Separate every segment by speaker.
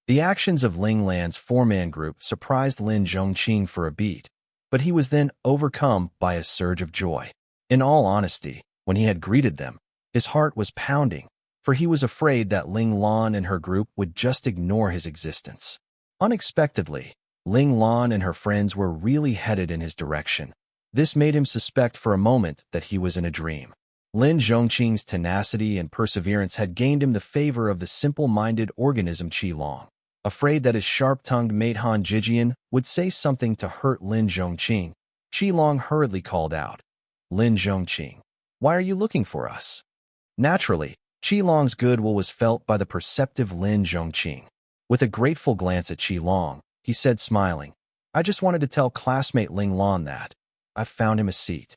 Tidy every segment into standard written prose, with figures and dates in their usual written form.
Speaker 1: The actions of Ling Lan's four-man group surprised Lin Zhongqing for a beat, but he was then overcome by a surge of joy. In all honesty, when he had greeted them, his heart was pounding, for he was afraid that Ling Lan and her group would just ignore his existence. Unexpectedly, Ling Lan and her friends were really headed in his direction. This made him suspect for a moment that he was in a dream. Lin Zhongqing's tenacity and perseverance had gained him the favor of the simple-minded organism Qilong. Afraid that his sharp-tongued mate Han Jijian would say something to hurt Lin Zhongqing, Qilong hurriedly called out, "Lin Zhongqing, why are you looking for us?" Naturally, Qilong's goodwill was felt by the perceptive Lin Zhongqing. With a grateful glance at Qilong, he said smiling, "I just wanted to tell classmate Ling Lan that I've found him a seat."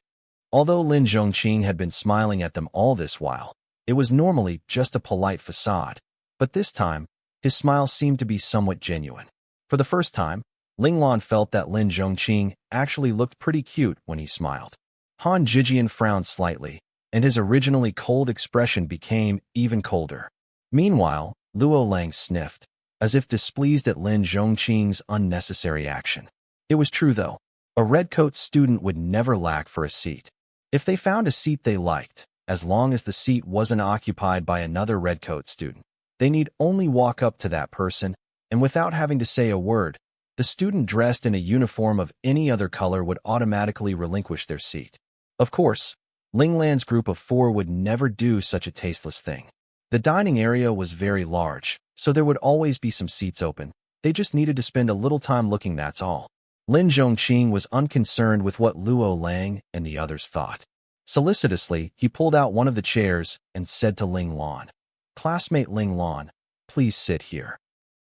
Speaker 1: Although Lin Zhongqing had been smiling at them all this while, it was normally just a polite facade, but this time, his smile seemed to be somewhat genuine. For the first time, Ling Lan felt that Lin Zhongqing actually looked pretty cute when he smiled. Han Jijian frowned slightly, and his originally cold expression became even colder. Meanwhile, Luo Lang sniffed, as if displeased at Lin Zhongqing's unnecessary action. It was true, though. A redcoat student would never lack for a seat. If they found a seat they liked, as long as the seat wasn't occupied by another redcoat student, they need only walk up to that person, and without having to say a word, the student dressed in a uniform of any other color would automatically relinquish their seat. Of course, Ling Lan's group of four would never do such a tasteless thing. The dining area was very large, so there would always be some seats open. They just needed to spend a little time looking, that's all. Lin Zhongqing was unconcerned with what Luo Lang and the others thought. Solicitously, he pulled out one of the chairs and said to Ling Lan, "Classmate Ling Lan, please sit here."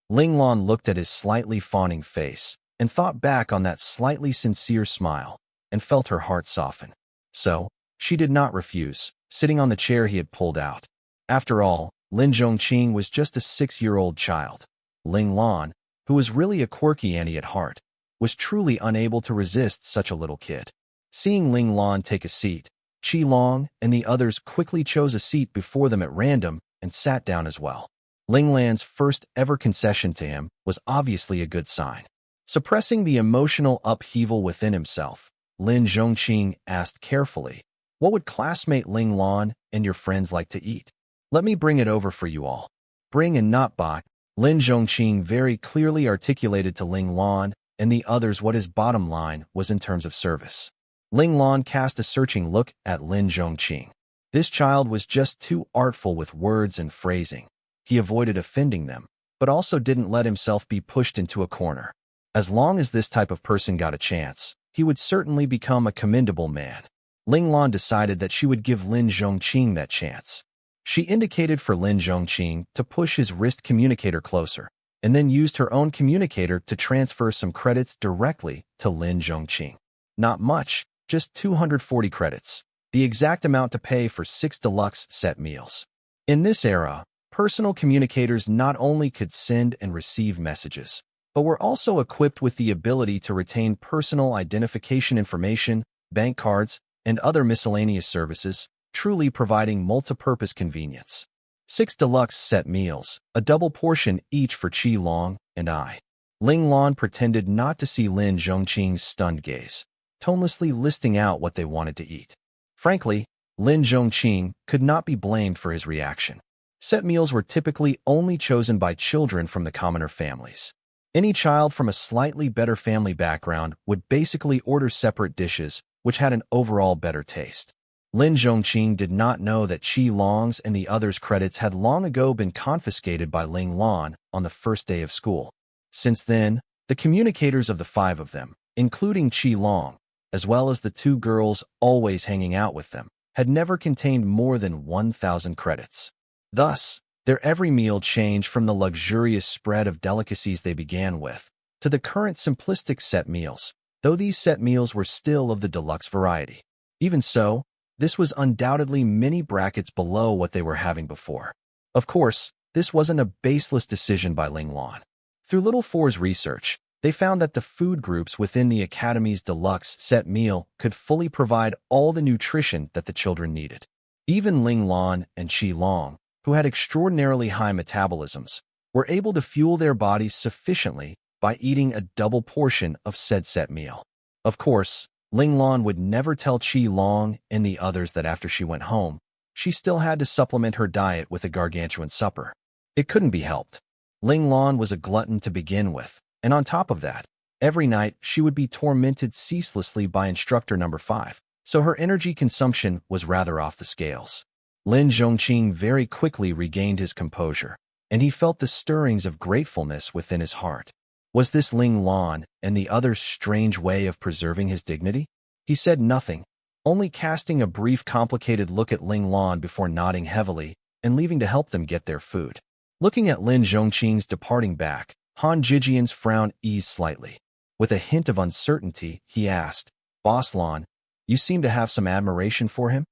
Speaker 1: Ling Lan looked at his slightly fawning face and thought back on that slightly sincere smile and felt her heart soften. So, she did not refuse, sitting on the chair he had pulled out. After all, Lin Zhongqing was just a 6-year-old child. Ling Lan, who was really a quirky Annie at heart, was truly unable to resist such a little kid. Seeing Ling Lan take a seat, Qilong and the others quickly chose a seat before them at random and sat down as well. Ling Lan's first ever concession to him was obviously a good sign. Suppressing the emotional upheaval within himself, Lin Zhongqing asked carefully, "What would classmate Ling Lan and your friends like to eat? Let me bring it over for you all." Bring and not buy. Lin Zhongqing very clearly articulated to Ling Lan and the others what his bottom line was in terms of service. Ling Lan cast a searching look at Lin Zhongqing. This child was just too artful with words and phrasing. He avoided offending them, but also didn't let himself be pushed into a corner. As long as this type of person got a chance, he would certainly become a commendable man. Ling Lan decided that she would give Lin Zhongqing that chance. She indicated for Lin Zhongqing to push his wrist communicator closer, and then used her own communicator to transfer some credits directly to Lin Zhongqing. Not much, just 240 credits, the exact amount to pay for 6 deluxe set meals. In this era, personal communicators not only could send and receive messages, but were also equipped with the ability to retain personal identification information, bank cards, and other miscellaneous services, truly providing multi-purpose convenience. 6 deluxe set meals, a double portion each for Qilong and I. Ling Lan pretended not to see Lin Zhongqing's stunned gaze, tonelessly listing out what they wanted to eat. Frankly, Lin Zhongqing could not be blamed for his reaction. Set meals were typically only chosen by children from the commoner families. Any child from a slightly better family background would basically order separate dishes, which had an overall better taste. Lin Zhongqing did not know that Qilong's and the others' credits had long ago been confiscated by Ling Lan on the first day of school. Since then, the communicators of the 5 of them, including Qilong, as well as the 2 girls always hanging out with them, had never contained more than 1,000 credits. Thus, their every meal changed from the luxurious spread of delicacies they began with to the current simplistic set meals, though these set meals were still of the deluxe variety. Even so, this was undoubtedly many brackets below what they were having before. Of course, this wasn't a baseless decision by Ling Lan. Through Little Four's research, they found that the food groups within the Academy's deluxe set meal could fully provide all the nutrition that the children needed. Even Ling Lan and Qilong, who had extraordinarily high metabolisms, were able to fuel their bodies sufficiently by eating a double portion of said set meal. Of course, Ling Lan would never tell Qi Long and the others that after she went home, she still had to supplement her diet with a gargantuan supper. It couldn't be helped. Ling Lan was a glutton to begin with, and on top of that, every night she would be tormented ceaselessly by instructor number 5, so her energy consumption was rather off the scales. Lin Zhongqing very quickly regained his composure, and he felt the stirrings of gratefulness within his heart. Was this Ling Lan and the others' strange way of preserving his dignity? He said nothing, only casting a brief complicated look at Ling Lan before nodding heavily and leaving to help them get their food. Looking at Lin Zhongqing's departing back, Han Jijian's frown eased slightly. With a hint of uncertainty, he asked, "Boss Lan, you seem to have some admiration for him?"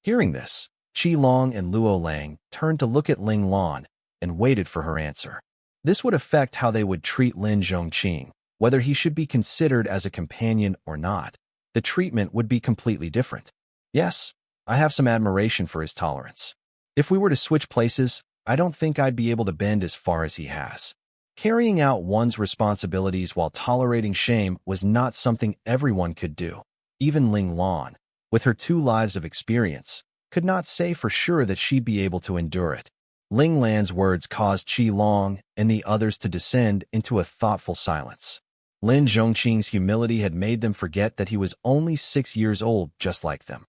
Speaker 1: Hearing this, Qi Long and Luo Lang turned to look at Ling Lan and waited for her answer. This would affect how they would treat Lin Zhongqing, whether he should be considered as a companion or not. The treatment would be completely different. Yes, I have some admiration for his tolerance. If we were to switch places, I don't think I'd be able to bend as far as he has. Carrying out one's responsibilities while tolerating shame was not something everyone could do. Even Ling Lan, with her 2 lives of experience, could not say for sure that she'd be able to endure it. Ling Lan's words caused Qi Long and the others to descend into a thoughtful silence. Lin Zhongqing's humility had made them forget that he was only 6 years old just like them.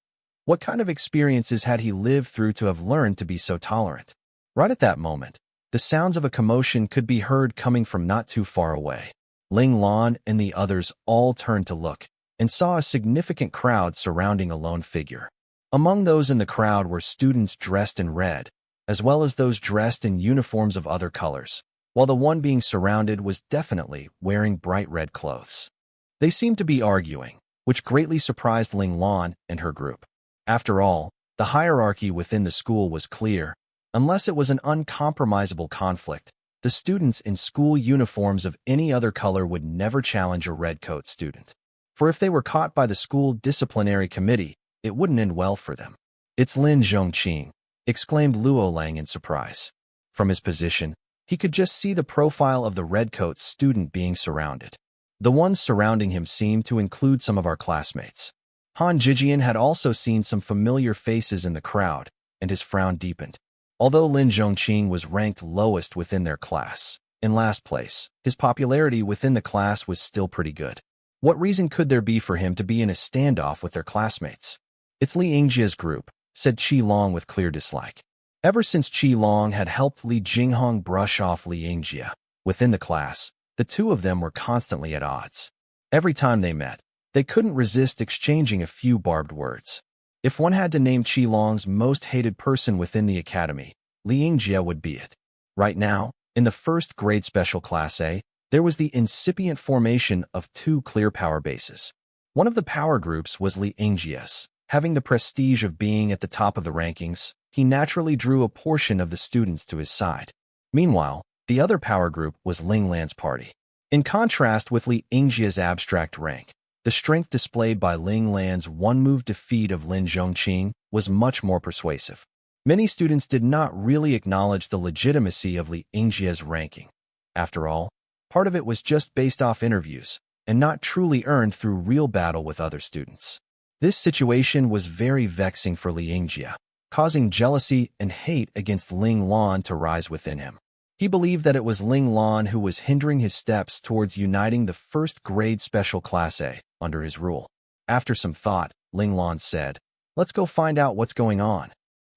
Speaker 1: What kind of experiences had he lived through to have learned to be so tolerant? Right at that moment, the sounds of a commotion could be heard coming from not too far away. Ling Lan and the others all turned to look and saw a significant crowd surrounding a lone figure. Among those in the crowd were students dressed in red, as well as those dressed in uniforms of other colors, while the one being surrounded was definitely wearing bright red clothes. They seemed to be arguing, which greatly surprised Ling Lan and her group. After all, the hierarchy within the school was clear. Unless it was an uncompromisable conflict, the students in school uniforms of any other color would never challenge a redcoat student. For if they were caught by the school disciplinary committee, it wouldn't end well for them. "It's Lin Zhongqing," exclaimed Luo Lang in surprise. From his position, he could just see the profile of the redcoat student being surrounded. The ones surrounding him seemed to include some of our classmates. Han Jijian had also seen some familiar faces in the crowd, and his frown deepened. Although Lin Zhongqing was ranked lowest within their class, in last place, his popularity within the class was still pretty good. What reason could there be for him to be in a standoff with their classmates? "It's Li Yingjia's group," said Qi Long with clear dislike. Ever since Qi Long had helped Li Jinghong brush off Li Yingjia within the class, the two of them were constantly at odds. Every time they met, they couldn't resist exchanging a few barbed words. If one had to name Qi Long's most hated person within the academy, Li Yingjia would be it. Right now, in the first grade special class A, there was the incipient formation of 2 clear power bases. One of the power groups was Li Yingjia's. Having the prestige of being at the top of the rankings, he naturally drew a portion of the students to his side. Meanwhile, the other power group was Ling Lan's party. In contrast with Li Yingjia's abstract rank, the strength displayed by Ling Lan's one-move defeat of Lin Zhongqing was much more persuasive. Many students did not really acknowledge the legitimacy of Li Yingjia's ranking. After all, part of it was just based off interviews, and not truly earned through real battle with other students. This situation was very vexing for Li Yingjia, causing jealousy and hate against Ling Lan to rise within him. He believed that it was Ling Lan who was hindering his steps towards uniting the first grade special class A under his rule. After some thought, Ling Lan said, "Let's go find out what's going on."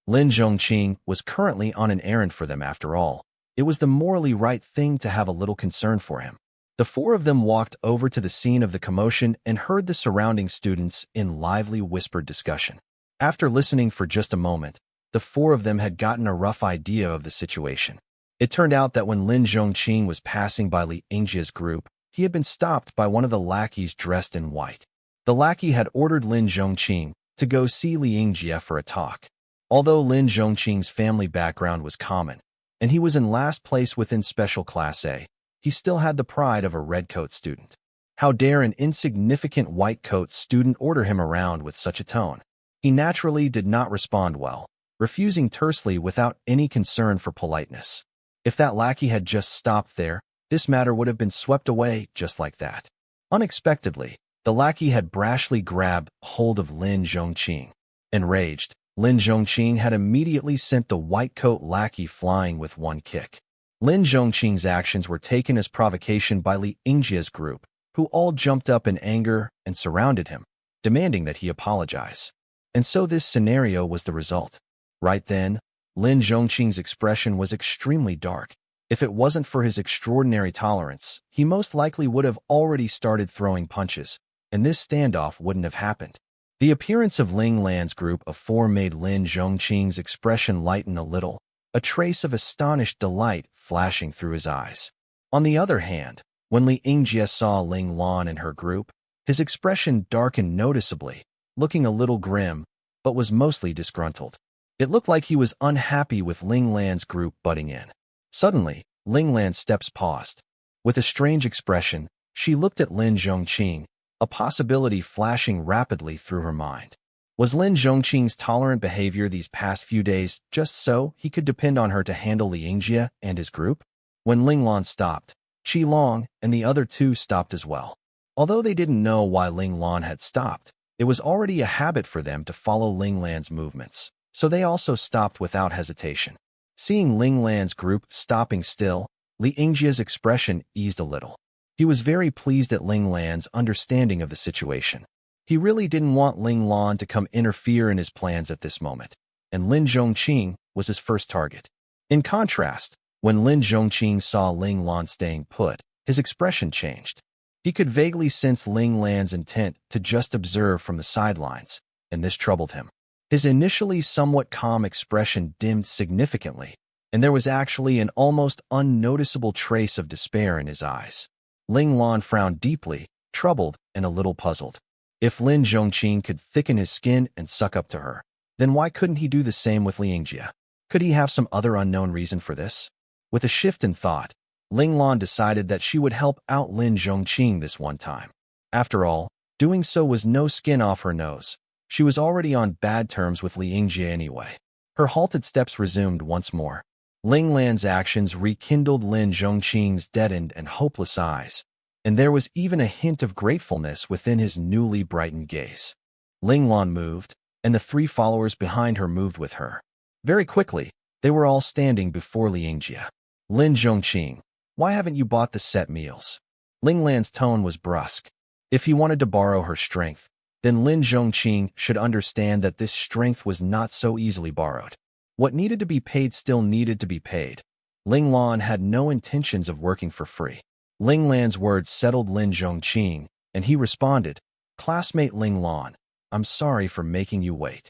Speaker 1: Lin Zhongqing was currently on an errand for them after all. It was the morally right thing to have a little concern for him. The 4 of them walked over to the scene of the commotion and heard the surrounding students in lively whispered discussion. After listening for just a moment, the 4 of them had gotten a rough idea of the situation. It turned out that when Lin Zhongqing was passing by Li Yingjia's group, he had been stopped by one of the lackeys dressed in white. The lackey had ordered Lin Zhongqing to go see Li Yingjia for a talk. Although Lin Zhongqing's family background was common, and he was in last place within Special Class A, he still had the pride of a redcoat student. How dare an insignificant white-coat student order him around with such a tone? He naturally did not respond well, refusing tersely without any concern for politeness. If that lackey had just stopped there, this matter would have been swept away just like that. Unexpectedly, the lackey had brashly grabbed hold of Lin Zhongqing. Enraged, Lin Zhongqing had immediately sent the white-coat lackey flying with one kick. Lin Zhongqing's actions were taken as provocation by Li Yingjia's group, who all jumped up in anger and surrounded him, demanding that he apologize. And so this scenario was the result. Right then, Lin Zhongqing's expression was extremely dark. If it wasn't for his extraordinary tolerance, he most likely would have already started throwing punches, and this standoff wouldn't have happened. The appearance of Ling Lan's group of four made Lin Zhongqing's expression lighten a little, a trace of astonished delight flashing through his eyes. On the other hand, when Li Yingjie saw Ling Lan and her group, his expression darkened noticeably, looking a little grim, but was mostly disgruntled. It looked like he was unhappy with Ling Lan's group butting in. Suddenly, Ling Lan's steps paused. With a strange expression, she looked at Lin Zhongqing, a possibility flashing rapidly through her mind. Was Lin Zhongqing's tolerant behavior these past few days just so he could depend on her to handle Li Yingjie and his group? When Ling Lan stopped, Qi Long and the other two stopped as well. Although they didn't know why Ling Lan had stopped, it was already a habit for them to follow Ling Lan's movements, so they also stopped without hesitation. Seeing Ling Lan's group stopping still, Li Yingjie's expression eased a little. He was very pleased at Ling Lan's understanding of the situation. He really didn't want Ling Lan to come interfere in his plans at this moment, and Lin Zhongqing was his first target. In contrast, when Lin Zhongqing saw Ling Lan staying put, his expression changed. He could vaguely sense Ling Lan's intent to just observe from the sidelines, and this troubled him. His initially somewhat calm expression dimmed significantly, and there was actually an almost unnoticeable trace of despair in his eyes. Ling Lan frowned deeply, troubled and a little puzzled. If Lin Zhongqing could thicken his skin and suck up to her, then why couldn't he do the same with Li Yingjie? Could he have some other unknown reason for this? With a shift in thought, Ling Lan decided that she would help out Lin Zhongqing this one time. After all, doing so was no skin off her nose. She was already on bad terms with Li Yingjie anyway. Her halted steps resumed once more. Ling Lan's actions rekindled Lin Zhongqing's deadened and hopeless eyes, and there was even a hint of gratefulness within his newly brightened gaze. Ling Lan moved, and the three followers behind her moved with her. Very quickly, they were all standing before Li Yingjie. Lin Zhongqing, why haven't you bought the set meals? Ling Lan's tone was brusque. If he wanted to borrow her strength, then Lin Zhongqing should understand that this strength was not so easily borrowed. What needed to be paid still needed to be paid. Ling Lan had no intentions of working for free. Ling Lan's words settled Lin Zhongqing, and he responded, "Classmate Ling Lan, I'm sorry for making you wait."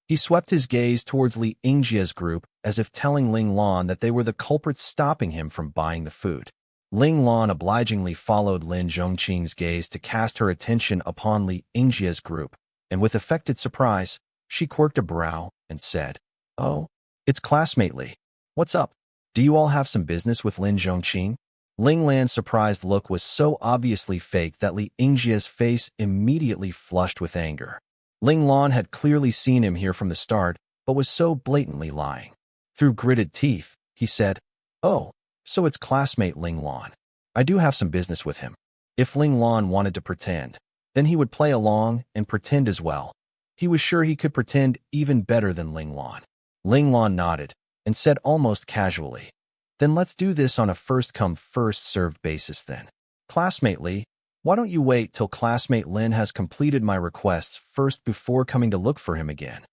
Speaker 1: He swept his gaze towards Li Yingjie's group as if telling Ling Lan that they were the culprits stopping him from buying the food. Ling Lan obligingly followed Lin Zhongqing's gaze to cast her attention upon Li Yingjie's group, and with affected surprise, she quirked a brow and said, "Oh, it's classmate Li. What's up? Do you all have some business with Lin Zhongqing?" Ling Lan's surprised look was so obviously fake that Li Yingjie's face immediately flushed with anger. Ling Lan had clearly seen him here from the start, but was so blatantly lying. Through gritted teeth, he said, "Oh, so it's classmate Ling Lan. I do have some business with him." If Ling Lan wanted to pretend, then he would play along and pretend as well. He was sure he could pretend even better than Ling Lan. Ling Lan nodded and said almost casually, "Then let's do this on a first-come, first-served basis then. Classmate Li, why don't you wait till classmate Lin has completed my requests first before coming to look for him again?"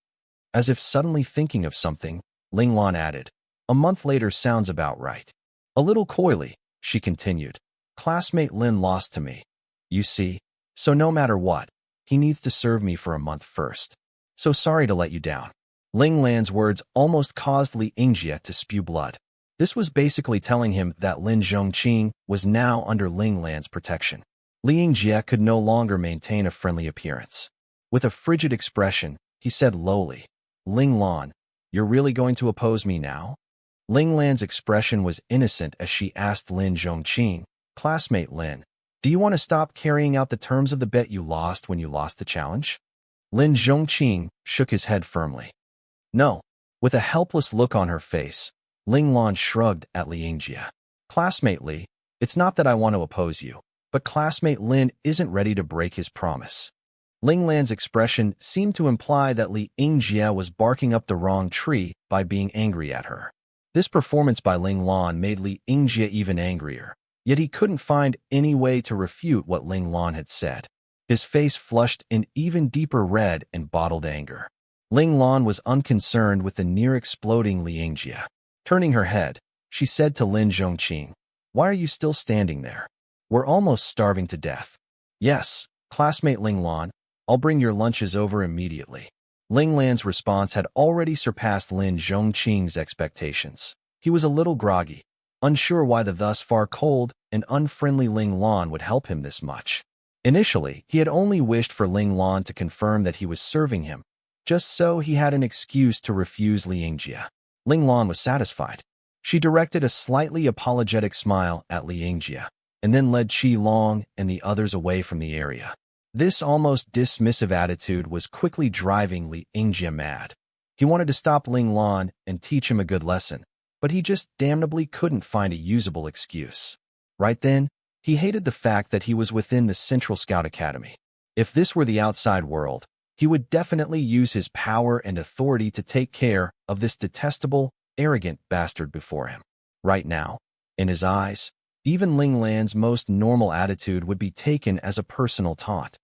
Speaker 1: As if suddenly thinking of something, Ling Lan added, "A month later sounds about right." A little coyly, she continued, "Classmate Lin lost to me. You see, so no matter what, he needs to serve me for a month first. So sorry to let you down." Ling Lan's words almost caused Li Yingjie to spew blood. This was basically telling him that Lin Zhongqing was now under Ling Lan's protection. Li Yingjie could no longer maintain a friendly appearance. With a frigid expression, he said lowly, "Ling Lan, you're really going to oppose me now?" Ling Lan's expression was innocent as she asked Lin Zhongqing, "Classmate Lin, do you want to stop carrying out the terms of the bet you lost when you lost the challenge?" Lin Zhongqing shook his head firmly. "No." With a helpless look on her face, Ling Lan shrugged at Li Yingjie. Classmate Li, it's not that I want to oppose you, but classmate Lin isn't ready to break his promise. Ling Lan's expression seemed to imply that Li Yingjie was barking up the wrong tree by being angry at her. This performance by Ling Lan made Li Yingjie even angrier, yet he couldn't find any way to refute what Ling Lan had said. His face flushed in even deeper red in bottled anger. Ling Lan was unconcerned with the near-exploding Li Yingjie. Turning her head, she said to Lin Zhongqing, "Why are you still standing there? We're almost starving to death." "Yes, classmate Ling Lan, I'll bring your lunches over immediately." Ling Lan's response had already surpassed Lin Zhongqing's expectations. He was a little groggy, unsure why the thus far cold and unfriendly Ling Lan would help him this much. Initially, he had only wished for Ling Lan to confirm that he was serving him, just so he had an excuse to refuse Li Yingjie. Ling Lan was satisfied. She directed a slightly apologetic smile at Li Yingjie, and then led Qi Long and the others away from the area. This almost dismissive attitude was quickly driving Li Yingjie mad. He wanted to stop Ling Lan and teach him a good lesson, but he just damnably couldn't find a usable excuse. Right then, he hated the fact that he was within the Central Scout Academy. If this were the outside world, he would definitely use his power and authority to take care of this detestable, arrogant bastard before him. Right now, in his eyes, even Ling Lan's most normal attitude would be taken as a personal taunt.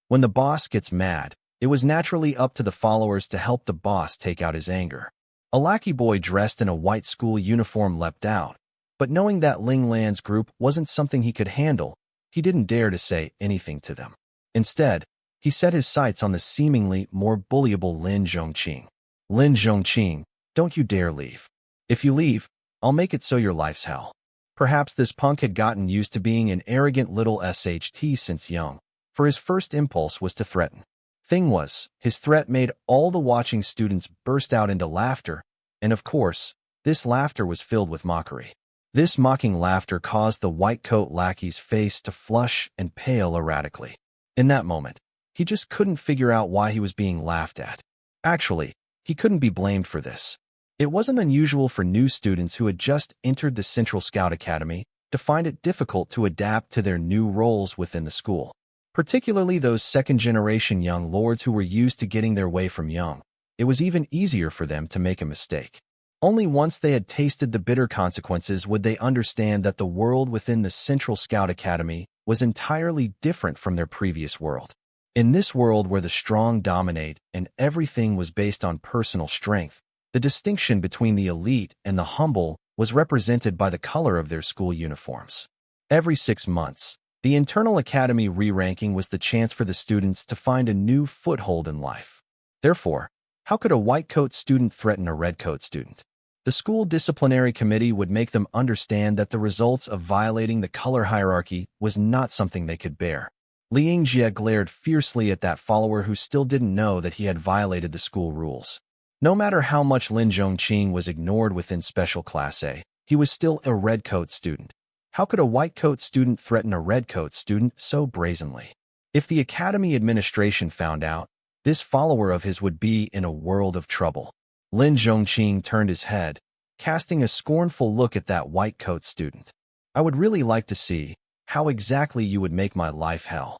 Speaker 1: When the boss gets mad, it was naturally up to the followers to help the boss take out his anger. A lackey boy dressed in a white school uniform leapt out, but knowing that Ling Lan's group wasn't something he could handle, he didn't dare to say anything to them. Instead, he set his sights on the seemingly more bullyable Lin Zhongqing. "Lin Zhongqing, don't you dare leave. If you leave, I'll make it so your life's hell." Perhaps this punk had gotten used to being an arrogant little SHT since young, for his first impulse was to threaten. Thing was, his threat made all the watching students burst out into laughter, and of course, this laughter was filled with mockery. This mocking laughter caused the white coat lackey's face to flush and pale erratically. In that moment, he just couldn't figure out why he was being laughed at. Actually, he couldn't be blamed for this. It wasn't unusual for new students who had just entered the Central Scout Academy to find it difficult to adapt to their new roles within the school, particularly those second-generation young lords who were used to getting their way from young. It was even easier for them to make a mistake. Only once they had tasted the bitter consequences would they understand that the world within the Central Scout Academy was entirely different from their previous world. In this world where the strong dominate and everything was based on personal strength, the distinction between the elite and the humble was represented by the color of their school uniforms. Every 6 months, the internal academy re-ranking was the chance for the students to find a new foothold in life. Therefore, how could a white coat student threaten a red coat student? The school disciplinary committee would make them understand that the results of violating the color hierarchy was not something they could bear. Li Yingjie glared fiercely at that follower who still didn't know that he had violated the school rules. No matter how much Lin Zhongqing was ignored within Special Class A, he was still a red coat student. How could a white coat student threaten a red coat student so brazenly? If the academy administration found out, this follower of his would be in a world of trouble. Lin Zhongqing turned his head, casting a scornful look at that white coat student. "I would really like to see how exactly you would make my life hell."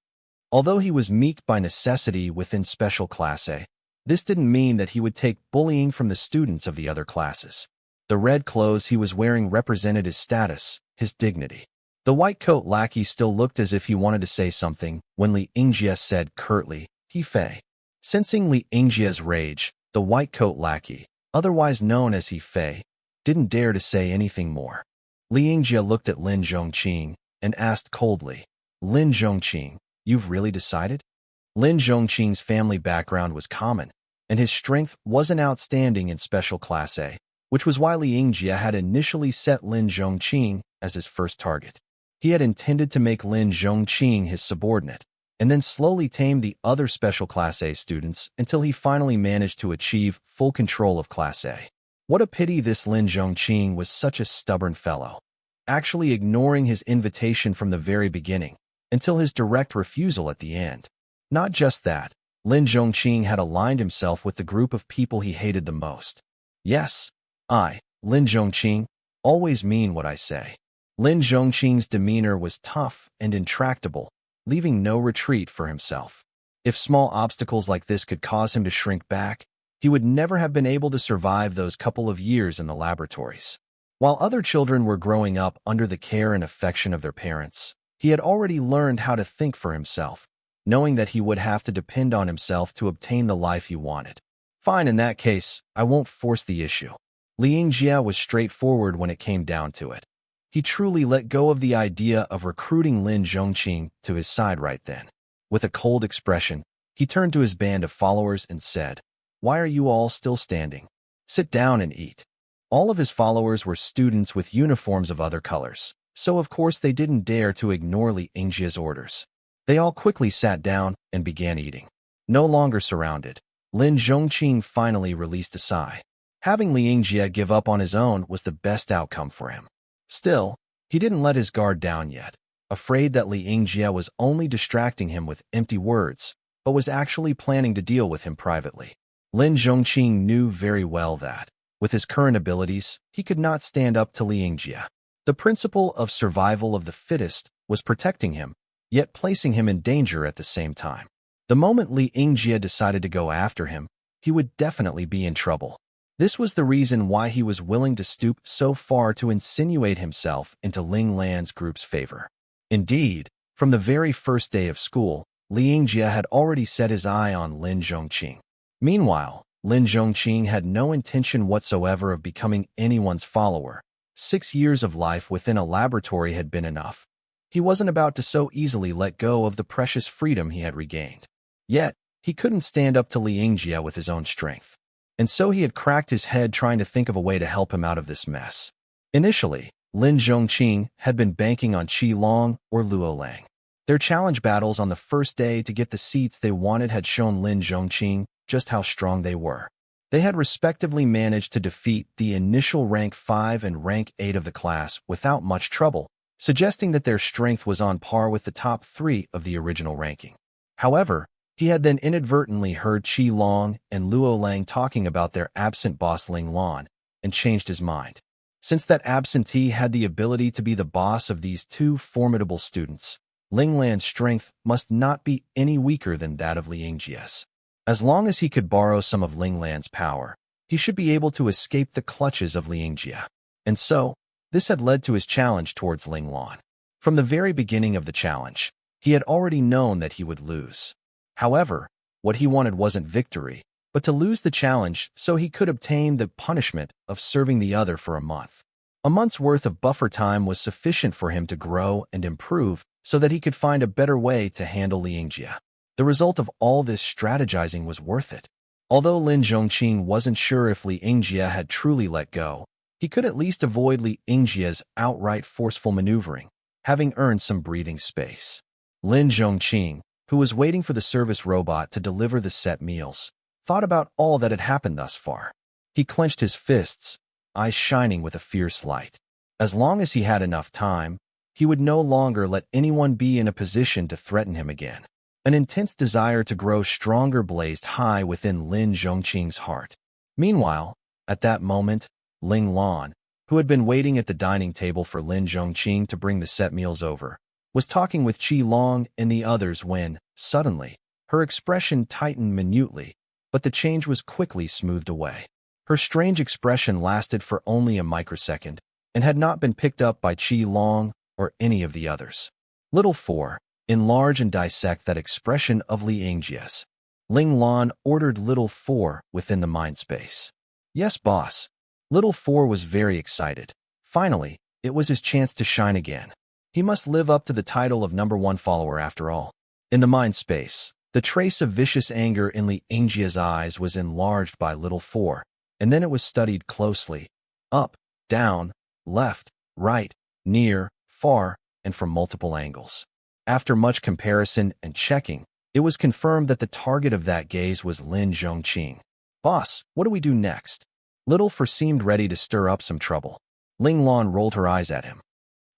Speaker 1: Although he was meek by necessity within Special Class A, this didn't mean that he would take bullying from the students of the other classes. The red clothes he was wearing represented his status, his dignity. The white coat lackey still looked as if he wanted to say something when Li Yingjie said curtly, "He Fei." Sensing Li Yingjie's rage, the white coat lackey, otherwise known as He Fei, didn't dare to say anything more. Li Yingjie looked at Lin Zhongqing and asked coldly, "Lin Zhongqing, you've really decided?" Lin Zhongqing's family background was common, and his strength wasn't outstanding in Special Class A, which was why Li Yingjie had initially set Lin Zhongqing as his first target. He had intended to make Lin Zhongqing his subordinate, and then slowly tame the other Special Class A students until he finally managed to achieve full control of Class A. What a pity this Lin Zhongqing was such a stubborn fellow, actually ignoring his invitation from the very beginning, until his direct refusal at the end. Not just that, Lin Zhongqing had aligned himself with the group of people he hated the most. Yes, Lin Zhongqing, always mean what I say. Lin Zhongqing's demeanor was tough and intractable, leaving no retreat for himself. If small obstacles like this could cause him to shrink back, he would never have been able to survive those couple of years in the laboratories. While other children were growing up under the care and affection of their parents, he had already learned how to think for himself, knowing that he would have to depend on himself to obtain the life he wanted. Fine, in that case, I won't force the issue. Liang Jia was straightforward when it came down to it. He truly let go of the idea of recruiting Lin Zhongqing to his side right then. With a cold expression, he turned to his band of followers and said, "Why are you all still standing? Sit down and eat." All of his followers were students with uniforms of other colors, so of course they didn't dare to ignore Li Yingjia's orders. They all quickly sat down and began eating. No longer surrounded, Lin Zhongqing finally released a sigh. Having Li Yingjia give up on his own was the best outcome for him. Still, he didn't let his guard down yet, afraid that Li Yingjia was only distracting him with empty words, but was actually planning to deal with him privately. Lin Zhongqing knew very well that, with his current abilities, he could not stand up to Li Yingjia. The principle of survival of the fittest was protecting him, yet placing him in danger at the same time. The moment Li Yingjia decided to go after him, he would definitely be in trouble. This was the reason why he was willing to stoop so far to insinuate himself into Ling Lan's group's favor. Indeed, from the very first day of school, Li Yingjia had already set his eye on Lin Zhongqing. Meanwhile, Lin Zhongqing had no intention whatsoever of becoming anyone's follower. 6 years of life within a laboratory had been enough. He wasn't about to so easily let go of the precious freedom he had regained. Yet, he couldn't stand up to Li Yingjia with his own strength. And so he had cracked his head trying to think of a way to help him out of this mess. Initially, Lin Zhongqing had been banking on Qi Long or Luo Lang. Their challenge battles on the first day to get the seats they wanted had shown Lin Zhongqing just how strong they were. They had respectively managed to defeat the initial rank 5 and rank 8 of the class without much trouble, suggesting that their strength was on par with the top 3 of the original ranking. However, he had then inadvertently heard Qi Long and Luo Lang talking about their absent boss Ling Lan, and changed his mind. Since that absentee had the ability to be the boss of these two formidable students, Ling Lan's strength must not be any weaker than that of Li Yingjia's. As long as he could borrow some of Ling Lan's power, he should be able to escape the clutches of Li Yingjia. And so, this had led to his challenge towards Ling Lan. From the very beginning of the challenge, he had already known that he would lose. However, what he wanted wasn't victory, but to lose the challenge so he could obtain the punishment of serving the other for a month. A month's worth of buffer time was sufficient for him to grow and improve so that he could find a better way to handle Li Yingjia. The result of all this strategizing was worth it. Although Lin Zhongqing wasn't sure if Li Yingjia had truly let go, he could at least avoid Li Yingjia's outright forceful maneuvering, having earned some breathing space. Lin Zhongqing, who was waiting for the service robot to deliver the set meals, thought about all that had happened thus far. He clenched his fists, eyes shining with a fierce light. As long as he had enough time, he would no longer let anyone be in a position to threaten him again. An intense desire to grow stronger blazed high within Lin Zhongqing's heart. Meanwhile, at that moment, Ling Lan, who had been waiting at the dining table for Lin Zhongqing to bring the set meals over, was talking with Qi Long and the others when, suddenly, her expression tightened minutely, but the change was quickly smoothed away. Her strange expression lasted for only a microsecond and had not been picked up by Qi Long or any of the others. Little 4, enlarge and dissect that expression of Li Yingjia's. Ling Lan ordered Little 4 within the mind space. Yes, boss. Little 4 was very excited. Finally, it was his chance to shine again. He must live up to the title of #1 follower after all. In the mind space, the trace of vicious anger in Li Yingjia's eyes was enlarged by Little 4, and then it was studied closely. Up, down, left, right, near, far, and from multiple angles. After much comparison and checking, it was confirmed that the target of that gaze was Lin Zhongqing. Boss, what do we do next? Little 4 seemed ready to stir up some trouble. Ling Lan rolled her eyes at him.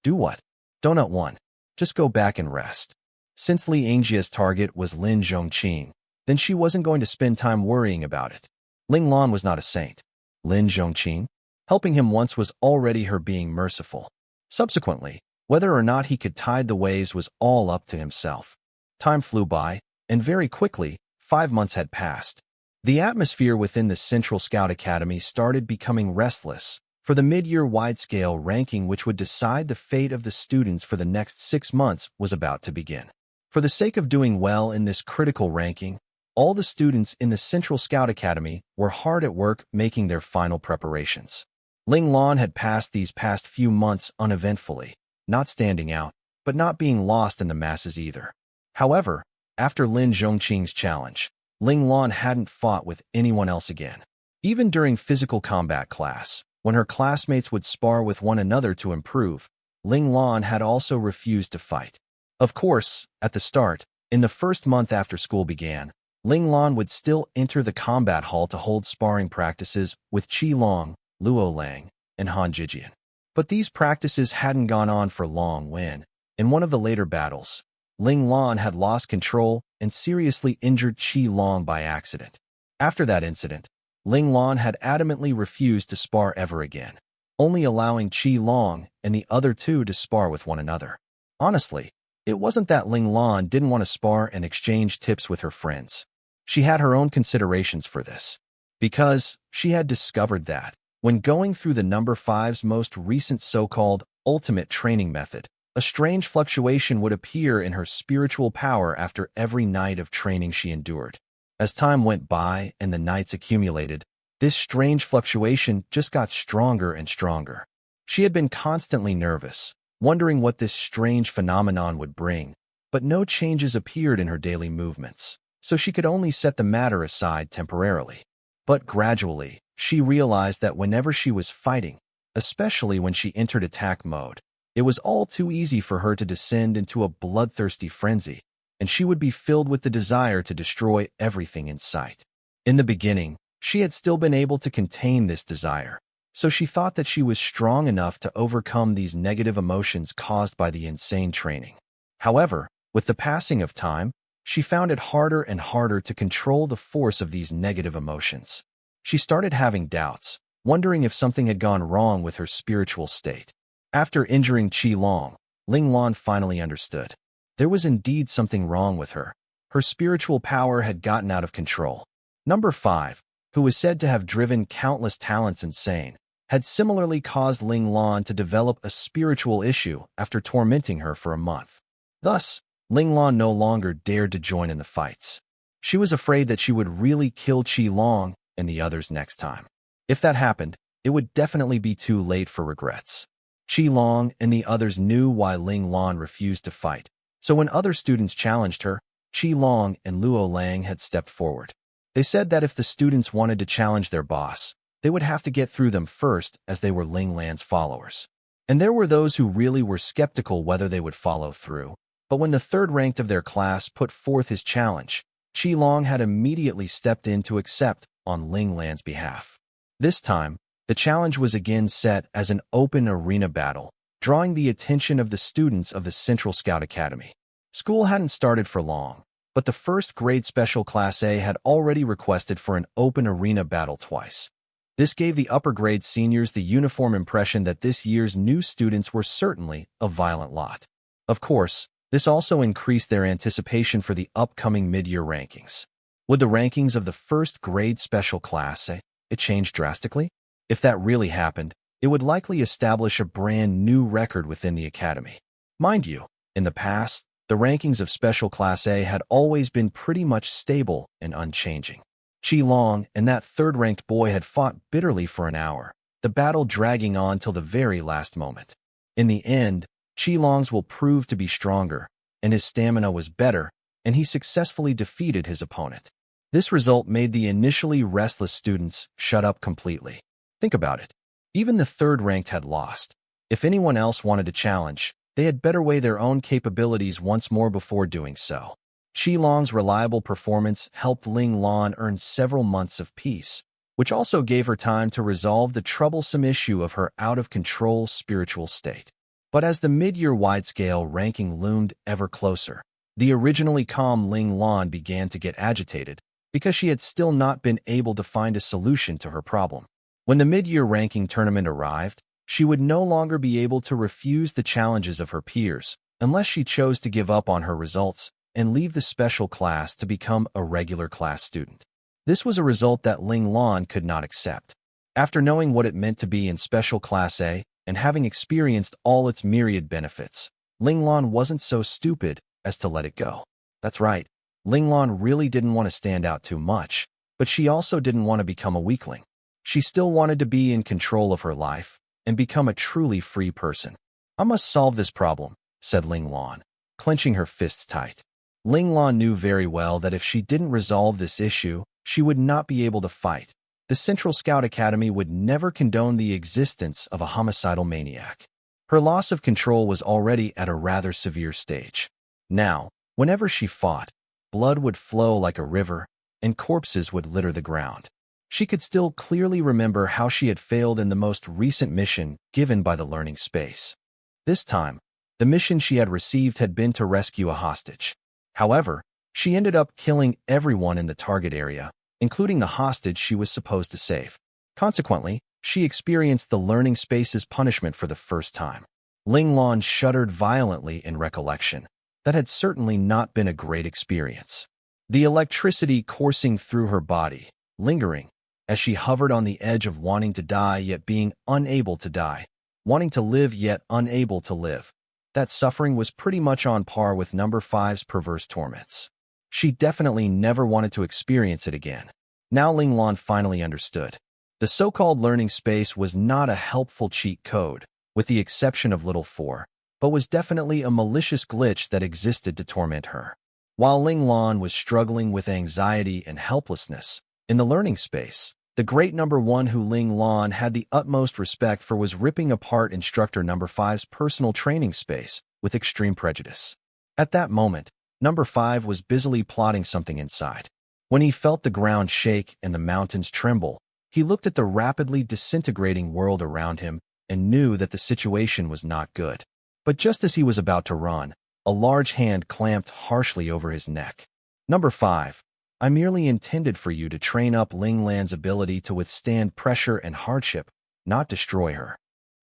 Speaker 1: Do what? Donut 1. Just go back and rest. Since Li Yingjia's target was Lin Zhongqing, then she wasn't going to spend time worrying about it. Ling Lan was not a saint. Lin Zhongqing? Helping him once was already her being merciful. Subsequently, whether or not he could tide the waves was all up to himself. Time flew by, and very quickly, 5 months had passed. The atmosphere within the Central Scout Academy started becoming restless, for the mid-year wide-scale ranking which would decide the fate of the students for the next 6 months was about to begin. For the sake of doing well in this critical ranking, all the students in the Central Scout Academy were hard at work making their final preparations. Ling Lan had passed these past few months uneventfully, not standing out, but not being lost in the masses either. However, after Lin Zhongqing's challenge, Ling Lan hadn't fought with anyone else again. Even during physical combat class, when her classmates would spar with one another to improve, Ling Lan had also refused to fight. Of course, at the start, in the first month after school began, Ling Lan would still enter the combat hall to hold sparring practices with Qi Long, Luo Lang, and Han Jijian. But these practices hadn't gone on for long when, in one of the later battles, Ling Lan had lost control and seriously injured Qi Long by accident. After that incident, Ling Lan had adamantly refused to spar ever again, only allowing Qi Long and the other two to spar with one another. Honestly, it wasn't that Ling Lan didn't want to spar and exchange tips with her friends. She had her own considerations for this, because she had discovered that, when going through the number 5's most recent so-called ultimate training method, a strange fluctuation would appear in her spiritual power after every night of training she endured. As time went by and the nights accumulated, this strange fluctuation just got stronger and stronger. She had been constantly nervous, wondering what this strange phenomenon would bring, but no changes appeared in her daily movements, so she could only set the matter aside temporarily. But gradually, she realized that whenever she was fighting, especially when she entered attack mode, it was all too easy for her to descend into a bloodthirsty frenzy, and she would be filled with the desire to destroy everything in sight. In the beginning, she had still been able to contain this desire, so she thought that she was strong enough to overcome these negative emotions caused by the insane training. However, with the passing of time, she found it harder and harder to control the force of these negative emotions. She started having doubts, wondering if something had gone wrong with her spiritual state. After injuring Qi Long, Ling Lan finally understood. There was indeed something wrong with her. Her spiritual power had gotten out of control. Number 5, who was said to have driven countless talents insane, had similarly caused Ling Lan to develop a spiritual issue after tormenting her for a month. Thus, Ling Lan no longer dared to join in the fights. She was afraid that she would really kill Qi Long and the others next time. If that happened, it would definitely be too late for regrets. Qi Long and the others knew why Ling Lan refused to fight, so when other students challenged her, Qi Long and Luo Lang had stepped forward. They said that if the students wanted to challenge their boss, they would have to get through them first, as they were Ling Lan's followers. And there were those who really were skeptical whether they would follow through. But when the third ranked of their class put forth his challenge, Qi Long had immediately stepped in to accept on Ling Lan's behalf. This time, the challenge was again set as an open arena battle, drawing the attention of the students of the Central Scout Academy. School hadn't started for long, but the first grade Special Class A had already requested for an open arena battle twice. This gave the upper grade seniors the uniform impression that this year's new students were certainly a violent lot. Of course, this also increased their anticipation for the upcoming mid-year rankings. Would the rankings of the first grade Special Class A change drastically? If that really happened, it would likely establish a brand new record within the academy. Mind you, in the past, the rankings of Special Class A had always been pretty much stable and unchanging. Qi Long and that third-ranked boy had fought bitterly for an hour, the battle dragging on till the very last moment. In the end, Qi Long's will proved to be stronger, and his stamina was better, and he successfully defeated his opponent. This result made the initially restless students shut up completely. Think about it. Even the third-ranked had lost. If anyone else wanted to challenge, they had better weigh their own capabilities once more before doing so. Qi Long's reliable performance helped Ling Lan earn several months of peace, which also gave her time to resolve the troublesome issue of her out-of-control spiritual state. But as the mid-year wide-scale ranking loomed ever closer, the originally calm Ling Lan began to get agitated because she had still not been able to find a solution to her problem. When the mid-year ranking tournament arrived, she would no longer be able to refuse the challenges of her peers, unless she chose to give up on her results and leave the special class to become a regular class student. This was a result that Ling Lan could not accept. After knowing what it meant to be in Special Class A and having experienced all its myriad benefits, Ling Lan wasn't so stupid as to let it go. That's right, Ling Lan really didn't want to stand out too much, but she also didn't want to become a weakling. She still wanted to be in control of her life and become a truly free person. "I must solve this problem," said Ling Lan, clenching her fists tight. Ling Lan knew very well that if she didn't resolve this issue, she would not be able to fight. The Central Scout Academy would never condone the existence of a homicidal maniac. Her loss of control was already at a rather severe stage. Now, whenever she fought, blood would flow like a river, and corpses would litter the ground. She could still clearly remember how she had failed in the most recent mission given by the learning space. This time, the mission she had received had been to rescue a hostage. However, she ended up killing everyone in the target area, including the hostage she was supposed to save. Consequently, she experienced the learning space's punishment for the first time. Ling Lan shuddered violently in recollection. That had certainly not been a great experience. The electricity coursing through her body, lingering, as she hovered on the edge of wanting to die yet being unable to die, wanting to live yet unable to live. That suffering was pretty much on par with number 5's perverse torments. She definitely never wanted to experience it again. Now Ling Lan finally understood. The so-called learning space was not a helpful cheat code, with the exception of Little 4, but was definitely a malicious glitch that existed to torment her. While Ling Lan was struggling with anxiety and helplessness, in the learning space, the great number 1 who Ling Lan had the utmost respect for was ripping apart instructor number 5's personal training space with extreme prejudice. At that moment, number 5 was busily plotting something inside. When he felt the ground shake and the mountains tremble, he looked at the rapidly disintegrating world around him and knew that the situation was not good. But just as he was about to run, a large hand clamped harshly over his neck. "Number 5, I merely intended for you to train up Ling Lan's ability to withstand pressure and hardship, not destroy her."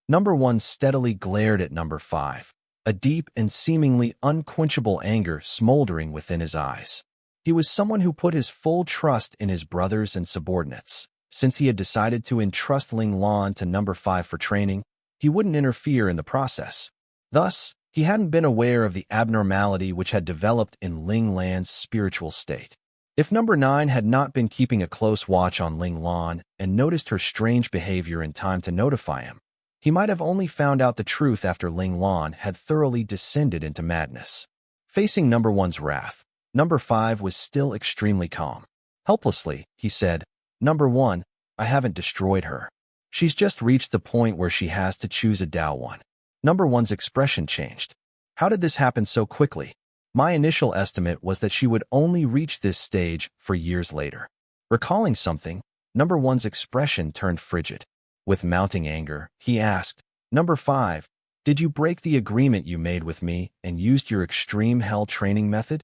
Speaker 1: Number 1 steadily glared at number 5, a deep and seemingly unquenchable anger smoldering within his eyes. He was someone who put his full trust in his brothers and subordinates. Since he had decided to entrust Ling Lan to number 5 for training, he wouldn't interfere in the process. Thus, he hadn't been aware of the abnormality which had developed in Ling Lan's spiritual state. If number 9 had not been keeping a close watch on Ling Lan and noticed her strange behavior in time to notify him, he might have only found out the truth after Ling Lan had thoroughly descended into madness. Facing number 1's wrath, number 5 was still extremely calm. Helplessly, he said, "Number 1, I haven't destroyed her. She's just reached the point where she has to choose a Dao one." Number 1's expression changed. "How did this happen so quickly? My initial estimate was that she would only reach this stage for years later." Recalling something, number 1's expression turned frigid. With mounting anger, he asked, "Number 5, did you break the agreement you made with me and used your extreme hell training method?"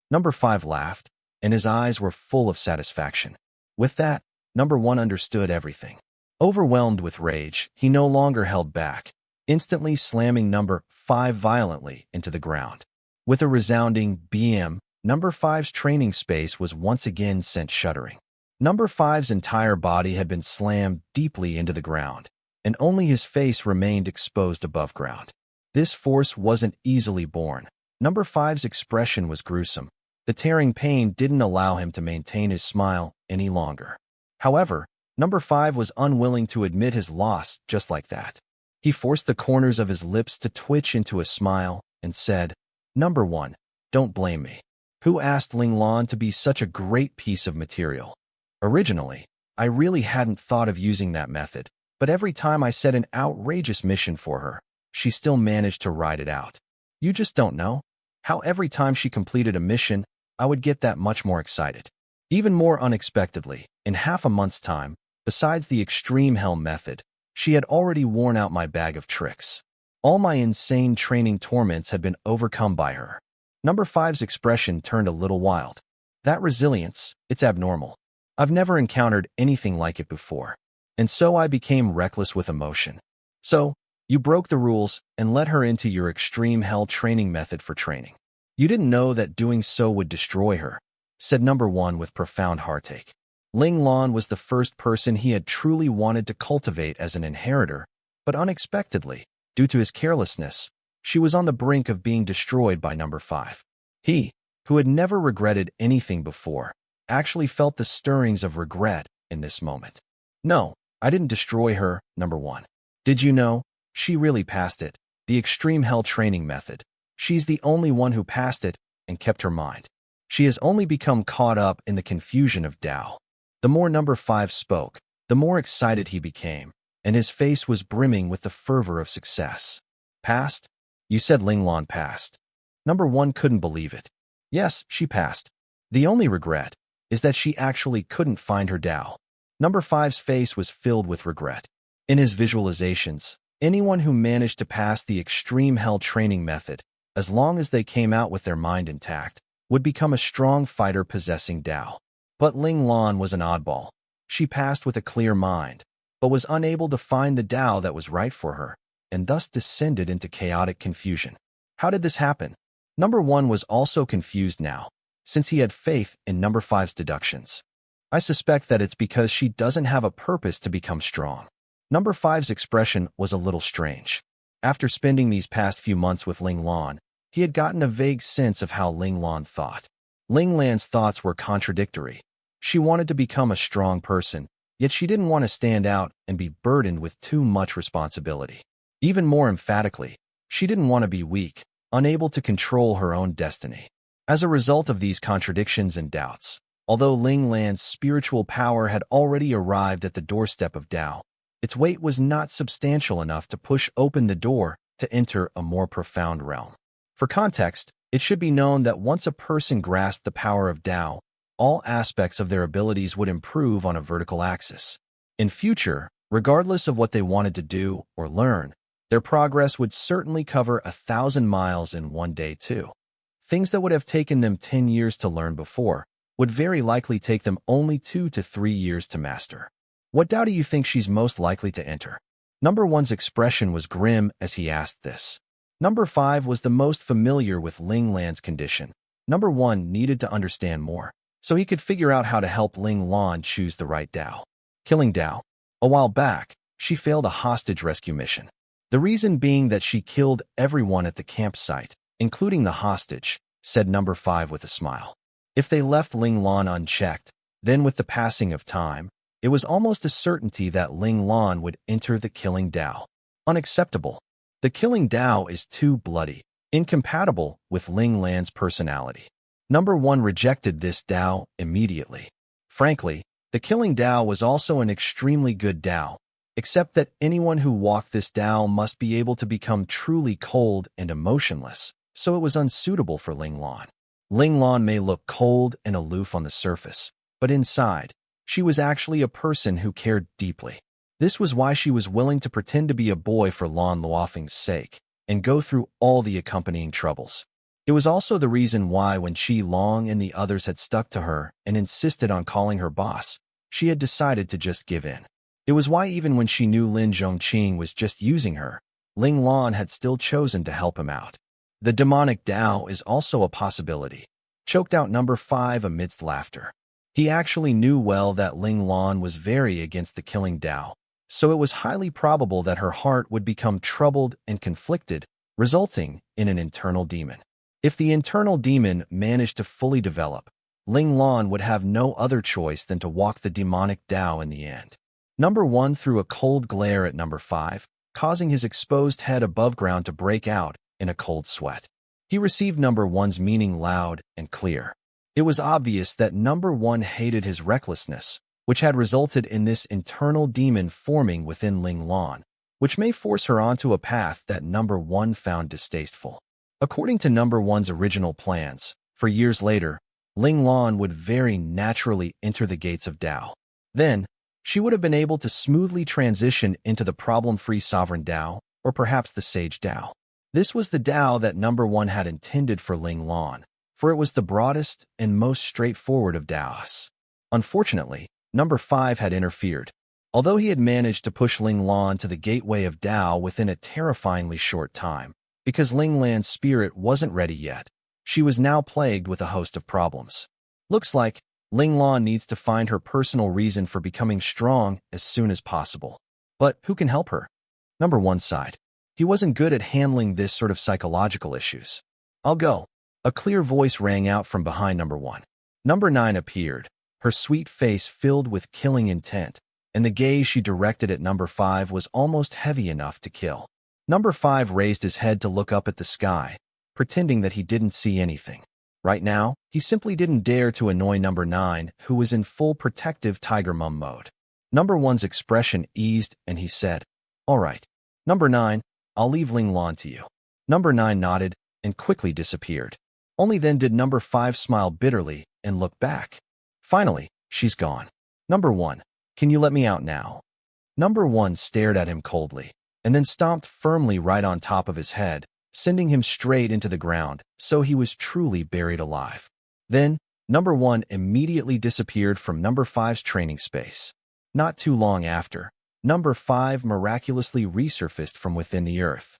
Speaker 1: Number 5 laughed, and his eyes were full of satisfaction. With that, number 1 understood everything. Overwhelmed with rage, he no longer held back, instantly slamming number 5 violently into the ground. With a resounding BM, number 5's training space was once again sent shuddering. Number 5's entire body had been slammed deeply into the ground, and only his face remained exposed above ground. This force wasn't easily borne. Number 5's expression was gruesome. The tearing pain didn't allow him to maintain his smile any longer. However, number 5 was unwilling to admit his loss just like that. He forced the corners of his lips to twitch into a smile and said, "Number 1, don't blame me. Who asked Ling Lan to be such a great piece of material? Originally, I really hadn't thought of using that method, but every time I set an outrageous mission for her, she still managed to ride it out. You just don't know how every time she completed a mission, I would get that much more excited." Even more unexpectedly, in half a month's time, besides the extreme hell method, she had already worn out my bag of tricks. All my insane training torments had been overcome by her. Number 5's expression turned a little wild. "That resilience, it's abnormal. I've never encountered anything like it before." And so I became reckless with emotion. So, you broke the rules and let her into your extreme hell training method for training. You didn't know that doing so would destroy her, said number one with profound heartache. Ling Lan was the first person he had truly wanted to cultivate as an inheritor, but unexpectedly, due to his carelessness, she was on the brink of being destroyed by number five. He, who had never regretted anything before, actually felt the stirrings of regret in this moment. No, I didn't destroy her, number one. Did you know? She really passed it, the extreme hell training method. She's the only one who passed it and kept her mind. She has only become caught up in the confusion of Tao. The more number five spoke, the more excited he became, and his face was brimming with the fervor of success. Passed? You said Ling Lan passed. Number one couldn't believe it. Yes, she passed. The only regret is that she actually couldn't find her Tao. Number five's face was filled with regret. In his visualizations, anyone who managed to pass the extreme hell training method, as long as they came out with their mind intact, would become a strong fighter possessing Tao. But Ling Lan was an oddball. She passed with a clear mind, but was unable to find the Tao that was right for her, and thus descended into chaotic confusion. How did this happen? Number one was also confused now, since he had faith in number five's deductions. I suspect that it's because she doesn't have a purpose to become strong. Number five's expression was a little strange. After spending these past few months with Ling Lan, he had gotten a vague sense of how Ling Lan thought. Ling Lan's thoughts were contradictory. She wanted to become a strong person, yet she didn't want to stand out and be burdened with too much responsibility. Even more emphatically, she didn't want to be weak, unable to control her own destiny. As a result of these contradictions and doubts, although Ling Lan's spiritual power had already arrived at the doorstep of Tao, its weight was not substantial enough to push open the door to enter a more profound realm. For context, it should be known that once a person grasped the power of Tao, all aspects of their abilities would improve on a vertical axis. In future, regardless of what they wanted to do or learn, their progress would certainly cover 1,000 miles in one day too. Things that would have taken them 10 years to learn before would very likely take them only 2 to 3 years to master. What Tao do you think she's most likely to enter? Number one's expression was grim as he asked this. Number five was the most familiar with Ling Lan's condition. Number one needed to understand more, so he could figure out how to help Ling Lan choose the right Tao. Killing Tao. A while back, she failed a hostage rescue mission. The reason being that she killed everyone at the campsite, including the hostage, said number five with a smile. If they left Ling Lan unchecked, then with the passing of time, it was almost a certainty that Ling Lan would enter the killing Tao. Unacceptable. The killing Tao is too bloody, incompatible with Ling Lan's personality. Number one rejected this Tao immediately. Frankly, the killing Tao was also an extremely good Tao, except that anyone who walked this Tao must be able to become truly cold and emotionless, so it was unsuitable for Ling Lan. Ling Lan may look cold and aloof on the surface, but inside, she was actually a person who cared deeply. This was why she was willing to pretend to be a boy for Lan Luofeng's sake, and go through all the accompanying troubles. It was also the reason why when Qi Long and the others had stuck to her and insisted on calling her boss, she had decided to just give in. It was why even when she knew Lin Zhongqing was just using her, Ling Lan had still chosen to help him out. The demonic Tao is also a possibility, choked out number five amidst laughter. He actually knew well that Ling Lan was very against the killing Tao, so it was highly probable that her heart would become troubled and conflicted, resulting in an internal demon. If the internal demon managed to fully develop, Ling Lan would have no other choice than to walk the demonic Tao in the end. Number one threw a cold glare at number five, causing his exposed head above ground to break out in a cold sweat. He received number one's meaning loud and clear. It was obvious that number one hated his recklessness, which had resulted in this internal demon forming within Ling Lan, which may force her onto a path that number one found distasteful. According to number one's original plans, for years later, Ling Lan would very naturally enter the gates of Tao. Then, she would have been able to smoothly transition into the problem-free sovereign Tao, or perhaps the sage Tao. This was the Tao that number one had intended for Ling Lan, for it was the broadest and most straightforward of Taos. Unfortunately, number five had interfered. Although he had managed to push Ling Lan to the gateway of Tao within a terrifyingly short time, because Ling Lan's spirit wasn't ready yet, she was now plagued with a host of problems. Looks like Ling Lan needs to find her personal reason for becoming strong as soon as possible. But who can help her? Number 1 sighed. He wasn't good at handling this sort of psychological issues. I'll go. A clear voice rang out from behind Number 1. Number 9 appeared, her sweet face filled with killing intent, and the gaze she directed at Number 5 was almost heavy enough to kill. Number 5 raised his head to look up at the sky, pretending that he didn't see anything. Right now, he simply didn't dare to annoy Number 9, who was in full protective Tiger Mum mode. Number 1's expression eased, and he said, "All right. Number 9, I'll leave Ling Lan to you." Number 9 nodded and quickly disappeared. Only then did Number 5 smile bitterly and look back. Finally, she's gone. Number 1, can you let me out now? Number 1 stared at him coldly, and then stomped firmly right on top of his head, sending him straight into the ground, so he was truly buried alive. Then, Number 1 immediately disappeared from Number 5's training space. Not too long after, Number 5 miraculously resurfaced from within the earth.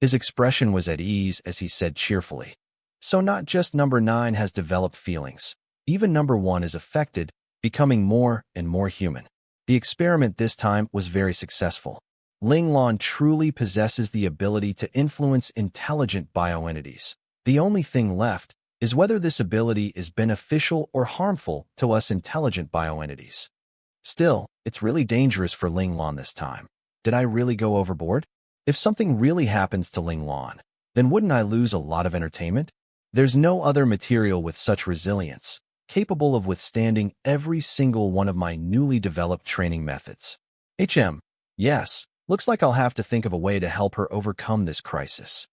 Speaker 1: His expression was at ease as he said cheerfully, "So not just Number 9 has developed feelings, even Number 1 is affected, becoming more and more human." The experiment this time was very successful. Ling Lan truly possesses the ability to influence intelligent bioentities. The only thing left is whether this ability is beneficial or harmful to us intelligent bioentities. Still, it's really dangerous for Ling Lan this time. Did I really go overboard? If something really happens to Ling Lan, then wouldn't I lose a lot of entertainment? There's no other material with such resilience, capable of withstanding every single one of my newly developed training methods. Yes, looks like I'll have to think of a way to help her overcome this crisis.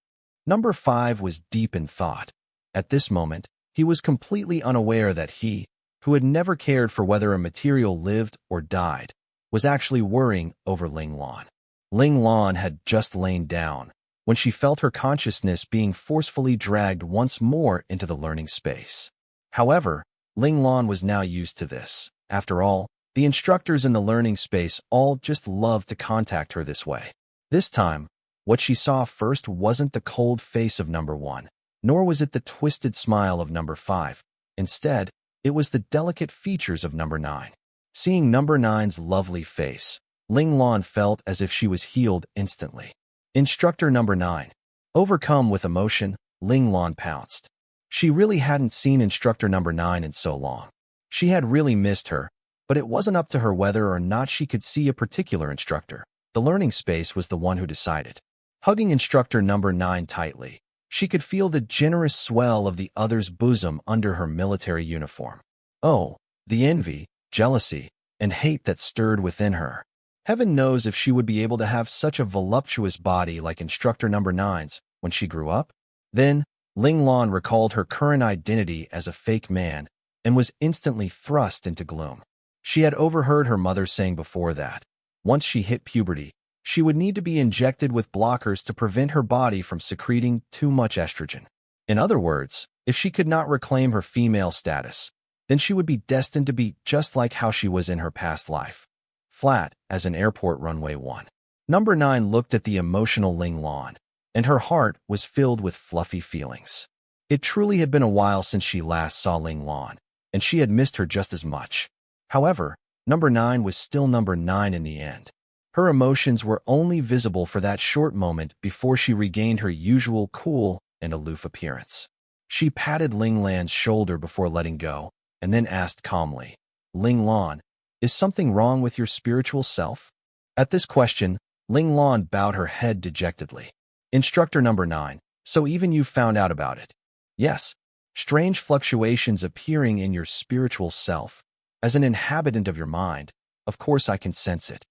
Speaker 1: Number 5 was deep in thought. At this moment, he was completely unaware that he, who had never cared for whether a material lived or died, was actually worrying over Ling Lan. Ling Lan had just lain down when she felt her consciousness being forcefully dragged once more into the learning space. However, Ling Lan was now used to this. After all, the instructors in the learning space all just loved to contact her this way. This time, what she saw first wasn't the cold face of Number 1, nor was it the twisted smile of Number 5. Instead, it was the delicate features of Number 9. Seeing Number 9's lovely face, Ling Lan felt as if she was healed instantly. Instructor Number 9. Overcome with emotion, Ling Lan pounced. She really hadn't seen Instructor Number 9 in so long. She had really missed her, but it wasn't up to her whether or not she could see a particular instructor. The learning space was the one who decided. Hugging Instructor Number 9 tightly, she could feel the generous swell of the other's bosom under her military uniform. Oh, the envy, jealousy, and hate that stirred within her. Heaven knows if she would be able to have such a voluptuous body like Instructor Number 9's when she grew up. Then, Ling Lan recalled her current identity as a fake man and was instantly thrust into gloom. She had overheard her mother saying before that, once she hit puberty, she would need to be injected with blockers to prevent her body from secreting too much estrogen. In other words, if she could not reclaim her female status, then she would be destined to be just like how she was in her past life. Flat as an airport runway 1. Number 9 looked at the emotional Ling Lan, and her heart was filled with fluffy feelings. It truly had been a while since she last saw Ling Lan, and she had missed her just as much. However, Number 9 was still Number 9 in the end. Her emotions were only visible for that short moment before she regained her usual cool and aloof appearance. She patted Ling Lan's shoulder before letting go, and then asked calmly, "Ling Lan, is something wrong with your spiritual self?" At this question, Ling Lan bowed her head dejectedly. Instructor Number 9, so even you found out about it? Yes. Strange fluctuations appearing in your spiritual self. As an inhabitant of your mind, of course I can sense it.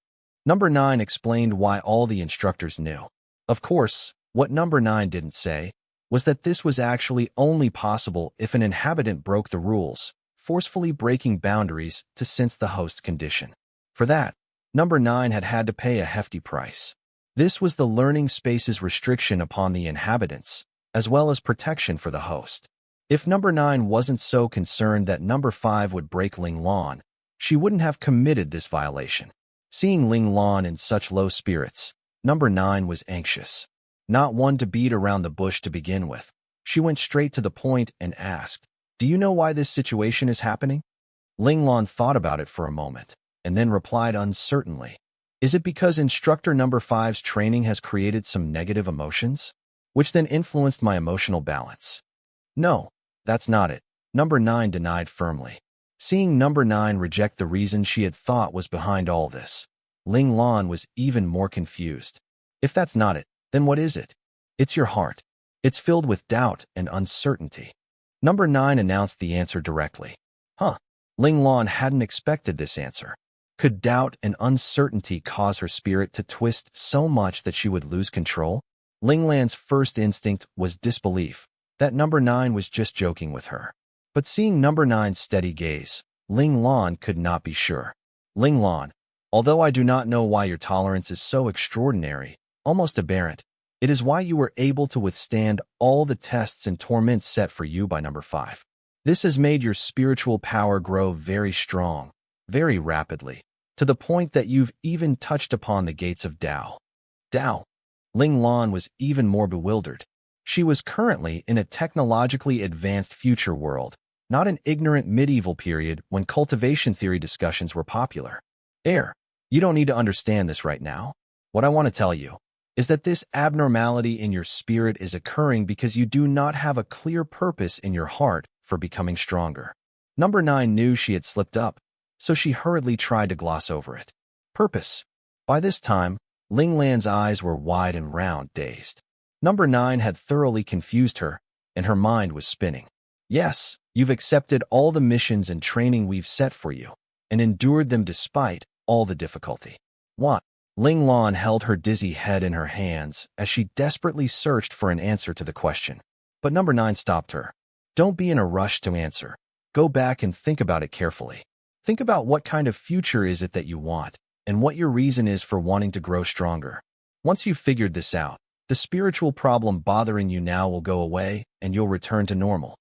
Speaker 1: Number 9 explained why all the instructors knew. Of course, what Number 9 didn't say was that this was actually only possible if an inhabitant broke the rules, forcefully breaking boundaries to sense the host's condition. For that, Number 9 had had to pay a hefty price. This was the learning space's restriction upon the inhabitants, as well as protection for the host. If Number 9 wasn't so concerned that Number 5 would break Ling Lan, she wouldn't have committed this violation. Seeing Ling Lan in such low spirits, number 9 was anxious. Not one to beat around the bush to begin with. She went straight to the point and asked, "Do you know why this situation is happening?" Ling Lan thought about it for a moment, and then replied uncertainly, "Is it because instructor number 5's training has created some negative emotions, which then influenced my emotional balance?" "No, that's not it," number 9 denied firmly. Seeing number 9 reject the reason she had thought was behind all this, Ling Lan was even more confused. "If that's not it, then what is it?" "It's your heart. It's filled with doubt and uncertainty." Number 9 announced the answer directly. Huh. Ling Lan hadn't expected this answer. Could doubt and uncertainty cause her spirit to twist so much that she would lose control? Ling Lan's first instinct was disbelief, that number 9 was just joking with her. But seeing number 9's steady gaze, Ling Lan could not be sure. "Ling Lan, although I do not know why your tolerance is so extraordinary, almost aberrant, it is why you were able to withstand all the tests and torments set for you by number 5. This has made your spiritual power grow very strong, very rapidly, to the point that you've even touched upon the gates of Tao." Tao? Ling Lan was even more bewildered. She was currently in a technologically advanced future world, not an ignorant medieval period when cultivation theory discussions were popular. You don't need to understand this right now. What I want to tell you is that this abnormality in your spirit is occurring because you do not have a clear purpose in your heart for becoming stronger. Number 9 knew she had slipped up, so she hurriedly tried to gloss over it. Purpose. By this time, Ling Lan's eyes were wide and round, dazed. Number 9 had thoroughly confused her, and her mind was spinning. "Yes, you've accepted all the missions and training we've set for you, and endured them despite all the difficulty." "What?" Ling Lan held her dizzy head in her hands as she desperately searched for an answer to the question. But number 9 stopped her. "Don't be in a rush to answer. Go back and think about it carefully. Think about what kind of future is it that you want, and what your reason is for wanting to grow stronger. Once you've figured this out, the spiritual problem bothering you now will go away, and you'll return to normal."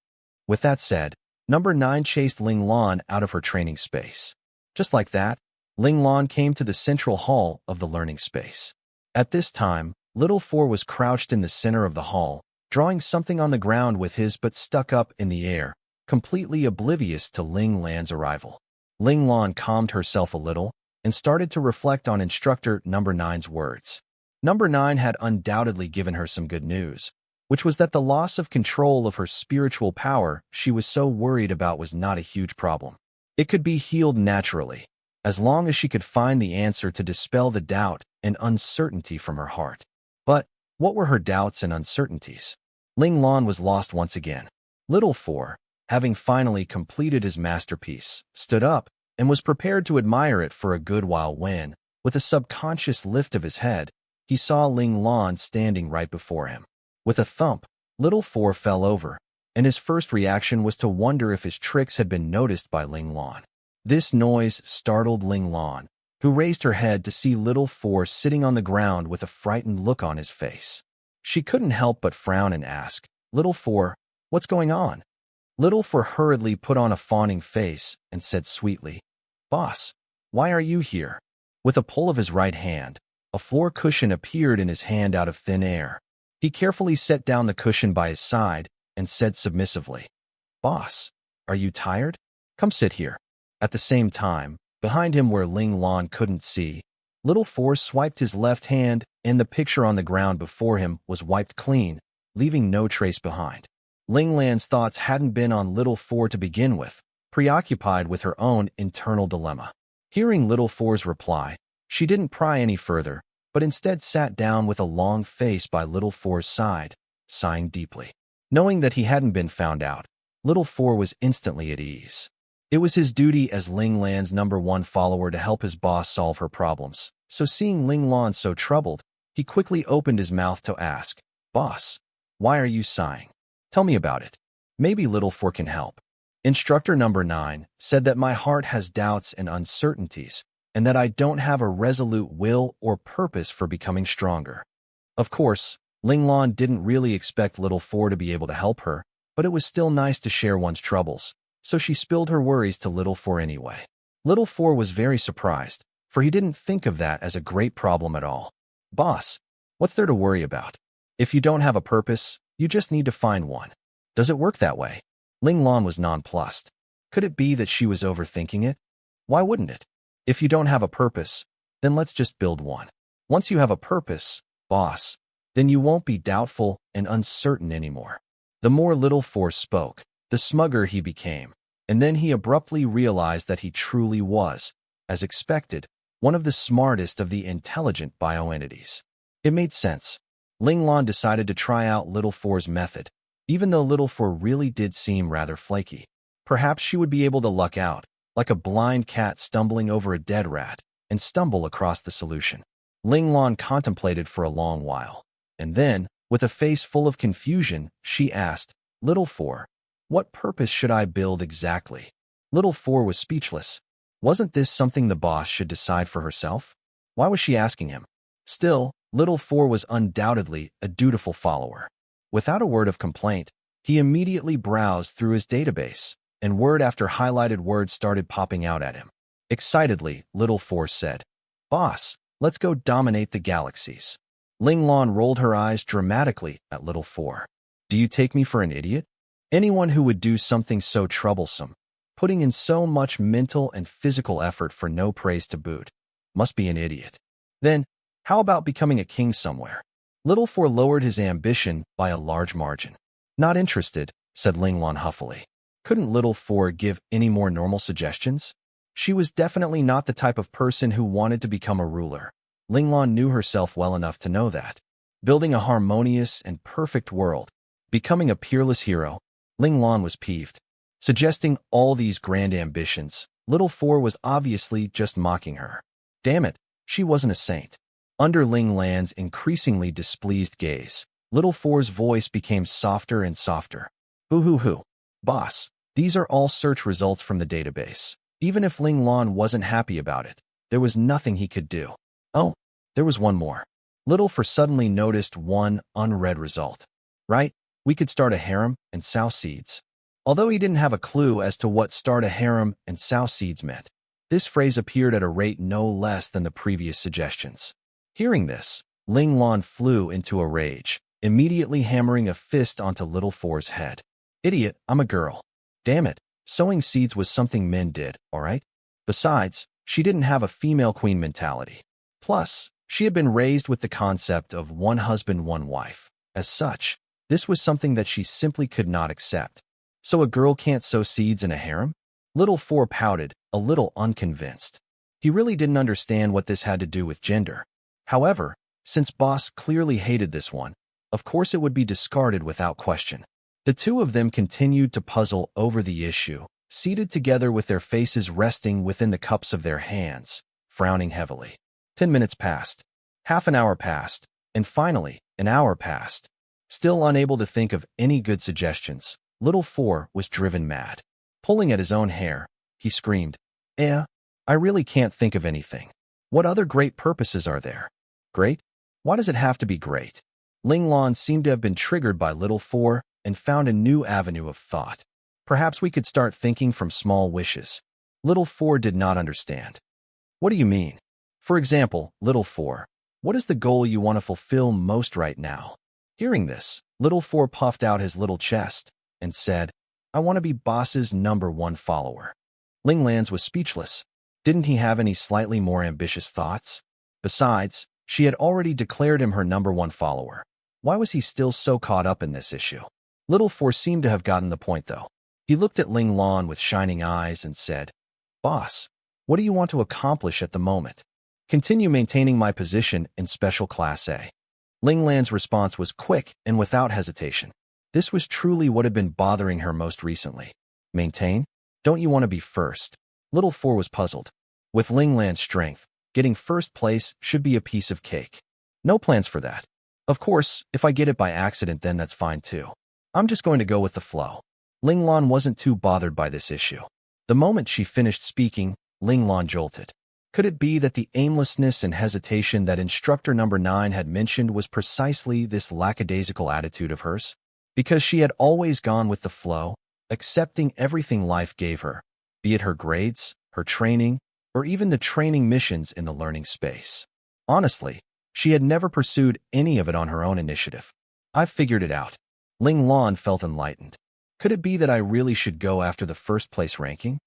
Speaker 1: With that said, number 9 chased Ling Lan out of her training space. Just like that, Ling Lan came to the central hall of the learning space. At this time, Little Four was crouched in the center of the hall, drawing something on the ground with his butt stuck up in the air, completely oblivious to Ling Lan's arrival. Ling Lan calmed herself a little and started to reflect on instructor number 9's words. Number 9 had undoubtedly given her some good news, which was that the loss of control of her spiritual power she was so worried about was not a huge problem. It could be healed naturally, as long as she could find the answer to dispel the doubt and uncertainty from her heart. But what were her doubts and uncertainties? Ling Lan was lost once again. Little Four, having finally completed his masterpiece, stood up and was prepared to admire it for a good while when, with a subconscious lift of his head, he saw Ling Lan standing right before him. With a thump, Little Four fell over, and his first reaction was to wonder if his tricks had been noticed by Ling Lan. This noise startled Ling Lan, who raised her head to see Little Four sitting on the ground with a frightened look on his face. She couldn't help but frown and ask, "Little Four, what's going on?" Little Four hurriedly put on a fawning face and said sweetly, "Boss, why are you here?" With a pull of his right hand, a floor cushion appeared in his hand out of thin air. He carefully set down the cushion by his side and said submissively, "Boss, are you tired? Come sit here." At the same time, behind him where Ling Lan couldn't see, Little Four swiped his left hand and the picture on the ground before him was wiped clean, leaving no trace behind. Ling Lan's thoughts hadn't been on Little Four to begin with, preoccupied with her own internal dilemma. Hearing Little Four's reply, she didn't pry any further, but instead sat down with a long face by Little Four's side, sighing deeply. Knowing that he hadn't been found out, Little Four was instantly at ease. It was his duty as Ling Lan's number 1 follower to help his boss solve her problems, so seeing Ling Lan so troubled, he quickly opened his mouth to ask, "Boss, why are you sighing? Tell me about it. Maybe Little Four can help." Instructor number 9 said that my heart has doubts and uncertainties, and that I don't have a resolute will or purpose for becoming stronger. Of course, Ling Lan didn't really expect Little Four to be able to help her, but it was still nice to share one's troubles, so she spilled her worries to Little Four anyway. Little Four was very surprised, for he didn't think of that as a great problem at all. Boss, what's there to worry about? If you don't have a purpose, you just need to find one. Does it work that way? Ling Lan was nonplussed. Could it be that she was overthinking it? Why wouldn't it? If you don't have a purpose, then let's just build one. Once you have a purpose, boss, then you won't be doubtful and uncertain anymore. The more Little Four spoke, the smugger he became, and then he abruptly realized that he truly was, as expected, one of the smartest of the intelligent bioentities. It made sense. Ling Lan decided to try out Little Four's method, even though Little Four really did seem rather flaky. Perhaps she would be able to luck out, like a blind cat stumbling over a dead rat, and stumble across the solution. Ling Lan contemplated for a long while, and then, with a face full of confusion, she asked, Little Four, what purpose should I build exactly? Little Four was speechless. Wasn't this something the boss should decide for herself? Why was she asking him? Still, Little Four was undoubtedly a dutiful follower. Without a word of complaint, he immediately browsed through his database, and word after highlighted word started popping out at him. Excitedly, Little Four said, Boss, let's go dominate the galaxies. Ling Lan rolled her eyes dramatically at Little Four. Do you take me for an idiot? Anyone who would do something so troublesome, putting in so much mental and physical effort for no praise to boot, must be an idiot. Then, how about becoming a king somewhere? Little Four lowered his ambition by a large margin. Not interested, said Ling Lan huffily. Couldn't Little Four give any more normal suggestions? She was definitely not the type of person who wanted to become a ruler. Ling Lan knew herself well enough to know that. Building a harmonious and perfect world, becoming a peerless hero, Ling Lan was peeved. Suggesting all these grand ambitions, Little Four was obviously just mocking her. Damn it, she wasn't a saint. Under Ling Lan's increasingly displeased gaze, Little Four's voice became softer and softer. Boo-hoo-hoo. Boss, these are all search results from the database. Even if Ling Lan wasn't happy about it, there was nothing he could do. Oh, there was one more. Little Four suddenly noticed one unread result. Right, we could start a harem and sow seeds. Although he didn't have a clue as to what start a harem and sow seeds meant, this phrase appeared at a rate no less than the previous suggestions. Hearing this, Ling Lan flew into a rage, immediately hammering a fist onto Little Four's head. Idiot, I'm a girl. Damn it, sowing seeds was something men did, all right? Besides, she didn't have a female queen mentality. Plus, she had been raised with the concept of one husband, one wife. As such, this was something that she simply could not accept. So a girl can't sow seeds in a harem? Little Four pouted, a little unconvinced. He really didn't understand what this had to do with gender. However, since Boss clearly hated this one, of course it would be discarded without question. The two of them continued to puzzle over the issue, seated together with their faces resting within the cups of their hands, frowning heavily. 10 minutes passed. Half an hour passed, and finally, an hour passed. Still unable to think of any good suggestions, Little Four was driven mad. Pulling at his own hair, he screamed, I really can't think of anything. What other great purposes are there? Great? Why does it have to be great? Ling Lan seemed to have been triggered by Little Four and found a new avenue of thought. Perhaps we could start thinking from small wishes. Little Four did not understand. What do you mean? For example, Little Four, what is the goal you want to fulfill most right now? Hearing this, Little Four puffed out his little chest and said, I want to be Boss's #1 follower. Ling Lan's was speechless. Didn't he have any slightly more ambitious thoughts? Besides, she had already declared him her #1 follower. Why was he still so caught up in this issue? Little Four seemed to have gotten the point, though. He looked at Ling Lan with shining eyes and said, Boss, what do you want to accomplish at the moment? Continue maintaining my position in Special Class A. Ling Lan's response was quick and without hesitation. This was truly what had been bothering her most recently. Maintain? Don't you want to be first? Little Four was puzzled. With Ling Lan's strength, getting first place should be a piece of cake. No plans for that. Of course, if I get it by accident, then that's fine too. I'm just going to go with the flow. Ling Lan wasn't too bothered by this issue. The moment she finished speaking, Ling Lan jolted. Could it be that the aimlessness and hesitation that instructor number 9 had mentioned was precisely this lackadaisical attitude of hers? Because she had always gone with the flow, accepting everything life gave her, be it her grades, her training, or even the training missions in the learning space. Honestly, she had never pursued any of it on her own initiative. I've figured it out. Ling Lan felt enlightened. Could it be that I really should go after the first place ranking?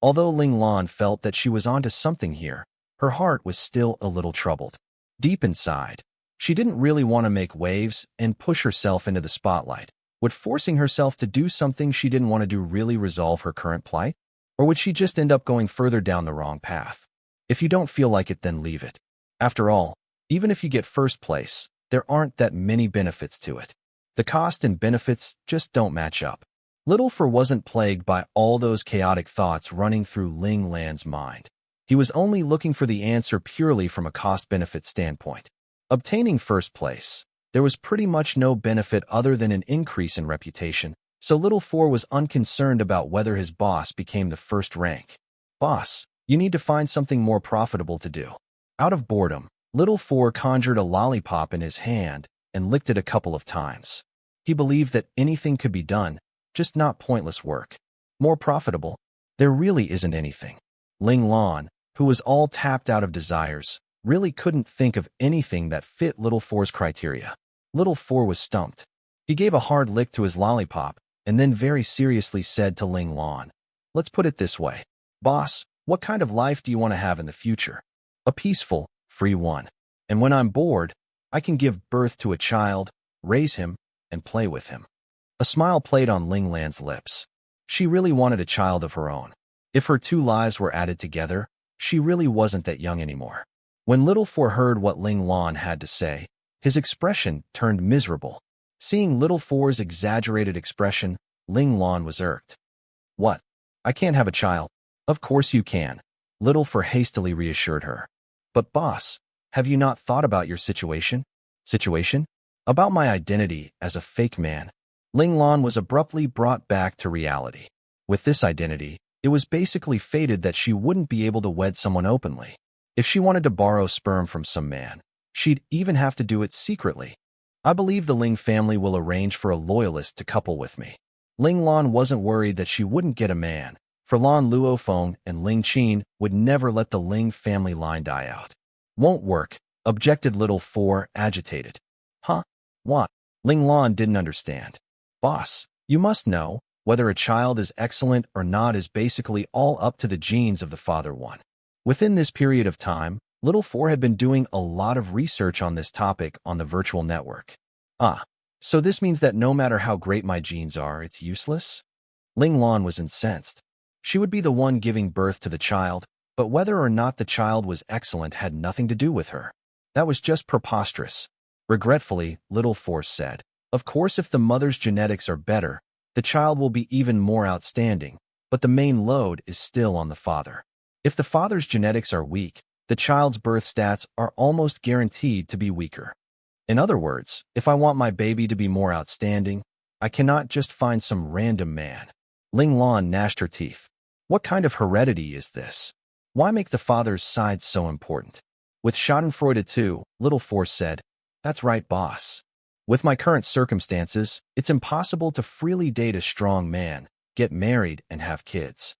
Speaker 1: Although Ling Lan felt that she was onto something here, her heart was still a little troubled. Deep inside, she didn't really want to make waves and push herself into the spotlight. Would forcing herself to do something she didn't want to do really resolve her current plight? Or would she just end up going further down the wrong path? If you don't feel like it, then leave it. After all, even if you get first place, there aren't that many benefits to it. The cost and benefits just don't match up. Little Fur wasn't plagued by all those chaotic thoughts running through Ling Lan's mind. He was only looking for the answer purely from a cost-benefit standpoint. Obtaining first place, there was pretty much no benefit other than an increase in reputation, so Little Fur was unconcerned about whether his boss became the first rank. Boss, you need to find something more profitable to do. Out of boredom, Little Fur conjured a lollipop in his hand and licked it a couple of times. He believed that anything could be done, just not pointless work. More profitable? There really isn't anything. Ling Lan, who was all tapped out of desires, really couldn't think of anything that fit Little Fur's criteria. Little Fur was stumped. He gave a hard lick to his lollipop and then very seriously said to Ling Lan, "Let's put it this way. Boss, what kind of life do you want to have in the future? A peaceful, free one. And when I'm bored, I can give birth to a child, raise him, and play with him." A smile played on Ling Lan's lips. She really wanted a child of her own. If her two lives were added together, she really wasn't that young anymore. When Little Fur heard what Ling Lan had to say, his expression turned miserable. Seeing Little Fur's exaggerated expression, Ling Lan was irked. "What? I can't have a child." "Of course you can," Little Fur hastily reassured her. "But boss, have you not thought about your situation?" "Situation? About my identity as a fake man." Ling Lan was abruptly brought back to reality. With this identity, it was basically fated that she wouldn't be able to wed someone openly. If she wanted to borrow sperm from some man, she'd even have to do it secretly. "I believe the Ling family will arrange for a loyalist to couple with me." Ling Lan wasn't worried that she wouldn't get a man, for Lan Luofeng and Ling Qin would never let the Ling family line die out. "Won't work," objected Little Fur, agitated. "Huh? What?" Ling Lan didn't understand. "Boss, you must know, whether a child is excellent or not is basically all up to the genes of the father one." Within this period of time, Little Fur had been doing a lot of research on this topic on the virtual network. "Ah, so this means that no matter how great my genes are, it's useless?" Ling Lan was incensed. She would be the one giving birth to the child, but whether or not the child was excellent had nothing to do with her. That was just preposterous. Regretfully, Little Fur said, "Of course, if the mother's genetics are better, the child will be even more outstanding, but the main load is still on the father. If the father's genetics are weak, the child's birth stats are almost guaranteed to be weaker. In other words, if I want my baby to be more outstanding, I cannot just find some random man." Ling Lan gnashed her teeth. What kind of heredity is this? Why make the father's side so important? With schadenfreude too, Little Fur said, "That's right, boss. With my current circumstances, it's impossible to freely date a strong man, get married, and have kids."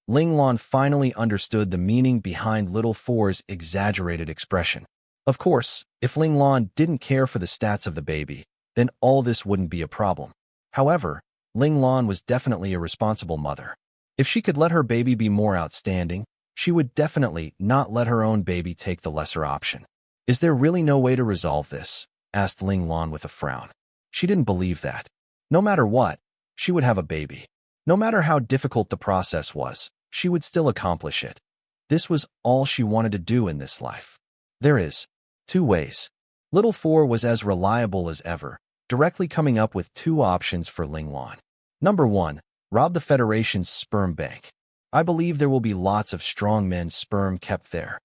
Speaker 1: Ling Lan finally understood the meaning behind Little Fur's exaggerated expression. Of course, if Ling Lan didn't care for the stats of the baby, then all this wouldn't be a problem. However, Ling Lan was definitely a responsible mother. If she could let her baby be more outstanding, she would definitely not let her own baby take the lesser option. "Is there really no way to resolve this?" asked Ling Lan with a frown. She didn't believe that. No matter what, she would have a baby. No matter how difficult the process was, she would still accomplish it. This was all she wanted to do in this life. There is 2 ways. Little Fur was as reliable as ever, directly coming up with 2 options for Ling Lan. Number 1, rob the Federation's sperm bank. "I believe there will be lots of strong men's sperm kept there."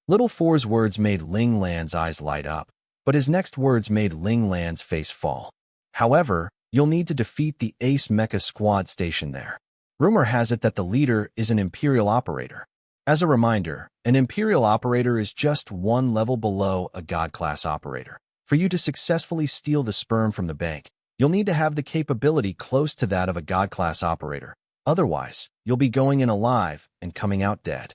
Speaker 1: Little Fur's words made Ling Lan's eyes light up, but his next words made Ling Lan's face fall. "However, you'll need to defeat the Ace Mecha Squad stationed there. Rumor has it that the leader is an Imperial operator. As a reminder, an Imperial operator is just 1 level below a God-class operator. For you to successfully steal the sperm from the bank, you'll need to have the capability close to that of a God-class operator. Otherwise, you'll be going in alive and coming out dead."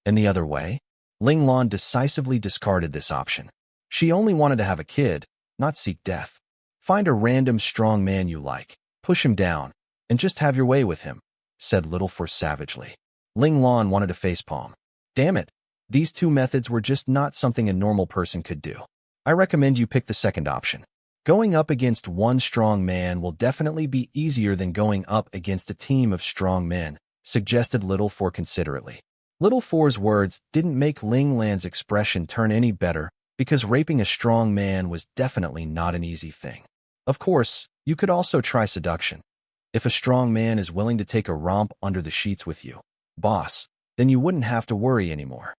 Speaker 1: And the other way? Ling Lan decisively discarded this option. She only wanted to have a kid, not seek death. Find a random strong man you like, push him down, and just have your way with him, said Little Force savagely. Ling Lan wanted to facepalm. Damn it, these two methods were just not something a normal person could do. I recommend you pick the second option. Going up against one strong man will definitely be easier than going up against a team of strong men, suggested Little Four considerately. Little Four's words didn't make Ling Lan's expression turn any better, because raping a strong man was definitely not an easy thing. Of course, you could also try seduction. If a strong man is willing to take a romp under the sheets with you, boss, then you wouldn't have to worry anymore.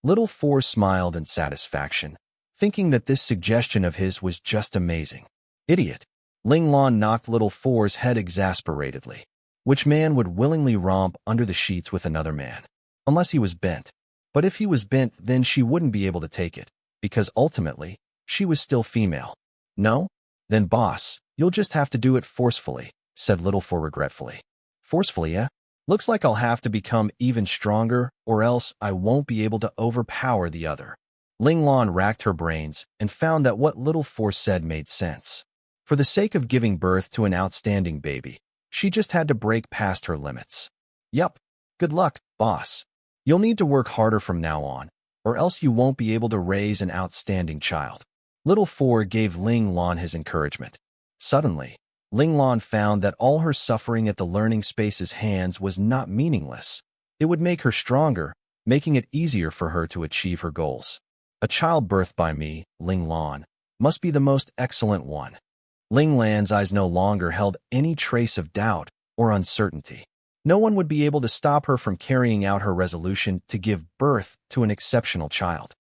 Speaker 1: Little Four smiled in satisfaction, thinking that this suggestion of his was just amazing. Idiot. Ling Lan knocked Little Four's head exasperatedly. Which man would willingly romp under the sheets with another man? Unless he was bent. But if he was bent, then she wouldn't be able to take it, because ultimately, she was still female. No? Then boss, you'll just have to do it forcefully, said Little Four regretfully. Forcefully, eh? Looks like I'll have to become even stronger, or else I won't be able to overpower the other. Ling Lan racked her brains and found that what Little Four said made sense. For the sake of giving birth to an outstanding baby, she just had to break past her limits. Yup. Good luck, boss. You'll need to work harder from now on, or else you won't be able to raise an outstanding child. Little Four gave Ling Lan his encouragement. Suddenly, Ling Lan found that all her suffering at the learning space's hands was not meaningless. It would make her stronger, making it easier for her to achieve her goals. A child birthed by me, Ling Lan, must be the most excellent one. Ling Lan's eyes no longer held any trace of doubt or uncertainty. No one would be able to stop her from carrying out her resolution to give birth to an exceptional child.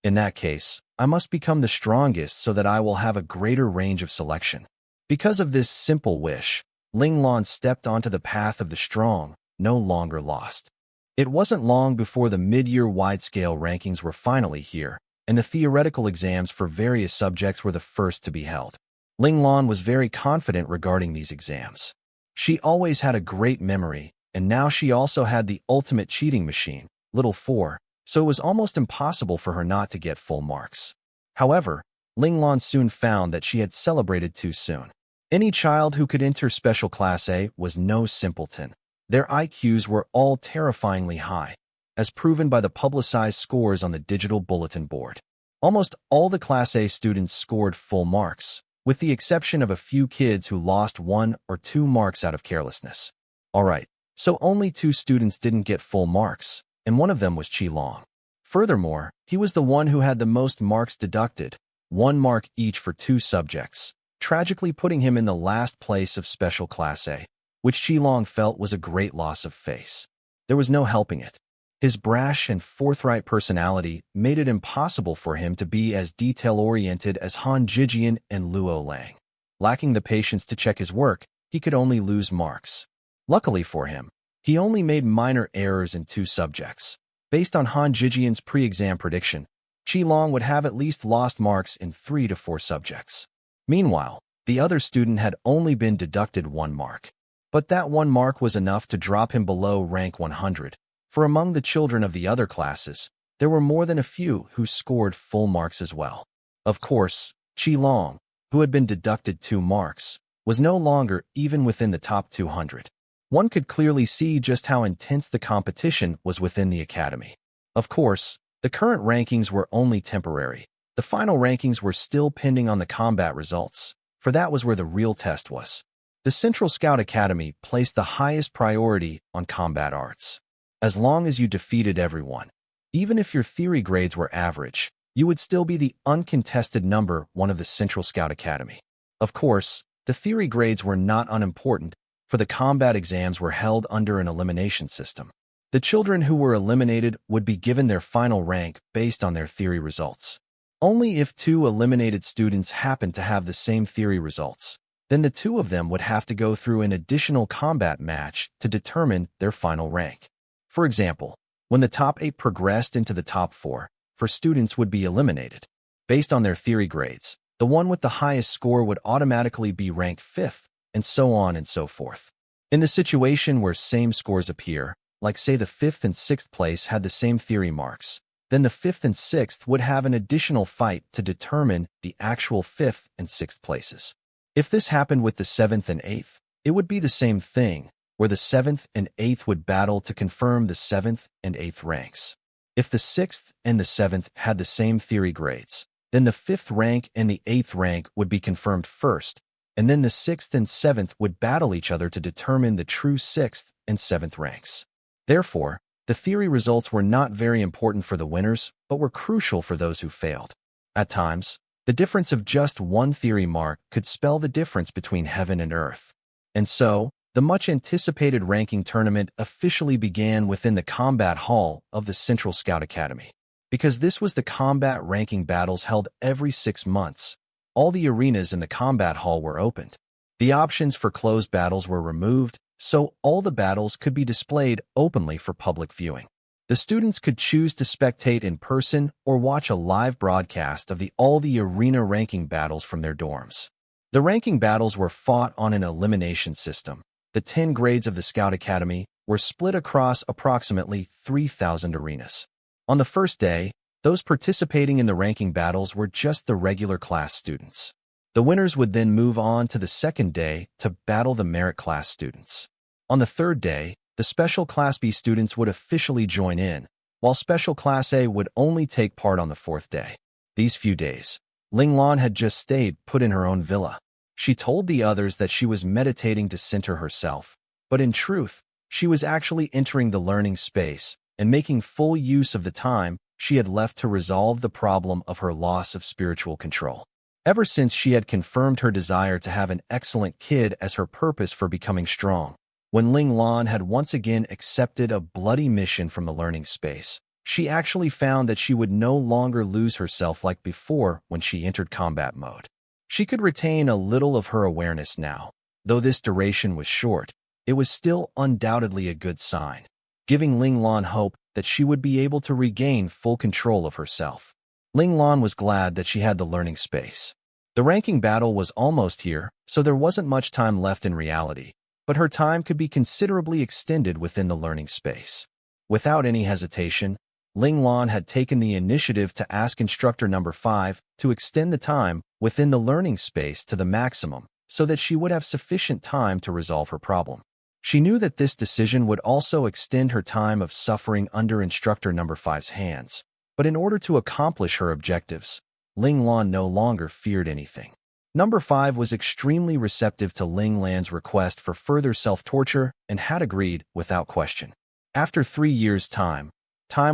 Speaker 1: In that case, I must become the strongest so that I will have a greater range of selection. Because of this simple wish, Ling Lan stepped onto the path of the strong, no longer lost. It wasn't long before the mid-year wide-scale rankings were finally here, and the theoretical exams for various subjects were the first to be held. Ling Lan was very confident regarding these exams. She always had a great memory, and now she also had the ultimate cheating machine, Little Four, so it was almost impossible for her not to get full marks. However, Ling Lan soon found that she had celebrated too soon. Any child who could enter Special Class A was no simpleton. Their IQs were all terrifyingly high, as proven by the publicized scores on the digital bulletin board. Almost all the Class A students scored full marks, with the exception of a few kids who lost 1 or 2 marks out of carelessness. Alright, so only 2 students didn't get full marks, and one of them was Qi Long. Furthermore, he was the one who had the most marks deducted, 1 mark each for 2 subjects, tragically putting him in the last place of Special Class A, which Qi Long felt was a great loss of face. There was no helping it. His brash and forthright personality made it impossible for him to be as detail-oriented as Han Jijian and Luo Lang. Lacking the patience to check his work, he could only lose marks. Luckily for him, he only made minor errors in 2 subjects. Based on Han Jijian's pre-exam prediction, Qi Long would have at least lost marks in 3 to 4 subjects. Meanwhile, the other student had only been deducted 1 mark. But that 1 mark was enough to drop him below rank 100. For among the children of the other classes, there were more than a few who scored full marks as well. Of course, Qi Long, who had been deducted 2 marks, was no longer even within the top 200. One could clearly see just how intense the competition was within the academy. Of course, the current rankings were only temporary. The final rankings were still pending on the combat results, for that was where the real test was. The Central Scout Academy placed the highest priority on combat arts. As long as you defeated everyone, even if your theory grades were average, you would still be the uncontested number 1 of the Central Scout Academy. Of course, the theory grades were not unimportant, for the combat exams were held under an elimination system. The children who were eliminated would be given their final rank based on their theory results. Only if 2 eliminated students happened to have the same theory results, then the 2 of them would have to go through an additional combat match to determine their final rank. For example, when the top 8 progressed into the top 4, students would be eliminated. Based on their theory grades, the one with the highest score would automatically be ranked 5th, and so on and so forth. In the situation where same scores appear, like say the 5th and 6th place had the same theory marks, then the 5th and 6th would have an additional fight to determine the actual 5th and 6th places. If this happened with the 7th and 8th, it would be the same thing, where the 7th and 8th would battle to confirm the 7th and 8th ranks. If the 6th and the 7th had the same theory grades, then the 5th rank and the 8th rank would be confirmed first, and then the 6th and 7th would battle each other to determine the true 6th and 7th ranks. Therefore, the theory results were not very important for the winners, but were crucial for those who failed. At times, the difference of just one theory mark could spell the difference between heaven and earth. And so, the much-anticipated ranking tournament officially began within the combat hall of the Central Scout Academy. Because this was the combat ranking battles held every 6 months, all the arenas in the combat hall were opened. The options for closed battles were removed, so all the battles could be displayed openly for public viewing. The students could choose to spectate in person or watch a live broadcast of all the arena ranking battles from their dorms. The ranking battles were fought on an elimination system. The 10 grades of the Scout Academy were split across approximately 3,000 arenas. On the first day, those participating in the ranking battles were just the regular class students. The winners would then move on to the second day to battle the merit class students. On the third day, the Special Class B students would officially join in, while Special Class A would only take part on the fourth day. These few days, Ling Lan had just stayed put in her own villa. She told the others that she was meditating to center herself, but in truth, she was actually entering the learning space and making full use of the time she had left to resolve the problem of her loss of spiritual control. Ever since she had confirmed her desire to have an excellent kid as her purpose for becoming strong, when Ling Lan had once again accepted a bloody mission from the learning space, she actually found that she would no longer lose herself like before when she entered combat mode. She could retain a little of her awareness now. Though this duration was short, it was still undoubtedly a good sign, giving Ling Lan hope that she would be able to regain full control of herself. Ling Lan was glad that she had the learning space. The ranking battle was almost here, so there wasn't much time left in reality, but her time could be considerably extended within the learning space. Without any hesitation, Ling Lan had taken the initiative to ask instructor number 5 to extend the time within the learning space to the maximum so that she would have sufficient time to resolve her problem. She knew that this decision would also extend her time of suffering under instructor number 5's hands, but in order to accomplish her objectives, Ling Lan no longer feared anything. Number 5 was extremely receptive to Ling Lan's request for further self-torture and had agreed without question. After 3 years' time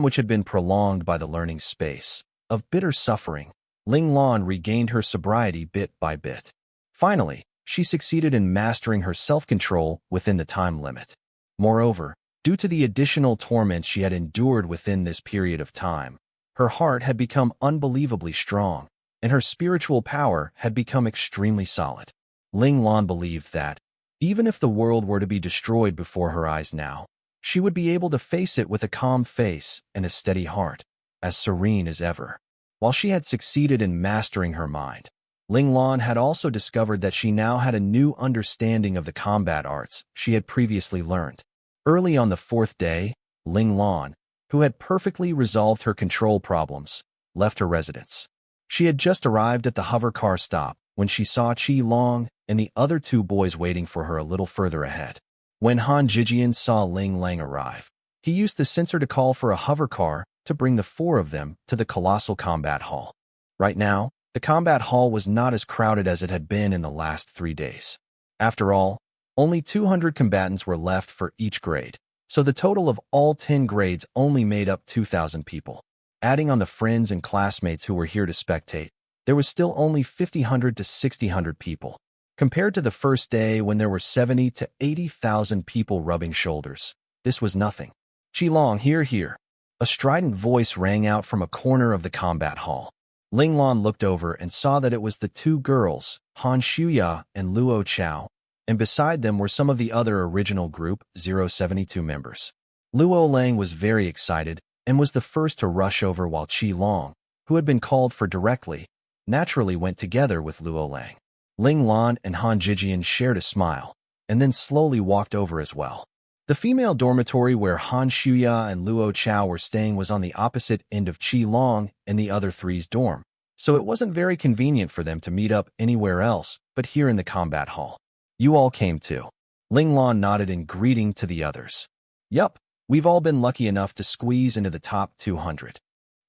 Speaker 1: which had been prolonged by the learning space, of bitter suffering, Ling Lan regained her sobriety bit by bit. Finally, she succeeded in mastering her self-control within the time limit. Moreover, due to the additional torments she had endured within this period of time, her heart had become unbelievably strong, and her spiritual power had become extremely solid. Ling Lan believed that, even if the world were to be destroyed before her eyes now, she would be able to face it with a calm face and a steady heart, as serene as ever. While she had succeeded in mastering her mind, Ling Lan had also discovered that she now had a new understanding of the combat arts she had previously learned. Early on the fourth day, Ling Lan, who had perfectly resolved her control problems, left her residence. She had just arrived at the hover car stop when she saw Qi Long and the other 2 boys waiting for her a little further ahead. When Han Jijian saw Ling Lang arrive, he used the sensor to call for a hover car to bring the 4 of them to the colossal combat hall. Right now, the combat hall was not as crowded as it had been in the last 3 days. After all, only 200 combatants were left for each grade, so the total of all 10 grades only made up 2,000 people. Adding on the friends and classmates who were here to spectate, there was still only 500 to 600 people. Compared to the first day when there were 70 to 80,000 people rubbing shoulders, this was nothing. Qi Long, here. A strident voice rang out from a corner of the combat hall. Ling Lan looked over and saw that it was the 2 girls, Han Shuya and Luo Chao, and beside them were some of the other original group 072 members. Luo Lang was very excited and was the first to rush over while Qi Long, who had been called for directly, naturally went together with Luo Lang. Ling Lan and Han Jijian shared a smile, and then slowly walked over as well. The female dormitory where Han Shuya and Luo Chao were staying was on the opposite end of Qi Long and the other three's dorm, so it wasn't very convenient for them to meet up anywhere else but here in the combat hall. You all came too. Ling Lan nodded in greeting to the others. Yup, we've all been lucky enough to squeeze into the top 200.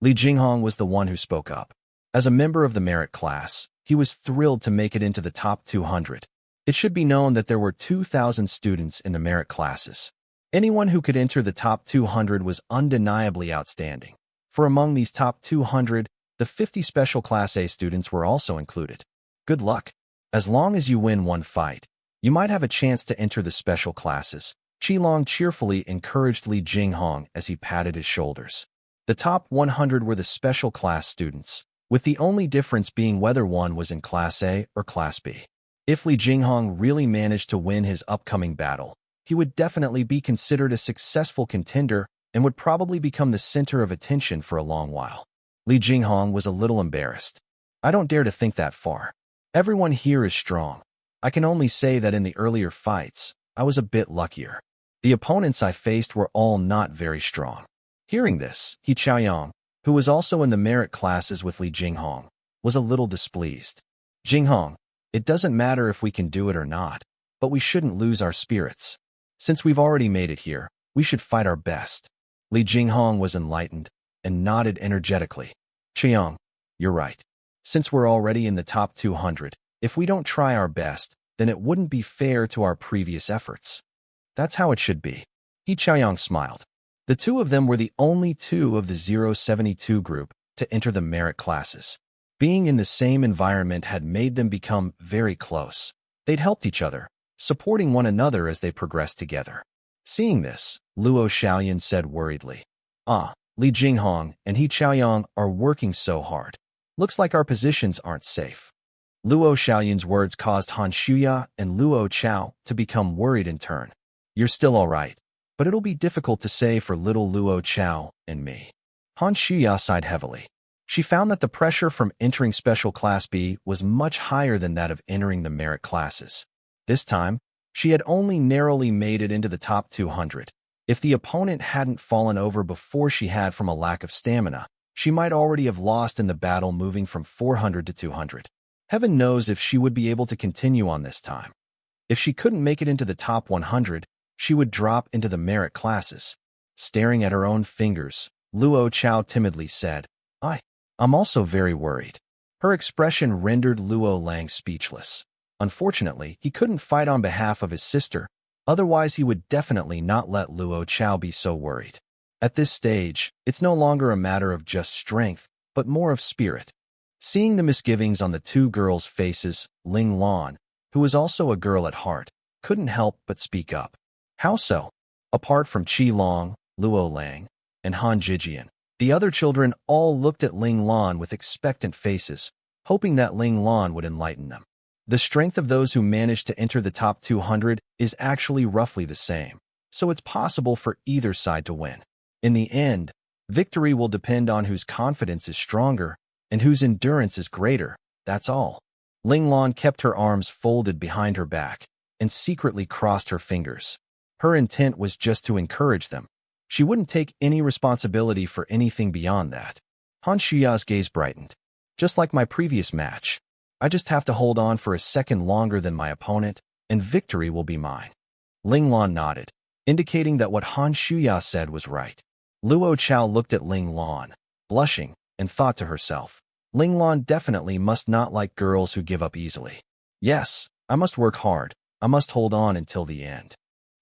Speaker 1: Li Jinghong was the one who spoke up. As a member of the merit class, he was thrilled to make it into the top 200. It should be known that there were 2,000 students in the merit classes. Anyone who could enter the top 200 was undeniably outstanding. For among these top 200, the 50 special class A students were also included. Good luck. As long as you win one fight, you might have a chance to enter the special classes. Qilong cheerfully encouraged Li Jinghong as he patted his shoulders. The top 100 were the special class students, with the only difference being whether one was in Class A or Class B. If Li Jinghong really managed to win his upcoming battle, he would definitely be considered a successful contender and would probably become the center of attention for a long while. Li Jinghong was a little embarrassed. I don't dare to think that far. Everyone here is strong. I can only say that in the earlier fights, I was a bit luckier. The opponents I faced were all not very strong. Hearing this, He Chaoyang, who was also in the merit classes with Li Jinghong, was a little displeased. Jinghong, it doesn't matter if we can do it or not, but we shouldn't lose our spirits. Since we've already made it here, we should fight our best. Li Jinghong was enlightened and nodded energetically. Chiang, you're right. Since we're already in the top 200, if we don't try our best, then it wouldn't be fair to our previous efforts. That's how it should be. He Chaoyang smiled. The two of them were the only two of the 072 group to enter the merit classes. Being in the same environment had made them become very close. They'd helped each other, supporting one another as they progressed together. Seeing this, Luo Xiaoyan said worriedly, Li Jinghong and He Chaoyang are working so hard. Looks like our positions aren't safe. Luo Xiaoyan's words caused Han Shuya and Luo Chao to become worried in turn. You're still all right, but it'll be difficult to say for little Luo Chao and me. Han Shuya sighed heavily. She found that the pressure from entering Special Class B was much higher than that of entering the merit classes. This time, she had only narrowly made it into the top 200. If the opponent hadn't fallen over before she had from a lack of stamina, she might already have lost in the battle moving from 400 to 200. Heaven knows if she would be able to continue on this time. If she couldn't make it into the top 100, she would drop into the merit classes. Staring at her own fingers, Luo Chao timidly said, I'm also very worried. Her expression rendered Luo Lang speechless. Unfortunately, he couldn't fight on behalf of his sister, otherwise he would definitely not let Luo Chao be so worried. At this stage, it's no longer a matter of just strength, but more of spirit. Seeing the misgivings on the two girls' faces, Ling Lan, who was also a girl at heart, couldn't help but speak up. How so? Apart from Qi Long, Luo Lang, and Han Jijian, the other children all looked at Ling Lan with expectant faces, hoping that Ling Lan would enlighten them. The strength of those who managed to enter the top 200 is actually roughly the same, so it's possible for either side to win. In the end, victory will depend on whose confidence is stronger and whose endurance is greater, that's all. Ling Lan kept her arms folded behind her back and secretly crossed her fingers. Her intent was just to encourage them. She wouldn't take any responsibility for anything beyond that. Han Shuya's gaze brightened. Just like my previous match, I just have to hold on for a second longer than my opponent, and victory will be mine. Ling Lan nodded, indicating that what Han Shuya said was right. Luo Chao looked at Ling Lan, blushing, and thought to herself, Ling Lan definitely must not like girls who give up easily. Yes, I must work hard. I must hold on until the end.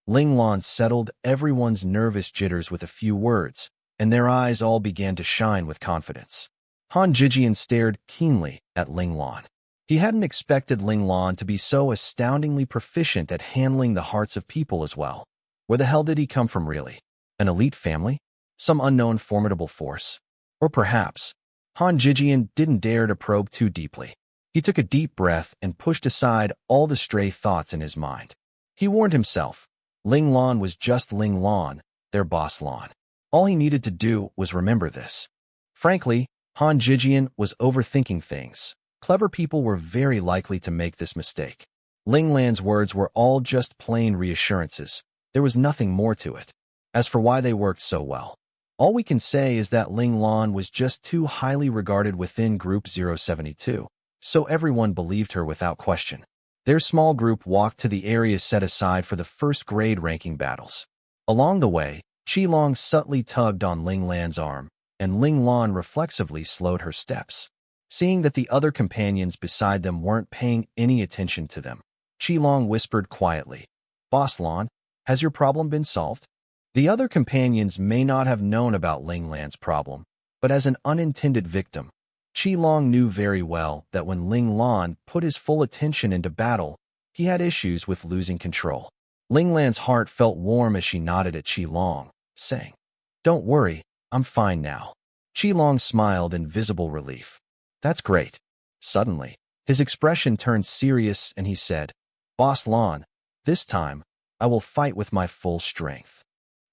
Speaker 1: Ling Lan settled everyone's nervous jitters with a few words, and their eyes all began to shine with confidence. Han Jijian stared keenly at Ling Lan. He hadn't expected Ling Lan to be so astoundingly proficient at handling the hearts of people as well. Where the hell did he come from really? An elite family? Some unknown formidable force? Or perhaps, Han Jijian didn't dare to probe too deeply. He took a deep breath and pushed aside all the stray thoughts in his mind. He warned himself, Ling Lan was just Ling Lan, their boss Lan. All he needed to do was remember this. Frankly, Han Jijian was overthinking things. Clever people were very likely to make this mistake. Ling Lan's words were all just plain reassurances, There was nothing more to it. As for why they worked so well, all we can say is that Ling Lan was just too highly regarded within Group 072, so everyone believed her without question. Their small group walked to the area set aside for the first-grade ranking battles. Along the way, Qilong subtly tugged on Ling Lan's arm, and Ling Lan reflexively slowed her steps. Seeing that the other companions beside them weren't paying any attention to them, Qilong whispered quietly, "Boss Lan, has your problem been solved?" The other companions may not have known about Ling Lan's problem, but as an unintended victim, Qilong knew very well that when Ling Lan put his full attention into battle, he had issues with losing control. Ling Lan's heart felt warm as she nodded at Qilong, saying, "Don't worry, I'm fine now." Qilong smiled in visible relief. "That's great." Suddenly, his expression turned serious and he said, "Boss Lan, this time, I will fight with my full strength."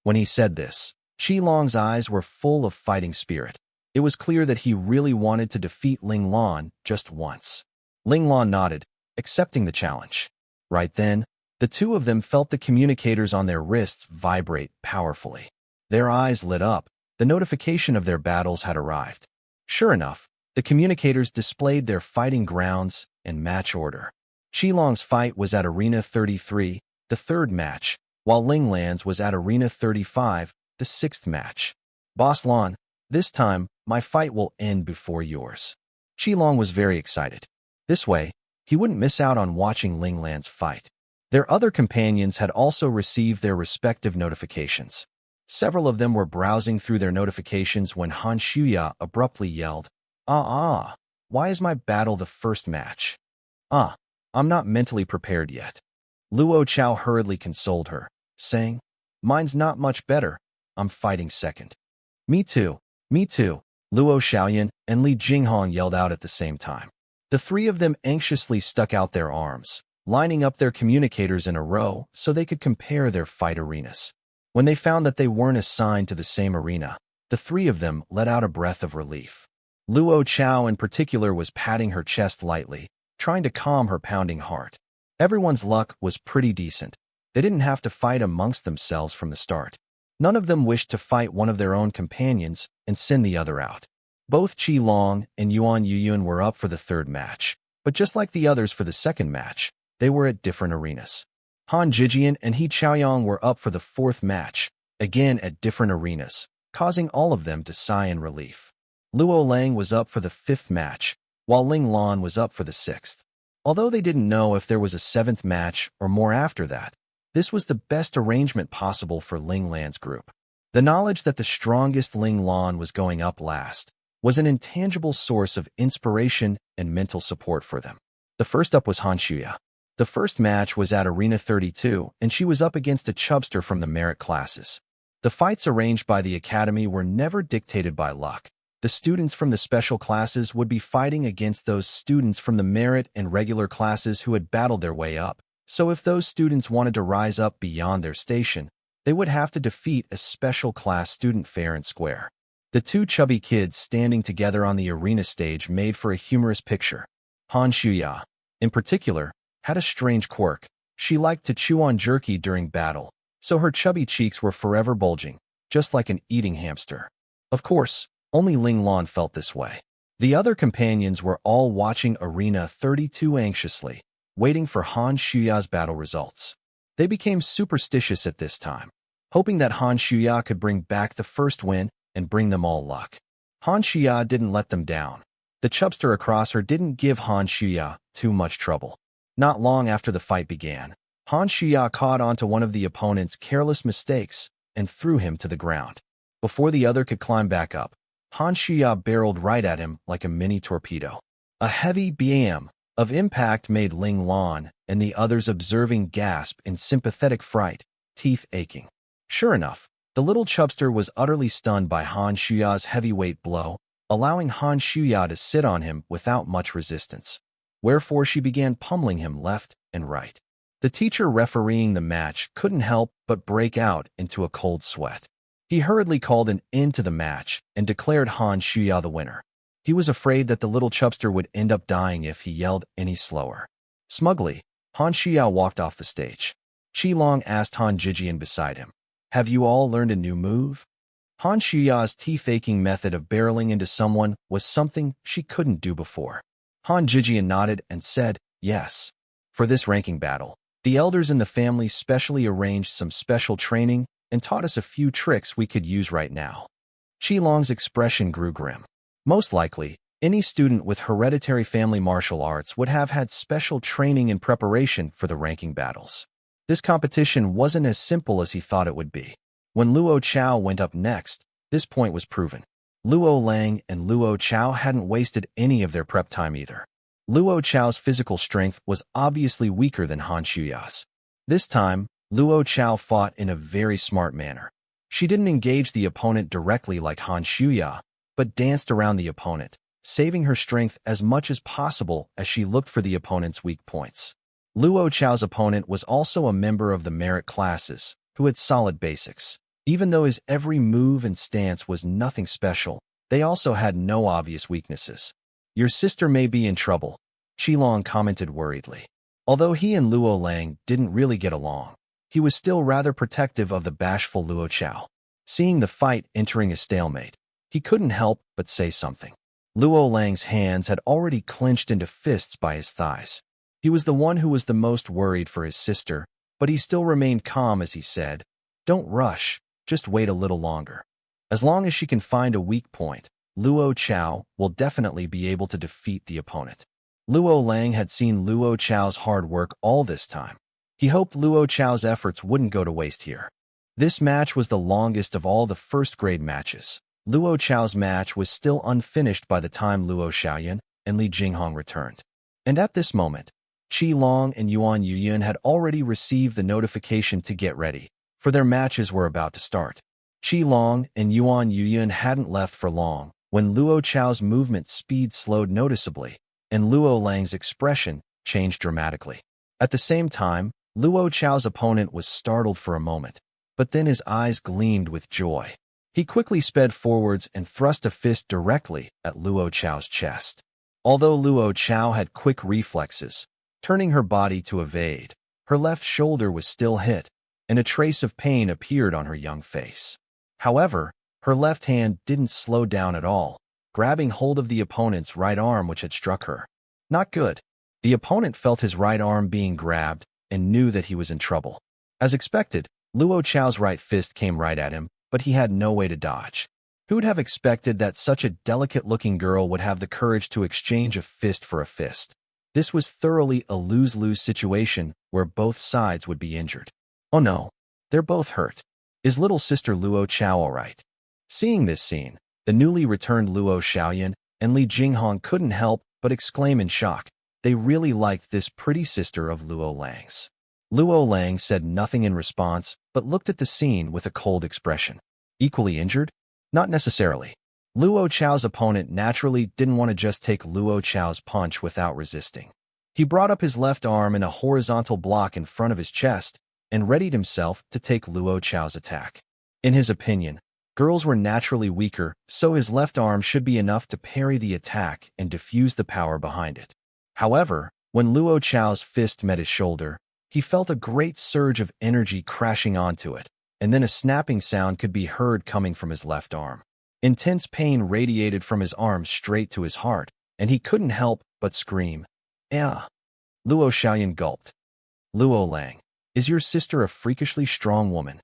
Speaker 1: When he said this, Qilong's eyes were full of fighting spirit. It was clear that he really wanted to defeat Ling Lan just once. Ling Lan nodded, accepting the challenge. Right then, the two of them felt the communicators on their wrists vibrate powerfully. Their eyes lit up. The notification of their battles had arrived. Sure enough, the communicators displayed their fighting grounds and match order. Qilong's fight was at Arena 33, the third match, while Ling Lan's was at Arena 35, the sixth match. "Boss Lan, this time, my fight will end before yours." Qilong was very excited. This way, he wouldn't miss out on watching Ling Lan's fight. Their other companions had also received their respective notifications. Several of them were browsing through their notifications when Han Shuya abruptly yelled, why is my battle the first match?" I'm not mentally prepared yet." Luo Chao hurriedly consoled her, saying, "Mine's not much better. I'm fighting second." Me too, Luo Xiaoyan and Li Jinghong yelled out at the same time. The three of them anxiously stuck out their arms, lining up their communicators in a row so they could compare their fight arenas. When they found that they weren't assigned to the same arena, the three of them let out a breath of relief. Luo Chao in particular was patting her chest lightly, trying to calm her pounding heart. Everyone's luck was pretty decent. They didn't have to fight amongst themselves from the start. None of them wished to fight one of their own companions and send the other out. Both Qilong and Yuan Yuyun were up for the third match, but just like the others for the second match, they were at different arenas. Han Jijian and He Chaoyang were up for the fourth match, again at different arenas, causing all of them to sigh in relief. Luo Lang was up for the fifth match, while Ling Lan was up for the sixth. Although they didn't know if there was a seventh match or more after that, this was the best arrangement possible for Ling Lan's group. The knowledge that the strongest Ling Lan was going up last was an intangible source of inspiration and mental support for them. The first up was Han Shuya. The first match was at Arena 32, and she was up against a chubster from the merit classes. The fights arranged by the academy were never dictated by luck. The students from the special classes would be fighting against those students from the merit and regular classes who had battled their way up. So if those students wanted to rise up beyond their station, they would have to defeat a special class student fair and square. The two chubby kids standing together on the arena stage made for a humorous picture. Han Shuya, in particular, had a strange quirk. She liked to chew on jerky during battle, so her chubby cheeks were forever bulging, just like an eating hamster. Of course, only Ling Lan felt this way. The other companions were all watching Arena 32 anxiously, waiting for Han Shuya's battle results. They became superstitious at this time, hoping that Han Shuya could bring back the first win and bring them all luck. Han Shuya didn't let them down. The chubster across her didn't give Han Shuya too much trouble. Not long after the fight began, Han Shuya caught onto one of the opponent's careless mistakes and threw him to the ground. Before the other could climb back up, Han Shuya barreled right at him like a mini torpedo. A heavy BAM of impact made Ling Lan and the others observing gasp in sympathetic fright, teeth aching. Sure enough, the little chubster was utterly stunned by Han Shuya's heavyweight blow, allowing Han Shuya to sit on him without much resistance. Wherefore she began pummeling him left and right. The teacher refereeing the match couldn't help but break out into a cold sweat. He hurriedly called an end to the match and declared Han Shuya the winner. He was afraid that the little chubster would end up dying if he yelled any slower. Smugly, Han Shuya walked off the stage. Qilong asked Han Jijian beside him. Have you all learned a new move? Han Shuya's tea-faking method of barreling into someone was something she couldn't do before. Han Jijian nodded and said, yes. For this ranking battle, the elders in the family specially arranged some special training and taught us a few tricks we could use right now. Qilong's expression grew grim. Most likely, any student with hereditary family martial arts would have had special training in preparation for the ranking battles. This competition wasn't as simple as he thought it would be. When Luo Chao went up next, this point was proven. Luo Lang and Luo Chao hadn't wasted any of their prep time either. Luo Chao's physical strength was obviously weaker than Han Shuya's. This time, Luo Chao fought in a very smart manner. She didn't engage the opponent directly like Han Shuya, but danced around the opponent, saving her strength as much as possible as she looked for the opponent's weak points. Luo Chao's opponent was also a member of the merit classes, who had solid basics. Even though his every move and stance was nothing special, they also had no obvious weaknesses. Your sister may be in trouble, Qilong commented worriedly. Although he and Luo Lang didn't really get along, he was still rather protective of the bashful Luo Chao. Seeing the fight entering a stalemate, he couldn't help but say something. Luo Lang's hands had already clenched into fists by his thighs. He was the one who was the most worried for his sister, but he still remained calm as he said, "Don't rush, just wait a little longer. As long as she can find a weak point, Luo Chao will definitely be able to defeat the opponent." Luo Lang had seen Luo Chao's hard work all this time. He hoped Luo Chao's efforts wouldn't go to waste here. This match was the longest of all the first-grade matches. Luo Chao's match was still unfinished by the time Luo Xiaoyan and Li Jinghong returned. And at this moment, Qilong and Yuan Yuyun had already received the notification to get ready, for their matches were about to start. Qilong and Yuan Yuyun hadn't left for long when Luo Chao's movement speed slowed noticeably, and Luo Lang's expression changed dramatically. At the same time, Luo Chao's opponent was startled for a moment, but then his eyes gleamed with joy. He quickly sped forwards and thrust a fist directly at Luo Chao's chest. Although Luo Chao had quick reflexes, turning her body to evade, her left shoulder was still hit, and a trace of pain appeared on her young face. However, her left hand didn't slow down at all, grabbing hold of the opponent's right arm which had struck her. Not good. The opponent felt his right arm being grabbed and knew that he was in trouble. As expected, Luo Chao's right fist came right at him, but he had no way to dodge. Who would have expected that such a delicate-looking girl would have the courage to exchange a fist for a fist? This was thoroughly a lose-lose situation where both sides would be injured. Oh no, they're both hurt. Is little sister Luo Chao all right? Seeing this scene, the newly returned Luo Xiaoyan and Li Jinghong couldn't help but exclaim in shock. They really liked this pretty sister of Luo Lang's. Luo Lang said nothing in response, but looked at the scene with a cold expression. Equally injured? Not necessarily. Luo Chao's opponent naturally didn't want to just take Luo Chao's punch without resisting. He brought up his left arm in a horizontal block in front of his chest and readied himself to take Luo Chao's attack. In his opinion, girls were naturally weaker, so his left arm should be enough to parry the attack and diffuse the power behind it. However, when Luo Chao's fist met his shoulder, he felt a great surge of energy crashing onto it, and then a snapping sound could be heard coming from his left arm. Intense pain radiated from his arm straight to his heart, and he couldn't help but scream, "Ah!" Luo Xiaoyan gulped. Luo Lang, is your sister a freakishly strong woman?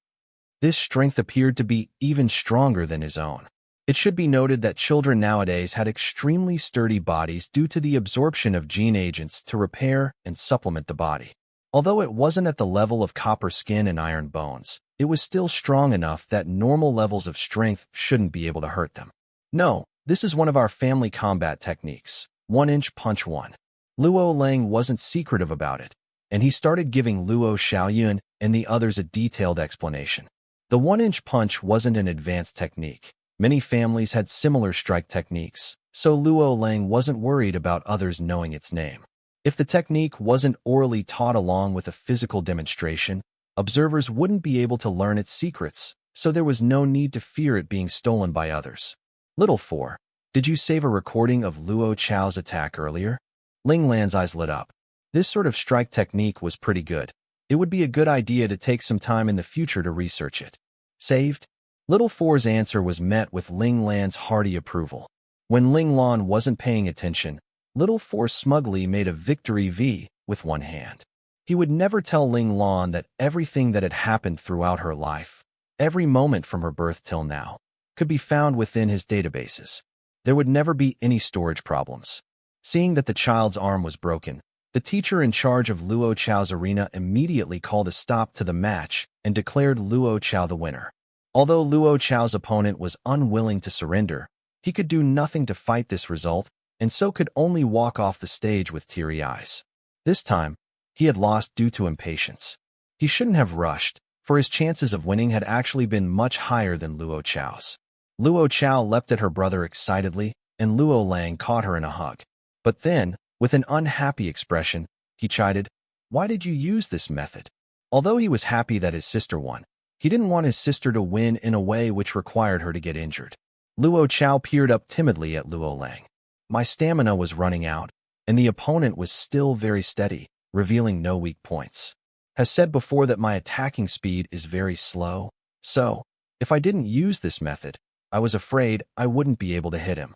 Speaker 1: This strength appeared to be even stronger than his own. It should be noted that children nowadays had extremely sturdy bodies due to the absorption of gene agents to repair and supplement the body. Although it wasn't at the level of copper skin and iron bones, it was still strong enough that normal levels of strength shouldn't be able to hurt them. No, this is one of our family combat techniques, 1-inch punch 1. Luo Lang wasn't secretive about it, and he started giving Luo Xiaoyun and the others a detailed explanation. The 1-inch punch wasn't an advanced technique. Many families had similar strike techniques, so Luo Lang wasn't worried about others knowing its name. If the technique wasn't orally taught along with a physical demonstration, observers wouldn't be able to learn its secrets, so there was no need to fear it being stolen by others. Little 4, did you save a recording of Luo Chao's attack earlier? Ling Lan's eyes lit up. This sort of strike technique was pretty good. It would be a good idea to take some time in the future to research it. Saved? Little Four's answer was met with Ling Lan's hearty approval. When Ling Lan wasn't paying attention, Little Four smugly made a victory V with one hand. He would never tell Ling Lan that everything that had happened throughout her life, every moment from her birth till now, could be found within his databases. There would never be any storage problems. Seeing that the child's arm was broken, the teacher in charge of Luo Chao's arena immediately called a stop to the match and declared Luo Chao the winner. Although Luo Chao's opponent was unwilling to surrender, he could do nothing to fight this result and so could only walk off the stage with teary eyes. This time, he had lost due to impatience. He shouldn't have rushed, for his chances of winning had actually been much higher than Luo Chao's. Luo Chao leapt at her brother excitedly, and Luo Lang caught her in a hug. But then, with an unhappy expression, he chided, "Why did you use this method?" Although he was happy that his sister won, he didn't want his sister to win in a way which required her to get injured. Luo Chao peered up timidly at Luo Lang. My stamina was running out, and the opponent was still very steady, revealing no weak points. Has said before that my attacking speed is very slow, so, if I didn't use this method, I was afraid I wouldn't be able to hit him.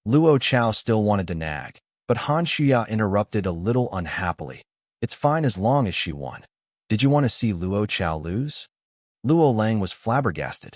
Speaker 1: Luo Chao still wanted to nag, but Han Shuya interrupted a little unhappily. It's fine as long as she won. Did you want to see Luo Chao lose? Luo Lang was flabbergasted.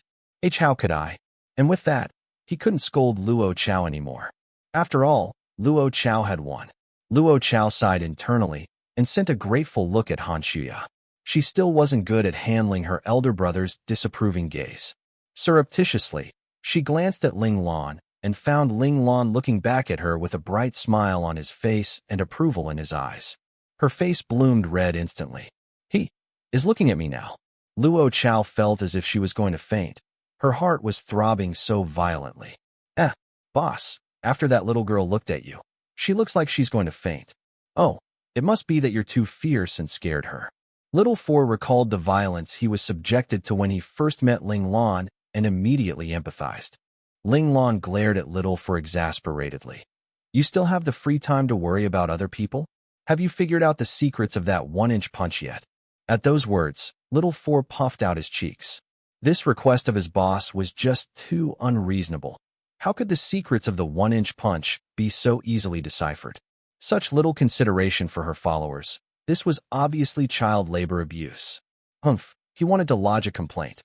Speaker 1: How could I? And with that, he couldn't scold Luo Chao anymore. After all, Luo Chao had won. Luo Chao sighed internally and sent a grateful look at Han Shuya. She still wasn't good at handling her elder brother's disapproving gaze. Surreptitiously, she glanced at Ling Lan and found Ling Lan looking back at her with a bright smile on his face and approval in his eyes. Her face bloomed red instantly. He is looking at me now. Luo Chao felt as if she was going to faint. Her heart was throbbing so violently. Boss, after that little girl looked at you, she looks like she's going to faint. Oh, it must be that you're too fierce and scared her. Little Four recalled the violence he was subjected to when he first met Ling Lan and immediately empathized. Ling Lan glared at Little Four exasperatedly. You still have the free time to worry about other people? Have you figured out the secrets of that one-inch punch yet? At those words, Little Four puffed out his cheeks. This request of his boss was just too unreasonable. How could the secrets of the one-inch punch be so easily deciphered? Such little consideration for her followers. This was obviously child labor abuse. He wanted to lodge a complaint.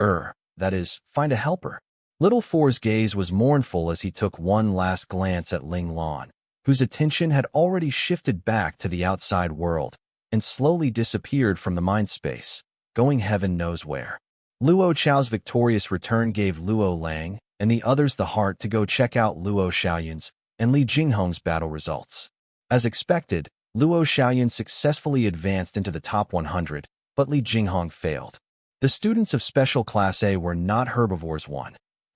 Speaker 1: That is, find a helper. Little Four's gaze was mournful as he took one last glance at Ling Lan, whose attention had already shifted back to the outside world and slowly disappeared from the mind space, going heaven knows where. Luo Chao's victorious return gave Luo Lang and the others the heart to go check out Luo Xiaoyun's and Li Jinghong's battle results. As expected, Luo Xiaoyun successfully advanced into the top 100, but Li Jinghong failed. The students of Special Class A were not herbivores.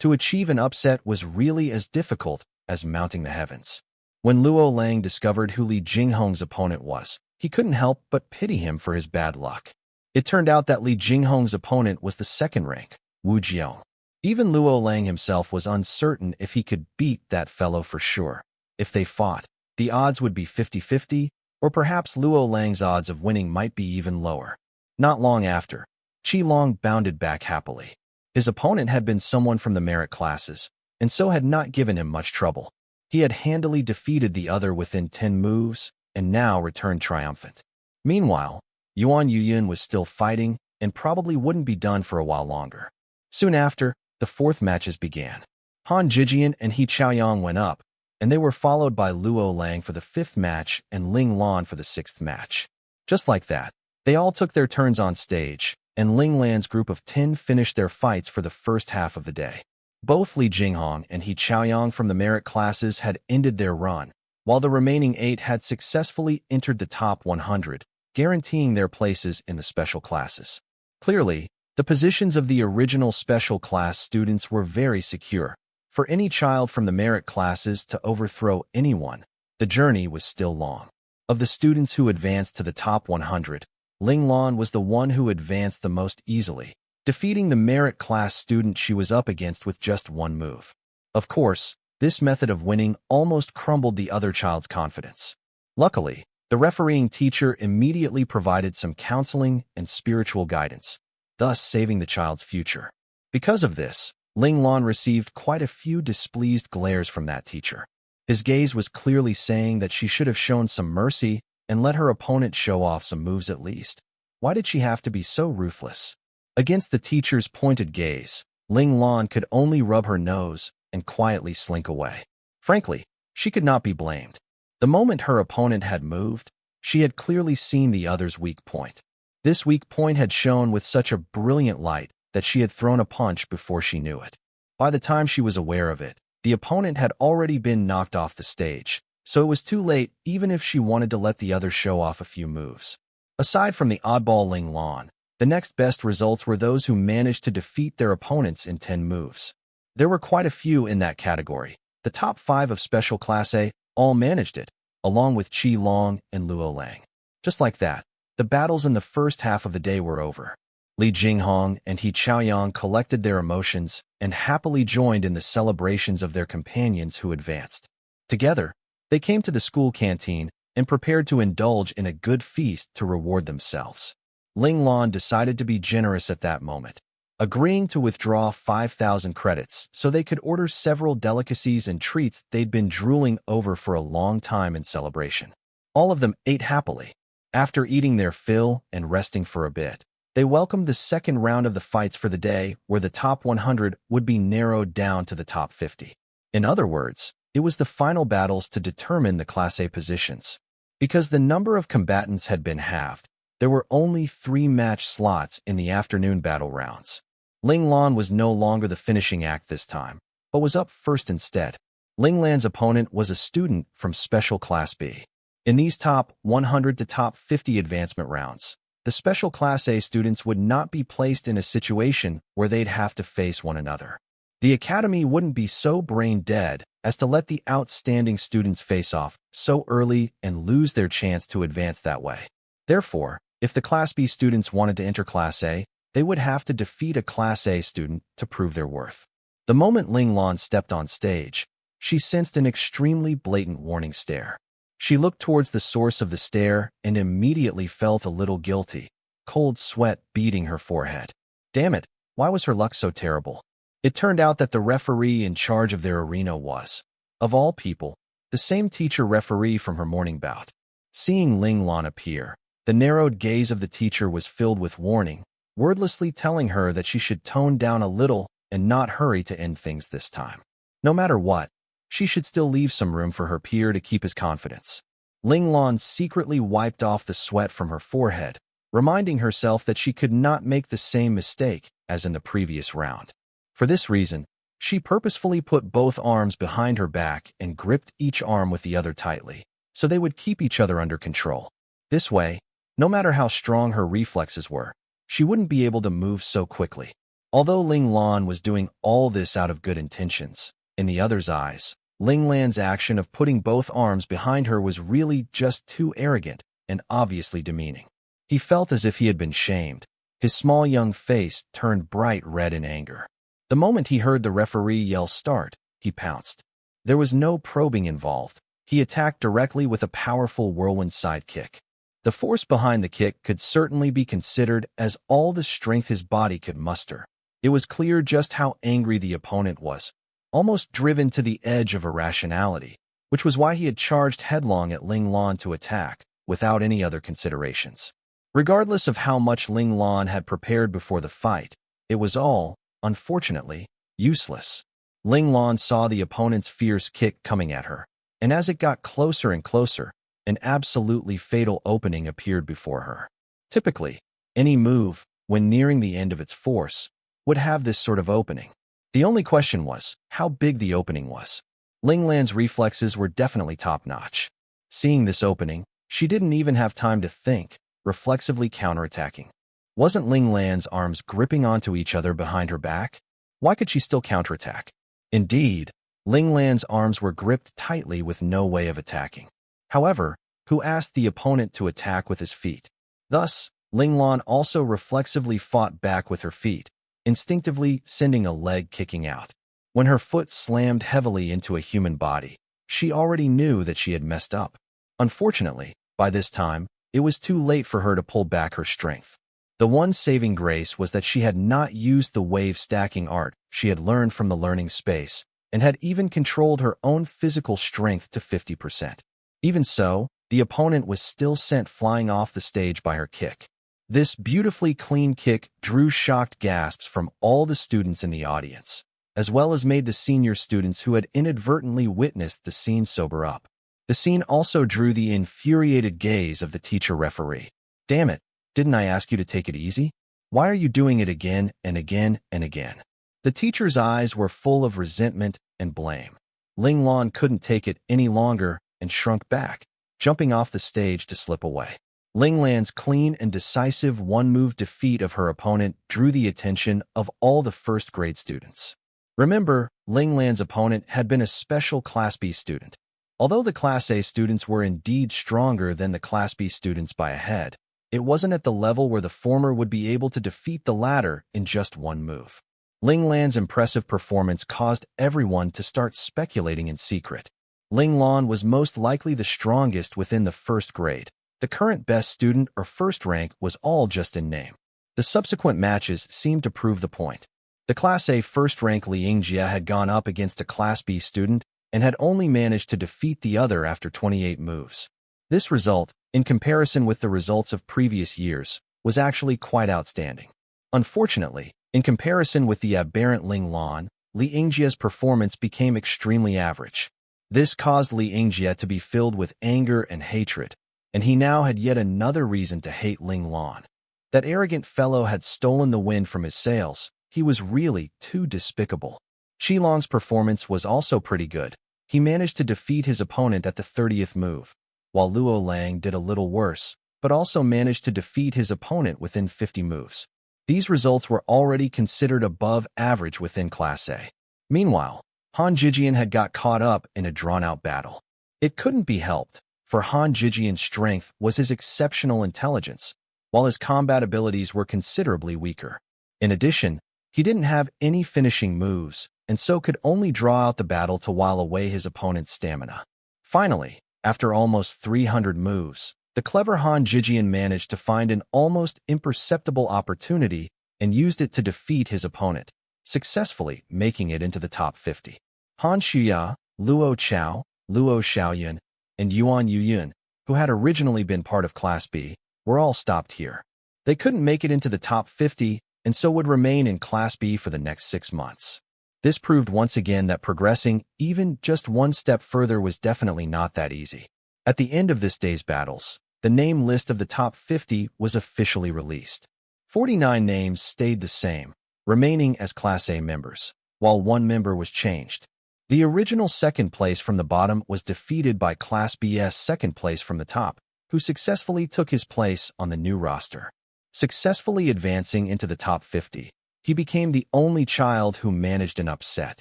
Speaker 1: To achieve an upset was really as difficult as mounting the heavens. When Luo Lang discovered who Li Jinghong's opponent was, he couldn't help but pity him for his bad luck. It turned out that Li Jinghong's opponent was the second rank, Wu Jiong. Even Luo Lang himself was uncertain if he could beat that fellow for sure. If they fought, the odds would be 50-50, or perhaps Luo Lang's odds of winning might be even lower. Not long after, Qi Long bounded back happily. His opponent had been someone from the merit classes, and so had not given him much trouble. He had handily defeated the other within 10 moves, and now returned triumphant. Meanwhile, Yuan Yuyun was still fighting, and probably wouldn't be done for a while longer. Soon after, the fourth matches began. Han Jijian and He Chaoyang went up, and they were followed by Luo Lang for the fifth match and Ling Lan for the sixth match. Just like that, they all took their turns on stage, and Ling Lan's group of 10 finished their fights for the first half of the day. Both Li Jinghong and He Chaoyang from the merit classes had ended their run, while the remaining 8 had successfully entered the top 100, guaranteeing their places in the special classes. Clearly, the positions of the original special class students were very secure. For any child from the merit classes to overthrow anyone, the journey was still long. Of the students who advanced to the top 100, Ling Lan was the one who advanced the most easily, defeating the merit class student she was up against with just one move. Of course, this method of winning almost crumbled the other child's confidence. Luckily, The refereeing teacher immediately provided some counseling and spiritual guidance, thus saving the child's future. Because of this, Ling Lan received quite a few displeased glares from that teacher. His gaze was clearly saying that she should have shown some mercy and let her opponent show off some moves at least. Why did she have to be so ruthless? Against the teacher's pointed gaze, Ling Lan could only rub her nose and quietly slink away. Frankly, she could not be blamed. The moment her opponent had moved, she had clearly seen the other's weak point. This weak point had shone with such a brilliant light that she had thrown a punch before she knew it. By the time she was aware of it, the opponent had already been knocked off the stage, so it was too late even if she wanted to let the other show off a few moves. Aside from the oddball Ling Lan, the next best results were those who managed to defeat their opponents in 10 moves. There were quite a few in that category. The top 5 of Special Class A all managed it, along with Qi Long and Luo Lang. Just like that, the battles in the first half of the day were over. Li Jinghong and He Chaoyang collected their emotions and happily joined in the celebrations of their companions who advanced. Together, they came to the school canteen and prepared to indulge in a good feast to reward themselves. Ling Lan decided to be generous at that moment, agreeing to withdraw 5,000 credits so they could order several delicacies and treats they'd been drooling over for a long time in celebration. All of them ate happily. After eating their fill and resting for a bit, they welcomed the second round of the fights for the day, where the top 100 would be narrowed down to the top 50. In other words, it was the final battles to determine the Class A positions. Because the number of combatants had been halved, there were only 3 match slots in the afternoon battle rounds. Ling Lan was no longer the finishing act this time, but was up first instead. Ling Lan's opponent was a student from Special Class B. In these top 100 to top 50 advancement rounds, the Special Class A students would not be placed in a situation where they'd have to face one another. The academy wouldn't be so brain dead as to let the outstanding students face off so early and lose their chance to advance that way. Therefore, if the Class B students wanted to enter Class A, they would have to defeat a Class A student to prove their worth. The moment Ling Lan stepped on stage, she sensed an extremely blatant warning stare. She looked towards the source of the stare and immediately felt a little guilty, cold sweat beading her forehead. Damn it, why was her luck so terrible? It turned out that the referee in charge of their arena was, of all people, the same teacher referee from her morning bout. Seeing Ling Lan appear, the narrowed gaze of the teacher was filled with warning, wordlessly telling her that she should tone down a little and not hurry to end things this time. No matter what, she should still leave some room for her peer to keep his confidence. Ling Lan secretly wiped off the sweat from her forehead, reminding herself that she could not make the same mistake as in the previous round. For this reason, she purposefully put both arms behind her back and gripped each arm with the other tightly, so they would keep each other under control. This way, no matter how strong her reflexes were, she wouldn't be able to move so quickly. Although Ling Lan was doing all this out of good intentions, in the other's eyes, Ling Lan's action of putting both arms behind her was really just too arrogant and obviously demeaning. He felt as if he had been shamed. His small young face turned bright red in anger. The moment he heard the referee yell "start," he pounced. There was no probing involved. He attacked directly with a powerful whirlwind side kick. The force behind the kick could certainly be considered as all the strength his body could muster. It was clear just how angry the opponent was, almost driven to the edge of irrationality, which was why he had charged headlong at Ling Lan to attack, without any other considerations. Regardless of how much Ling Lan had prepared before the fight, it was all, unfortunately, useless. Ling Lan saw the opponent's fierce kick coming at her, and as it got closer and closer, an absolutely fatal opening appeared before her. Typically, any move, when nearing the end of its force, would have this sort of opening. The only question was how big the opening was. Ling Lan's reflexes were definitely top-notch. Seeing this opening, she didn't even have time to think, reflexively counterattacking. Wasn't Ling Lan's arms gripping onto each other behind her back? Why could she still counterattack? Indeed, Ling Lan's arms were gripped tightly with no way of attacking. However, who asked the opponent to attack with his feet? Thus, Ling Lan also reflexively fought back with her feet, instinctively sending a leg kicking out. When her foot slammed heavily into a human body, she already knew that she had messed up. Unfortunately, By this time, it was too late for her to pull back her strength. The one saving grace was that she had not used the wave stacking art she had learned from the learning space, and had even controlled her own physical strength to 50%. Even so, the opponent was still sent flying off the stage by her kick. This beautifully clean kick drew shocked gasps from all the students in the audience, as well as made the senior students who had inadvertently witnessed the scene sober up. The scene also drew the infuriated gaze of the teacher referee. "Damn it, didn't I ask you to take it easy? Why are you doing it again and again and again?" The teacher's eyes were full of resentment and blame. Ling Lan couldn't take it any longer and shrunk back, jumping off the stage to slip away. Ling Lan's clean and decisive one-move defeat of her opponent drew the attention of all the first-grade students. Remember, Ling Lan's opponent had been a special Class B student. Although the Class A students were indeed stronger than the Class B students by a head, it wasn't at the level where the former would be able to defeat the latter in just one move. Ling Lan's impressive performance caused everyone to start speculating in secret. Ling Lan was most likely the strongest within the first grade. The current best student or first rank was all just in name. The subsequent matches seemed to prove the point. The Class A first rank Li Yingjia had gone up against a Class B student and had only managed to defeat the other after 28 moves. This result, in comparison with the results of previous years, was actually quite outstanding. Unfortunately, in comparison with the aberrant Ling Lan, Li Yingjia's performance became extremely average. This caused Li Yingjia to be filled with anger and hatred, and he now had yet another reason to hate Ling Lan. That arrogant fellow had stolen the wind from his sails. He was really too despicable. Qilong's performance was also pretty good. He managed to defeat his opponent at the 30th move, while Luo Lang did a little worse, but also managed to defeat his opponent within 50 moves. These results were already considered above average within Class A. Meanwhile, Han Jijian had got caught up in a drawn-out battle. It couldn't be helped, for Han Jijian's strength was his exceptional intelligence, while his combat abilities were considerably weaker. In addition, he didn't have any finishing moves, and so could only draw out the battle to while away his opponent's stamina. Finally, after almost 300 moves, the clever Han Jijian managed to find an almost imperceptible opportunity and used it to defeat his opponent, successfully making it into the top 50. Han Xuya, Luo Chao, Luo Xiaoyun, and Yuan Yuyun, who had originally been part of Class B, were all stopped here. They couldn't make it into the top 50 and so would remain in Class B for the next 6 months. This proved once again that progressing even just one step further was definitely not that easy. At the end of this day's battles, the name list of the top 50 was officially released. 49 names stayed the same, remaining as Class A members, while one member was changed. The original second place from the bottom was defeated by Class B's second place from the top, who successfully took his place on the new roster. Successfully advancing into the top 50, he became the only child who managed an upset.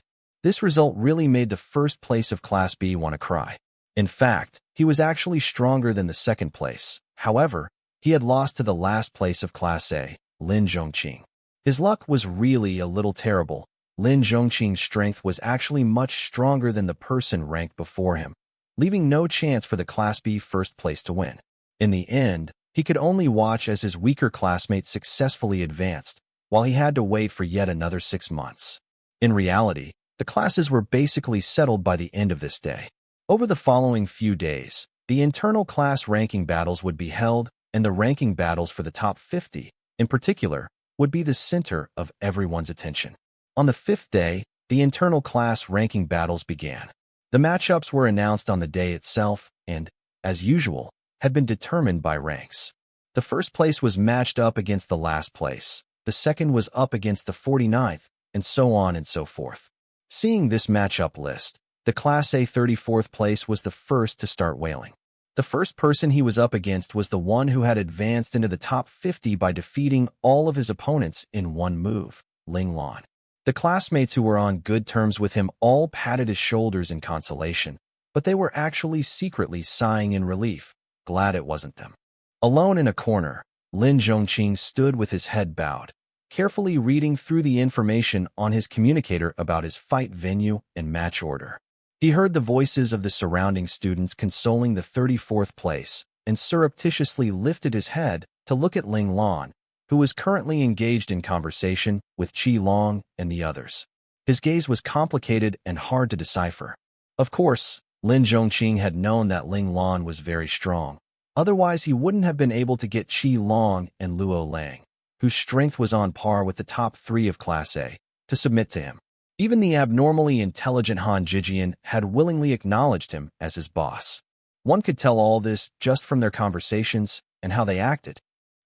Speaker 1: This result really made the first place of Class B want to cry. In fact, he was actually stronger than the second place. However, he had lost to the last place of Class A, Lin Zhongqing. His luck was really a little terrible. Lin Zhongqing's strength was actually much stronger than the person ranked before him, leaving no chance for the Class B first place to win. In the end, he could only watch as his weaker classmates successfully advanced, while he had to wait for yet another 6 months. In reality, the classes were basically settled by the end of this day. Over the following few days, the internal class ranking battles would be held, and the ranking battles for the top 50, in particular, would be the center of everyone's attention. On the 5th day, the internal class ranking battles began. The matchups were announced on the day itself and, as usual, had been determined by ranks. The first place was matched up against the last place, the second was up against the 49th, and so on and so forth. Seeing this matchup list, the Class A 34th place was the first to start wailing. The first person he was up against was the one who had advanced into the top 50 by defeating all of his opponents in one move, Ling Lan. The classmates who were on good terms with him all patted his shoulders in consolation, but they were actually secretly sighing in relief, glad it wasn't them. Alone in a corner, Lin Zhongqing stood with his head bowed, carefully reading through the information on his communicator about his fight venue and match order. He heard the voices of the surrounding students consoling the 34th place, and surreptitiously lifted his head to look at Ling Lan, who was currently engaged in conversation with Qi Long and the others. His gaze was complicated and hard to decipher. Of course, Lin Zhongqing had known that Ling Lan was very strong. Otherwise, he wouldn't have been able to get Qi Long and Luo Lang, whose strength was on par with the top 3 of Class A, to submit to him. Even the abnormally intelligent Han Jijian had willingly acknowledged him as his boss. One could tell all this just from their conversations and how they acted.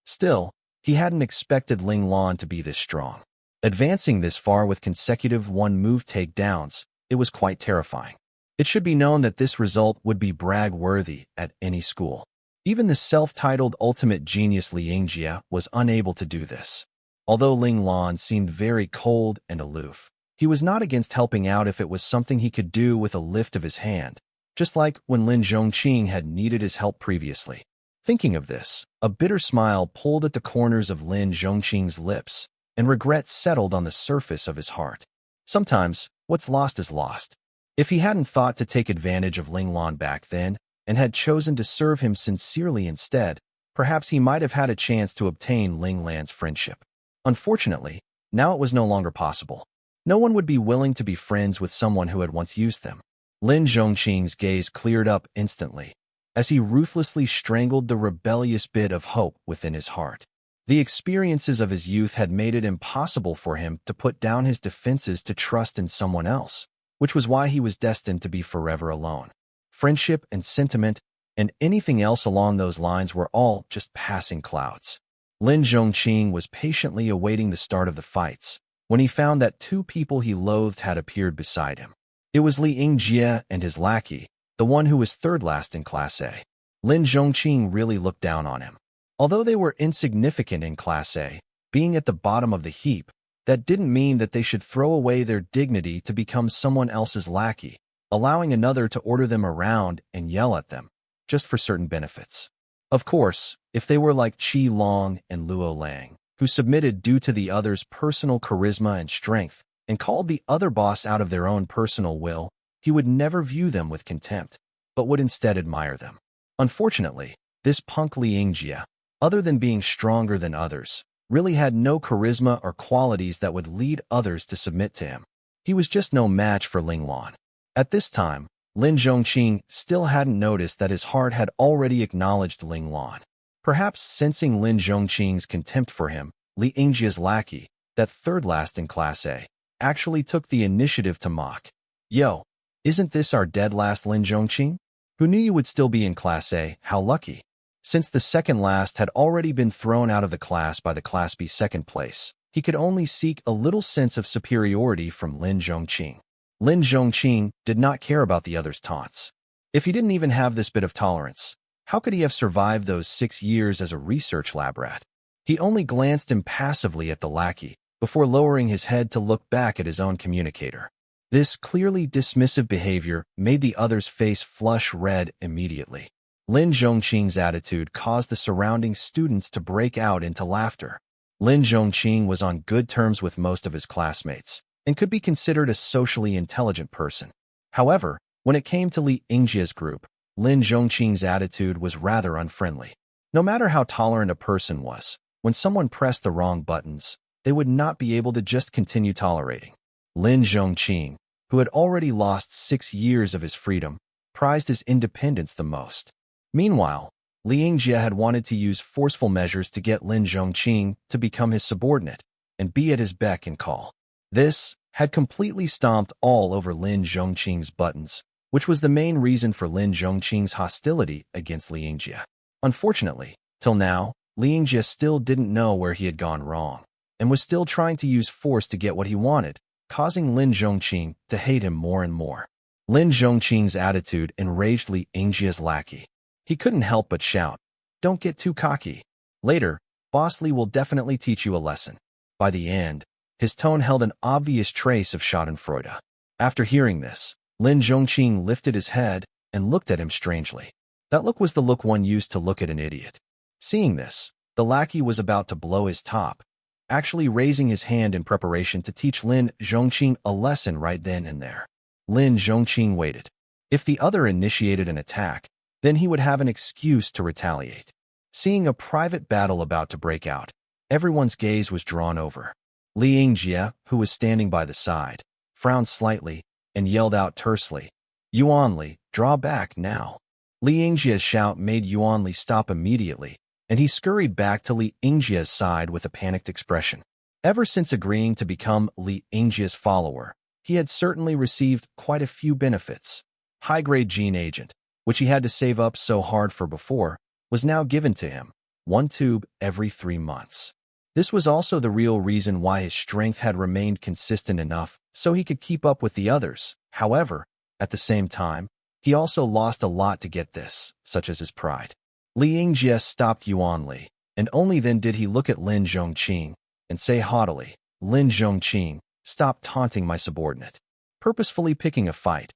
Speaker 1: Still, he hadn't expected Ling Lan to be this strong. Advancing this far with consecutive one-move takedowns, it was quite terrifying. It should be known that this result would be brag-worthy at any school. Even the self-titled ultimate genius Li Yingjie was unable to do this. Although Ling Lan seemed very cold and aloof, he was not against helping out if it was something he could do with a lift of his hand, just like when Lin Zhongqing had needed his help previously. Thinking of this, a bitter smile pulled at the corners of Lin Zhongqing's lips, and regret settled on the surface of his heart. Sometimes, what's lost is lost. If he hadn't thought to take advantage of Ling Lan back then, and had chosen to serve him sincerely instead, perhaps he might have had a chance to obtain Ling Lan's friendship. Unfortunately, now it was no longer possible. No one would be willing to be friends with someone who had once used them. Lin Zhongqing's gaze cleared up instantly, as he ruthlessly strangled the rebellious bit of hope within his heart. The experiences of his youth had made it impossible for him to put down his defenses to trust in someone else, which was why he was destined to be forever alone. Friendship and sentiment and anything else along those lines were all just passing clouds. Lin Zhongqing was patiently awaiting the start of the fights when he found that 2 people he loathed had appeared beside him. It was Li Yingjie and his lackey, the one who was third last in Class A. Lin Zhongqing really looked down on him. Although they were insignificant in Class A, being at the bottom of the heap, that didn't mean that they should throw away their dignity to become someone else's lackey, allowing another to order them around and yell at them, just for certain benefits. Of course, if they were like Qi Long and Luo Lang, who submitted due to the other's personal charisma and strength, and called the other boss out of their own personal will, he would never view them with contempt, but would instead admire them. Unfortunately, this punk Li Yingjie, other than being stronger than others, really had no charisma or qualities that would lead others to submit to him. He was just no match for Ling Lan. At this time, Lin Zhongqing still hadn't noticed that his heart had already acknowledged Ling Lan. Perhaps sensing Lin Zhongqing's contempt for him, Li Yingjie's lackey, that third last in Class A, actually took the initiative to mock. "Yo, isn't this our dead last Lin Zhongqing? Who knew you would still be in Class A? How lucky." Since the second last had already been thrown out of the class by the Class B second place, he could only seek a little sense of superiority from Lin Zhongqing. Lin Zhongqing did not care about the other's taunts. If he didn't even have this bit of tolerance, how could he have survived those 6 years as a research lab rat? He only glanced impassively at the lackey before lowering his head to look back at his own communicator. This clearly dismissive behavior made the other's face flush red immediately. Lin Zhongqing's attitude caused the surrounding students to break out into laughter. Lin Zhongqing was on good terms with most of his classmates and could be considered a socially intelligent person. However, when it came to Li Yingjie's group, Lin Zhongqing's attitude was rather unfriendly. No matter how tolerant a person was, when someone pressed the wrong buttons, they would not be able to just continue tolerating. Lin Zhongqing, who had already lost 6 years of his freedom, prized his independence the most. Meanwhile, Li Yingjie had wanted to use forceful measures to get Lin Zhongqing to become his subordinate and be at his beck and call. This had completely stomped all over Lin Zhongqing's buttons, which was the main reason for Lin Zhongqing's hostility against Li Yingjie. Unfortunately, till now, Li Yingjie still didn't know where he had gone wrong, and was still trying to use force to get what he wanted, causing Lin Zhongqing to hate him more and more. Lin Zhongqing's attitude enraged Li Yingjie's lackey. He couldn't help but shout, "Don't get too cocky. Later, Boss Li will definitely teach you a lesson." By the end, his tone held an obvious trace of schadenfreude. After hearing this, Lin Zhongqing lifted his head and looked at him strangely. That look was the look one used to look at an idiot. Seeing this, the lackey was about to blow his top, actually raising his hand in preparation to teach Lin Zhongqing a lesson right then and there. Lin Zhongqing waited. If the other initiated an attack, Then he would have an excuse to retaliate. Seeing a private battle about to break out, everyone's gaze was drawn over. Li Yingjie, who was standing by the side, frowned slightly and yelled out tersely, "Yuanli, draw back now." Li Yingjie's shout made Yuanli stop immediately, and he scurried back to Li Yingjie's side with a panicked expression. Ever since agreeing to become Li Yingjie's follower, he had certainly received quite a few benefits. High-grade gene agent, which he had to save up so hard for before, was now given to him, 1 tube every 3 months. This was also the real reason why his strength had remained consistent enough so he could keep up with the others. However, at the same time, he also lost a lot to get this, such as his pride. Li Yingjie stopped Yuanli, and only then did he look at Lin Zhongqing and say haughtily, "Lin Zhongqing, stop taunting my subordinate. Purposefully picking a fight.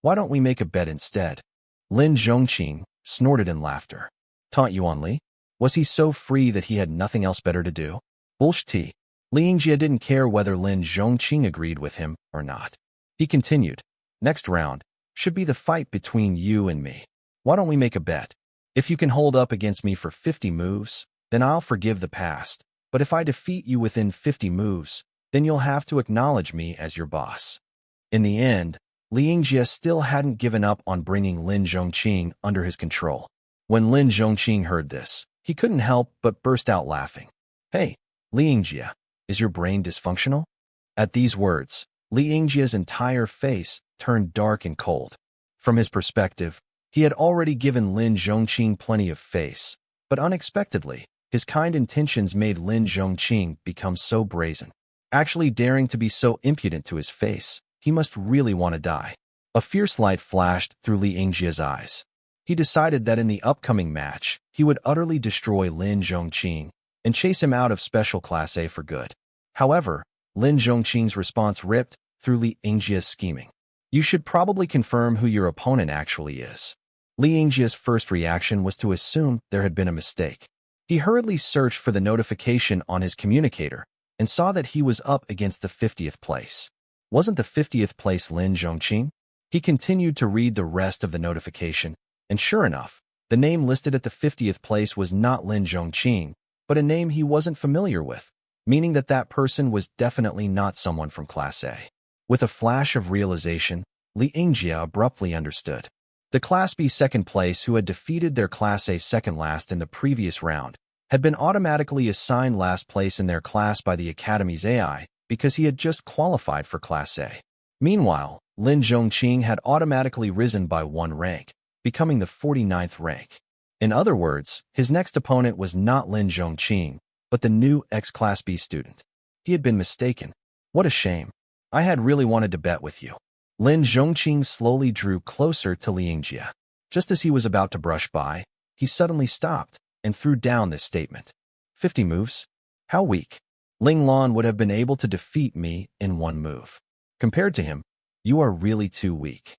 Speaker 1: Why don't we make a bet instead?" Lin Zhongqing snorted in laughter. Taunt Yuanli? Was he so free that he had nothing else better to do? Bullshit. Li Yingjie didn't care whether Lin Zhongqing agreed with him or not. He continued, "Next round should be the fight between you and me. Why don't we make a bet? If you can hold up against me for 50 moves, then I'll forgive the past. But if I defeat you within 50 moves, then you'll have to acknowledge me as your boss." In the end, Li Yingjie still hadn't given up on bringing Lin Zhongqing under his control. When Lin Zhongqing heard this, he couldn't help but burst out laughing. "Hey, Li Yingjie, is your brain dysfunctional?" At these words, Li Yingjie's entire face turned dark and cold. From his perspective, he had already given Lin Zhongqing plenty of face, but unexpectedly, his kind intentions made Lin Zhongqing become so brazen. Actually daring to be so impudent to his face, he must really want to die. A fierce light flashed through Li Yingjie's eyes. He decided that in the upcoming match, he would utterly destroy Lin Zhongqing and chase him out of Special Class A for good. However, Lin Zhongqing's response ripped through Li Yingjie's scheming. "You should probably confirm who your opponent actually is." Li Yingjie's first reaction was to assume there had been a mistake. He hurriedly searched for the notification on his communicator and saw that he was up against the 50th place. Wasn't the 50th place Lin Zhongqing? He continued to read the rest of the notification, and sure enough, the name listed at the 50th place was not Lin Zhongqing, but a name he wasn't familiar with, meaning that that person was definitely not someone from Class A. With a flash of realization, Li Yingjie abruptly understood. The Class B second place, who had defeated their Class A second last in the previous round, had been automatically assigned last place in their class by the Academy's AI because he had just qualified for Class A. Meanwhile, Lin Zhongqing had automatically risen by 1 rank, becoming the 49th rank. In other words, his next opponent was not Lin Zhongqing, but the new ex-Class B student. He had been mistaken. What a shame. I had really wanted to bet with you. Lin Zhongqing slowly drew closer to Li Yingjie. Just as he was about to brush by, he suddenly stopped and threw down this statement. 50 moves? How weak. Ling Lan would have been able to defeat me in 1 move. Compared to him, you are really too weak.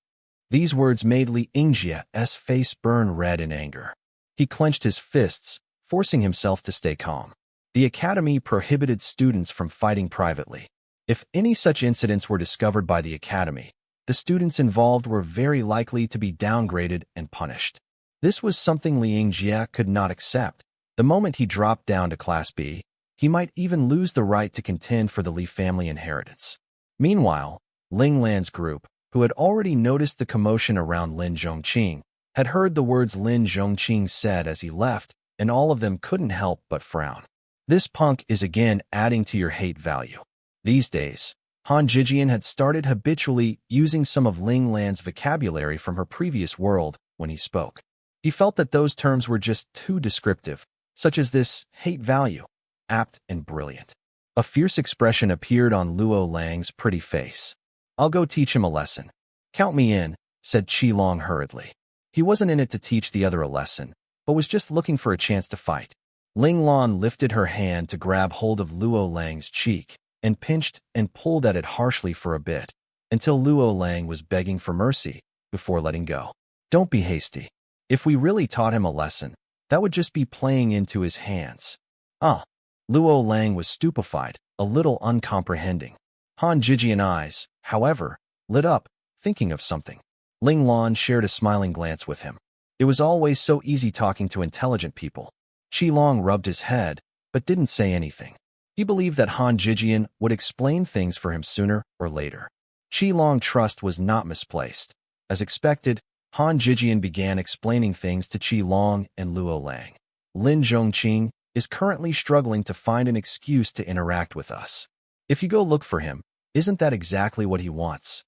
Speaker 1: These words made Li Yingjie's face burn red in anger. He clenched his fists, forcing himself to stay calm. The Academy prohibited students from fighting privately. If any such incidents were discovered by the Academy, the students involved were very likely to be downgraded and punished. This was something Li Yingjie could not accept. The moment he dropped down to Class B, he might even lose the right to contend for the Li family inheritance. Meanwhile, Ling Lan's group, who had already noticed the commotion around Lin Zhongqing, had heard the words Lin Zhongqing said as he left, and all of them couldn't help but frown. This punk is again adding to your hate value. These days, Han Jijian had started habitually using some of Ling Lan's vocabulary from her previous world when he spoke. He felt that those terms were just too descriptive, such as this hate value, apt and brilliant. A fierce expression appeared on Luo Lang's pretty face. "I'll go teach him a lesson." "Count me in," said Qi Long hurriedly. He wasn't in it to teach the other a lesson, but was just looking for a chance to fight. Ling Lan lifted her hand to grab hold of Luo Lang's cheek and pinched and pulled at it harshly for a bit, until Luo Lang was begging for mercy before letting go. "Don't be hasty. If we really taught him a lesson, that would just be playing into his hands." Luo Lang was stupefied, a little uncomprehending. Han Jijian's eyes, however, lit up, thinking of something. Ling Lan shared a smiling glance with him. It was always so easy talking to intelligent people. Qi Long rubbed his head, but didn't say anything. He believed that Han Jijian would explain things for him sooner or later. Qi Long's trust was not misplaced. As expected, Han Jijian began explaining things to Qi Long and Luo Lang. Lin Zhongqing is currently struggling to find an excuse to interact with us. If you go look for him, isn't that exactly what he wants?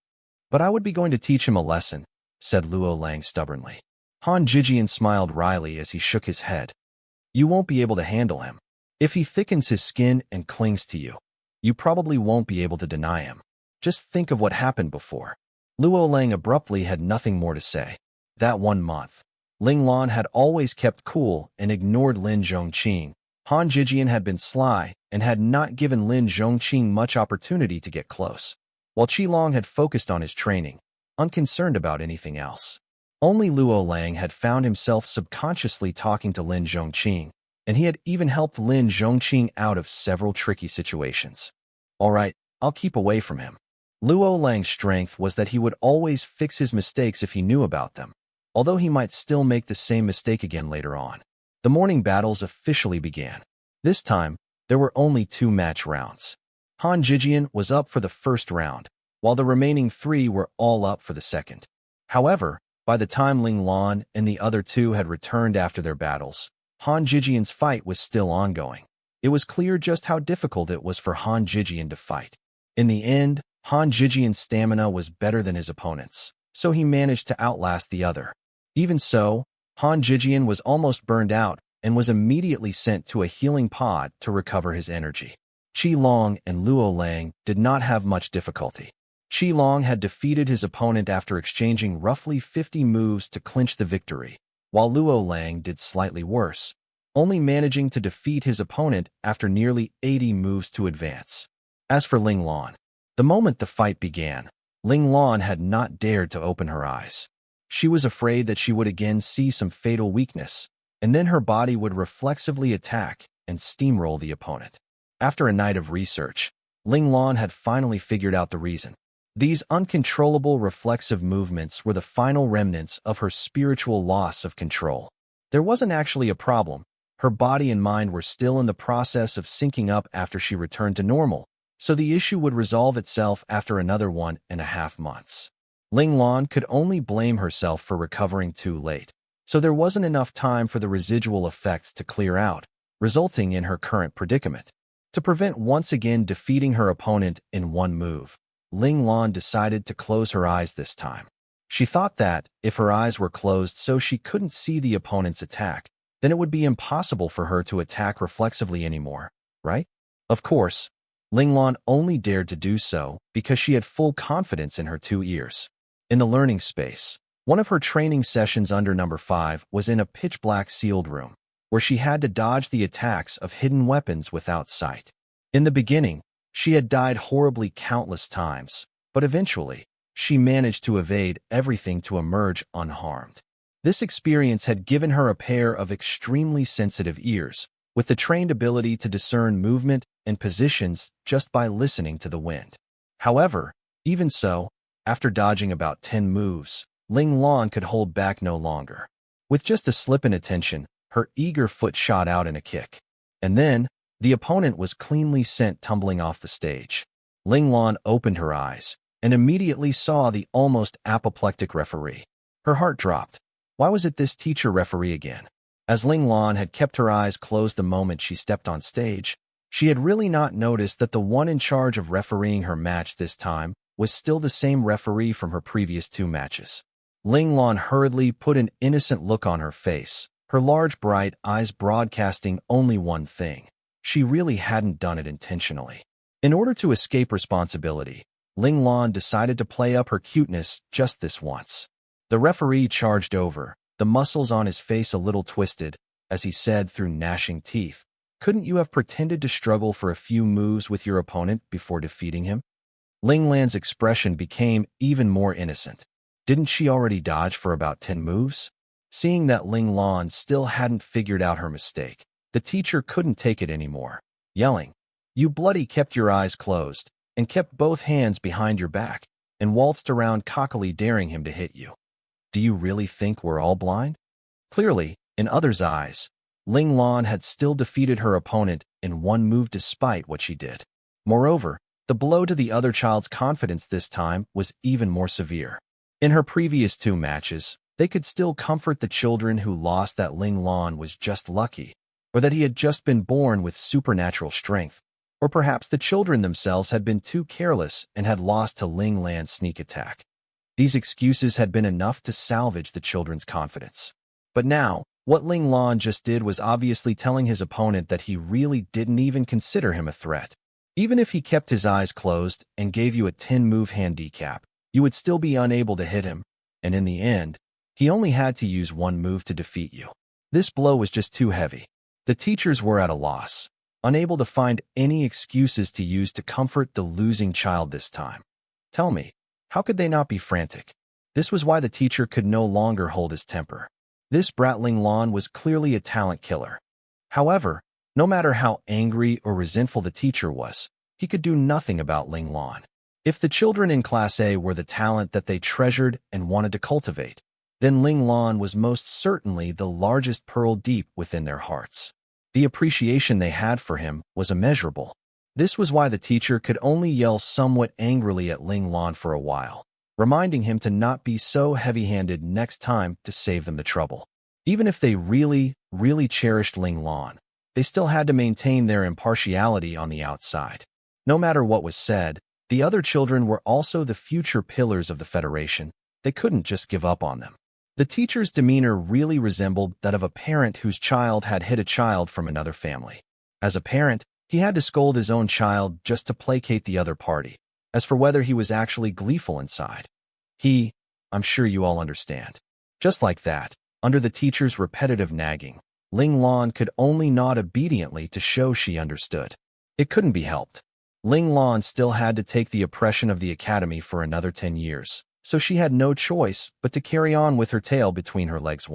Speaker 1: But I would be going to teach him a lesson, said Luo Lang stubbornly. Han Jijian smiled wryly as he shook his head. You won't be able to handle him. If he thickens his skin and clings to you, you probably won't be able to deny him. Just think of what happened before. Luo Lang abruptly had nothing more to say. That 1 month, Ling Lan had always kept cool and ignored Lin Zhongqing. Han Jijian had been sly and had not given Lin Zhongqing much opportunity to get close, while Qi Long had focused on his training, unconcerned about anything else. Only Luo Lang had found himself subconsciously talking to Lin Zhongqing, and he had even helped Lin Zhongqing out of several tricky situations. All right, I'll keep away from him. Luo Lang's strength was that he would always fix his mistakes if he knew about them, although he might still make the same mistake again later on. The morning battles officially began. This time, there were only 2 match rounds. Han Jijian was up for the first round, while the remaining 3 were all up for the second. However, by the time Ling Lan and the other 2 had returned after their battles, Han Jijian's fight was still ongoing. It was clear just how difficult it was for Han Jijian to fight. In the end, Han Jijian's stamina was better than his opponent's, so he managed to outlast the other. Even so, Han Jijian was almost burned out and was immediately sent to a healing pod to recover his energy. Qi Long and Luo Lang did not have much difficulty. Qi Long had defeated his opponent after exchanging roughly 50 moves to clinch the victory, while Luo Lang did slightly worse, only managing to defeat his opponent after nearly 80 moves to advance. As for Ling Lan, the moment the fight began, Ling Lan had not dared to open her eyes. She was afraid that she would again see some fatal weakness, and then her body would reflexively attack and steamroll the opponent. After a night of research, Ling Lan had finally figured out the reason. These uncontrollable reflexive movements were the final remnants of her spiritual loss of control. There wasn't actually a problem. Her body and mind were still in the process of syncing up after she returned to normal, so the issue would resolve itself after another 1.5 months. Ling Lan could only blame herself for recovering too late, so there wasn't enough time for the residual effects to clear out, resulting in her current predicament. To prevent once again defeating her opponent in 1 move, Ling Lan decided to close her eyes this time. She thought that, if her eyes were closed so she couldn't see the opponent's attack, then it would be impossible for her to attack reflexively anymore, right? Of course, Ling Lan only dared to do so because she had full confidence in her 2 ears. In the learning space, one of her training sessions under number 5 was in a pitch-black sealed room, where she had to dodge the attacks of hidden weapons without sight. In the beginning, she had died horribly countless times, but eventually, she managed to evade everything to emerge unharmed. This experience had given her a pair of extremely sensitive ears, with the trained ability to discern movement and positions just by listening to the wind. However, even so, after dodging about 10 moves, Ling Lan could hold back no longer. With just a slip in attention, her eager foot shot out in a kick. And then, the opponent was cleanly sent tumbling off the stage. Ling Lan opened her eyes and immediately saw the almost apoplectic referee. Her heart dropped. Why was it this teacher referee again? As Ling Lan had kept her eyes closed the moment she stepped on stage, she had really not noticed that the one in charge of refereeing her match this time was still the same referee from her previous 2 matches. Ling Lan hurriedly put an innocent look on her face, her large bright eyes broadcasting only one thing. She really hadn't done it intentionally. In order to escape responsibility, Ling Lan decided to play up her cuteness just this once. The referee charged over, the muscles on his face a little twisted, as he said through gnashing teeth, "Couldn't you have pretended to struggle for a few moves with your opponent before defeating him?" Ling Lan's expression became even more innocent. Didn't she already dodge for about 10 moves? Seeing that Ling Lan still hadn't figured out her mistake, the teacher couldn't take it anymore, yelling, "You bloody kept your eyes closed, and kept both hands behind your back, and waltzed around cockily daring him to hit you. Do you really think we're all blind?" Clearly, in others' eyes, Ling Lan had still defeated her opponent in one move despite what she did. Moreover, the blow to the other child's confidence this time was even more severe. In her previous 2 matches, they could still comfort the children who lost that Ling Lan was just lucky, or that he had just been born with supernatural strength, or perhaps the children themselves had been too careless and had lost to Ling Lan's sneak attack. These excuses had been enough to salvage the children's confidence. But now, what Ling Lan just did was obviously telling his opponent that he really didn't even consider him a threat. Even if he kept his eyes closed and gave you a 10-move handicap, you would still be unable to hit him, and in the end, he only had to use 1 move to defeat you. This blow was just too heavy. The teachers were at a loss, unable to find any excuses to use to comfort the losing child this time. Tell me, how could they not be frantic? This was why the teacher could no longer hold his temper. This brat Ling Lan was clearly a talent killer. However, no matter how angry or resentful the teacher was, he could do nothing about Ling Lan. If the children in Class A were the talent that they treasured and wanted to cultivate, then Ling Lan was most certainly the largest pearl deep within their hearts. The appreciation they had for him was immeasurable. This was why the teacher could only yell somewhat angrily at Ling Lan for a while, reminding him to not be so heavy-handed next time to save them the trouble. Even if they really cherished Ling Lan, they still had to maintain their impartiality on the outside. No matter what was said, the other children were also the future pillars of the Federation. They couldn't just give up on them. The teacher's demeanor really resembled that of a parent whose child had hit a child from another family. As a parent, he had to scold his own child just to placate the other party. As for whether he was actually gleeful inside, I'm sure you all understand. Just like that, under the teacher's repetitive nagging, Ling Lan could only nod obediently to show she understood. It couldn't be helped. Ling Lan still had to take the oppression of the academy for another 10 years, so she had no choice but to carry on with her tail between her legs.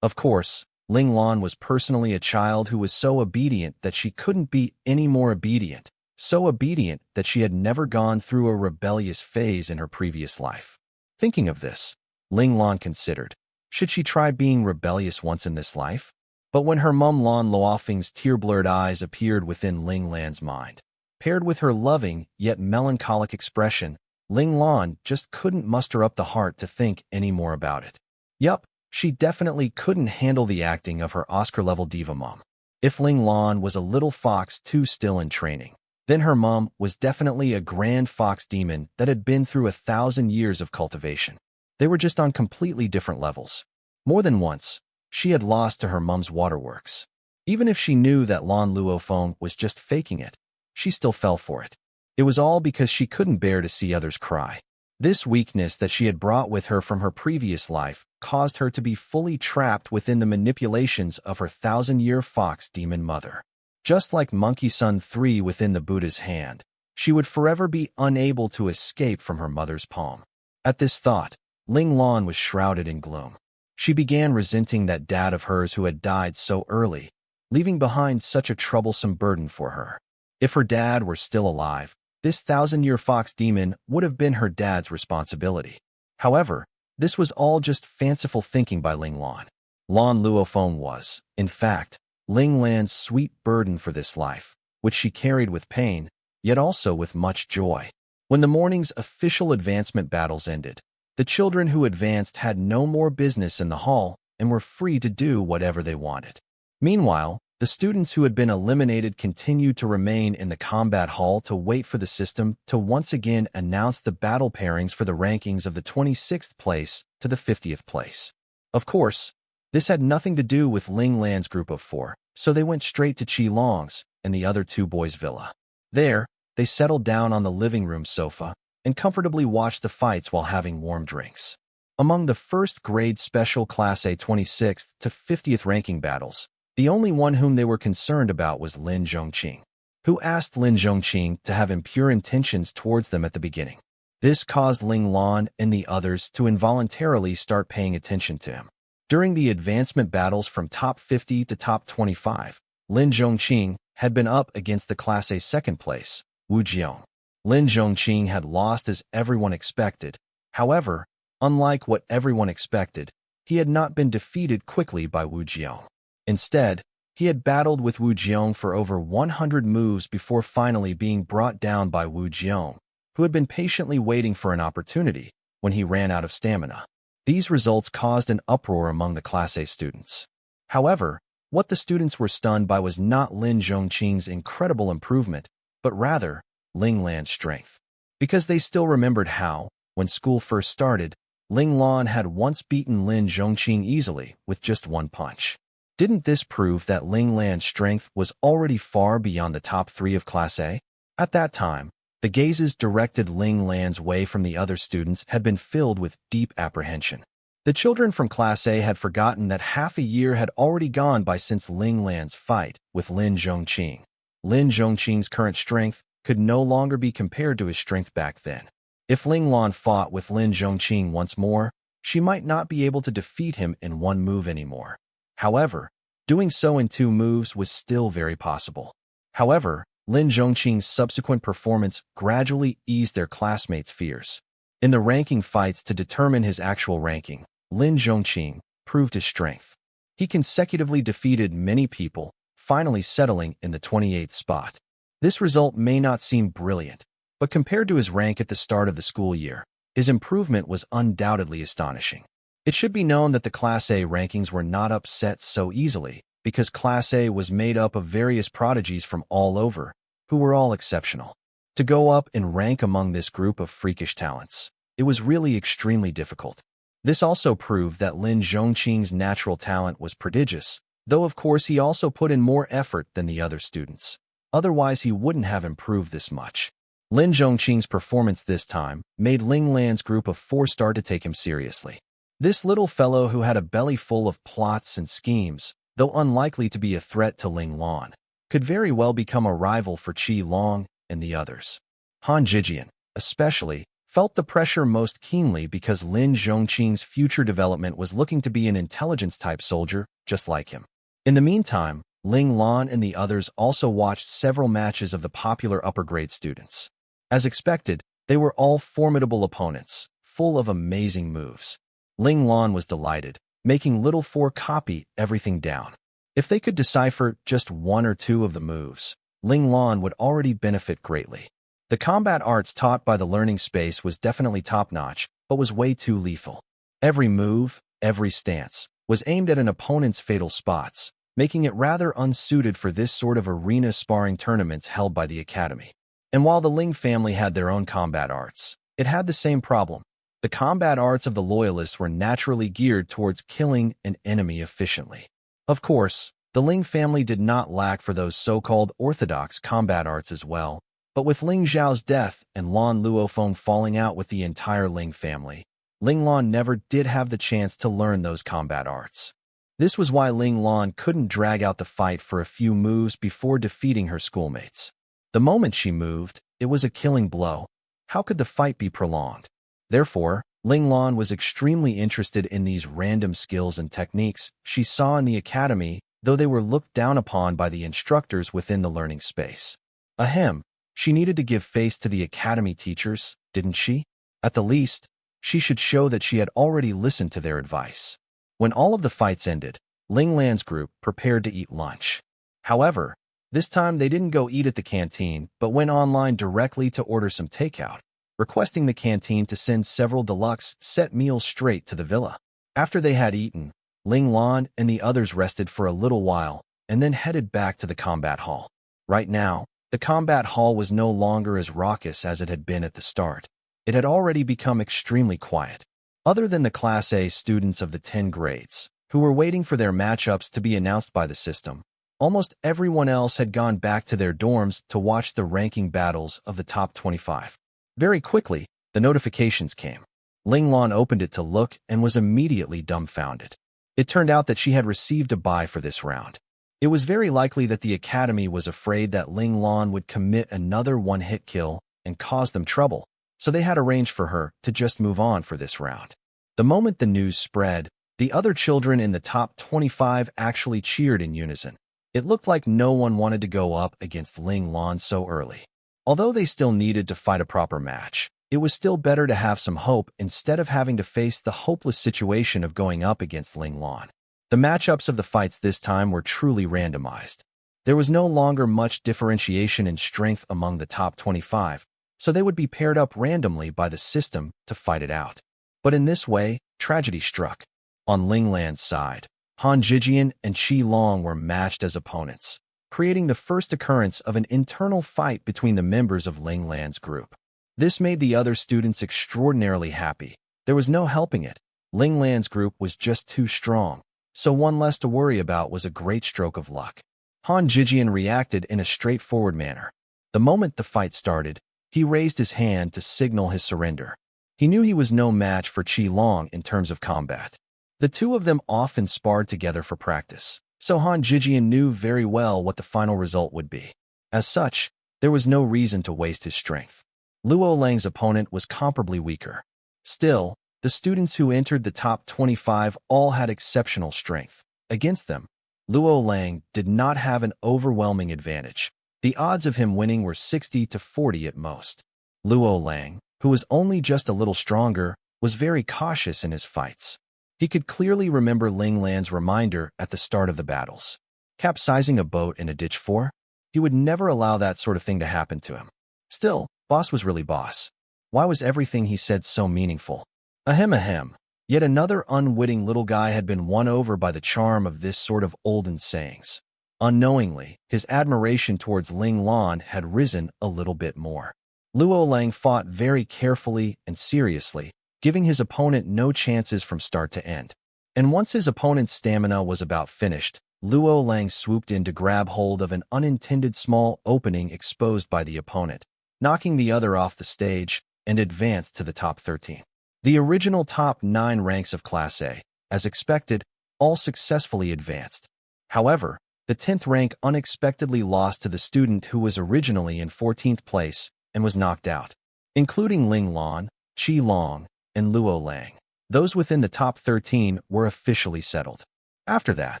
Speaker 1: Of course, Ling Lan was personally a child who was so obedient that she couldn't be any more obedient, so obedient that she had never gone through a rebellious phase in her previous life. Thinking of this, Ling Lan considered, should she try being rebellious once in this life? But when her mum Lan Luofeng's tear-blurred eyes appeared within Ling Lan's mind, paired with her loving yet melancholic expression, Ling Lan just couldn't muster up the heart to think any more about it. Yup, she definitely couldn't handle the acting of her Oscar-level diva mom. If Ling Lan was a little fox too still in training, then her mom was definitely a grand fox demon that had been through 1,000 years of cultivation. They were just on completely different levels. More than once, she had lost to her mom's waterworks. Even if she knew that Lan Luofeng was just faking it, she still fell for it. It was all because she couldn't bear to see others cry. This weakness that she had brought with her from her previous life caused her to be fully trapped within the manipulations of her 1,000-year fox demon mother. Just like Monkey Sun 3 within the Buddha's hand, she would forever be unable to escape from her mother's palm. At this thought, Ling Lan was shrouded in gloom. She began resenting that dad of hers who had died so early, leaving behind such a troublesome burden for her. If her dad were still alive, this 1,000-year fox demon would have been her dad's responsibility. However, this was all just fanciful thinking by Ling Lan. Lan Luofeng was, in fact, Ling Lan's sweet burden for this life, which she carried with pain, yet also with much joy. When the morning's official advancement battles ended, the children who advanced had no more business in the hall and were free to do whatever they wanted. Meanwhile, the students who had been eliminated continued to remain in the combat hall to wait for the system to once again announce the battle pairings for the rankings of the 26th place to the 50th place. Of course, this had nothing to do with Ling Lan's group of 4, so they went straight to Qi Long's and the other 2 boys' villa. There, they settled down on the living room sofa and comfortably watched the fights while having warm drinks. Among the first-grade special Class A 26th to 50th ranking battles, the only one whom they were concerned about was Lin Zhongqing, who asked Lin Zhongqing to have impure intentions towards them at the beginning. This caused Ling Lan and the others to involuntarily start paying attention to him. During the advancement battles from top 50 to top 25, Lin Zhongqing had been up against the Class A second place, Wu Jiong. Lin Zhongqing had lost as everyone expected. However, unlike what everyone expected, he had not been defeated quickly by Wu Jiong. Instead, he had battled with Wu Jiong for over 100 moves before finally being brought down by Wu Jiong, who had been patiently waiting for an opportunity when he ran out of stamina. These results caused an uproar among the Class A students. However, what the students were stunned by was not Lin Zhongqing's incredible improvement, but rather Ling Lan's strength. Because they still remembered how, when school first started, Ling Lan had once beaten Lin Zhongqing easily with just one punch. Didn't this prove that Ling Lan's strength was already far beyond the top 3 of Class A? At that time, the gazes directed Ling Lan's way from the other students had been filled with deep apprehension. The children from Class A had forgotten that half a year had already gone by since Ling Lan's fight with Lin Zhongqing. Lin Zhongqing's current strength could no longer be compared to his strength back then. If Ling Lan fought with Lin Zhongqing once more, she might not be able to defeat him in one move anymore. However, doing so in 2 moves was still very possible. However, Lin Zhongqing's subsequent performance gradually eased their classmates' fears. In the ranking fights to determine his actual ranking, Lin Zhongqing proved his strength. He consecutively defeated many people, finally settling in the 28th spot. This result may not seem brilliant, but compared to his rank at the start of the school year, his improvement was undoubtedly astonishing. It should be known that the Class A rankings were not upset so easily, because Class A was made up of various prodigies from all over, who were all exceptional. To go up in rank among this group of freakish talents, it was really extremely difficult. This also proved that Lin Zhongqing's natural talent was prodigious, though of course he also put in more effort than the other students. Otherwise he wouldn't have improved this much. Lin Zhongqing's performance this time made Ling Lan's group of 4 start to take him seriously. This little fellow who had a belly full of plots and schemes, though unlikely to be a threat to Ling Lan, could very well become a rival for Qi Long and the others. Han Jijian, especially, felt the pressure most keenly because Lin Zhongqing's future development was looking to be an intelligence-type soldier just like him. In the meantime, Ling Lan and the others also watched several matches of the popular upper-grade students. As expected, they were all formidable opponents, full of amazing moves. Ling Lan was delighted, making Little Four copy everything down. If they could decipher just 1 or 2 of the moves, Ling Lan would already benefit greatly. The combat arts taught by the learning space was definitely top-notch, but was way too lethal. Every move, every stance, was aimed at an opponent's fatal spots, making it rather unsuited for this sort of arena sparring tournaments held by the academy. And while the Ling family had their own combat arts, it had the same problem. The combat arts of the Loyalists were naturally geared towards killing an enemy efficiently. Of course, the Ling family did not lack for those so-called orthodox combat arts as well, but with Ling Zhao's death and Lan Luofeng falling out with the entire Ling family, Ling Lan never did have the chance to learn those combat arts. This was why Ling Lan couldn't drag out the fight for a few moves before defeating her schoolmates. The moment she moved, it was a killing blow. How could the fight be prolonged? Therefore, Ling Lan was extremely interested in these random skills and techniques she saw in the academy, though they were looked down upon by the instructors within the learning space. Ahem, she needed to give face to the academy teachers, didn't she? At the least, she should show that she had already listened to their advice. When all of the fights ended, Ling Lan's group prepared to eat lunch. However, this time they didn't go eat at the canteen, but went online directly to order some takeout, requesting the canteen to send several deluxe set meals straight to the villa. After they had eaten, Ling Lan and the others rested for a little while and then headed back to the combat hall. Right now, the combat hall was no longer as raucous as it had been at the start. It had already become extremely quiet. Other than the Class A students of the 10 grades, who were waiting for their matchups to be announced by the system, almost everyone else had gone back to their dorms to watch the ranking battles of the top 25. Very quickly, the notifications came. Ling Lan opened it to look and was immediately dumbfounded. It turned out that she had received a bye for this round. It was very likely that the academy was afraid that Ling Lan would commit another one-hit kill and cause them trouble, so they had arranged for her to just move on for this round. The moment the news spread, the other children in the top 25 actually cheered in unison. It looked like no one wanted to go up against Ling Lan so early. Although they still needed to fight a proper match, it was still better to have some hope instead of having to face the hopeless situation of going up against Ling Lan. The matchups of the fights this time were truly randomized. There was no longer much differentiation in strength among the top 25, so they would be paired up randomly by the system to fight it out. But in this way, tragedy struck. On Ling Lan's side, Han Jijian and Qi Long were matched as opponents, creating the first occurrence of an internal fight between the members of Ling Lan's group. This made the other students extraordinarily happy. There was no helping it. Ling Lan's group was just too strong, so one less to worry about was a great stroke of luck. Han Jijian reacted in a straightforward manner. The moment the fight started, he raised his hand to signal his surrender. He knew he was no match for Qi Long in terms of combat. The two of them often sparred together for practice, so Han Jijian knew very well what the final result would be. As such, there was no reason to waste his strength. Luo Lang's opponent was comparably weaker. Still, the students who entered the top 25 all had exceptional strength. Against them, Luo Lang did not have an overwhelming advantage. The odds of him winning were 60 to 40 at most. Luo Lang, who was only just a little stronger, was very cautious in his fights. He could clearly remember Ling Lan's reminder at the start of the battles. Capsizing a boat in a ditch for? He would never allow that sort of thing to happen to him. Still, boss was really boss. Why was everything he said so meaningful? Ahem ahem. Yet another unwitting little guy had been won over by the charm of this sort of olden sayings. Unknowingly, his admiration towards Ling Lan had risen a little bit more. Luo Lang fought very carefully and seriously, giving his opponent no chances from start to end. And once his opponent's stamina was about finished, Luo Lang swooped in to grab hold of an unintended small opening exposed by the opponent, knocking the other off the stage, and advanced to the top 13. The original top 9 ranks of Class A, as expected, all successfully advanced. However, the 10th rank unexpectedly lost to the student who was originally in 14th place and was knocked out, including Ling Lan, Qi Long, and Luo Lang. Those within the top 13 were officially settled. After that,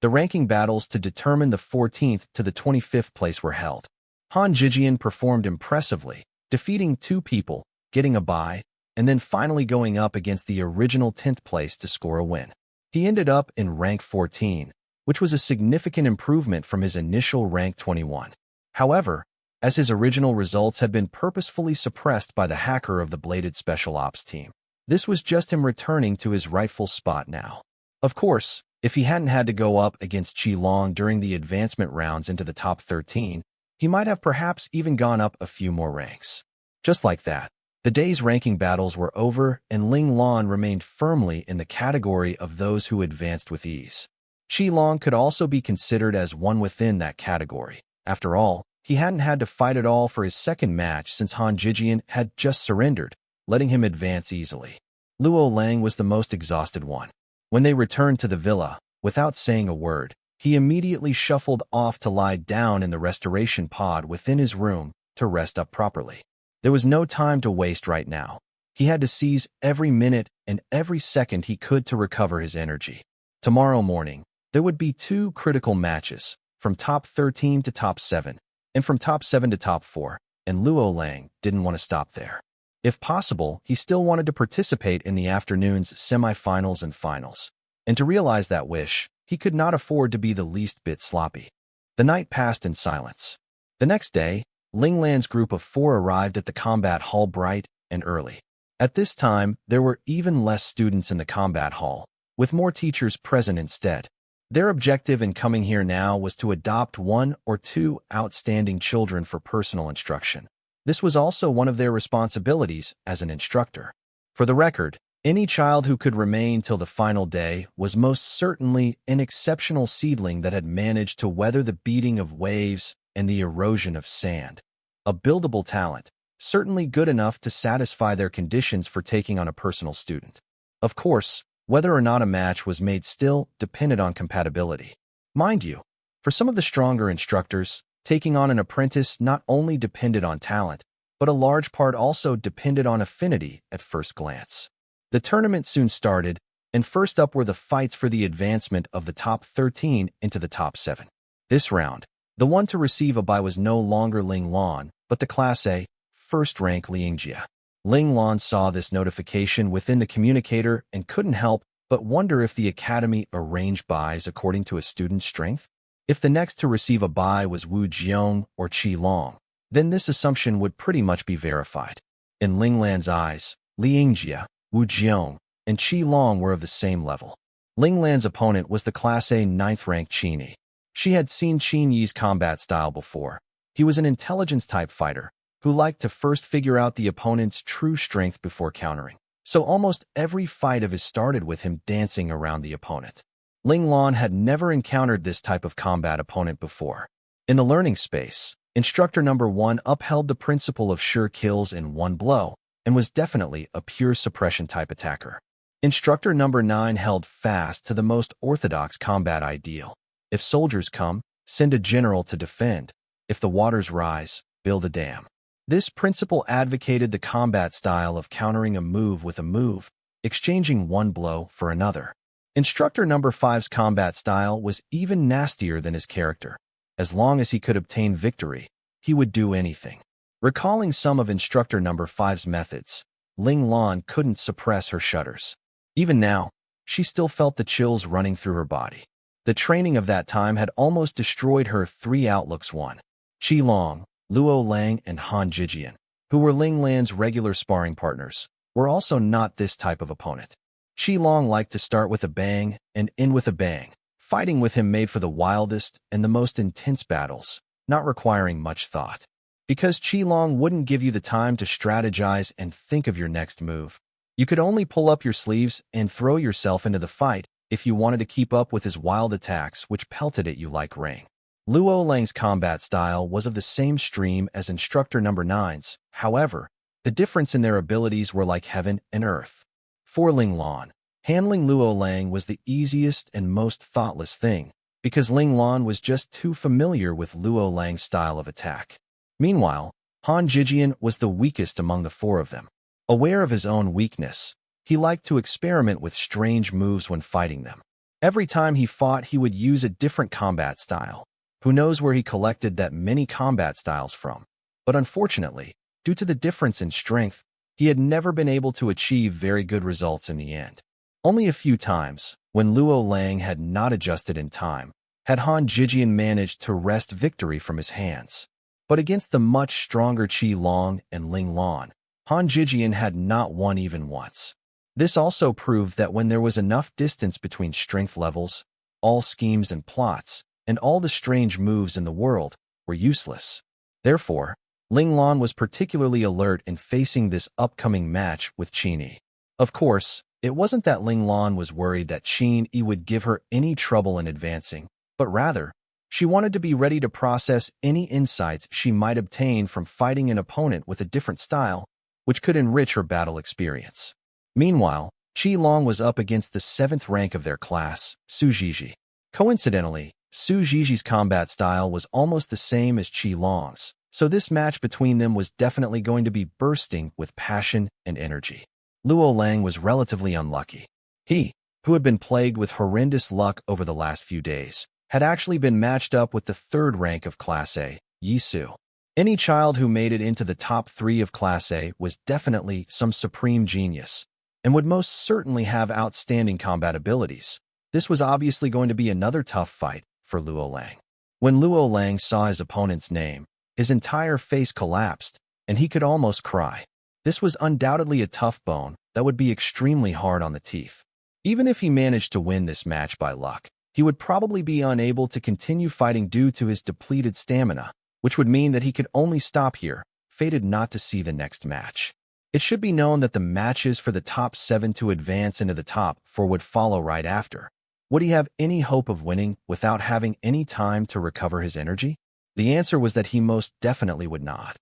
Speaker 1: the ranking battles to determine the 14th to the 25th place were held. Han Jijian performed impressively, defeating 2 people, getting a bye, and then finally going up against the original 10th place to score a win. He ended up in rank 14, which was a significant improvement from his initial rank 21. However, as his original results had been purposefully suppressed by the hacker of the Bladed Special Ops team, this was just him returning to his rightful spot now. Of course, if he hadn't had to go up against Qi Long during the advancement rounds into the top 13, he might have perhaps even gone up a few more ranks. Just like that, the day's ranking battles were over and Ling Lan remained firmly in the category of those who advanced with ease. Qi Long could also be considered as one within that category. After all, he hadn't had to fight at all for his second match since Han Jijian had just surrendered, letting him advance easily. Luo Lang was the most exhausted one. When they returned to the villa, without saying a word, he immediately shuffled off to lie down in the restoration pod within his room to rest up properly. There was no time to waste right now. He had to seize every minute and every second he could to recover his energy. Tomorrow morning, there would be 2 critical matches, from top 13 to top 7, and from top 7 to top 4, and Luo Lang didn't want to stop there. If possible, he still wanted to participate in the afternoon's semifinals and finals. And to realize that wish, he could not afford to be the least bit sloppy. The night passed in silence. The next day, Ling Lan's group of 4 arrived at the combat hall bright and early. At this time, there were even less students in the combat hall, with more teachers present instead. Their objective in coming here now was to adopt 1 or 2 outstanding children for personal instruction. This was also one of their responsibilities as an instructor. For the record, any child who could remain till the final day was most certainly an exceptional seedling that had managed to weather the beating of waves and the erosion of sand. A buildable talent, certainly good enough to satisfy their conditions for taking on a personal student. Of course, whether or not a match was made still depended on compatibility. Mind you, for some of the stronger instructors, taking on an apprentice not only depended on talent, but a large part also depended on affinity at first glance. The tournament soon started, and first up were the fights for the advancement of the top 13 into the top 7. This round, the one to receive a bye was no longer Ling Lan, but the Class A, first rank Liangjia. Ling Lan saw this notification within the communicator and couldn't help but wonder if the academy arranged buys according to a student's strength. If the next to receive a buy was Wu Jiong or Qi Long, then this assumption would pretty much be verified. In Ling Lan's eyes, Li Yingjia, Wu Jiong, and Qi Long were of the same level. Ling Lan's opponent was the Class A 9th rank Qin Yi. She had seen Qin Yi's combat style before. He was an intelligence-type fighter who liked to first figure out the opponent's true strength before countering. So almost every fight of his started with him dancing around the opponent. Ling Lan had never encountered this type of combat opponent before. In the learning space, instructor number 1 upheld the principle of sure kills in one blow and was definitely a pure suppression-type attacker. Instructor number 9 held fast to the most orthodox combat ideal. If soldiers come, send a general to defend. If the waters rise, build a dam. This principle advocated the combat style of countering a move with a move, exchanging one blow for another. Instructor number 5's combat style was even nastier than his character. As long as he could obtain victory, he would do anything. Recalling some of instructor number 5's methods, Ling Lan couldn't suppress her shudders. Even now, she still felt the chills running through her body. The training of that time had almost destroyed her 3 outlooks. 1. Qi Long, Luo Lang, and Han Jijian, who were Ling Lan's regular sparring partners, were also not this type of opponent. Qi Long liked to start with a bang and end with a bang. Fighting with him made for the wildest and the most intense battles, not requiring much thought. Because Qi Long wouldn't give you the time to strategize and think of your next move. You could only pull up your sleeves and throw yourself into the fight if you wanted to keep up with his wild attacks which pelted at you like rain. Luo Lang's combat style was of the same stream as instructor number 9's, however, the difference in their abilities were like heaven and earth. For Ling Lan, handling Luo Lang was the easiest and most thoughtless thing, because Ling Lan was just too familiar with Luo Lang's style of attack. Meanwhile, Han Jijian was the weakest among the 4 of them. Aware of his own weakness, he liked to experiment with strange moves when fighting them. Every time he fought, he would use a different combat style. Who knows where he collected that many combat styles from? But unfortunately, due to the difference in strength, he had never been able to achieve very good results in the end. Only a few times, when Luo Lang had not adjusted in time, had Han Jijian managed to wrest victory from his hands. But against the much stronger Qi Long and Ling Lan, Han Jijian had not won even once. This also proved that when there was enough distance between strength levels, all schemes and plots, and all the strange moves in the world were useless. Therefore, Ling Lan was particularly alert in facing this upcoming match with Qin Yi. Of course, it wasn't that Ling Lan was worried that Qin Yi would give her any trouble in advancing, but rather, she wanted to be ready to process any insights she might obtain from fighting an opponent with a different style, which could enrich her battle experience. Meanwhile, Qi Long was up against the 7th rank of their class, Su Jiji. Coincidentally, Su Jiji's combat style was almost the same as Qi Long's, so this match between them was definitely going to be bursting with passion and energy. Luo Lang was relatively unlucky. He, who had been plagued with horrendous luck over the last few days, had actually been matched up with the 3rd rank of Class A, Yi Su. Any child who made it into the top 3 of Class A was definitely some supreme genius, and would most certainly have outstanding combat abilities. This was obviously going to be another tough fight for Luo Lang. When Luo Lang saw his opponent's name, his entire face collapsed, and he could almost cry. This was undoubtedly a tough bone that would be extremely hard on the teeth. Even if he managed to win this match by luck, he would probably be unable to continue fighting due to his depleted stamina, which would mean that he could only stop here, fated not to see the next match. It should be known that the matches for the top 7 to advance into the top 4 would follow right after. Would he have any hope of winning without having any time to recover his energy? The answer was that he most definitely would not.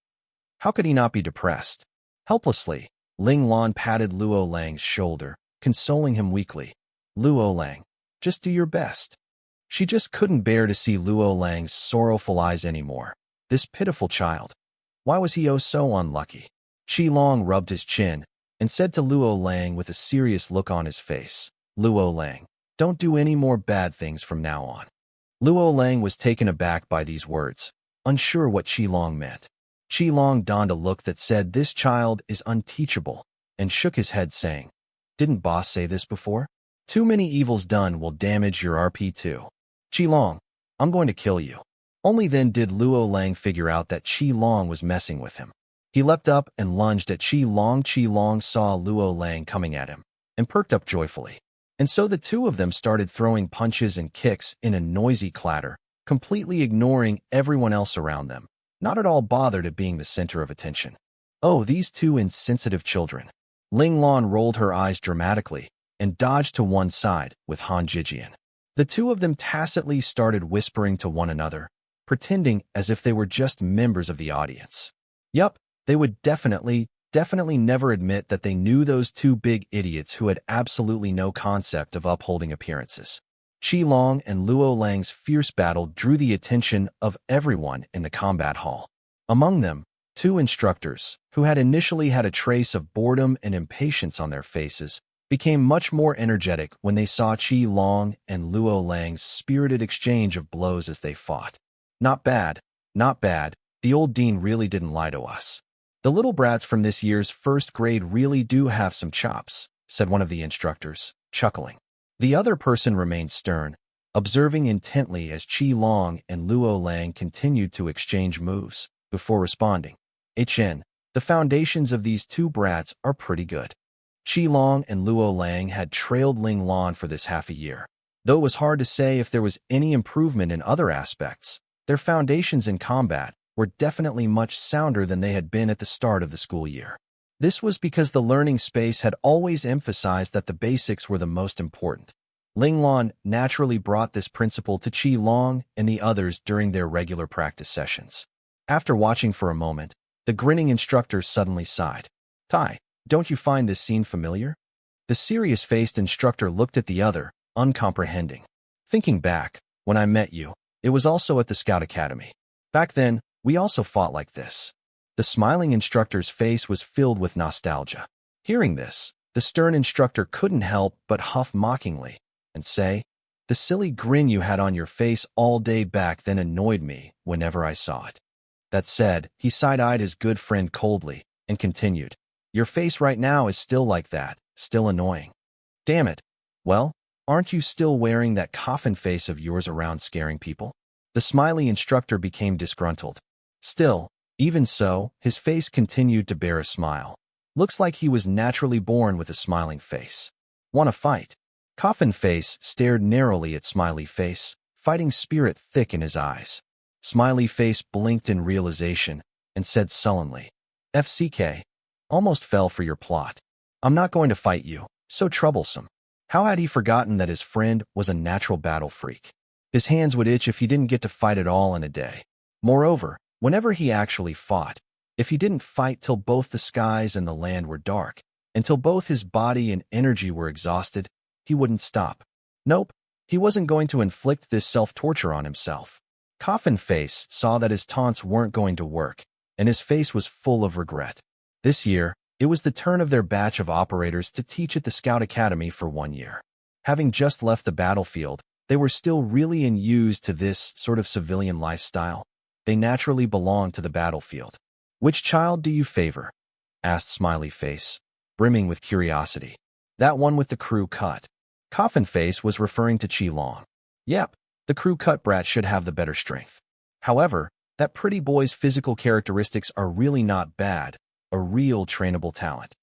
Speaker 1: How could he not be depressed? Helplessly, Ling Lan patted Luo Lang's shoulder, consoling him weakly. Luo Lang, just do your best. She just couldn't bear to see Luo Lang's sorrowful eyes anymore. This pitiful child. Why was he so unlucky? Qi Long rubbed his chin and said to Luo Lang with a serious look on his face, Luo Lang, don't do any more bad things from now on. Luo Lang was taken aback by these words, unsure what Qi Long meant. Long donned a look that said this child is unteachable and shook his head saying, "Didn't boss say this before? Too many evils done will damage your RP too. Long, I'm going to kill you." Only then did Luo Lang figure out that Long was messing with him. He leapt up and lunged at Long. Long saw Luo Lang coming at him and perked up joyfully. And so the two of them started throwing punches and kicks in a noisy clatter, completely ignoring everyone else around them, not at all bothered at being the center of attention. Oh, these two insensitive children. Ling Lan rolled her eyes dramatically and dodged to one side with Han Jijian. The two of them tacitly started whispering to one another, pretending as if they were just members of the audience. Yup, they would definitely never admit that they knew those two big idiots who had absolutely no concept of upholding appearances. Long and Luo Lang's fierce battle drew the attention of everyone in the combat hall. Among them, two instructors, who had initially had a trace of boredom and impatience on their faces, became much more energetic when they saw Long and Luo Lang's spirited exchange of blows as they fought. Not bad, not bad. The old dean really didn't lie to us. The little brats from this year's first grade really do have some chops, said one of the instructors, chuckling. The other person remained stern, observing intently as Long and Luo Lang continued to exchange moves, before responding. "HN, the foundations of these two brats are pretty good." Long and Luo Lang had trailed Ling Lan for this half a year. Though it was hard to say if there was any improvement in other aspects, their foundations in combat were definitely much sounder than they had been at the start of the school year. This was because the learning space had always emphasized that the basics were the most important. Ling Lan naturally brought this principle to Long and the others during their regular practice sessions. After watching for a moment, the grinning instructor suddenly sighed. "Tai, don't you find this scene familiar?" The serious-faced instructor looked at the other, uncomprehending. "Thinking back, when I met you, it was also at the Scout Academy. Back then, we also fought like this." The smiling instructor's face was filled with nostalgia. Hearing this, the stern instructor couldn't help but huff mockingly and say, "The silly grin you had on your face all day back then annoyed me whenever I saw it." That said, he side-eyed his good friend coldly and continued, "Your face right now is still like that, still annoying. Damn it. Well, aren't you still wearing that coffin face of yours around scaring people?" The smiley instructor became disgruntled. Still, even so, his face continued to bear a smile. Looks like he was naturally born with a smiling face. "Wanna fight?" Coffin Face stared narrowly at Smiley Face, fighting spirit thick in his eyes. Smiley Face blinked in realization and said sullenly, "FCK, almost fell for your plot. I'm not going to fight you, so troublesome." How had he forgotten that his friend was a natural battle freak? His hands would itch if he didn't get to fight at all in a day. Moreover, whenever he actually fought, if he didn't fight till both the skies and the land were dark, until both his body and energy were exhausted, he wouldn't stop. Nope, he wasn't going to inflict this self-torture on himself. Coffin Face saw that his taunts weren't going to work, and his face was full of regret. This year, it was the turn of their batch of operators to teach at the Scout Academy for 1 year. Having just left the battlefield, they were still really used to this sort of civilian lifestyle. They naturally belonged to the battlefield. "Which child do you favor?" asked Smiley Face, brimming with curiosity. "That one with the crew cut." Coffin Face was referring to Long. "Yep, the crew cut brat should have the better strength. However, that pretty boy's physical characteristics are really not bad, a real trainable talent."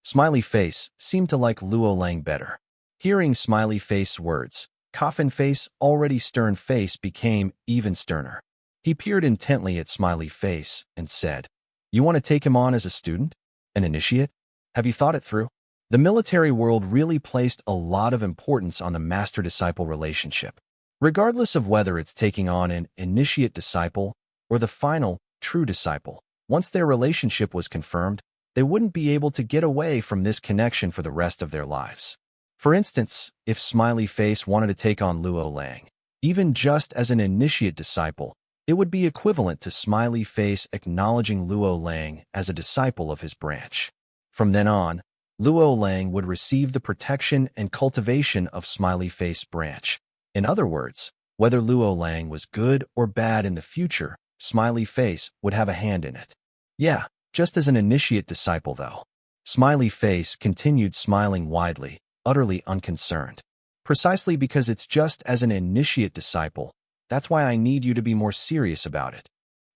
Speaker 1: Smiley Face seemed to like Luo Lang better. Hearing Smiley Face's words, Coffin Face, already stern face, became even sterner. He peered intently at Smiley Face and said, "You want to take him on as a student? An initiate? Have you thought it through?" The military world really placed a lot of importance on the master-disciple relationship. Regardless of whether it's taking on an initiate-disciple or the final, true disciple, once their relationship was confirmed, they wouldn't be able to get away from this connection for the rest of their lives. For instance, if Smiley Face wanted to take on Luo Lang, even just as an initiate disciple, it would be equivalent to Smiley Face acknowledging Luo Lang as a disciple of his branch. From then on, Luo Lang would receive the protection and cultivation of Smiley Face branch. In other words, whether Luo Lang was good or bad in the future, Smiley Face would have a hand in it. Yeah, just as an initiate disciple, though. Smiley face continued smiling widely, utterly unconcerned. Precisely because it's just as an initiate disciple, that's why I need you to be more serious about it.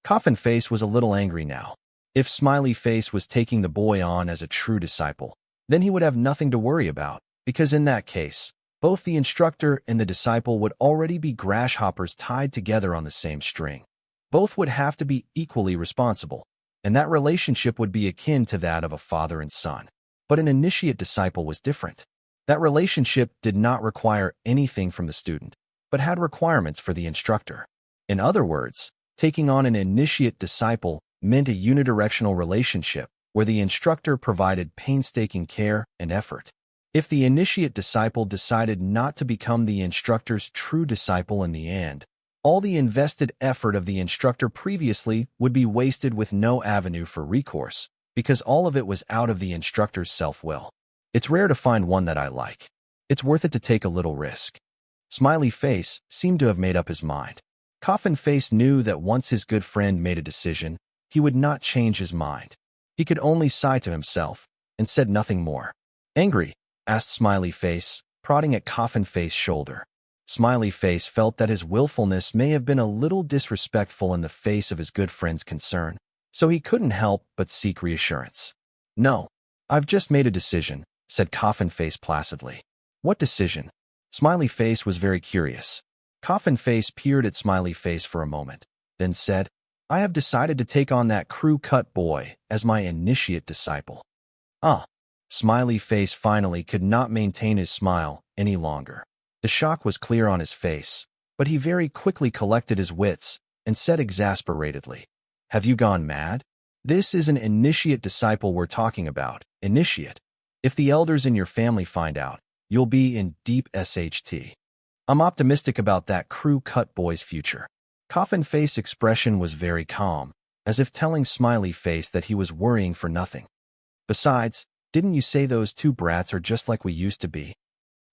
Speaker 1: Coffin Face was a little angry now. If Smiley Face was taking the boy on as a true disciple, then he would have nothing to worry about, because in that case, both the instructor and the disciple would already be grasshoppers tied together on the same string. Both would have to be equally responsible, and that relationship would be akin to that of a father and son. But an initiate-disciple was different. That relationship did not require anything from the student, but had requirements for the instructor. In other words, taking on an initiate-disciple meant a unidirectional relationship where the instructor provided painstaking care and effort. If the initiate-disciple decided not to become the instructor's true disciple in the end, all the invested effort of the instructor previously would be wasted with no avenue for recourse, because all of it was out of the instructor's self-will. It's rare to find one that I like. It's worth it to take a little risk. Smiley Face seemed to have made up his mind. Coffin Face knew that once his good friend made a decision, he would not change his mind. He could only sigh to himself, and said nothing more. Angry? Asked Smiley Face, prodding at Coffin Face's shoulder. Smiley Face felt that his willfulness may have been a little disrespectful in the face of his good friend's concern, so he couldn't help but seek reassurance. No, I've just made a decision, said Coffin Face placidly. What decision? Smiley Face was very curious. Coffin Face peered at Smiley Face for a moment, then said, I have decided to take on that crew-cut boy as my initiate disciple. Smiley Face finally could not maintain his smile any longer. The shock was clear on his face, but he very quickly collected his wits and said exasperatedly, Have you gone mad? This is an initiate disciple we're talking about, initiate. If the elders in your family find out, you'll be in deep SHT. I'm optimistic about that crew-cut boy's future. Coffin Face's expression was very calm, as if telling Smiley Face that he was worrying for nothing. Besides, didn't you say those two brats are just like we used to be?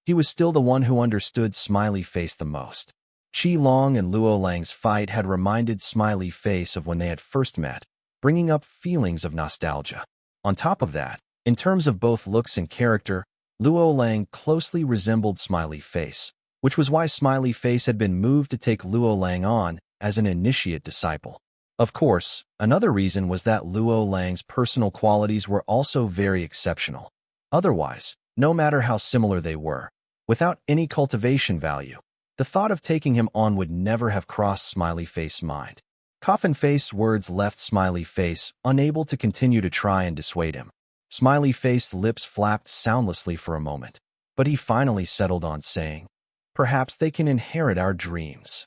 Speaker 1: He was still the one who understood Smiley Face the most. Qi Long and Luo Lang's fight had reminded Smiley Face of when they had first met, bringing up feelings of nostalgia. On top of that, in terms of both looks and character, Luo Lang closely resembled Smiley Face, which was why Smiley Face had been moved to take Luo Lang on as an initiate disciple. Of course, another reason was that Luo Lang's personal qualities were also very exceptional. Otherwise, no matter how similar they were, without any cultivation value, the thought of taking him on would never have crossed Smiley Face's mind. Coffin Face's words left Smiley Face unable to continue to try and dissuade him. Smiley Face's lips flapped soundlessly for a moment, but he finally settled on saying, Perhaps they can inherit our dreams.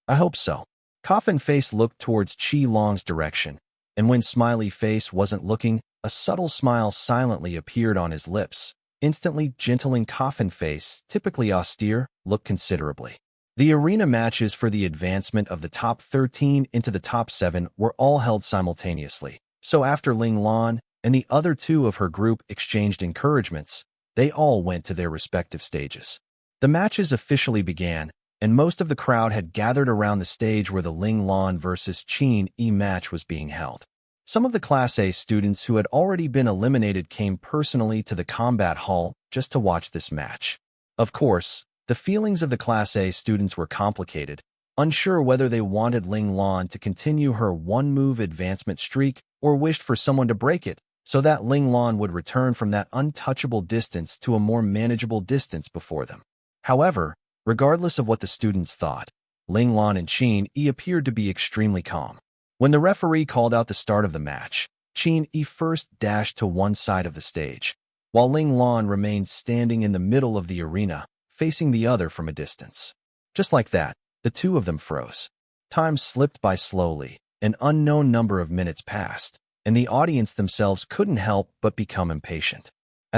Speaker 1: I hope so. Coffin Face looked towards Qi Long's direction, and when Smiley Face wasn't looking, a subtle smile silently appeared on his lips, instantly gentling Coffin Face, typically austere, look considerably. The arena matches for the advancement of the top 13 into the top 7 were all held simultaneously, so after Ling Lan and the other two of her group exchanged encouragements, they all went to their respective stages. The matches officially began, and most of the crowd had gathered around the stage where the Ling Lan versus Qin Yi match was being held. Some of the Class A students who had already been eliminated came personally to the combat hall just to watch this match. Of course, the feelings of the Class A students were complicated, unsure whether they wanted Ling Lan to continue her one-move advancement streak or wished for someone to break it, so that Ling Lan would return from that untouchable distance to a more manageable distance before them. However, regardless of what the students thought, Ling Lan and Qin Yi appeared to be extremely calm. When the referee called out the start of the match, Qin Yi first dashed to one side of the stage, while Ling Lan remained standing in the middle of the arena, facing the other from a distance. Just like that, the two of them froze. Time slipped by slowly, an unknown number of minutes passed, and the audience themselves couldn't help but become impatient.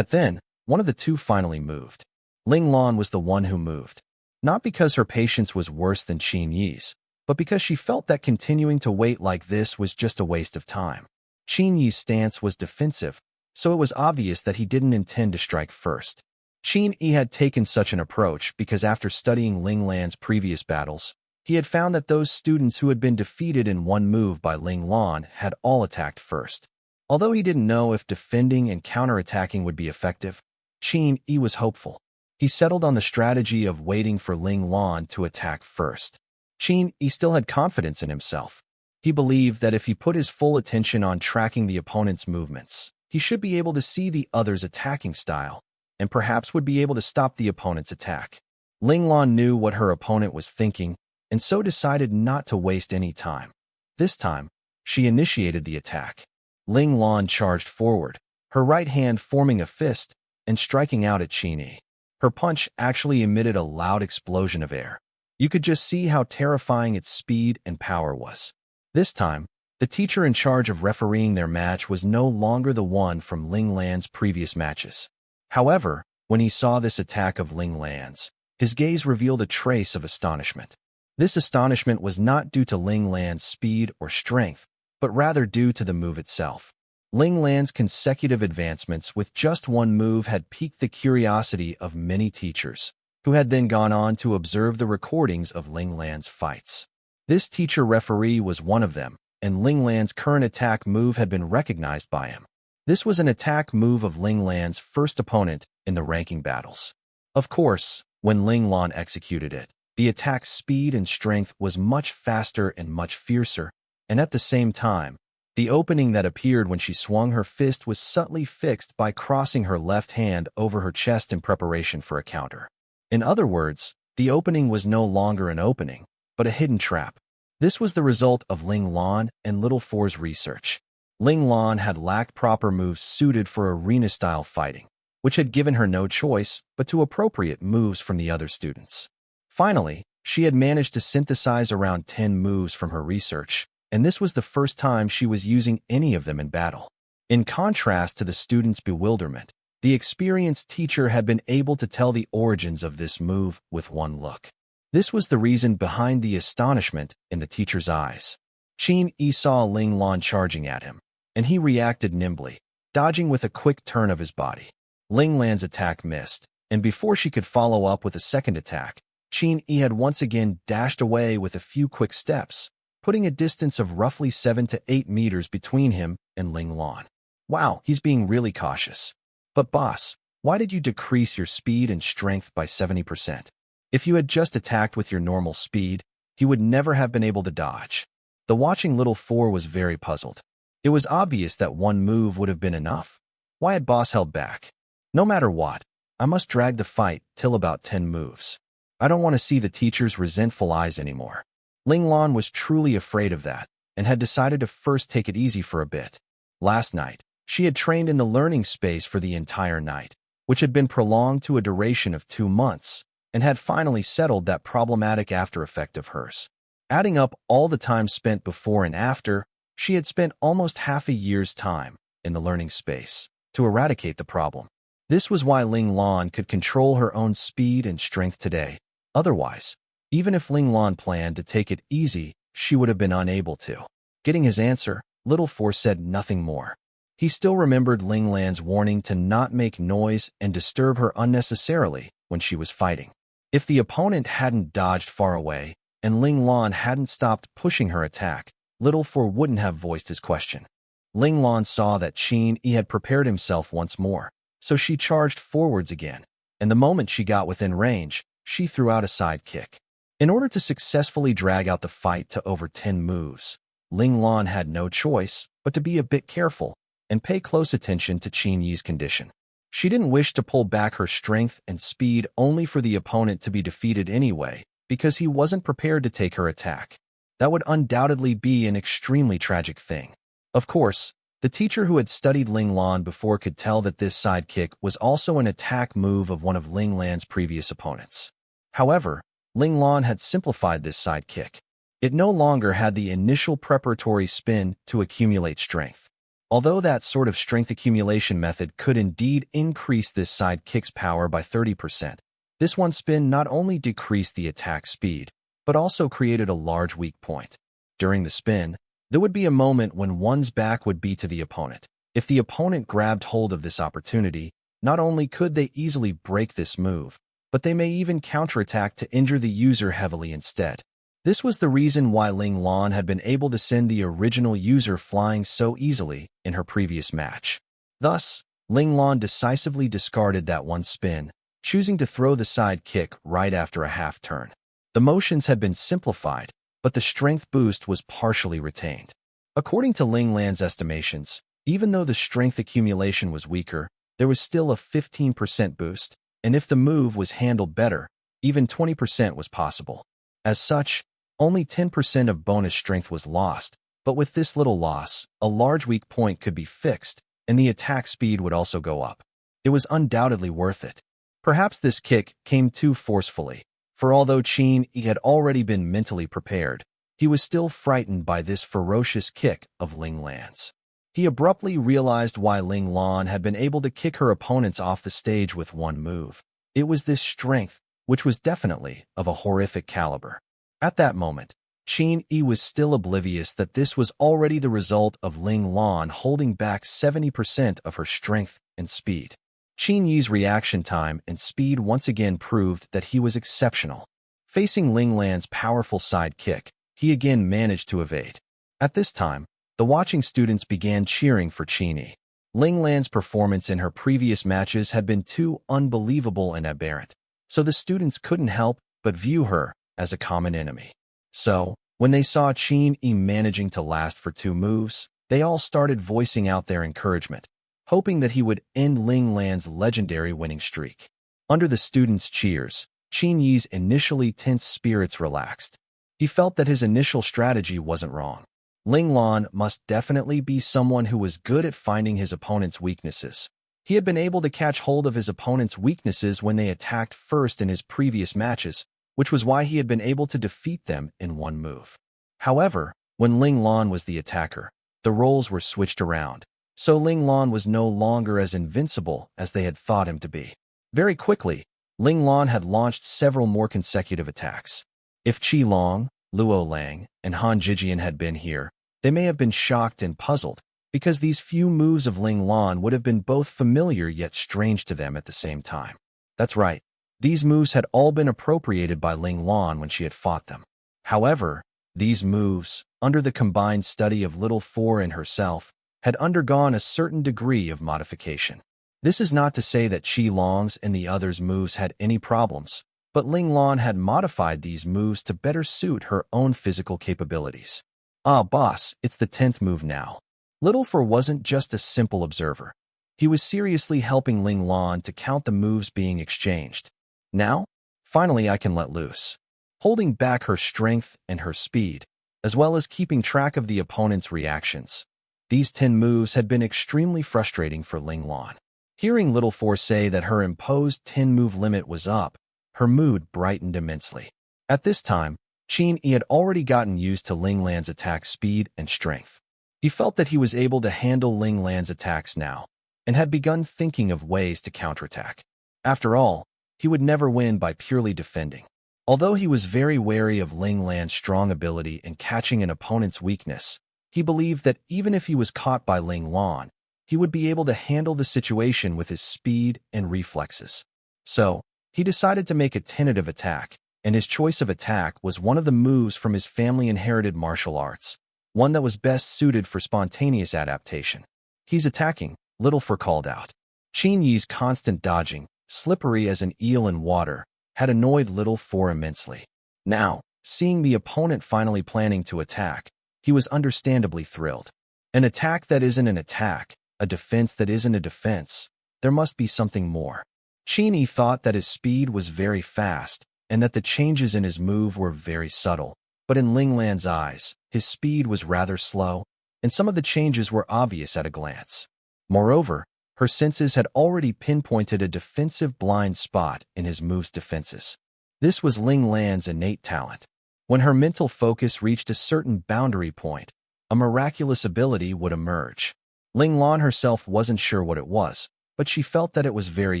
Speaker 1: Then, one of the two finally moved. Ling Lan was the one who moved, not because her patience was worse than Qin Yi's, but because she felt that continuing to wait like this was just a waste of time. Qin Yi's stance was defensive, so it was obvious that he didn't intend to strike first. Qin Yi had taken such an approach because after studying Ling Lan's previous battles, He had found that those students who had been defeated in one move by Ling Lan had all attacked first. Although he didn't know if defending and counterattacking would be effective, Qin Yi was hopeful. He settled on the strategy of waiting for Ling Lan to attack first. Qin Yi still had confidence in himself. He believed that if he put his full attention on tracking the opponent's movements, he should be able to see the other's attacking style, and perhaps would be able to stop the opponent's attack. Ling Lan knew what her opponent was thinking, and so decided not to waste any time. This time, she initiated the attack. Ling Lan charged forward, her right hand forming a fist and striking out at Qin Yi. Her punch actually emitted a loud explosion of air. You could just see how terrifying its speed and power was. This time, the teacher in charge of refereeing their match was no longer the one from Ling Lan's previous matches. However, when he saw this attack of Ling Lan's, his gaze revealed a trace of astonishment. This astonishment was not due to Ling Lan's speed or strength, but rather due to the move itself. Ling Lan's consecutive advancements with just one move had piqued the curiosity of many teachers, who had then gone on to observe the recordings of Ling Lan's fights. This teacher referee was one of them, and Ling Lan's current attack move had been recognized by him. This was an attack move of Ling Lan's first opponent in the ranking battles. Of course, when Ling Lan executed it, the attack's speed and strength was much faster and much fiercer, and at the same time, the opening that appeared when she swung her fist was subtly fixed by crossing her left hand over her chest in preparation for a counter. In other words, the opening was no longer an opening, but a hidden trap. This was the result of Ling Lan and Little Four's research. Ling Lan had lacked proper moves suited for arena-style fighting, which had given her no choice but to appropriate moves from the other students. Finally, she had managed to synthesize around 10 moves from her research, and this was the first time she was using any of them in battle. In contrast to the students' bewilderment, the experienced teacher had been able to tell the origins of this move with one look. This was the reason behind the astonishment in the teacher's eyes. Qin Yi saw Ling Lan charging at him, and he reacted nimbly, dodging with a quick turn of his body. Ling Lan's attack missed, and before she could follow up with a second attack, Qin Yi had once again dashed away with a few quick steps, putting a distance of roughly 7 to 8 meters between him and Ling Lan. Wow, he's being really cautious. But boss, why did you decrease your speed and strength by 70%? If you had just attacked with your normal speed, he would never have been able to dodge. The watching Little Four was very puzzled. It was obvious that one move would have been enough. Why had boss held back? No matter what, I must drag the fight till about 10 moves. I don't want to see the teacher's resentful eyes anymore. Ling Lan was truly afraid of that, and had decided to first take it easy for a bit. Last night, she had trained in the learning space for the entire night, which had been prolonged to a duration of 2 months, and had finally settled that problematic after effect of hers. Adding up all the time spent before and after, she had spent almost half a year's time in the learning space to eradicate the problem. This was why Ling Lan could control her own speed and strength today. Otherwise, even if Ling Lan planned to take it easy, she would have been unable to. Getting his answer, Little Four said nothing more. He still remembered Ling Lan's warning to not make noise and disturb her unnecessarily when she was fighting. If the opponent hadn't dodged far away, and Ling Lan hadn't stopped pushing her attack, Little Four wouldn't have voiced his question. Ling Lan saw that Qin Yi had prepared himself once more, so she charged forwards again, and the moment she got within range, she threw out a side kick. In order to successfully drag out the fight to over 10 moves, Ling Lan had no choice but to be a bit careful and pay close attention to Qin Yi's condition. She didn't wish to pull back her strength and speed only for the opponent to be defeated anyway, because he wasn't prepared to take her attack. That would undoubtedly be an extremely tragic thing. Of course, the teacher who had studied Ling Lan before could tell that this side kick was also an attack move of one of Ling Lan's previous opponents. However, Ling Lan had simplified this side kick. It no longer had the initial preparatory spin to accumulate strength. Although that sort of strength accumulation method could indeed increase this side kick's power by 30%, this one spin not only decreased the attack speed, but also created a large weak point. During the spin, there would be a moment when one's back would be to the opponent. If the opponent grabbed hold of this opportunity, not only could they easily break this move, but they may even counterattack to injure the user heavily instead. This was the reason why Ling Lan had been able to send the original user flying so easily in her previous match. Thus, Ling Lan decisively discarded that one spin, choosing to throw the side kick right after a half turn. The motions had been simplified, but the strength boost was partially retained. According to Ling Lan's estimations, even though the strength accumulation was weaker, there was still a 15% boost, and if the move was handled better, even 20% was possible. As such, only 10% of bonus strength was lost, but with this little loss, a large weak point could be fixed, and the attack speed would also go up. It was undoubtedly worth it. Perhaps this kick came too forcefully, for although Qin had already been mentally prepared, he was still frightened by this ferocious kick of Ling Lan's. He abruptly realized why Ling Lan had been able to kick her opponents off the stage with one move. It was this strength, which was definitely of a horrific caliber. At that moment, Qin was still oblivious that this was already the result of Ling Lan holding back 70% of her strength and speed. Qin Yi's reaction time and speed once again proved that he was exceptional. Facing Ling Lan's powerful side kick, he again managed to evade. At this time, the watching students began cheering for Qin Yi. Ling Lan's performance in her previous matches had been too unbelievable and aberrant, so the students couldn't help but view her as a common enemy. So, when they saw Qin Yi managing to last for 2 moves, they all started voicing out their encouragement, hoping that he would end Ling Lan's legendary winning streak. Under the students' cheers, Qin Yi's initially tense spirits relaxed. He felt that his initial strategy wasn't wrong. Ling Lan must definitely be someone who was good at finding his opponent's weaknesses. He had been able to catch hold of his opponent's weaknesses when they attacked first in his previous matches, which was why he had been able to defeat them in one move. However, when Ling Lan was the attacker, the roles were switched around, so Ling Lan was no longer as invincible as they had thought him to be. Very quickly, Ling Lan had launched several more consecutive attacks. If Qi Long, Luo Lang, and Han Jijian had been here, they may have been shocked and puzzled, because these few moves of Ling Lan would have been both familiar yet strange to them at the same time. That's right, these moves had all been appropriated by Ling Lan when she had fought them. However, these moves, under the combined study of Little Four and herself, had undergone a certain degree of modification. This is not to say that Qi Long's and the others' moves had any problems, but Ling Lan had modified these moves to better suit her own physical capabilities. Ah, boss, it's the 10th move now. Little Four wasn't just a simple observer. He was seriously helping Ling Lan to count the moves being exchanged. Now, finally I can let loose. Holding back her strength and her speed, as well as keeping track of the opponent's reactions. These 10 moves had been extremely frustrating for Ling Lan. Hearing Little Four say that her imposed 10-move limit was up, her mood brightened immensely. At this time, Qin Yi had already gotten used to Ling Lan's attack speed and strength. He felt that he was able to handle Ling Lan's attacks now, and had begun thinking of ways to counterattack. After all, he would never win by purely defending. Although he was very wary of Ling Lan's strong ability in catching an opponent's weakness, he believed that even if he was caught by Ling Lan, he would be able to handle the situation with his speed and reflexes. So, he decided to make a tentative attack, and his choice of attack was one of the moves from his family-inherited martial arts, one that was best suited for spontaneous adaptation. He's attacking, Little Four called out. Qin Yi's constant dodging, slippery as an eel in water, had annoyed Little Four immensely. Now, seeing the opponent finally planning to attack, he was understandably thrilled. An attack that isn't an attack, a defense that isn't a defense, there must be something more. Qin Yi thought that his speed was very fast, and that the changes in his move were very subtle, but in Ling Lan's eyes, his speed was rather slow, and some of the changes were obvious at a glance. Moreover, her senses had already pinpointed a defensive blind spot in his move's defenses. This was Ling Lan's innate talent. When her mental focus reached a certain boundary point, a miraculous ability would emerge. Ling Lan herself wasn't sure what it was, but she felt that it was very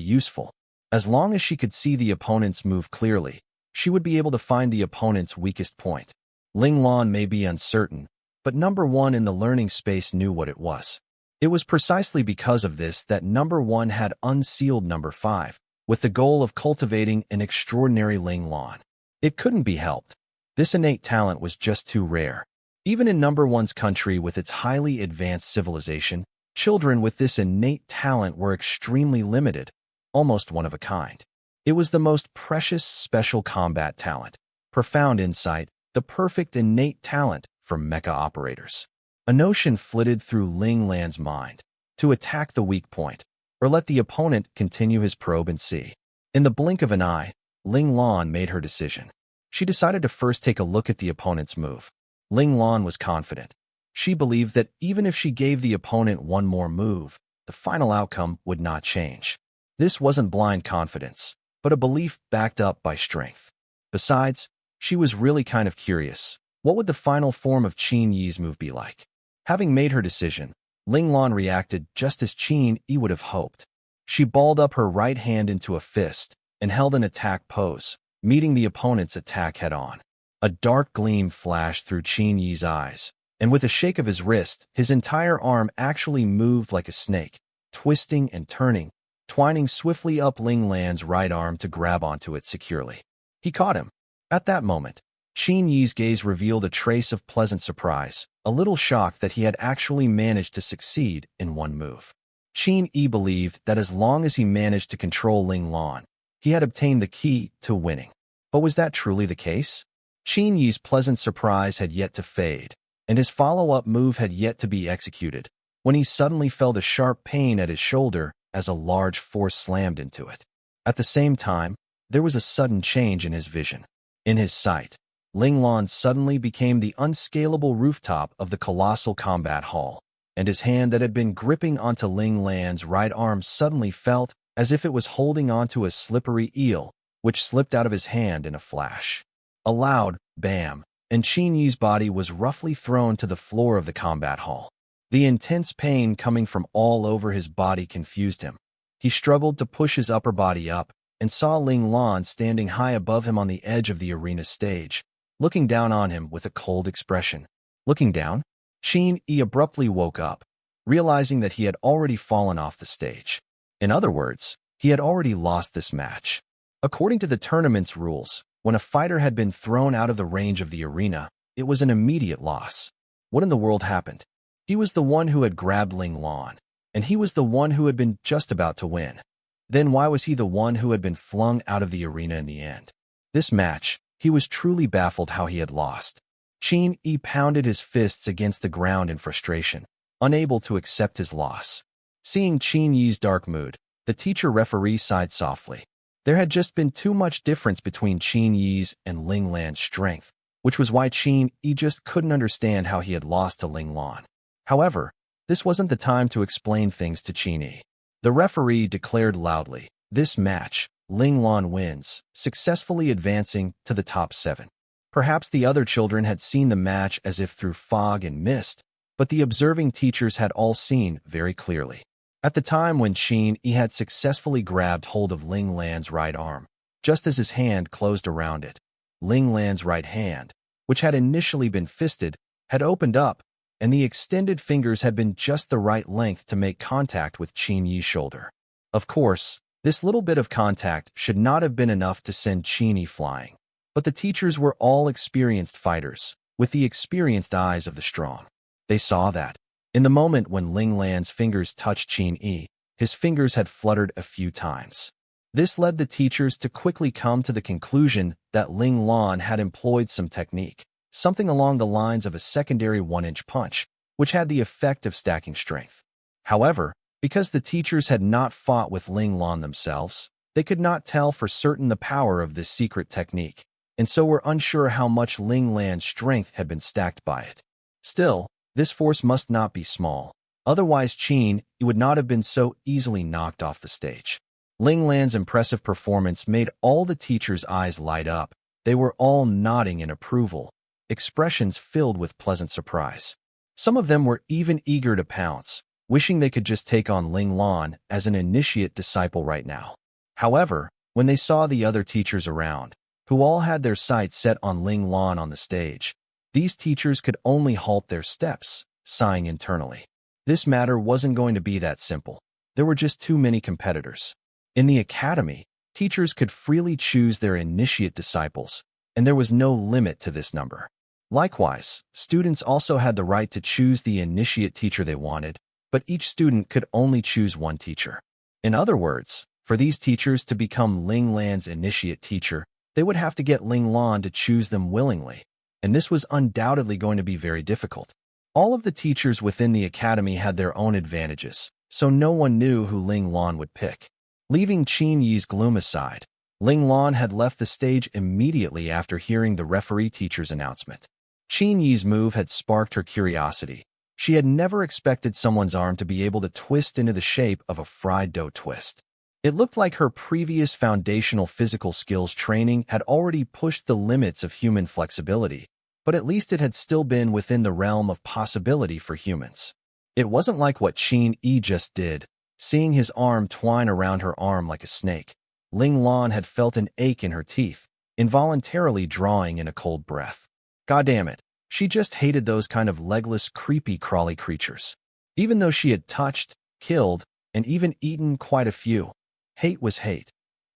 Speaker 1: useful. As long as she could see the opponent's move clearly, she would be able to find the opponent's weakest point. Ling Lan may be uncertain, but number 1 in the learning space knew what it was. It was precisely because of this that number 1 had unsealed number 5, with the goal of cultivating an extraordinary Ling Lan. It couldn't be helped. This innate talent was just too rare. Even in number one's country with its highly advanced civilization, children with this innate talent were extremely limited, almost one of a kind. It was the most precious special combat talent, profound insight, the perfect innate talent for mecha operators. A notion flitted through Ling Lan's mind, to attack the weak point, or let the opponent continue his probe and see. In the blink of an eye, Ling Lan made her decision. She decided to first take a look at the opponent's move. Ling Lan was confident. She believed that even if she gave the opponent one more move, the final outcome would not change. This wasn't blind confidence, but a belief backed up by strength. Besides, she was really kind of curious. What would the final form of Qin Yi's move be like? Having made her decision, Ling Lan reacted just as Qin Yi would have hoped. She balled up her right hand into a fist and held an attack pose, meeting the opponent's attack head-on. A dark gleam flashed through Qin Yi's eyes, and with a shake of his wrist, his entire arm actually moved like a snake, twisting and turning, twining swiftly up Ling Lan's right arm to grab onto it securely. He caught him. At that moment, Qin Yi's gaze revealed a trace of pleasant surprise, a little shocked that he had actually managed to succeed in one move. Qin Yi believed that as long as he managed to control Ling Lan, he had obtained the key to winning. But was that truly the case? Qin Yi's pleasant surprise had yet to fade, and his follow-up move had yet to be executed, when he suddenly felt a sharp pain at his shoulder as a large force slammed into it. At the same time, there was a sudden change in his vision. In his sight, Ling Lan suddenly became the unscalable rooftop of the colossal combat hall, and his hand that had been gripping onto Ling Lan's right arm suddenly felt as if it was holding onto a slippery eel, which slipped out of his hand in a flash. A loud bam, and Qin Yi's body was roughly thrown to the floor of the combat hall. The intense pain coming from all over his body confused him. He struggled to push his upper body up and saw Ling Lan standing high above him on the edge of the arena stage, looking down on him with a cold expression. Looking down, Qin Yi abruptly woke up, realizing that he had already fallen off the stage. In other words, he had already lost this match. According to the tournament's rules, when a fighter had been thrown out of the range of the arena, it was an immediate loss. What in the world happened? He was the one who had grabbed Ling Lan, and he was the one who had been just about to win. Then why was he the one who had been flung out of the arena in the end? This match, he was truly baffled how he had lost. Qin Yi pounded his fists against the ground in frustration, unable to accept his loss. Seeing Qin Yi's dark mood, the teacher referee sighed softly. There had just been too much difference between Qin Yi's and Ling Lan's strength, which was why Qin Yi just couldn't understand how he had lost to Ling Lan. However, this wasn't the time to explain things to Qin Yi. The referee declared loudly, "This match, Ling Lan wins, successfully advancing to the top 7. Perhaps the other children had seen the match as if through fog and mist, but the observing teachers had all seen very clearly. At the time when Qin Yi had successfully grabbed hold of Ling Lan's right arm, just as his hand closed around it, Ling Lan's right hand, which had initially been fisted, had opened up, and the extended fingers had been just the right length to make contact with Qin Yi's shoulder. Of course, this little bit of contact should not have been enough to send Qin Yi flying, but the teachers were all experienced fighters, with the experienced eyes of the strong. They saw that, in the moment when Ling Lan's fingers touched Qin Yi, his fingers had fluttered a few times. This led the teachers to quickly come to the conclusion that Ling Lan had employed some technique, something along the lines of a secondary 1-inch punch, which had the effect of stacking strength. However, because the teachers had not fought with Ling Lan themselves, they could not tell for certain the power of this secret technique, and so were unsure how much Ling Lan's strength had been stacked by it. Still, this force must not be small, otherwise Qin Yi would not have been so easily knocked off the stage. Ling Lan's impressive performance made all the teachers' eyes light up. They were all nodding in approval, expressions filled with pleasant surprise. Some of them were even eager to pounce, wishing they could just take on Ling Lan as an initiate disciple right now. However, when they saw the other teachers around, who all had their sights set on Ling Lan on the stage, these teachers could only halt their steps, sighing internally. This matter wasn't going to be that simple. There were just too many competitors. In the academy, teachers could freely choose their initiate disciples, and there was no limit to this number. Likewise, students also had the right to choose the initiate teacher they wanted, but each student could only choose one teacher. In other words, for these teachers to become Ling Lan's initiate teacher, they would have to get Ling Lan to choose them willingly, and this was undoubtedly going to be very difficult. All of the teachers within the academy had their own advantages, so no one knew who Ling Lan would pick. Leaving Qin Yi's gloom aside, Ling Lan had left the stage immediately after hearing the referee teacher's announcement. Qin Yi's move had sparked her curiosity. She had never expected someone's arm to be able to twist into the shape of a fried dough twist. It looked like her previous foundational physical skills training had already pushed the limits of human flexibility, but at least it had still been within the realm of possibility for humans. It wasn't like what Qin Yi just did, seeing his arm twine around her arm like a snake. Ling Lan had felt an ache in her teeth, involuntarily drawing in a cold breath. God damn it, she just hated those kind of legless, creepy, crawly creatures. Even though she had touched, killed, and even eaten quite a few, hate was hate.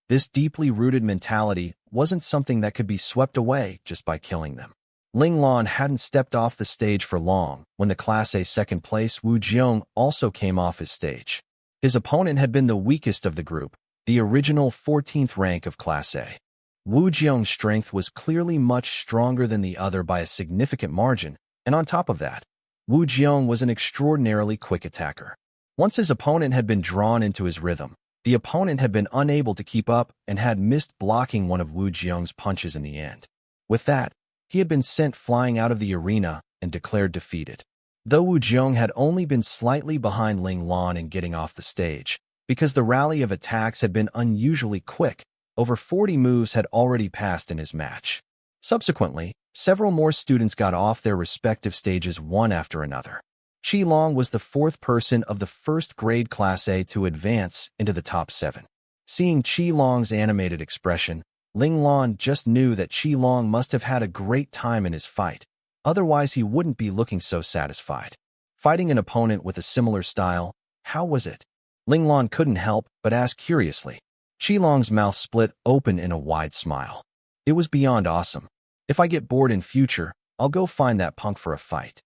Speaker 1: This deeply rooted mentality wasn't something that could be swept away just by killing them. Ling Lan hadn't stepped off the stage for long when the Class A second place Wu Jiong also came off his stage. His opponent had been the weakest of the group, the original 14th rank of Class A. Wu Jiong's strength was clearly much stronger than the other by a significant margin, and on top of that, Wu Jiong was an extraordinarily quick attacker. Once his opponent had been drawn into his rhythm, the opponent had been unable to keep up and had missed blocking one of Wu Jiong's punches in the end. With that, he had been sent flying out of the arena and declared defeated. Though Wu Jiong had only been slightly behind Ling Lan in getting off the stage, because the rally of attacks had been unusually quick, over 40 moves had already passed in his match. Subsequently, several more students got off their respective stages one after another. Qi Long was the fourth person of the first grade Class A to advance into the top 7. Seeing Qi Long's animated expression, Ling Lan just knew that Qi Long must have had a great time in his fight, otherwise he wouldn't be looking so satisfied. Fighting an opponent with a similar style, how was it? Ling Lan couldn't help but ask curiously. Qi Long's mouth split open in a wide smile. It was beyond awesome. If I get bored in future, I'll go find that punk for a fight.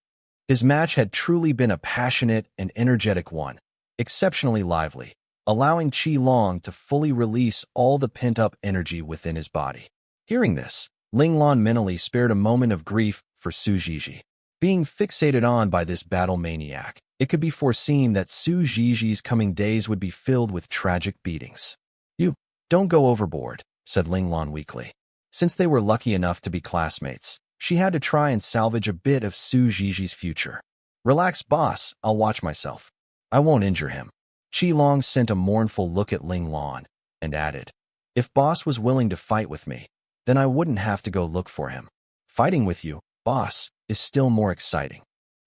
Speaker 1: His match had truly been a passionate and energetic one, exceptionally lively, allowing Qi Long to fully release all the pent-up energy within his body. Hearing this, Ling Lan mentally spared a moment of grief for Su Zhizhi. Being fixated on by this battle maniac, it could be foreseen that Su Zhizhi's coming days would be filled with tragic beatings. "You, don't go overboard," said Ling Lan weakly. Since they were lucky enough to be classmates, she had to try and salvage a bit of Su Zhizhi's future. "Relax, boss, I'll watch myself. I won't injure him." Qi Long sent a mournful look at Ling Lan and added, "If boss was willing to fight with me, then I wouldn't have to go look for him. Fighting with you, boss, is still more exciting."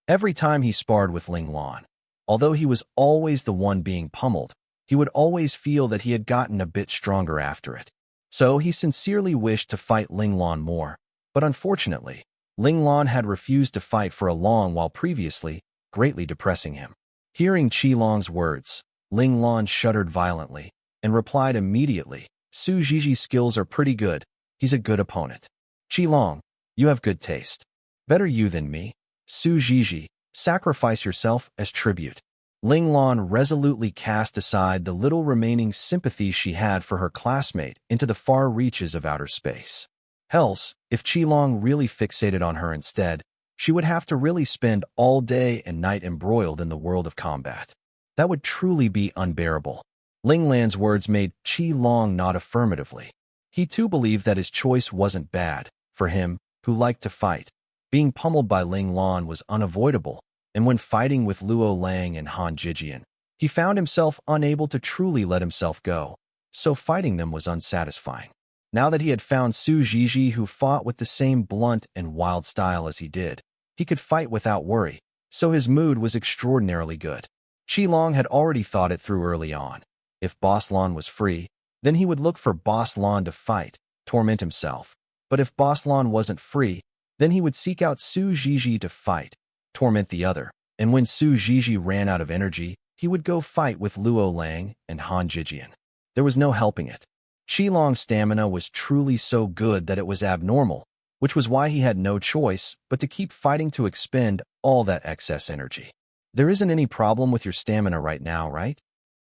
Speaker 1: Every time he sparred with Ling Lan, although he was always the one being pummeled, he would always feel that he had gotten a bit stronger after it. So he sincerely wished to fight Ling Lan more, but unfortunately, Ling Lan had refused to fight for a long while previously, greatly depressing him. Hearing Qi Long's words, Ling Lan shuddered violently and replied immediately, "Su Zhiji's skills are pretty good. He's a good opponent. Qi Long, you have good taste. Better you than me. Su Zhizhi, sacrifice yourself as tribute." Ling Lan resolutely cast aside the little remaining sympathy she had for her classmate into the far reaches of outer space. Hells, if Qi Long really fixated on her instead, she would have to really spend all day and night embroiled in the world of combat. That would truly be unbearable. Ling Lan's words made Qi Long nod affirmatively. He too believed that his choice wasn't bad, for him, who liked to fight. Being pummeled by Ling Lan was unavoidable, and when fighting with Luo Lang and Han Jijian, he found himself unable to truly let himself go, so fighting them was unsatisfying. Now that he had found Su Zhizhi who fought with the same blunt and wild style as he did, he could fight without worry, so his mood was extraordinarily good. Qi Long had already thought it through early on. If Boss Lan was free, then he would look for Boss Lan to fight, torment himself. But if Boss Lan wasn't free, then he would seek out Su Zhizhi to fight, torment the other, and when Su Zhizhi ran out of energy, he would go fight with Luo Lang and Han Jijian. There was no helping it. Qilong's stamina was truly so good that it was abnormal, which was why he had no choice but to keep fighting to expend all that excess energy. There isn't any problem with your stamina right now, right?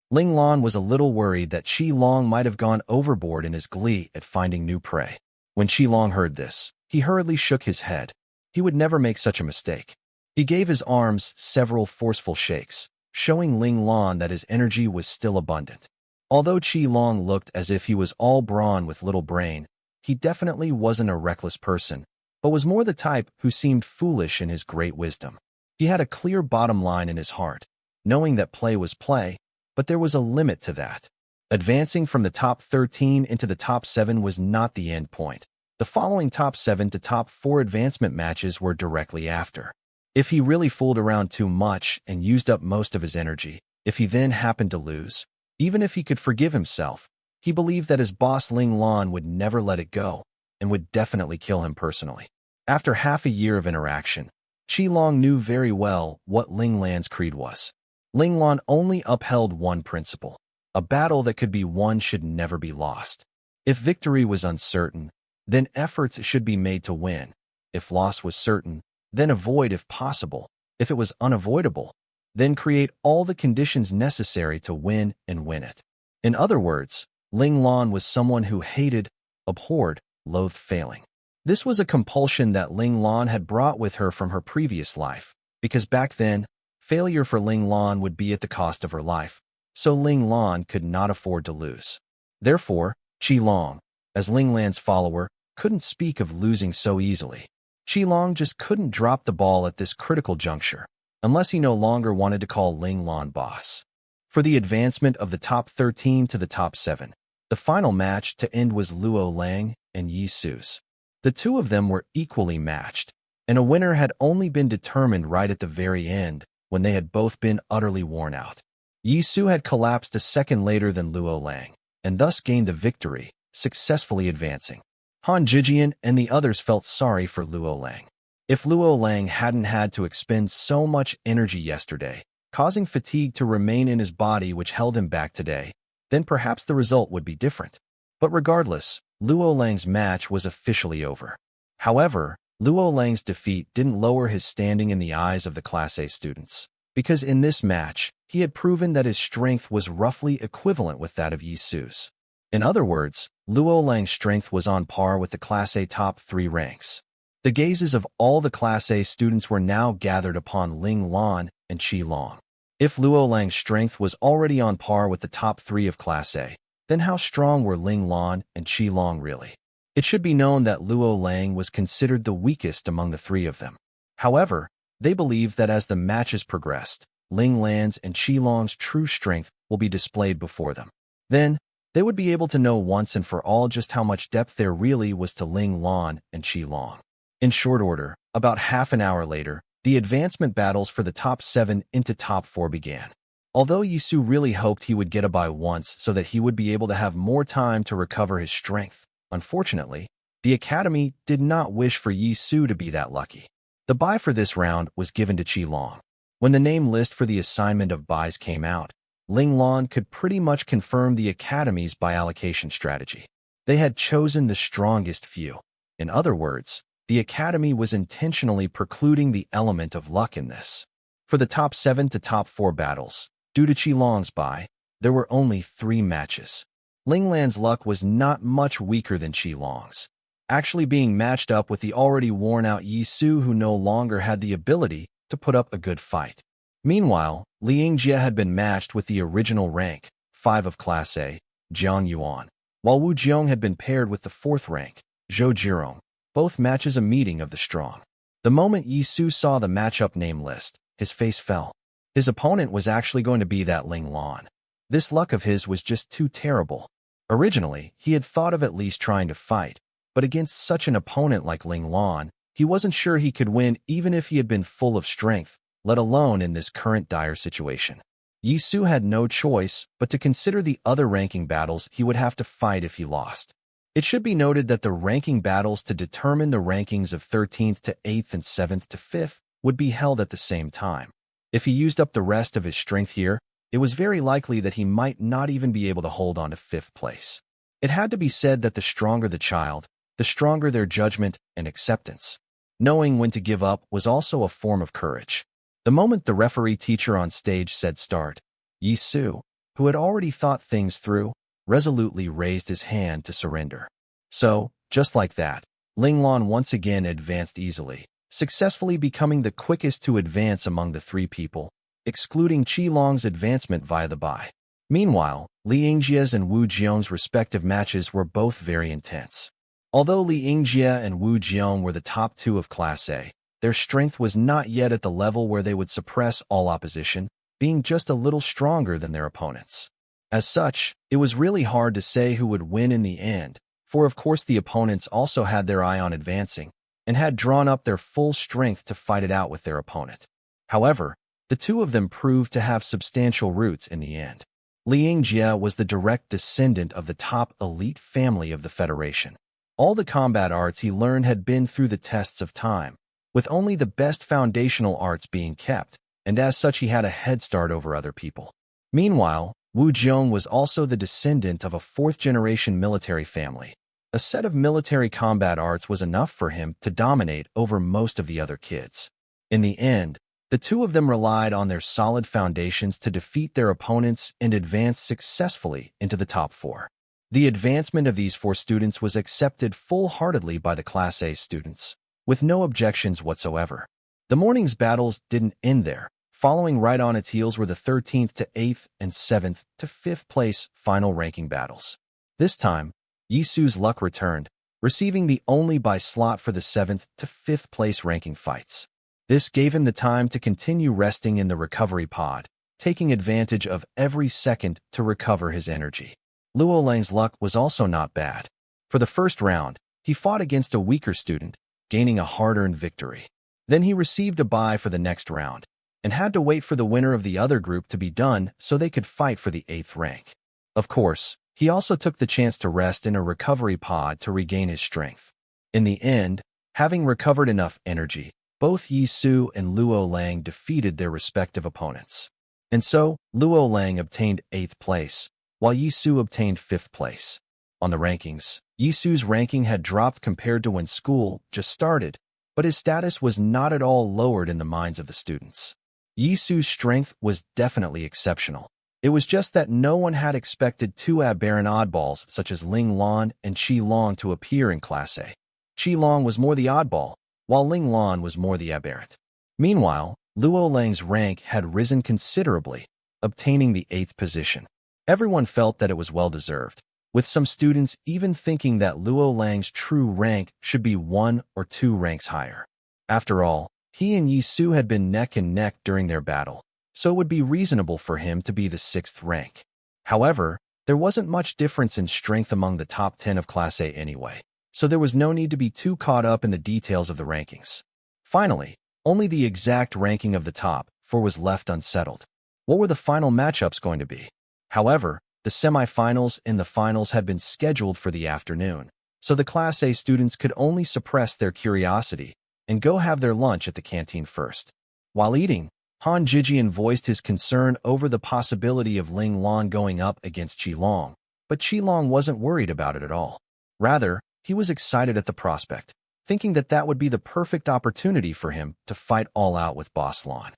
Speaker 1: Ling Lan was a little worried that Qilong might have gone overboard in his glee at finding new prey. When Qilong heard this, he hurriedly shook his head. He would never make such a mistake. He gave his arms several forceful shakes, showing Ling Lan that his energy was still abundant. Although Qilong looked as if he was all brawn with little brain, he definitely wasn't a reckless person, but was more the type who seemed foolish in his great wisdom. He had a clear bottom line in his heart, knowing that play was play, but there was a limit to that. Advancing from the top 13 into the top 7 was not the end point. The following top 7 to top 4 advancement matches were directly after. If he really fooled around too much and used up most of his energy, if he then happened to lose, even if he could forgive himself, he believed that his boss Ling Lan would never let it go and would definitely kill him personally. After half a year of interaction, Qilong knew very well what Ling Lan's creed was. Ling Lan only upheld one principle: a battle that could be won should never be lost. If victory was uncertain, then efforts should be made to win. If loss was certain, then avoid if possible. If it was unavoidable, then create all the conditions necessary to win and win it. In other words, Ling Lan was someone who hated, abhorred, loathed failing. This was a compulsion that Ling Lan had brought with her from her previous life, because back then, failure for Ling Lan would be at the cost of her life, so Ling Lan could not afford to lose. Therefore, Qilong, as Ling Lan's follower, couldn't speak of losing so easily. Qilong just couldn't drop the ball at this critical juncture, unless he no longer wanted to call Ling Lan boss. For the advancement of the top 13 to the top 7, the final match to end was Luo Lang and Yi Su's. The two of them were equally matched, and a winner had only been determined right at the very end, when they had both been utterly worn out. Yi Su had collapsed a second later than Luo Lang, and thus gained the victory, successfully advancing. Han Jijian and the others felt sorry for Luo Lang. If Luo Lang hadn't had to expend so much energy yesterday, causing fatigue to remain in his body which held him back today, then perhaps the result would be different. But regardless, Luo Lang's match was officially over. However, Luo Lang's defeat didn't lower his standing in the eyes of the Class A students, because in this match, he had proven that his strength was roughly equivalent with that of Yi Su's. In other words, Luo Lang's strength was on par with the Class A top 3 ranks. The gazes of all the Class A students were now gathered upon Ling Lan and Qilong. If Luo Lang's strength was already on par with the top 3 of Class A, then how strong were Ling Lan and Qilong really? It should be known that Luo Lang was considered the weakest among the three of them. However, they believed that as the matches progressed, Ling Lan's and Qilong's true strength will be displayed before them. Then, they would be able to know once and for all just how much depth there really was to Ling Lan and Qilong. In short order, about half an hour later, the advancement battles for the top 7 into top 4 began. Although Yi Su really hoped he would get a bye once so that he would be able to have more time to recover his strength, unfortunately, the Academy did not wish for Yi Su to be that lucky. The bye for this round was given to Qilong. When the name list for the assignment of byes came out, Ling Lan could pretty much confirm the Academy's bye allocation strategy. They had chosen the strongest few. In other words, the Academy was intentionally precluding the element of luck in this. For the top 7 to top 4 battles, due to Qilong's bye, there were only 3 matches. Ling Lan's luck was not much weaker than Qilong's, actually being matched up with the already worn-out Yi Su, who no longer had the ability to put up a good fight. Meanwhile, Liang Jie had been matched with the original rank, 5 of Class A, Jiang Yuan, while Wu Jiong had been paired with the 4th rank, Zhou Jirong, both matches a meeting of the strong. The moment Yi Su saw the matchup name list, his face fell. His opponent was actually going to be that Ling Lan. This luck of his was just too terrible. Originally, he had thought of at least trying to fight, but against such an opponent like Ling Lan, he wasn't sure he could win even if he had been full of strength, let alone in this current dire situation. Yi Su had no choice but to consider the other ranking battles he would have to fight if he lost. It should be noted that the ranking battles to determine the rankings of 13th to 8th and 7th to 5th would be held at the same time. If he used up the rest of his strength here, it was very likely that he might not even be able to hold on to 5th place. It had to be said that the stronger the child, the stronger their judgment and acceptance. Knowing when to give up was also a form of courage. The moment the referee teacher on stage said start, Yi Su, who had already thought things through, resolutely raised his hand to surrender. So, just like that, Ling Lan once again advanced easily, successfully becoming the quickest to advance among the three people, excluding Qi Long's advancement via the bye. Meanwhile, Li Yingjia's and Wu Jiong's respective matches were both very intense. Although Li Yingjia and Wu Jiong were the top two of Class A, their strength was not yet at the level where they would suppress all opposition, being just a little stronger than their opponents. As such, it was really hard to say who would win in the end, for of course the opponents also had their eye on advancing, and had drawn up their full strength to fight it out with their opponent. However, the two of them proved to have substantial roots in the end. Li Yingjia was the direct descendant of the top elite family of the Federation. All the combat arts he learned had been through the tests of time, with only the best foundational arts being kept, and as such he had a head start over other people. Meanwhile, Wu Jiong was also the descendant of a fourth-generation military family. A set of military combat arts was enough for him to dominate over most of the other kids. In the end, the two of them relied on their solid foundations to defeat their opponents and advance successfully into the top four. The advancement of these four students was accepted full-heartedly by the Class A students, with no objections whatsoever. The morning's battles didn't end there. Following right on its heels were the 13th to 8th and 7th to 5th place final ranking battles. This time, Yi Su's luck returned, receiving the only bye slot for the 7th to 5th place ranking fights. This gave him the time to continue resting in the recovery pod, taking advantage of every second to recover his energy. Luo Lang's luck was also not bad. For the first round, he fought against a weaker student, gaining a hard-earned victory. Then he received a bye for the next round, and had to wait for the winner of the other group to be done so they could fight for the 8th rank. Of course, he also took the chance to rest in a recovery pod to regain his strength. In the end, having recovered enough energy, both Yi Su and Luo Lang defeated their respective opponents. And so, Luo Lang obtained 8th place, while Yi Su obtained 5th place. On the rankings, Yi Su's ranking had dropped compared to when school just started, but his status was not at all lowered in the minds of the students. Yi Su's strength was definitely exceptional. It was just that no one had expected two aberrant oddballs such as Ling Lan and Qi Long to appear in Class A. Qi Long was more the oddball, while Ling Lan was more the aberrant. Meanwhile, Luo Lang's rank had risen considerably, obtaining the 8th position. Everyone felt that it was well-deserved, with some students even thinking that Luo Lang's true rank should be 1 or 2 ranks higher. After all, he and Yi Su had been neck and neck during their battle, so it would be reasonable for him to be the 6th rank. However, there wasn't much difference in strength among the top 10 of Class A anyway, so there was no need to be too caught up in the details of the rankings. Finally, only the exact ranking of the top 4 was left unsettled. What were the final matchups going to be? However, the semifinals and the finals had been scheduled for the afternoon, so the Class A students could only suppress their curiosity and go have their lunch at the canteen first. While eating, Han Jijian voiced his concern over the possibility of Ling Lan going up against Qi Long, but Qi Long wasn't worried about it at all. Rather, he was excited at the prospect, thinking that that would be the perfect opportunity for him to fight all out with Boss Lan.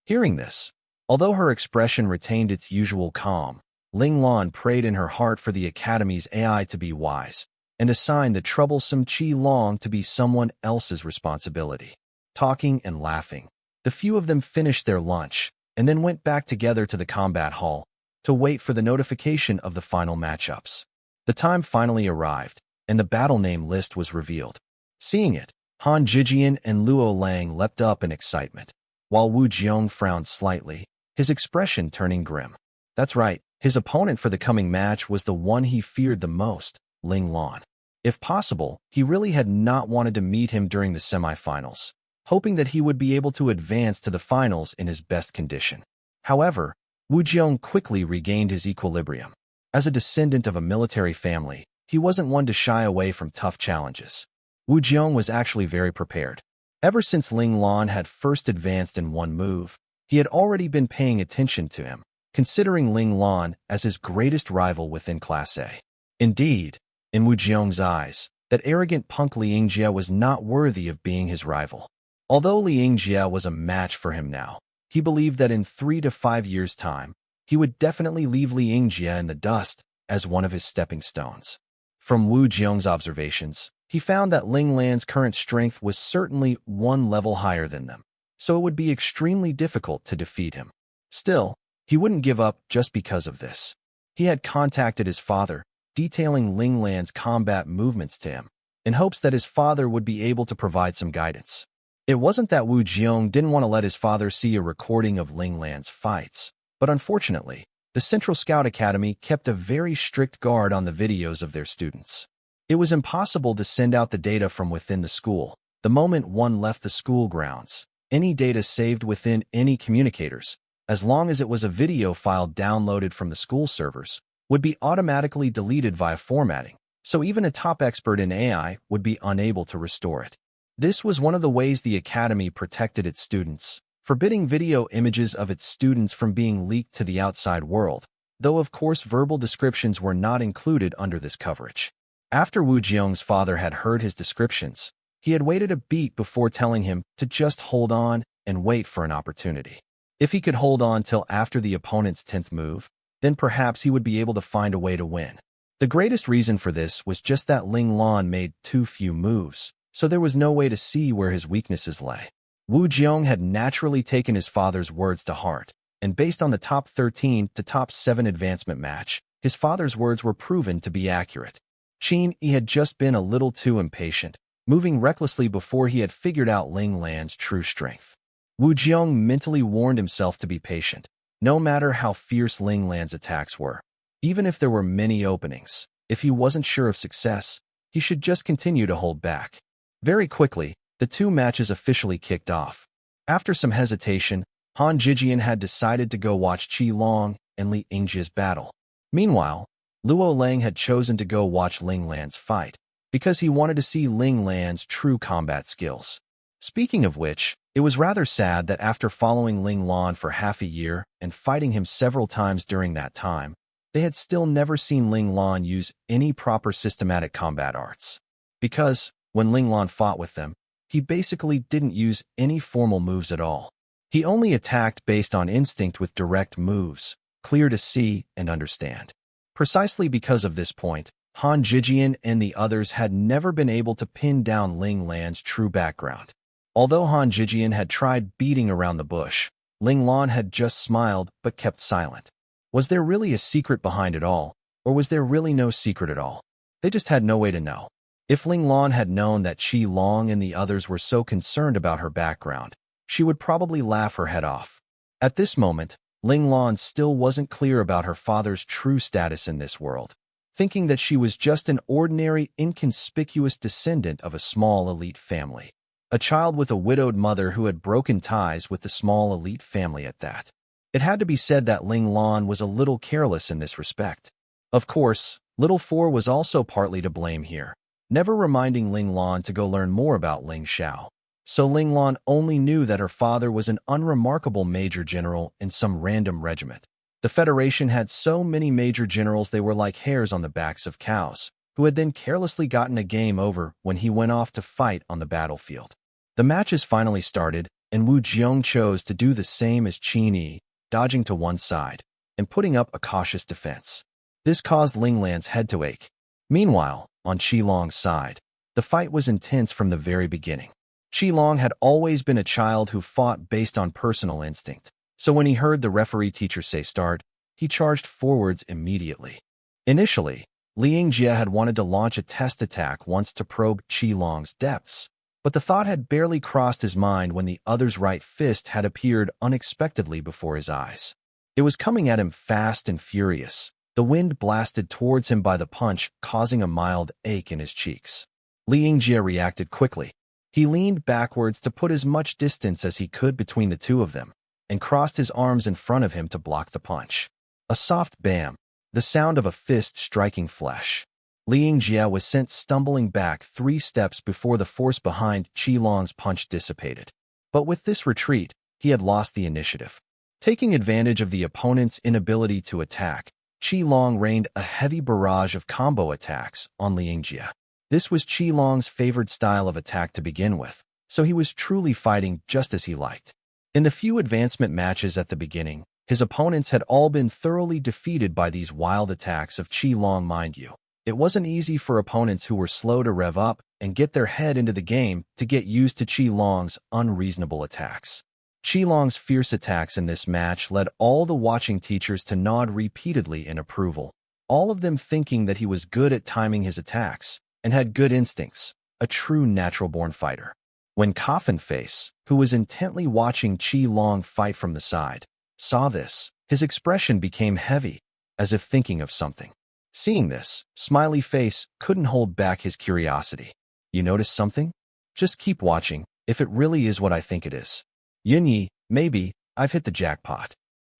Speaker 1: Hearing this, although her expression retained its usual calm, Ling Lan prayed in her heart for the Academy's AI to be wise, and assigned the troublesome Qi Long to be someone else's responsibility. Talking and laughing, the few of them finished their lunch, and then went back together to the combat hall to wait for the notification of the final matchups. The time finally arrived, and the battle name list was revealed. Seeing it, Han Jijian and Luo Lang leapt up in excitement, while Wu Jiong frowned slightly, his expression turning grim. That's right, his opponent for the coming match was the one he feared the most, Ling Lan. If possible, he really had not wanted to meet him during the semifinals, hoping that he would be able to advance to the finals in his best condition. However, Wu Jiong quickly regained his equilibrium. As a descendant of a military family, he wasn't one to shy away from tough challenges. Wu Jiong was actually very prepared. Ever since Ling Lan had first advanced in one move, he had already been paying attention to him, considering Ling Lan as his greatest rival within Class A. Indeed, in Wu Jiong's eyes, that arrogant punk Li Yingjie was not worthy of being his rival. Although Li Yingjie was a match for him now, he believed that in 3 to 5 years' time, he would definitely leave Li Yingjie in the dust as one of his stepping stones. From Wu Jiong's observations, he found that Ling Lan's current strength was certainly one level higher than them, so it would be extremely difficult to defeat him. Still, he wouldn't give up just because of this. He had contacted his father, detailing Ling Lan's combat movements to him, in hopes that his father would be able to provide some guidance. It wasn't that Wu Jiong didn't want to let his father see a recording of Ling Lan's fights, but unfortunately, the Central Scout Academy kept a very strict guard on the videos of their students. It was impossible to send out the data from within the school. The moment one left the school grounds, any data saved within any communicators, as long as it was a video file downloaded from the school servers, would be automatically deleted via formatting, so even a top expert in AI would be unable to restore it. This was one of the ways the Academy protected its students, forbidding video images of its students from being leaked to the outside world, though of course verbal descriptions were not included under this coverage. After Wu Jiong's father had heard his descriptions, he had waited a beat before telling him to just hold on and wait for an opportunity. If he could hold on till after the opponent's 10th move, then perhaps he would be able to find a way to win. The greatest reason for this was just that Ling Lan made too few moves, so there was no way to see where his weaknesses lay. Wu Jiong had naturally taken his father's words to heart, and based on the top 13 to top 7 advancement match, his father's words were proven to be accurate. Qin had just been a little too impatient, moving recklessly before he had figured out Ling Lan's true strength. Wu Jiong mentally warned himself to be patient, no matter how fierce Ling Lan's attacks were. Even if there were many openings, if he wasn't sure of success, he should just continue to hold back. Very quickly, the two matches officially kicked off. After some hesitation, Han Jijian had decided to go watch Qi Long and Li Yingjie's battle. Meanwhile, Luo Lang had chosen to go watch Ling Lan's fight, because he wanted to see Ling Lan's true combat skills. Speaking of which, it was rather sad that after following Ling Lan for half a year and fighting him several times during that time, they had still never seen Ling Lan use any proper systematic combat arts. Because, when Ling Lan fought with them, he basically didn't use any formal moves at all. He only attacked based on instinct with direct moves, clear to see and understand. Precisely because of this point, Han Jijian and the others had never been able to pin down Ling Lan's true background. Although Han Jijian had tried beating around the bush, Ling Lan had just smiled but kept silent. Was there really a secret behind it all, or was there really no secret at all? They just had no way to know. If Ling Lan had known that Qi Long and the others were so concerned about her background, she would probably laugh her head off. At this moment, Ling Lan still wasn't clear about her father's true status in this world, thinking that she was just an ordinary, inconspicuous descendant of a small elite family. A child with a widowed mother who had broken ties with the small elite family at that. It had to be said that Ling Lan was a little careless in this respect. Of course, Little Four was also partly to blame here, never reminding Ling Lan to go learn more about Ling Xiao. So Ling Lan only knew that her father was an unremarkable major general in some random regiment. The Federation had so many major generals they were like hairs on the backs of cows, who had then carelessly gotten a game over when he went off to fight on the battlefield. The matches finally started, and Wu Jiong chose to do the same as Qin Yi, dodging to one side, and putting up a cautious defense. This caused Ling Lan's head to ache. Meanwhile, on Qi Long's side, the fight was intense from the very beginning. Qi Long had always been a child who fought based on personal instinct, so when he heard the referee teacher say start, he charged forwards immediately. Initially, Li Yingjie had wanted to launch a test attack once to probe Qi Long's depths, but the thought had barely crossed his mind when the other's right fist had appeared unexpectedly before his eyes. It was coming at him fast and furious. The wind blasted towards him by the punch, causing a mild ache in his cheeks. Li Yingjie reacted quickly. He leaned backwards to put as much distance as he could between the two of them, and crossed his arms in front of him to block the punch. A soft bam, the sound of a fist striking flesh. Li Yingjie was sent stumbling back 3 steps before the force behind Qi Long's punch dissipated. But with this retreat, he had lost the initiative. Taking advantage of the opponent's inability to attack, Qi Long rained a heavy barrage of combo attacks on Li Yingjie. This was Qi Long's favored style of attack to begin with, so he was truly fighting just as he liked. In the few advancement matches at the beginning, his opponents had all been thoroughly defeated by these wild attacks of Qi Long, mind you. It wasn't easy for opponents who were slow to rev up and get their head into the game to get used to Qi Long's unreasonable attacks. Qi Long's fierce attacks in this match led all the watching teachers to nod repeatedly in approval, all of them thinking that he was good at timing his attacks and had good instincts, a true natural-born fighter. When Coffin Face, who was intently watching Qi Long fight from the side, saw this, his expression became heavy, as if thinking of something. Seeing this, Smiley Face couldn't hold back his curiosity. You notice something? Just keep watching, if it really is what I think it is. Yunyi, maybe, I've hit the jackpot.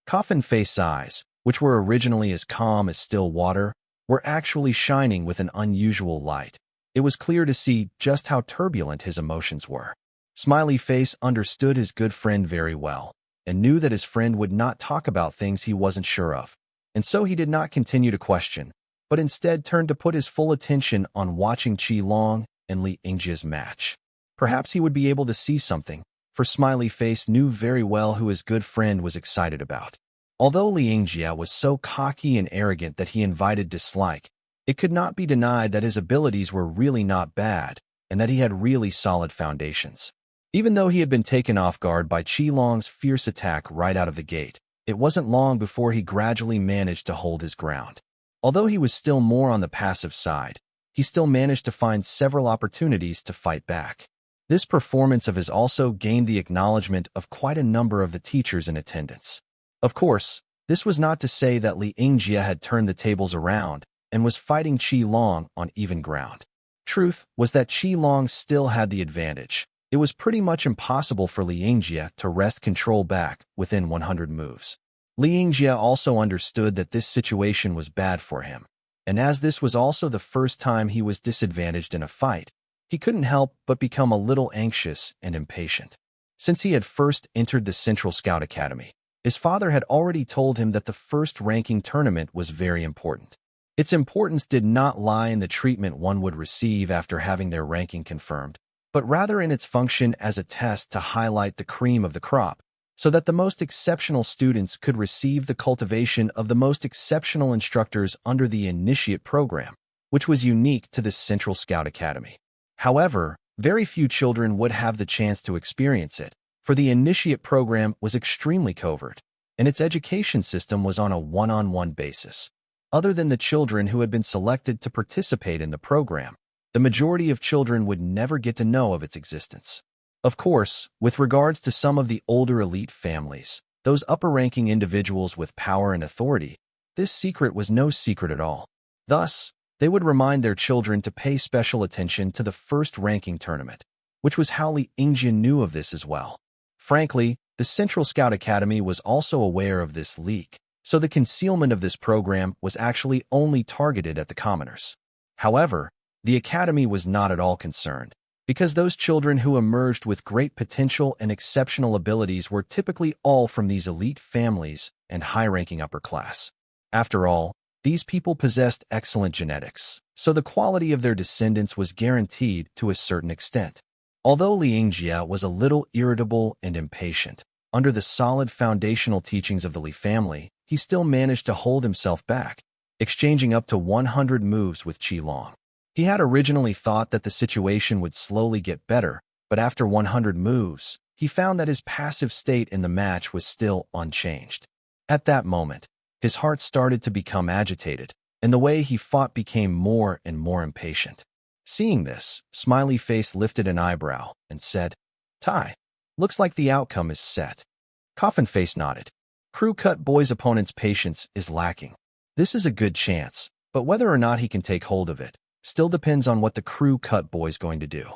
Speaker 1: Coffin Face's eyes, which were originally as calm as still water, were actually shining with an unusual light. It was clear to see just how turbulent his emotions were. Smiley Face understood his good friend very well, and knew that his friend would not talk about things he wasn't sure of, and so he did not continue to question, but instead turned to put his full attention on watching Qi Long and Li Yingjie's match. Perhaps he would be able to see something, for Smiley Face knew very well who his good friend was excited about. Although Li Yingjie was so cocky and arrogant that he invited dislike, it could not be denied that his abilities were really not bad, and that he had really solid foundations. Even though he had been taken off guard by Qi Long's fierce attack right out of the gate, it wasn't long before he gradually managed to hold his ground. Although he was still more on the passive side, he still managed to find several opportunities to fight back. This performance of his also gained the acknowledgement of quite a number of the teachers in attendance. Of course, this was not to say that Li Yingjie had turned the tables around and was fighting Qi Long on even ground. Truth was that Qi Long still had the advantage. It was pretty much impossible for Li Yingjie to wrest control back within 100 moves. Li Yingjie also understood that this situation was bad for him, and as this was also the first time he was disadvantaged in a fight, he couldn't help but become a little anxious and impatient. Since he had first entered the Central Scout Academy, his father had already told him that the first ranking tournament was very important. Its importance did not lie in the treatment one would receive after having their ranking confirmed, but rather in its function as a test to highlight the cream of the crop, so that the most exceptional students could receive the cultivation of the most exceptional instructors under the Initiate program, which was unique to the Central Scout Academy. However, very few children would have the chance to experience it, for the Initiate program was extremely covert, and its education system was on a one-on-one basis. Other than the children who had been selected to participate in the program, the majority of children would never get to know of its existence. Of course, with regards to some of the older elite families, those upper-ranking individuals with power and authority, this secret was no secret at all. Thus, they would remind their children to pay special attention to the first ranking tournament, which was how Li Yingjie knew of this as well. Frankly, the Central Scout Academy was also aware of this leak, so the concealment of this program was actually only targeted at the commoners. However, the Academy was not at all concerned, because those children who emerged with great potential and exceptional abilities were typically all from these elite families and high-ranking upper class. After all, these people possessed excellent genetics, so the quality of their descendants was guaranteed to a certain extent. Although Li Yingjie was a little irritable and impatient, under the solid foundational teachings of the Li family, he still managed to hold himself back, exchanging up to 100 moves with Qi Long. He had originally thought that the situation would slowly get better, but after 100 moves, he found that his passive state in the match was still unchanged. At that moment, his heart started to become agitated, and the way he fought became more and more impatient. Seeing this, Smiley Face lifted an eyebrow and said, "Tai, looks like the outcome is set." Coffin Face nodded. Crew Cut Boy's opponent's patience is lacking. This is a good chance, but whether or not he can take hold of it still depends on what the Crew Cut Boy's going to do.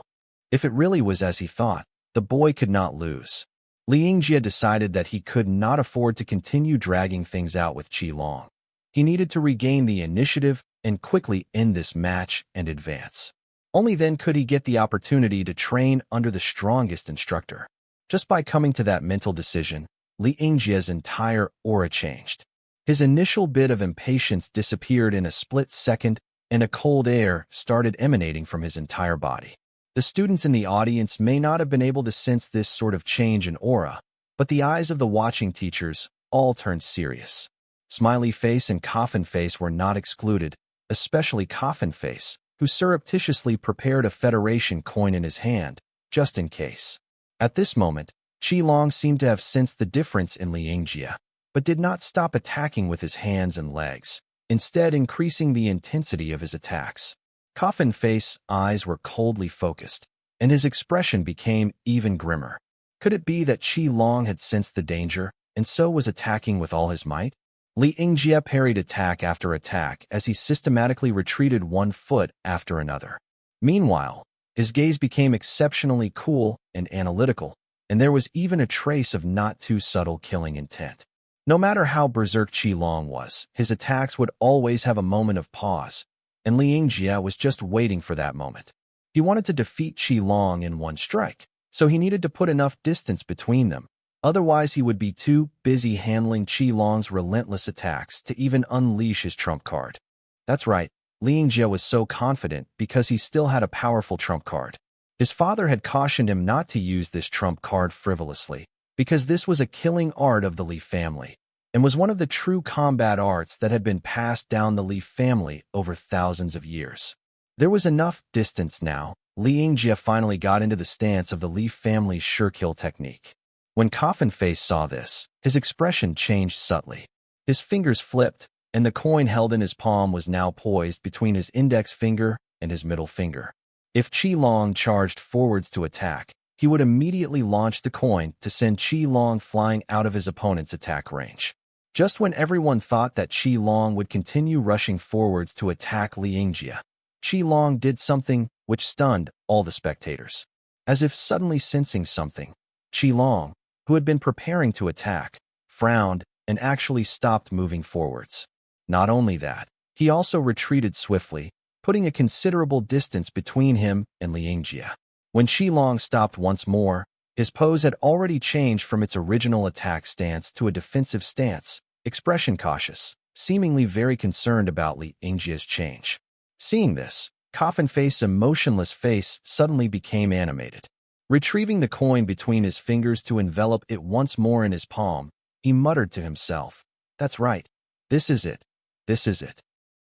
Speaker 1: If it really was as he thought, the boy could not lose. Li Yingjie decided that he could not afford to continue dragging things out with Qi Long. He needed to regain the initiative and quickly end this match and advance. Only then could he get the opportunity to train under the strongest instructor. Just by coming to that mental decision, Li Yingjie's entire aura changed. His initial bit of impatience disappeared in a split second, and a cold air started emanating from his entire body. The students in the audience may not have been able to sense this sort of change in aura, but the eyes of the watching teachers all turned serious. Smiley Face and Coffin Face were not excluded, especially Coffin Face, who surreptitiously prepared a Federation coin in his hand, just in case. At this moment, Qi Long seemed to have sensed the difference in Li Yingjie, but did not stop attacking with his hands and legs, instead increasing the intensity of his attacks. Coffin Face's eyes were coldly focused, and his expression became even grimmer. Could it be that Qi Long had sensed the danger, and so was attacking with all his might? Li Yingjie parried attack after attack as he systematically retreated one foot after another. Meanwhile, his gaze became exceptionally cool and analytical, and there was even a trace of not too subtle killing intent. No matter how berserk Qi Long was, his attacks would always have a moment of pause, and Li Yingjie was just waiting for that moment. He wanted to defeat Qi Long in one strike, so he needed to put enough distance between them. Otherwise, he would be too busy handling Qi Long's relentless attacks to even unleash his trump card. That's right, Li Yingjie was so confident because he still had a powerful trump card. His father had cautioned him not to use this trump card frivolously, because this was a killing art of the Li family, and was one of the true combat arts that had been passed down the Li family over thousands of years. There was enough distance now. Li Yingjie finally got into the stance of the Li family's sure kill technique. When Coffin Face saw this, his expression changed subtly. His fingers flipped, and the coin held in his palm was now poised between his index finger and his middle finger. If Qi Long charged forwards to attack, he would immediately launch the coin to send Qi Long flying out of his opponent's attack range. Just when everyone thought that Qi Long would continue rushing forwards to attack Li Yingjie, Qi Long did something which stunned all the spectators. As if suddenly sensing something, Qi Long, who had been preparing to attack, frowned and actually stopped moving forwards. Not only that, he also retreated swiftly, putting a considerable distance between him and Li Yingjie. When Qi Long stopped once more, his pose had already changed from its original attack stance to a defensive stance, expression cautious, seemingly very concerned about Li Yingjie's change. Seeing this, Coffin Face's emotionless face suddenly became animated. Retrieving the coin between his fingers to envelop it once more in his palm, he muttered to himself, "That's right. This is it. This is it."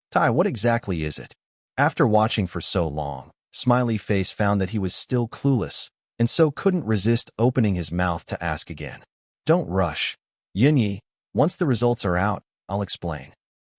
Speaker 1: "Tai, what exactly is it?" After watching for so long, Smiley Face found that he was still clueless, and so couldn't resist opening his mouth to ask again. "Don't rush. Yunyi, once the results are out, I'll explain."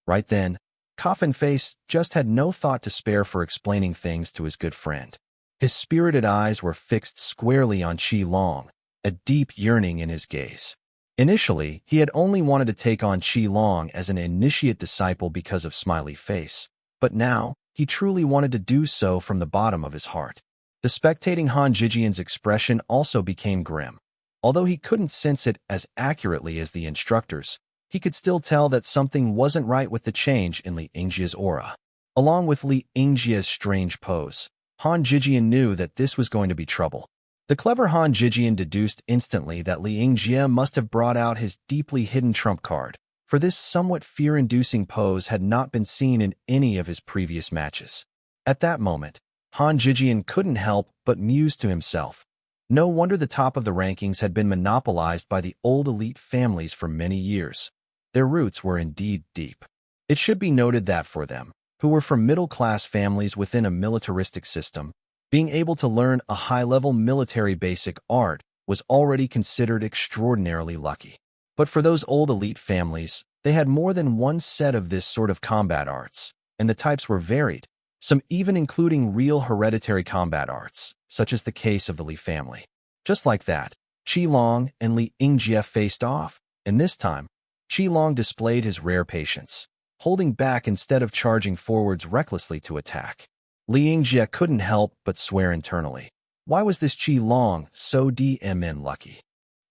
Speaker 1: Right then, Coffin Face just had no thought to spare for explaining things to his good friend. His spirited eyes were fixed squarely on Qi Long, a deep yearning in his gaze. Initially, he had only wanted to take on Qi Long as an initiate disciple because of Smiley Face, but now, he truly wanted to do so from the bottom of his heart. The spectating Han Jijian's expression also became grim. Although he couldn't sense it as accurately as the instructors, he could still tell that something wasn't right with the change in Li Yingjie's aura. Along with Li Yingjie's strange pose, Han Jijian knew that this was going to be trouble. The clever Han Jijian deduced instantly that Li Yingjie must have brought out his deeply hidden trump card, for this somewhat fear-inducing pose had not been seen in any of his previous matches. At that moment, Han Jijian couldn't help but muse to himself. No wonder the top of the rankings had been monopolized by the old elite families for many years. Their roots were indeed deep. It should be noted that for them, who were from middle-class families within a militaristic system, being able to learn a high-level military basic art was already considered extraordinarily lucky. But for those old elite families, they had more than one set of this sort of combat arts, and the types were varied, some even including real hereditary combat arts, such as the case of the Li family. Just like that, Qi Long and Li Yingjie faced off, and this time, Qi Long displayed his rare patience, holding back instead of charging forwards recklessly to attack. Li Yingjie couldn't help but swear internally. Why was this Qi Long so DMN lucky?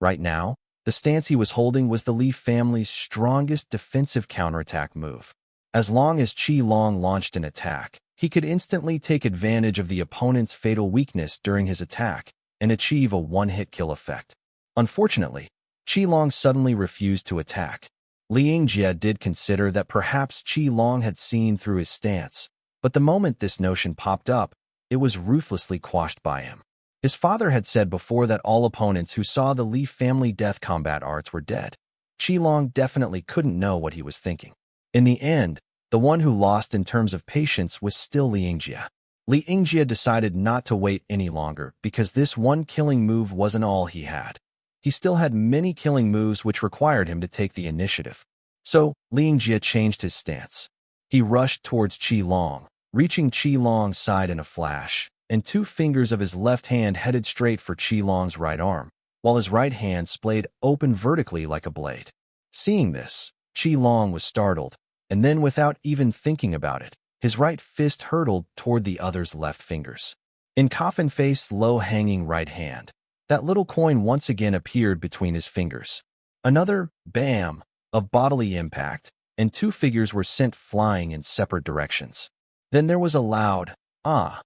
Speaker 1: Right now, the stance he was holding was the Li family's strongest defensive counterattack move. As long as Qi Long launched an attack, he could instantly take advantage of the opponent's fatal weakness during his attack and achieve a one-hit kill effect. Unfortunately, Qi Long suddenly refused to attack. Li Yingjie did consider that perhaps Qi Long had seen through his stance, but the moment this notion popped up, it was ruthlessly quashed by him. His father had said before that all opponents who saw the Li family death combat arts were dead. Qi Long definitely couldn't know what he was thinking. In the end, the one who lost in terms of patience was still Li Yingjie. Li Yingjie decided not to wait any longer because this one killing move wasn't all he had. He still had many killing moves which required him to take the initiative. So, Li Yingjie changed his stance. He rushed towards Qi Long, reaching Qi Long's side in a flash, and 2 fingers of his left hand headed straight for Qi Long's right arm, while his right hand splayed open vertically like a blade. Seeing this, Qi Long was startled, and then without even thinking about it, his right fist hurtled toward the other's left fingers. In coffin-faced, low-hanging right hand, that little coin once again appeared between his fingers. Another bam of bodily impact, and 2 figures were sent flying in separate directions. Then there was a loud ah,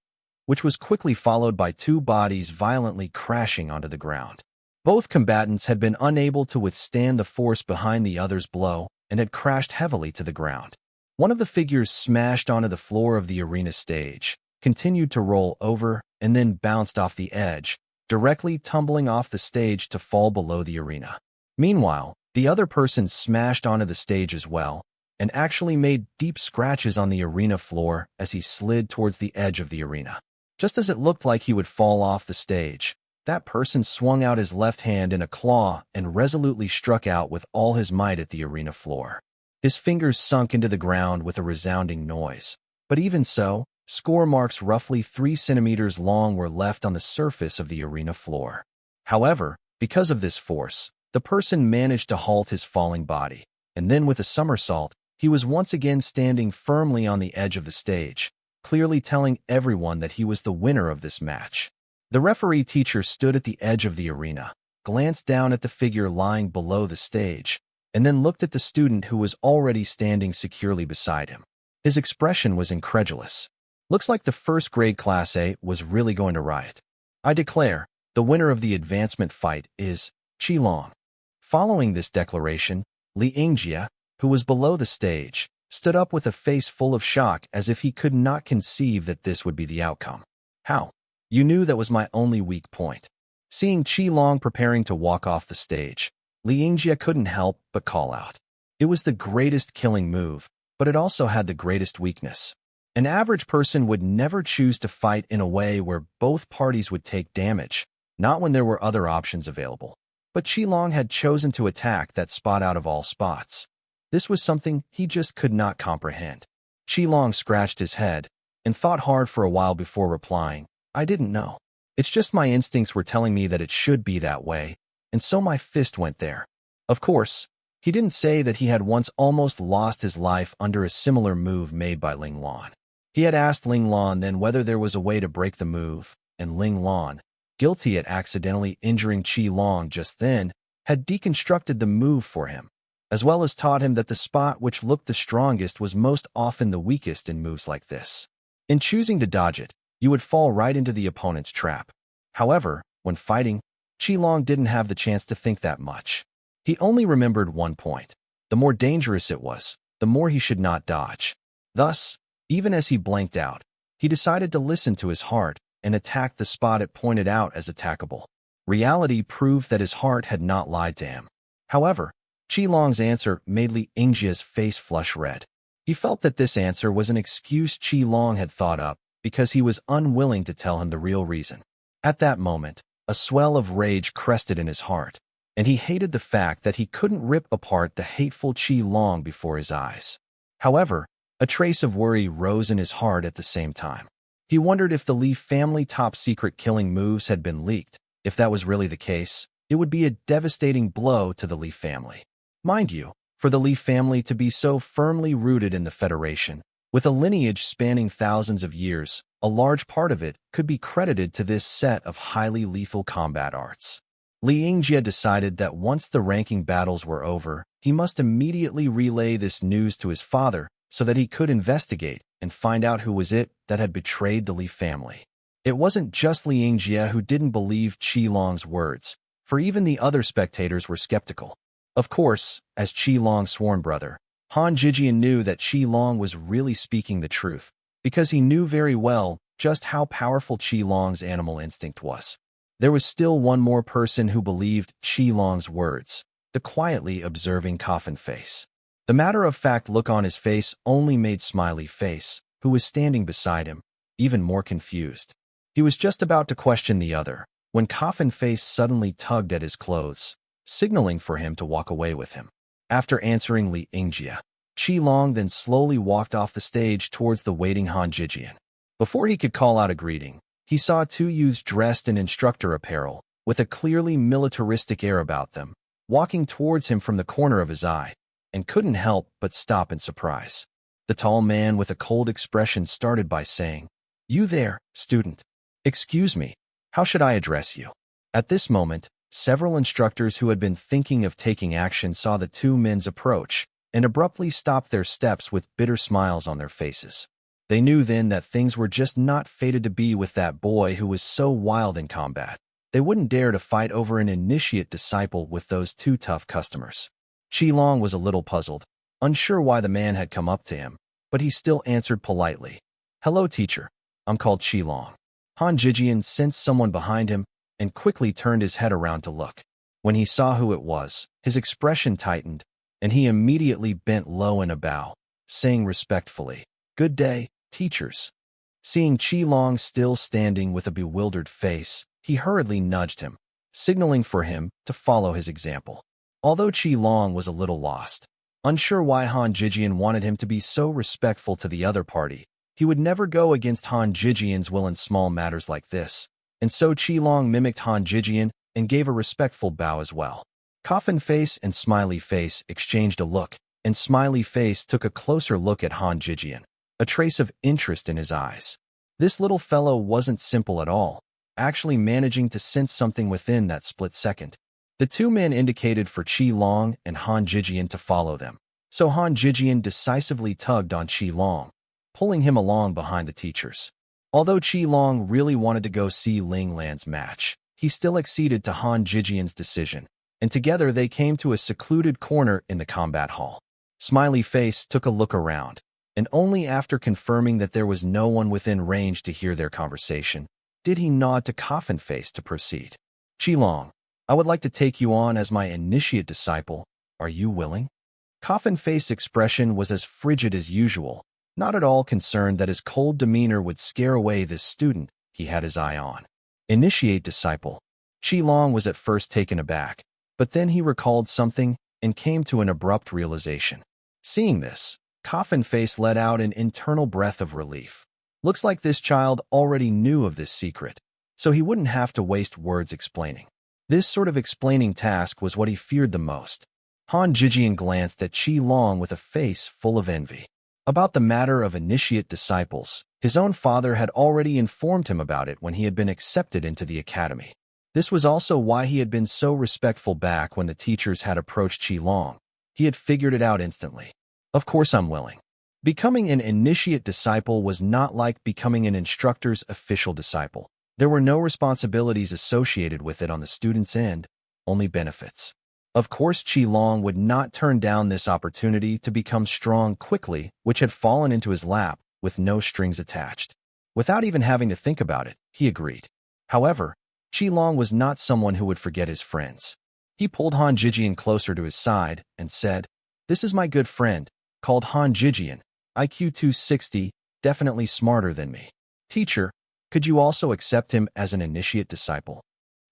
Speaker 1: which was quickly followed by 2 bodies violently crashing onto the ground. Both combatants had been unable to withstand the force behind the other's blow and had crashed heavily to the ground. One of the figures smashed onto the floor of the arena stage, continued to roll over, and then bounced off the edge, directly tumbling off the stage to fall below the arena. Meanwhile, the other person smashed onto the stage as well, and actually made deep scratches on the arena floor as he slid towards the edge of the arena. Just as it looked like he would fall off the stage, that person swung out his left hand in a claw and resolutely struck out with all his might at the arena floor. His fingers sunk into the ground with a resounding noise, but even so, score marks roughly 3 centimeters long were left on the surface of the arena floor. However, because of this force, the person managed to halt his falling body, and then with a somersault, he was once again standing firmly on the edge of the stage, clearly telling everyone that he was the winner of this match. The referee teacher stood at the edge of the arena, glanced down at the figure lying below the stage, and then looked at the student who was already standing securely beside him. His expression was incredulous. Looks like the first grade Class A was really going to riot. I declare, the winner of the advancement fight is Qi Long. Following this declaration, Li Yingjie, who was below the stage, stood up with a face full of shock as if he could not conceive that this would be the outcome. How? You knew that was my only weak point. Seeing Qi Long preparing to walk off the stage, Li Yingjie couldn't help but call out. It was the greatest killing move, but it also had the greatest weakness. An average person would never choose to fight in a way where both parties would take damage, not when there were other options available. But Qi Long had chosen to attack that spot out of all spots. This was something he just could not comprehend. Qi Long scratched his head and thought hard for a while before replying, I didn't know. It's just my instincts were telling me that it should be that way, and so my fist went there. Of course, he didn't say that he had once almost lost his life under a similar move made by Ling Lan. He had asked Ling Lan then whether there was a way to break the move, and Ling Lan, guilty at accidentally injuring Qi Long just then, had deconstructed the move for him, as well as taught him that the spot which looked the strongest was most often the weakest in moves like this. In choosing to dodge it, you would fall right into the opponent's trap. However, when fighting, Qi Long didn't have the chance to think that much. He only remembered one point. The more dangerous it was, the more he should not dodge. Thus, even as he blanked out, he decided to listen to his heart and attack the spot it pointed out as attackable. Reality proved that his heart had not lied to him. However, Qi Long's answer made Li Yingjie's face flush red. He felt that this answer was an excuse Qi Long had thought up because he was unwilling to tell him the real reason. At that moment, a swell of rage crested in his heart, and he hated the fact that he couldn't rip apart the hateful Qi Long before his eyes. However, a trace of worry rose in his heart at the same time. He wondered if the Li family top-secret killing moves had been leaked. If that was really the case, it would be a devastating blow to the Li family. Mind you, for the Li family to be so firmly rooted in the Federation, with a lineage spanning thousands of years, a large part of it could be credited to this set of highly lethal combat arts. Li Yingjie decided that once the ranking battles were over, he must immediately relay this news to his father so that he could investigate and find out who was it that had betrayed the Li family. It wasn't just Li Yingjie who didn't believe Qi Long's words, for even the other spectators were skeptical. Of course, as Qi Long's sworn brother, Han Jijian knew that Qi Long was really speaking the truth, because he knew very well just how powerful Qi Long's animal instinct was. There was still one more person who believed Qi Long's words, the quietly observing Coffin Face. The matter-of-fact look on his face only made Smiley Face, who was standing beside him, even more confused. He was just about to question the other, when Coffin Face suddenly tugged at his clothes, signaling for him to walk away with him. After answering Li Yingjia, Qi Long then slowly walked off the stage towards the waiting Han Jijian. Before he could call out a greeting, he saw two youths dressed in instructor apparel, with a clearly militaristic air about them, walking towards him from the corner of his eye, and couldn't help but stop in surprise. The tall man with a cold expression started by saying, "You there, student. Excuse me, how should I address you?" At this moment, several instructors who had been thinking of taking action saw the two men's approach and abruptly stopped their steps with bitter smiles on their faces. They knew then that things were just not fated to be with that boy who was so wild in combat. They wouldn't dare to fight over an initiate disciple with those two tough customers. Qi Long was a little puzzled, unsure why the man had come up to him, but he still answered politely, "Hello, teacher. I'm called Qi Long." Han Jijian sensed someone behind him and quickly turned his head around to look. When he saw who it was, his expression tightened, and he immediately bent low in a bow, saying respectfully, "Good day, teachers." Seeing Qi Long still standing with a bewildered face, he hurriedly nudged him, signaling for him to follow his example. Although Qi Long was a little lost, unsure why Han Jijian wanted him to be so respectful to the other party, he would never go against Han Jijian's will in small matters like this, and so Qi Long mimicked Han Jijian and gave a respectful bow as well. Coffin Face and Smiley Face exchanged a look, and Smiley Face took a closer look at Han Jijian, a trace of interest in his eyes. This little fellow wasn't simple at all, actually managing to sense something within that split second. The two men indicated for Qi Long and Han Jijian to follow them, so Han Jijian decisively tugged on Qi Long, pulling him along behind the teachers. Although Qi Long really wanted to go see Ling Lan's match, he still acceded to Han Jijian's decision, and together they came to a secluded corner in the combat hall. Smiley Face took a look around, and only after confirming that there was no one within range to hear their conversation, did he nod to Coffin Face to proceed. "Qi Long, I would like to take you on as my initiate disciple. Are you willing?" Coffin Face's expression was as frigid as usual, not at all concerned that his cold demeanor would scare away this student he had his eye on. Initiate disciple. Qi Long was at first taken aback, but then he recalled something and came to an abrupt realization. Seeing this, Coffin Face let out an internal breath of relief. Looks like this child already knew of this secret, so he wouldn't have to waste words explaining. This sort of explaining task was what he feared the most. Han Jijian glanced at Qi Long with a face full of envy. About the matter of initiate disciples, his own father had already informed him about it when he had been accepted into the academy. This was also why he had been so respectful back when the teachers had approached Qi Long. He had figured it out instantly. "Of course I'm willing." Becoming an initiate disciple was not like becoming an instructor's official disciple. There were no responsibilities associated with it on the student's end, only benefits. Of course, Qi Long would not turn down this opportunity to become strong quickly, which had fallen into his lap with no strings attached. Without even having to think about it, he agreed. However, Qi Long was not someone who would forget his friends. He pulled Han Jijian closer to his side and said, "This is my good friend, called Han Jijian, IQ 260, definitely smarter than me. Teacher, could you also accept him as an initiate disciple?"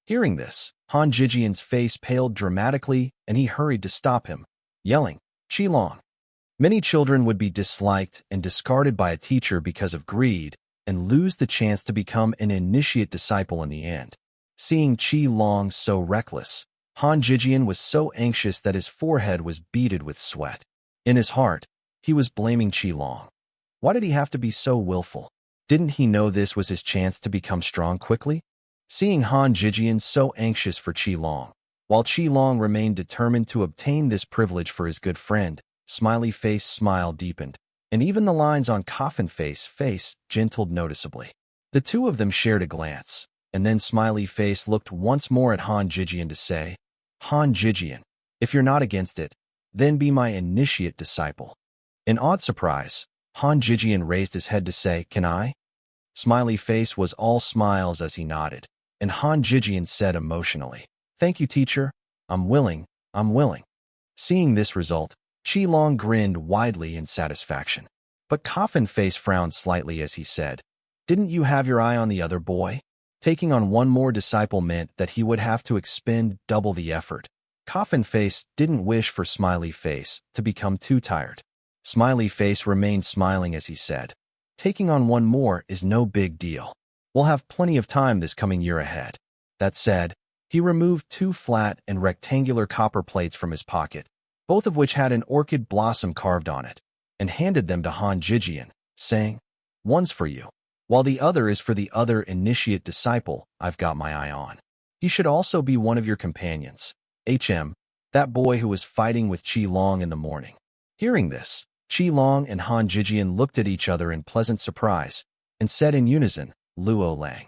Speaker 1: Hearing this, Han Jijian's face paled dramatically and he hurried to stop him, yelling, "Qi Long." Many children would be disliked and discarded by a teacher because of greed and lose the chance to become an initiate disciple in the end. Seeing Qi Long so reckless, Han Jijian was so anxious that his forehead was beaded with sweat. In his heart, he was blaming Qi Long. Why did he have to be so willful? Didn't he know this was his chance to become strong quickly? Seeing Han Jijian so anxious for Qi Long, while Qi Long remained determined to obtain this privilege for his good friend, Smiley Face smile deepened, and even the lines on Coffin Face gentled noticeably. The two of them shared a glance, and then Smiley Face looked once more at Han Jijian to say, "Han Jijian, If you're not against it, then be my initiate disciple. In odd surprise, Han Jijian raised his head to say, "Can I?" Smiley face was all smiles as he nodded, and Han Jijian said emotionally, "Thank you, teacher. I'm willing, I'm willing." Seeing this result, Qi Long grinned widely in satisfaction. But Coffin Face frowned slightly as he said, "Didn't you have your eye on the other boy?" Taking on one more disciple meant that he would have to expend double the effort. Coffin Face didn't wish for Smiley Face to become too tired. Smiley Face remained smiling as he said, "Taking on one more is no big deal. We'll have plenty of time this coming year ahead." That said, he removed 2 flat and rectangular copper plates from his pocket, both of which had an orchid blossom carved on it, and handed them to Han Jijian, saying, "One's for you, while the other is for the other initiate disciple I've got my eye on. He should also be one of your companions, that boy who was fighting with Qi Long in the morning." Hearing this, Qi Long and Han Jijian looked at each other in pleasant surprise and said in unison, "Luo Lang."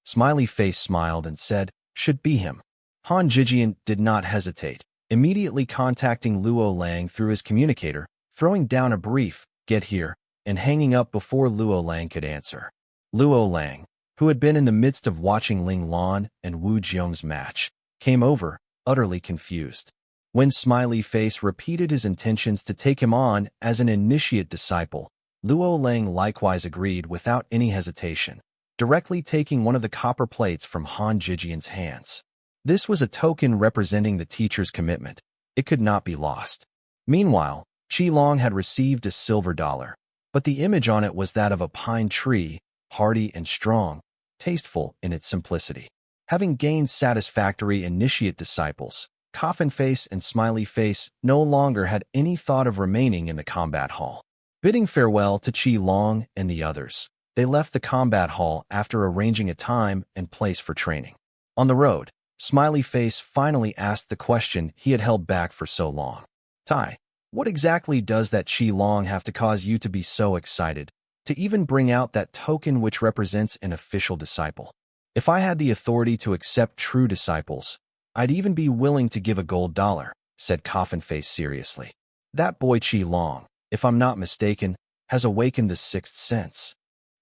Speaker 1: Smiley Face smiled and said, "Should be him." Han Jijian did not hesitate, immediately contacting Luo Lang through his communicator, throwing down a brief, "Get here," and hanging up before Luo Lang could answer. Luo Lang, who had been in the midst of watching Ling Lan and Wu Jiong's match, came over, utterly confused. When Smiley Face repeated his intentions to take him on as an initiate disciple, Luo Lang likewise agreed without any hesitation, directly taking one of the copper plates from Han Jijian's hands. This was a token representing the teacher's commitment. It could not be lost. Meanwhile, Qi Long had received a silver dollar, but the image on it was that of a pine tree, hardy and strong, tasteful in its simplicity. Having gained satisfactory initiate disciples, Coffin Face and Smiley Face no longer had any thought of remaining in the combat hall. Bidding farewell to Qi Long and the others, they left the combat hall after arranging a time and place for training. On the road, Smiley Face finally asked the question he had held back for so long. "Tai, what exactly does that Qi Long have to cause you to be so excited, to even bring out that token which represents an official disciple? If I had the authority to accept true disciples, I'd even be willing to give a gold dollar," said Coffin Face seriously. "That boy Qi Long, if I'm not mistaken, has awakened the 6th sense."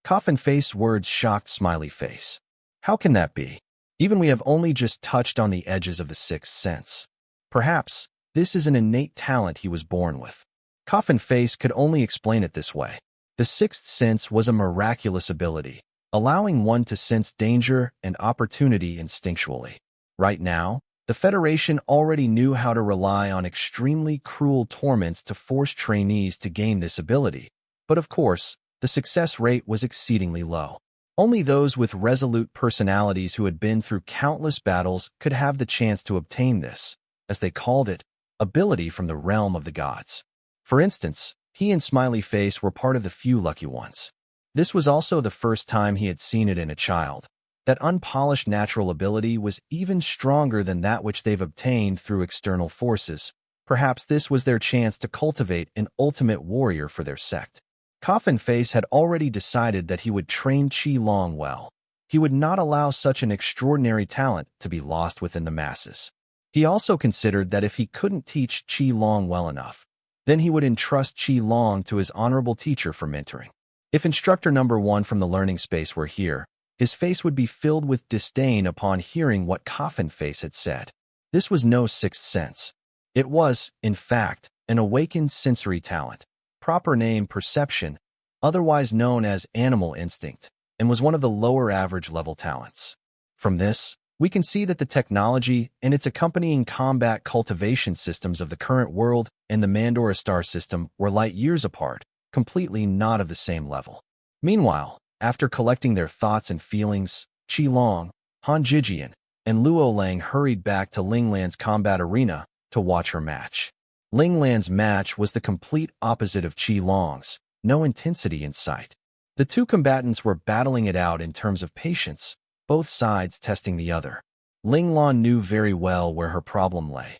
Speaker 1: Coffin Face words shocked Smiley Face. "How can that be? Even we have only just touched on the edges of the 6th sense. Perhaps this is an innate talent he was born with." Coffin Face could only explain it this way. The 6th sense was a miraculous ability, allowing one to sense danger and opportunity instinctually. Right now, the Federation already knew how to rely on extremely cruel torments to force trainees to gain this ability, but of course, the success rate was exceedingly low. Only those with resolute personalities who had been through countless battles could have the chance to obtain this, as they called it, ability from the realm of the gods. For instance, he and Smiley Face were part of the few lucky ones. This was also the first time he had seen it in a child. That unpolished natural ability was even stronger than that which they've obtained through external forces. Perhaps this was their chance to cultivate an ultimate warrior for their sect. Coffin Face had already decided that he would train Qi Long well. He would not allow such an extraordinary talent to be lost within the masses. He also considered that if he couldn't teach Qi Long well enough, then he would entrust Qi Long to his honorable teacher for mentoring. If instructor number 1 from the learning space were here, his face would be filled with disdain upon hearing what Coffin Face had said. This was no 6th sense. It was, in fact, an awakened sensory talent, proper name perception, otherwise known as animal instinct, and was one of the lower average level talents. From this, we can see that the technology and its accompanying combat cultivation systems of the current world and the Mandora star system were light years apart, completely not of the same level. Meanwhile, after collecting their thoughts and feelings, Qi Long, Han Jijian, and Luo Lang hurried back to Ling Lan's combat arena to watch her match. Ling Lan's match was the complete opposite of Qi Long's, no intensity in sight. The two combatants were battling it out in terms of patience, both sides testing the other. Ling Lan knew very well where her problem lay.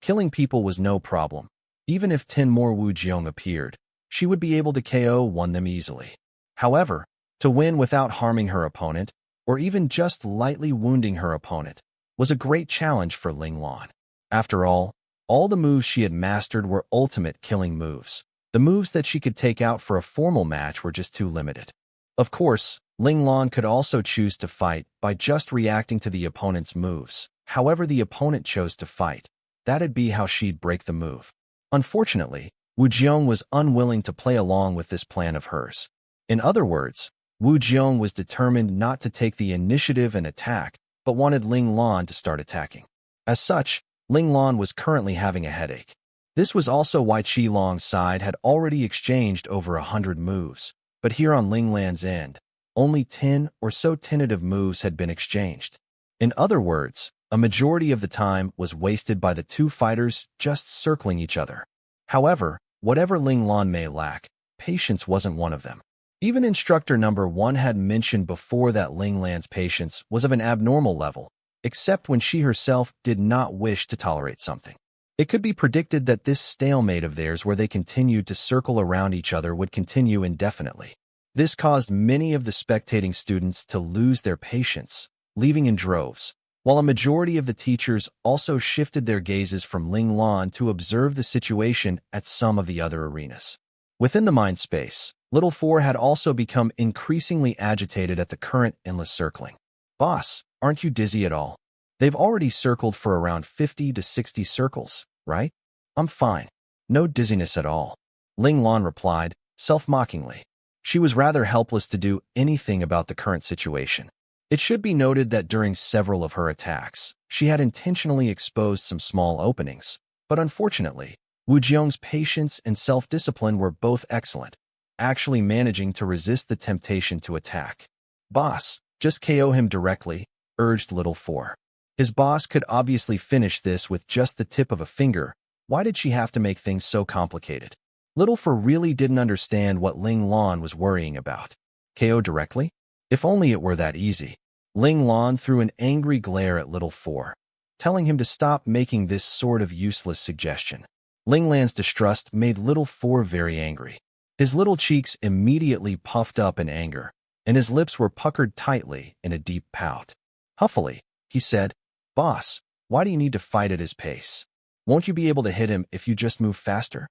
Speaker 1: Killing people was no problem. Even if 10 more Wu Jiong appeared, she would be able to KO one them easily. However, to win without harming her opponent, or even just lightly wounding her opponent, was a great challenge for Ling Lan. After all, All the moves she had mastered were ultimate killing moves. The moves that she could take out for a formal match were just too limited. Of course, Ling Lan could also choose to fight by just reacting to the opponent's moves. However the opponent chose to fight, that'd be how she'd break the move. Unfortunately, Wu Jiong was unwilling to play along with this plan of hers. In other words, Wu Jiong was determined not to take the initiative and attack, but wanted Ling Lan to start attacking. As such, Ling Lan was currently having a headache. This was also why Qi Long's side had already exchanged over 100 moves, but here on Ling Lan's end, only 10 or so tentative moves had been exchanged. In other words, a majority of the time was wasted by the two fighters just circling each other. However, whatever Ling Lan may lack, patience wasn't one of them. Even instructor number 1 had mentioned before that Ling Lan's patience was of an abnormal level, except when she herself did not wish to tolerate something. It could be predicted that this stalemate of theirs where they continued to circle around each other would continue indefinitely. This caused many of the spectating students to lose their patience, leaving in droves, while a majority of the teachers also shifted their gazes from Ling Lan to observe the situation at some of the other arenas. Within the mind space, Little Four had also become increasingly agitated at the current endless circling. "Boss, aren't you dizzy at all? They've already circled for around 50 to 60 circles, right?" "I'm fine. No dizziness at all," Ling Lan replied, self-mockingly. She was rather helpless to do anything about the current situation. It should be noted that during several of her attacks, she had intentionally exposed some small openings, but unfortunately, Wu Jiong's patience and self-discipline were both excellent, actually managing to resist the temptation to attack. "Boss, just KO him directly," urged Little Four. His boss could obviously finish this with just the tip of a finger. Why did she have to make things so complicated? Little Four really didn't understand what Ling Lan was worrying about. KO directly? If only it were that easy. Ling Lan threw an angry glare at Little Four, telling him to stop making this sort of useless suggestion. Ling Lan's distrust made Little Four very angry. His little cheeks immediately puffed up in anger, and his lips were puckered tightly in a deep pout. Huffily, he said, "Boss, why do you need to fight at his pace? Won't you be able to hit him if you just move faster?"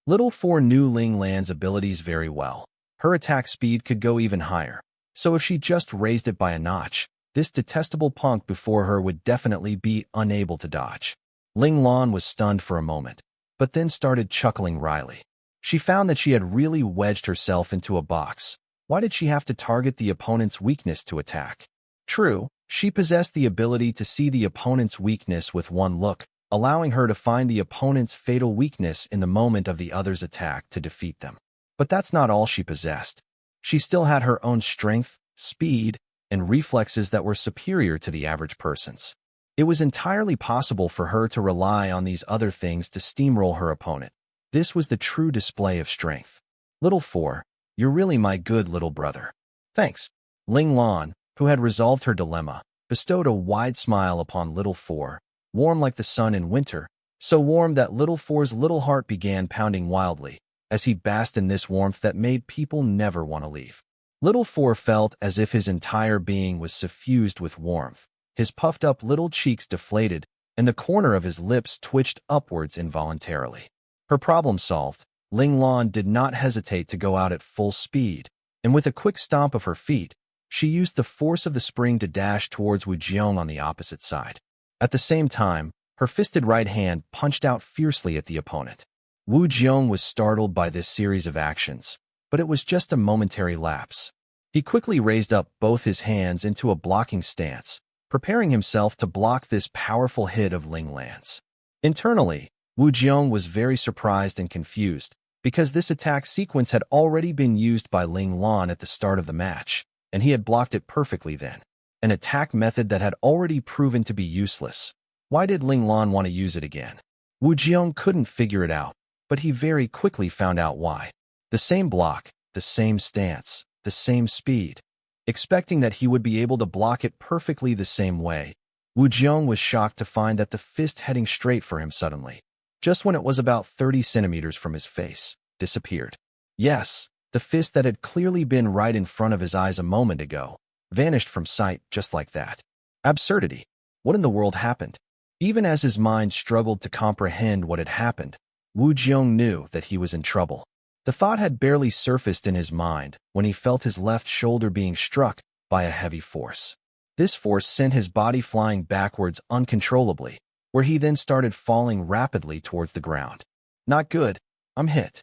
Speaker 1: Little Four knew Ling Lan's abilities very well. Her attack speed could go even higher, so if she just raised it by a notch, this detestable punk before her would definitely be unable to dodge. Ling Lan was stunned for a moment, but then started chuckling wryly. She found that she had really wedged herself into a box. Why did she have to target the opponent's weakness to attack? True, she possessed the ability to see the opponent's weakness with one look, allowing her to find the opponent's fatal weakness in the moment of the other's attack to defeat them. But that's not all she possessed. She still had her own strength, speed, and reflexes that were superior to the average person's. It was entirely possible for her to rely on these other things to steamroll her opponent. This was the true display of strength. "Little Four, you're really my good little brother." "Thanks." Ling Lan, who had resolved her dilemma, bestowed a wide smile upon Little Four, warm like the sun in winter, so warm that Little Four's little heart began pounding wildly, as he basked in this warmth that made people never want to leave. Little Four felt as if his entire being was suffused with warmth. His puffed-up little cheeks deflated, and the corner of his lips twitched upwards involuntarily. Her problem solved, Ling Lan did not hesitate to go out at full speed, and with a quick stomp of her feet, she used the force of the spring to dash towards Wu Jiong on the opposite side. At the same time, her fisted right hand punched out fiercely at the opponent. Wu Jiong was startled by this series of actions, but it was just a momentary lapse. He quickly raised up both his hands into a blocking stance, preparing himself to block this powerful hit of Ling Lan's. Internally, Wu Jiong was very surprised and confused, because this attack sequence had already been used by Ling Lan at the start of the match, and he had blocked it perfectly then. An attack method that had already proven to be useless. Why did Ling Lan want to use it again? Wu Jiong couldn't figure it out, but he very quickly found out why. The same block, the same stance, the same speed. Expecting that he would be able to block it perfectly the same way, Wu Jiong was shocked to find that the fist heading straight for him suddenly, just when it was about 30 centimeters from his face, disappeared. Yes, the fist that had clearly been right in front of his eyes a moment ago, vanished from sight just like that. Absurdity. What in the world happened? Even as his mind struggled to comprehend what had happened, Wu Jiong knew that he was in trouble. The thought had barely surfaced in his mind when he felt his left shoulder being struck by a heavy force. This force sent his body flying backwards uncontrollably, where he then started falling rapidly towards the ground. Not good, I'm hit.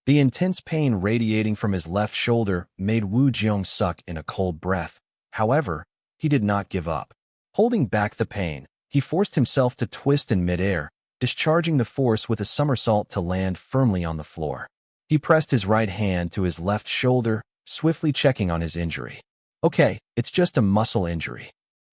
Speaker 1: The intense pain radiating from his left shoulder made Wu Jiong suck in a cold breath. However, he did not give up. Holding back the pain, he forced himself to twist in midair, discharging the force with a somersault to land firmly on the floor. He pressed his right hand to his left shoulder, swiftly checking on his injury. Okay, it's just a muscle injury.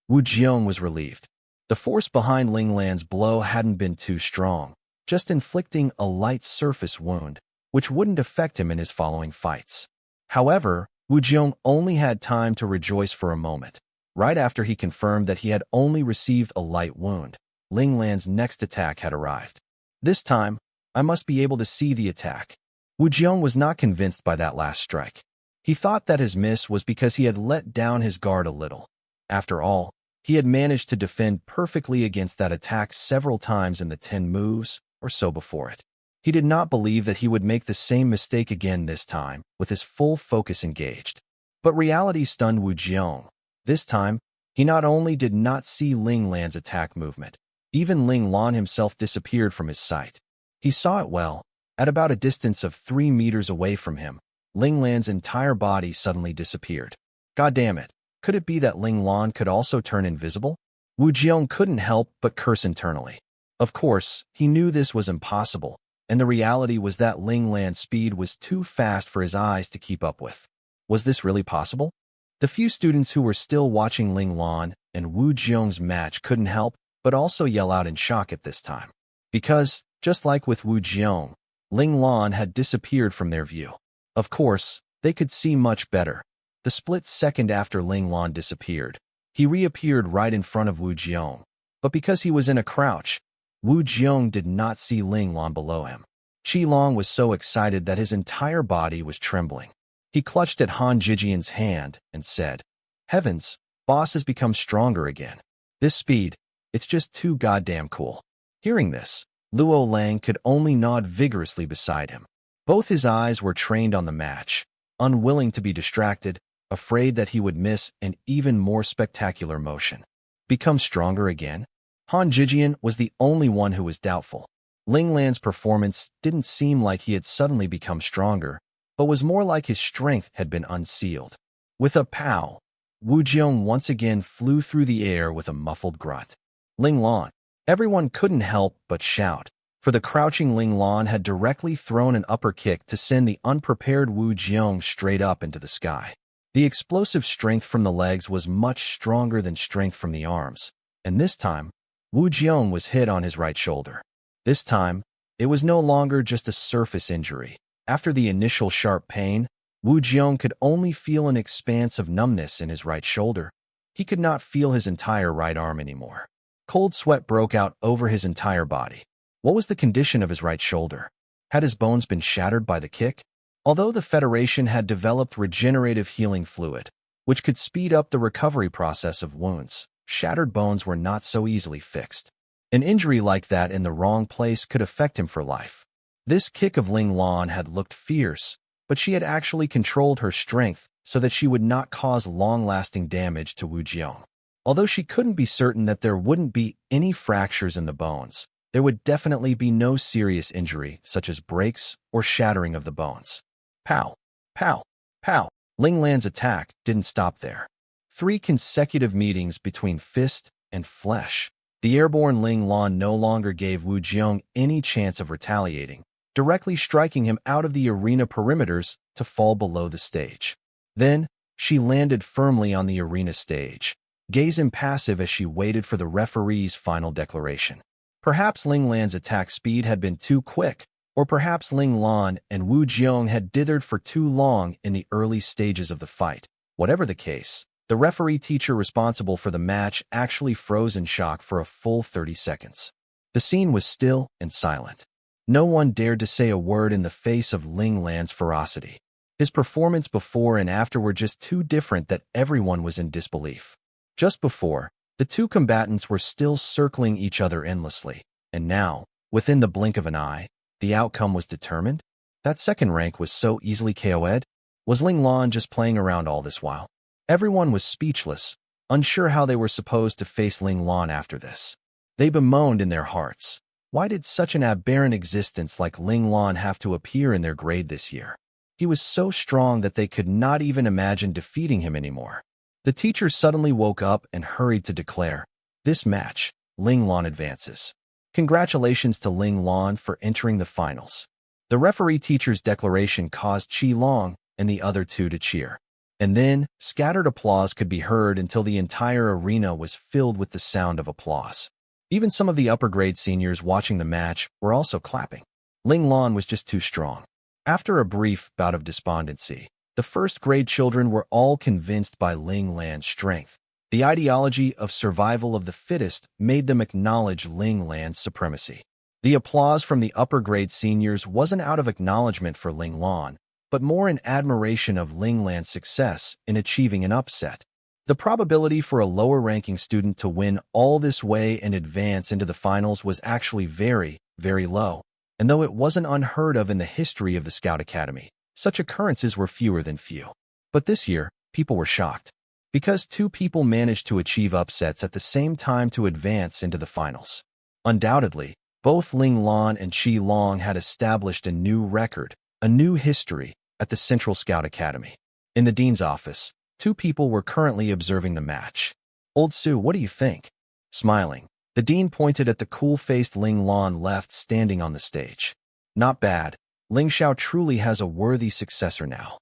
Speaker 1: Wu Jiong was relieved. The force behind Ling Lan's blow hadn't been too strong, just inflicting a light surface wound, which wouldn't affect him in his following fights. However, Wu Jiong only had time to rejoice for a moment. Right after he confirmed that he had only received a light wound, Ling Lan's next attack had arrived. This time, I must be able to see the attack. Wu Jiong was not convinced by that last strike. He thought that his miss was because he had let down his guard a little. After all, he had managed to defend perfectly against that attack several times in the 10 moves or so before it. He did not believe that he would make the same mistake again this time, with his full focus engaged. But reality stunned Wu Jiong. This time, he not only did not see Ling Lan's attack movement, even Ling Lan himself disappeared from his sight. He saw it well. At about a distance of 3 meters away from him, Ling Lan's entire body suddenly disappeared. God damn it, could it be that Ling Lan could also turn invisible? Wu Jiong couldn't help but curse internally. Of course, he knew this was impossible, and the reality was that Ling Lan's speed was too fast for his eyes to keep up with. Was this really possible? The few students who were still watching Ling Lan and Wu Jiong's match couldn't help but also yell out in shock at this time. Because, just like with Wu Jiong, Ling Lan had disappeared from their view. Of course, they could see much better. The split second after Ling Lan disappeared, he reappeared right in front of Wu Jiong. But because he was in a crouch, Wu Jiong did not see Ling Lan below him. Qi Long was so excited that his entire body was trembling. He clutched at Han Jijian's hand and said, "Heavens, boss has become stronger again. This speed, it's just too goddamn cool." Hearing this, Luo Lang could only nod vigorously beside him. Both his eyes were trained on the match, unwilling to be distracted, afraid that he would miss an even more spectacular motion. Become stronger again? Han Jijian was the only one who was doubtful. Ling Lan's performance didn't seem like he had suddenly become stronger, but was more like his strength had been unsealed. With a pow, Wu Jiong once again flew through the air with a muffled grunt. Ling Lan. Everyone couldn't help but shout, for the crouching Ling Lan had directly thrown an upper kick to send the unprepared Wu Jiong straight up into the sky. The explosive strength from the legs was much stronger than strength from the arms, and this time, Wu Jiong was hit on his right shoulder. This time, it was no longer just a surface injury. After the initial sharp pain, Wu Jiong could only feel an expanse of numbness in his right shoulder. He could not feel his entire right arm anymore. Cold sweat broke out over his entire body. What was the condition of his right shoulder? Had his bones been shattered by the kick? Although the Federation had developed regenerative healing fluid, which could speed up the recovery process of wounds, shattered bones were not so easily fixed. An injury like that in the wrong place could affect him for life. This kick of Ling Lan had looked fierce, but she had actually controlled her strength so that she would not cause long-lasting damage to Wu Jiong. Although she couldn't be certain that there wouldn't be any fractures in the bones, there would definitely be no serious injury, such as breaks or shattering of the bones. Pow! Pow! Pow! Ling Lan's attack didn't stop there. 3 consecutive meetings between fist and flesh. The airborne Ling Lan no longer gave Wu Jiong any chance of retaliating, directly striking him out of the arena perimeters to fall below the stage. Then, she landed firmly on the arena stage, gaze impassive as she waited for the referee's final declaration. Perhaps Ling Lan's attack speed had been too quick, or perhaps Ling Lan and Wu Jiong had dithered for too long in the early stages of the fight. Whatever the case, the referee teacher responsible for the match actually froze in shock for a full 30 seconds. The scene was still and silent. No one dared to say a word in the face of Ling Lan's ferocity. His performance before and after were just too different that everyone was in disbelief. Just before, The two combatants were still circling each other endlessly, and now, within the blink of an eye, the outcome was determined. That second rank was so easily KO'd. Was Ling Lan just playing around all this while? Everyone was speechless, unsure how they were supposed to face Ling Lan after this. They bemoaned in their hearts. Why did such an aberrant existence like Ling Lan have to appear in their grade this year? He was so strong that they could not even imagine defeating him anymore. The teacher suddenly woke up and hurried to declare, "This match, Ling Lan advances. Congratulations to Ling Lan for entering the finals." The referee teacher's declaration caused Qi Long and the other two to cheer. And then, scattered applause could be heard until the entire arena was filled with the sound of applause. Even some of the upper-grade seniors watching the match were also clapping. Ling Lan was just too strong. After a brief bout of despondency, the first-grade children were all convinced by Ling Lan's strength. The ideology of survival of the fittest made them acknowledge Ling Lan's supremacy. The applause from the upper-grade seniors wasn't out of acknowledgement for Ling Lan, but more in admiration of Ling Lan's success in achieving an upset. The probability for a lower-ranking student to win all this way and advance into the finals was actually very, very low. And though it wasn't unheard of in the history of the Scout Academy, such occurrences were fewer than few. But this year, people were shocked. Because two people managed to achieve upsets at the same time to advance into the finals. Undoubtedly, both Ling Lan and Qi Long had established a new record, a new history, at the Central Scout Academy. In the dean's office, two people were currently observing the match. "Old Su, what do you think?" Smiling, the dean pointed at the cool-faced Ling Lan left standing on the stage. "Not bad. Ling Xiao truly has a worthy successor now."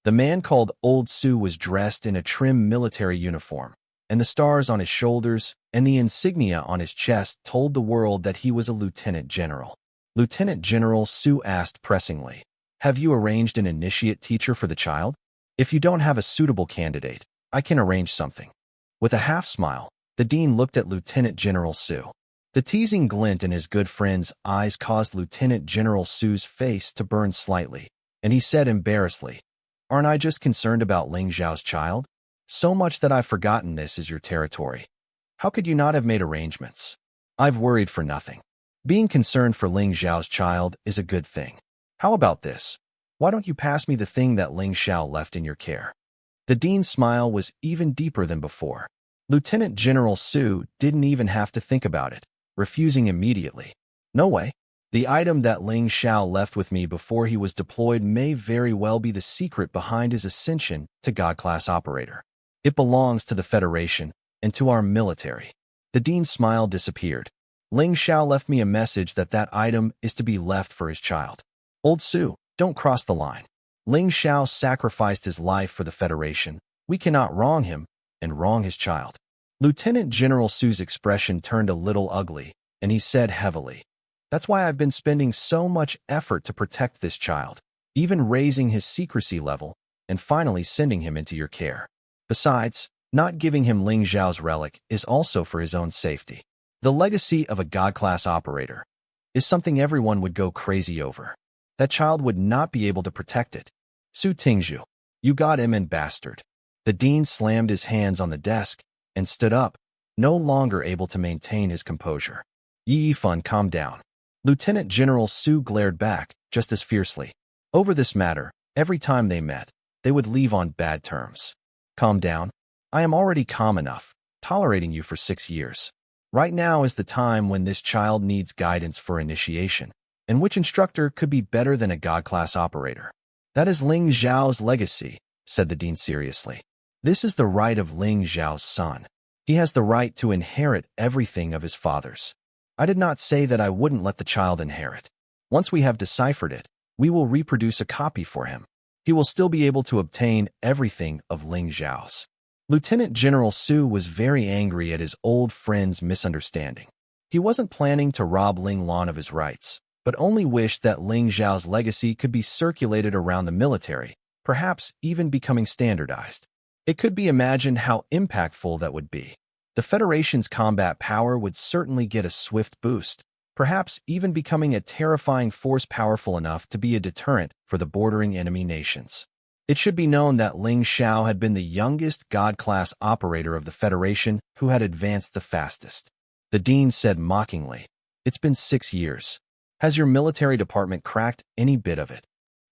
Speaker 1: The man called Old Su was dressed in a trim military uniform, and the stars on his shoulders and the insignia on his chest told the world that he was a lieutenant general. "Lieutenant General," Su asked pressingly, "have you arranged an initiate teacher for the child? If you don't have a suitable candidate, I can arrange something." With a half-smile, the dean looked at Lieutenant General Su. The teasing glint in his good friend's eyes caused Lieutenant General Su's face to burn slightly, and he said embarrassedly, "Aren't I just concerned about Ling Xiao's child? So much that I've forgotten this is your territory. How could you not have made arrangements? I've worried for nothing. Being concerned for Ling Xiao's child is a good thing. How about this? Why don't you pass me the thing that Ling Xiao left in your care?" The dean's smile was even deeper than before. Lieutenant General Su didn't even have to think about it, refusing immediately. "No way. The item that Ling Xiao left with me before he was deployed may very well be the secret behind his ascension to God-class operator. It belongs to the Federation and to our military." The dean's smile disappeared. "Ling Xiao left me a message that that item is to be left for his child. Old Su, don't cross the line. Ling Xiao sacrificed his life for the Federation. We cannot wrong him and wrong his child." Lieutenant General Su's expression turned a little ugly, and he said heavily, "That's why I've been spending so much effort to protect this child, even raising his secrecy level, and finally sending him into your care. Besides, not giving him Ling Xiao's relic is also for his own safety. The legacy of a God-class operator is something everyone would go crazy over. That child would not be able to protect it. Su Tingzhu, you got him, and bastard." The dean slammed his hands on the desk and stood up, no longer able to maintain his composure. "Yi Yifan, calm down." Lieutenant General Su glared back just as fiercely. Over this matter, every time they met, they would leave on bad terms. "Calm down. I am already calm enough, tolerating you for 6 years. Right now is the time when this child needs guidance for initiation, and which instructor could be better than a God-class operator?" "That is Ling Xiao's legacy," said the dean seriously. "This is the right of Ling Xiao's son. He has the right to inherit everything of his father's. I did not say that I wouldn't let the child inherit. Once we have deciphered it, we will reproduce a copy for him. He will still be able to obtain everything of Ling Xiao's." Lieutenant General Su was very angry at his old friend's misunderstanding. He wasn't planning to rob Ling Lan of his rights, but only wished that Ling Xiao's legacy could be circulated around the military, perhaps even becoming standardized. It could be imagined how impactful that would be. The Federation's combat power would certainly get a swift boost, perhaps even becoming a terrifying force powerful enough to be a deterrent for the bordering enemy nations. It should be known that Ling Xiao had been the youngest God-class operator of the Federation who had advanced the fastest. The dean said mockingly, "It's been 6 years. Has your military department cracked any bit of it?"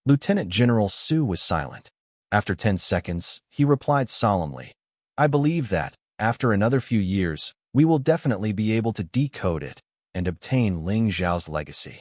Speaker 1: Lieutenant General Su was silent. After 10 seconds, he replied solemnly, "I believe that, after another few years, we will definitely be able to decode it and obtain Ling Xiao's legacy."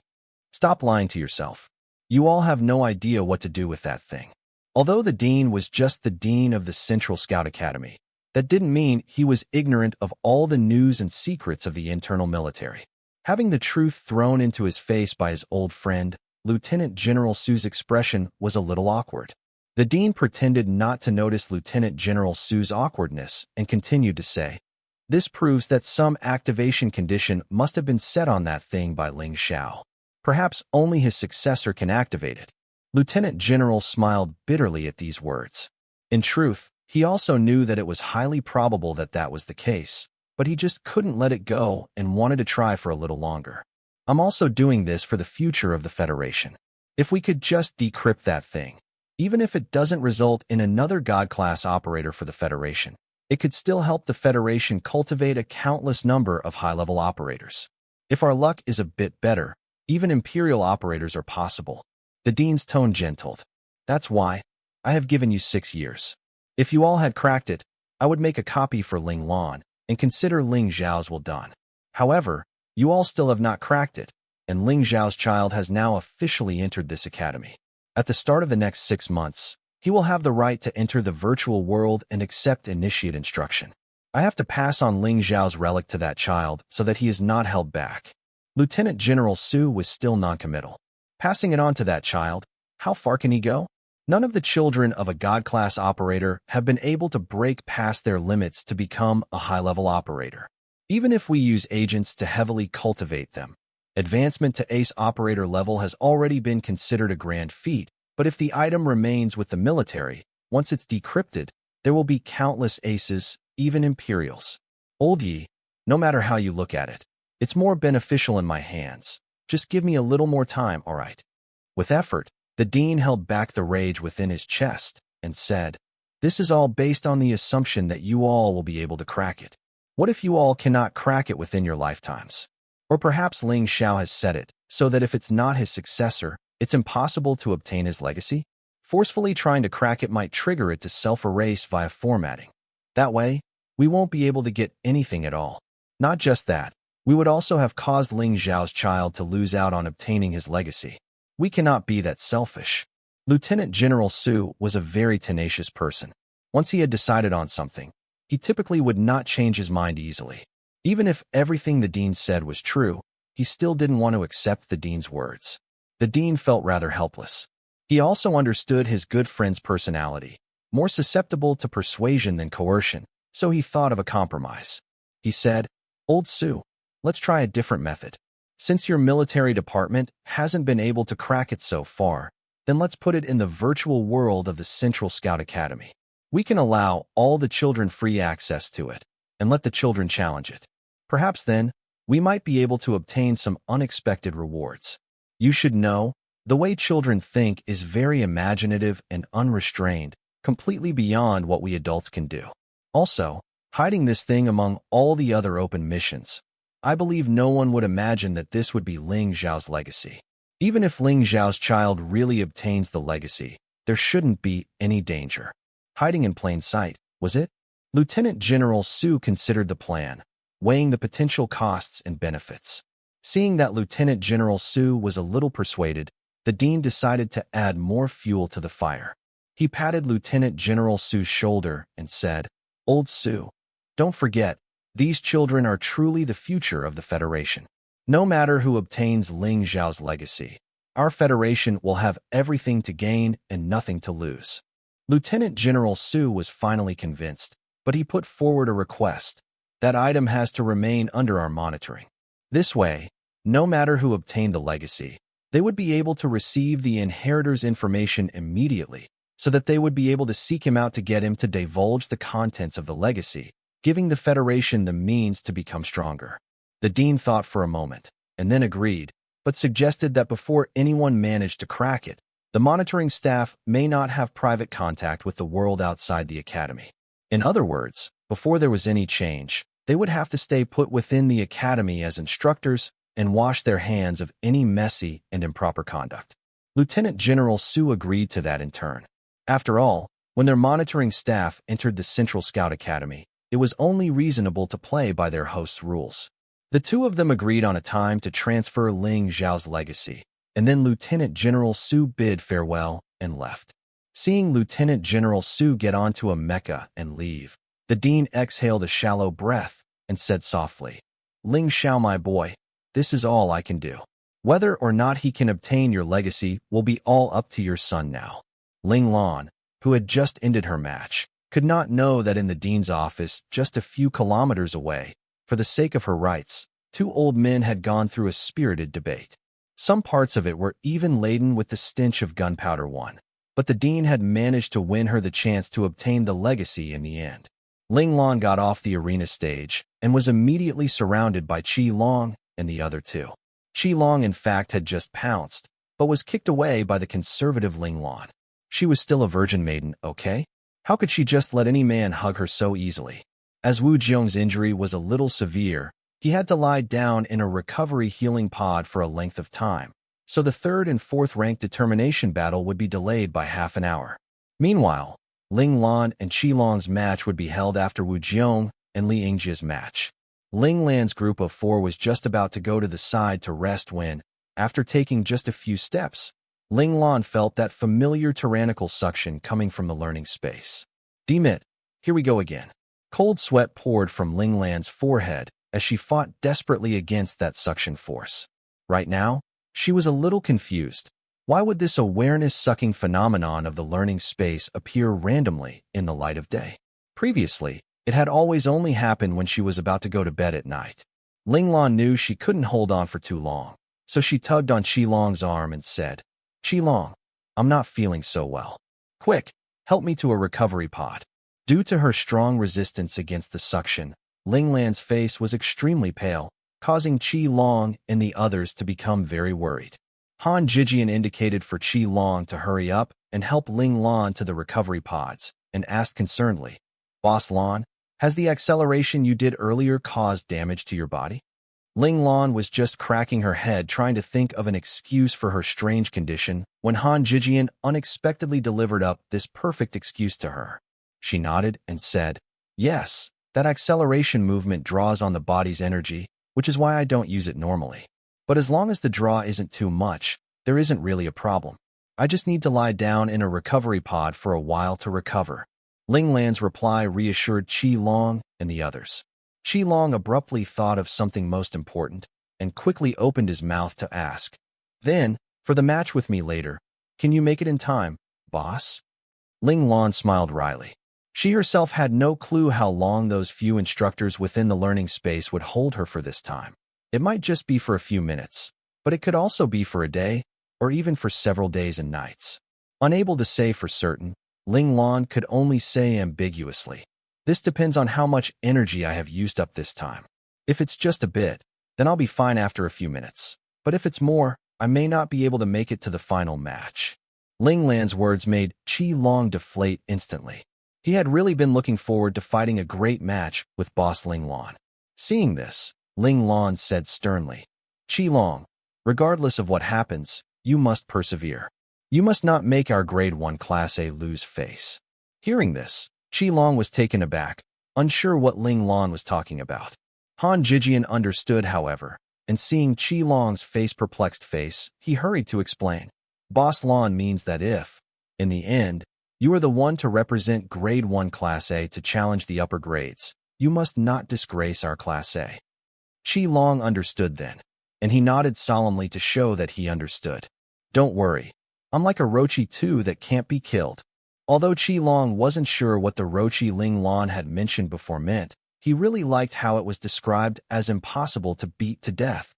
Speaker 1: Stop lying to yourself. You all have no idea what to do with that thing. Although the dean was just the dean of the Central Scout Academy, that didn't mean he was ignorant of all the news and secrets of the internal military. Having the truth thrown into his face by his old friend, Lieutenant General Su's expression was a little awkward. The dean pretended not to notice Lieutenant General Su's awkwardness and continued to say, "This proves that some activation condition must have been set on that thing by Ling Xiao. Perhaps only his successor can activate it." Lieutenant General smiled bitterly at these words. In truth, he also knew that it was highly probable that that was the case, but he just couldn't let it go and wanted to try for a little longer. "I'm also doing this for the future of the Federation. If we could just decrypt that thing, even if it doesn't result in another God-class operator for the Federation, it could still help the Federation cultivate a countless number of high-level operators. If our luck is a bit better, even Imperial operators are possible." The dean's tone gentled. "That's why I have given you 6 years. If you all had cracked it, I would make a copy for Ling Lan and consider Ling Xiao's well done. However, you all still have not cracked it, and Ling Xiao's child has now officially entered this academy. At the start of the next 6 months, he will have the right to enter the virtual world and accept initiate instruction. I have to pass on Ling Xiao's relic to that child so that he is not held back." Lieutenant General Su was still noncommittal. Passing it on to that child, how far can he go? None of the children of a God-class operator have been able to break past their limits to become a high-level operator. Even if we use agents to heavily cultivate them, advancement to ace operator level has already been considered a grand feat, but if the item remains with the military, once it's decrypted, there will be countless aces, even Imperials. Old Yi, no matter how you look at it, it's more beneficial in my hands. Just give me a little more time, all right?" With effort, the dean held back the rage within his chest and said, "This is all based on the assumption that you all will be able to crack it. What if you all cannot crack it within your lifetimes? Or perhaps Ling Xiao has said it, so that if it's not his successor, it's impossible to obtain his legacy? Forcefully trying to crack it might trigger it to self-erase via formatting. That way, we won't be able to get anything at all. Not just that, we would also have caused Ling Xiao's child to lose out on obtaining his legacy. We cannot be that selfish." Lieutenant General Su was a very tenacious person. Once he had decided on something, he typically would not change his mind easily. Even if everything the dean said was true, he still didn't want to accept the dean's words. The dean felt rather helpless. He also understood his good friend's personality, more susceptible to persuasion than coercion, so he thought of a compromise. He said, "Old Su, let's try a different method. Since your military department hasn't been able to crack it so far, then let's put it in the virtual world of the Central Scout Academy. We can allow all the children free access to it, and let the children challenge it. Perhaps then, we might be able to obtain some unexpected rewards. You should know, the way children think is very imaginative and unrestrained, completely beyond what we adults can do. Also, hiding this thing among all the other open missions, I believe no one would imagine that this would be Ling Xiao's legacy. Even if Ling Xiao's child really obtains the legacy, there shouldn't be any danger. Hiding in plain sight, was it?" Lieutenant General Su considered the plan, weighing the potential costs and benefits. Seeing that Lieutenant General Su was a little persuaded, the dean decided to add more fuel to the fire. He patted Lieutenant General Su's shoulder and said, "Old Su, don't forget, these children are truly the future of the Federation. No matter who obtains Ling Xiao's legacy, our Federation will have everything to gain and nothing to lose." Lieutenant General Su was finally convinced, but he put forward a request. "That item has to remain under our monitoring. This way, no matter who obtained the legacy, they would be able to receive the inheritor's information immediately, so that they would be able to seek him out to get him to divulge the contents of the legacy, giving the Federation the means to become stronger." The dean thought for a moment, and then agreed, but suggested that before anyone managed to crack it, The monitoring staff may not have private contact with the world outside the academy. In other words, before there was any change, they would have to stay put within the academy as instructors and wash their hands of any messy and improper conduct. Lieutenant General Su agreed to that in turn. After all, when their monitoring staff entered the Central Scout Academy, it was only reasonable to play by their host's rules. The two of them agreed on a time to transfer Ling Zhao's legacy, and then Lieutenant General Su bid farewell and left. Seeing Lieutenant General Su get onto a mecha and leave, the dean exhaled a shallow breath and said softly, "Ling Zhao, my boy, this is all I can do. Whether or not he can obtain your legacy will be all up to your son now." Ling Lan, who had just ended her match, could not know that in the dean's office, just a few kilometers away, for the sake of her rights, two old men had gone through a spirited debate. Some parts of it were even laden with the stench of gunpowder one, but the dean had managed to win her the chance to obtain the legacy in the end. Ling Lan got off the arena stage and was immediately surrounded by Qi Long and the other two. Qi Long, in fact, had just pounced, but was kicked away by the conservative Ling Lan. She was still a virgin maiden, okay? How could she just let any man hug her so easily? As Wu Jiong's injury was a little severe, he had to lie down in a recovery healing pod for a length of time, so the third and fourth rank determination battle would be delayed by half an hour. Meanwhile, Ling Lan and Qi Long's match would be held after Wu Jiong and Li Yingjia's match. Ling Lan's group of four was just about to go to the side to rest when, after taking just a few steps, Ling Lan felt that familiar tyrannical suction coming from the learning space. Damn it, here we go again. Cold sweat poured from Ling Lan's forehead as she fought desperately against that suction force. Right now, she was a little confused. Why would this awareness-sucking phenomenon of the learning space appear randomly in the light of day? Previously, it had always only happened when she was about to go to bed at night. Ling Lan knew she couldn't hold on for too long, so she tugged on Qi Long's arm and said, "Qi Long, I'm not feeling so well. Quick, help me to a recovery pod." Due to her strong resistance against the suction, Ling Lan's face was extremely pale, causing Qi Long and the others to become very worried. Han Jijian indicated for Qi Long to hurry up and help Ling Lan to the recovery pods, and asked concernedly, "Boss Lan, has the acceleration you did earlier caused damage to your body?" Ling Lan was just cracking her head trying to think of an excuse for her strange condition when Han Jijian unexpectedly delivered up this perfect excuse to her. She nodded and said, "Yes, that acceleration movement draws on the body's energy, which is why I don't use it normally. But as long as the draw isn't too much, there isn't really a problem. I just need to lie down in a recovery pod for a while to recover." Ling Lan's reply reassured Qi Long and the others. Qi Long abruptly thought of something most important and quickly opened his mouth to ask, "Then, for the match with me later, can you make it in time, boss?" Ling Lan smiled wryly. She herself had no clue how long those few instructors within the learning space would hold her for this time. It might just be for a few minutes, but it could also be for a day, or even for several days and nights. Unable to say for certain, Ling Lan could only say ambiguously, "This depends on how much energy I have used up this time. If it's just a bit, then I'll be fine after a few minutes. But if it's more, I may not be able to make it to the final match." Ling Lan's words made Qi Long deflate instantly. He had really been looking forward to fighting a great match with Boss Ling Lan. Seeing this, Ling Lan said sternly, "Qi Long, regardless of what happens, you must persevere. You must not make our Grade 1 Class A lose face." Hearing this, Qi Long was taken aback, unsure what Ling Lan was talking about. Han Jijian understood, however, and seeing Qi Long's perplexed face, he hurried to explain. "Boss Lan means that if, in the end, you are the one to represent Grade 1 Class A to challenge the upper grades, you must not disgrace our Class A." Qi Long understood then, and he nodded solemnly to show that he understood. "Don't worry, I'm like a Rochi too that can't be killed." Although Qi Long wasn't sure what the Rochi Ling Lan had mentioned before meant, he really liked how it was described as impossible to beat to death,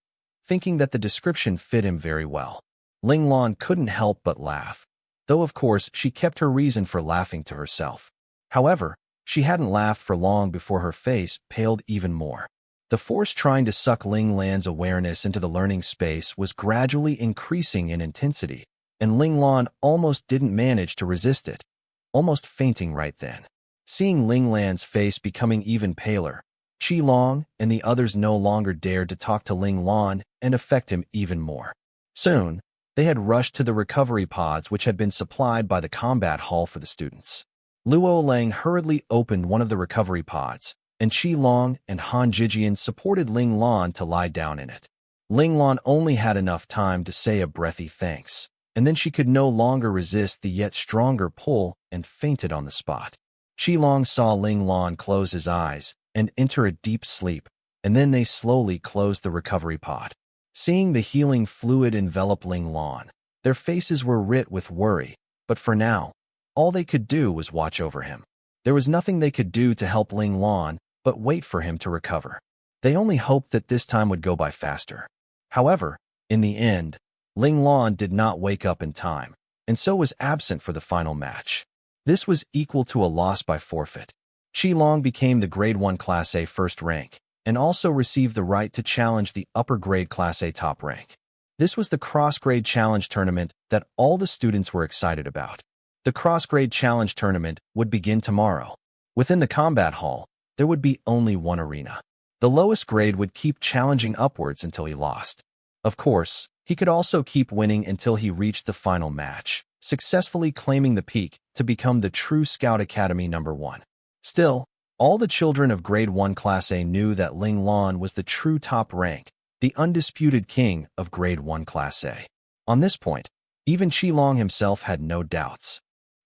Speaker 1: thinking that the description fit him very well. Ling Lan couldn't help but laugh, though of course she kept her reason for laughing to herself. However, she hadn't laughed for long before her face paled even more. The force trying to suck Ling Lan's awareness into the learning space was gradually increasing in intensity, and Ling Lan almost didn't manage to resist it, almost fainting right then. Seeing Ling Lan's face becoming even paler, Qi Long and the others no longer dared to talk to Ling Lan and affect him even more. Soon, they had rushed to the recovery pods which had been supplied by the combat hall for the students. Luo Lang hurriedly opened one of the recovery pods, and Qi Long and Han Jijian supported Ling Lan to lie down in it. Ling Lan only had enough time to say a breathy thanks, and then she could no longer resist the yet stronger pull and fainted on the spot. Qi Long saw Ling Lan close his eyes and enter a deep sleep, and then they slowly closed the recovery pod. Seeing the healing fluid envelop Ling Lan, their faces were writ with worry, but for now, all they could do was watch over him. There was nothing they could do to help Ling Lan but wait for him to recover. They only hoped that this time would go by faster. However, in the end, Ling Lan did not wake up in time, and so was absent for the final match. This was equal to a loss by forfeit. Qi Long became the Grade 1 Class A first rank, and also received the right to challenge the upper grade Class A top rank. This was the cross-grade challenge tournament that all the students were excited about. The cross-grade challenge tournament would begin tomorrow. Within the combat hall, there would be only one arena. The lowest grade would keep challenging upwards until he lost. Of course, he could also keep winning until he reached the final match, successfully claiming the peak to become the true Scout Academy #1. Still, all the children of Grade 1 Class A knew that Ling Lan was the true top rank, the undisputed king of Grade 1 Class A. On this point, even Qi Long himself had no doubts.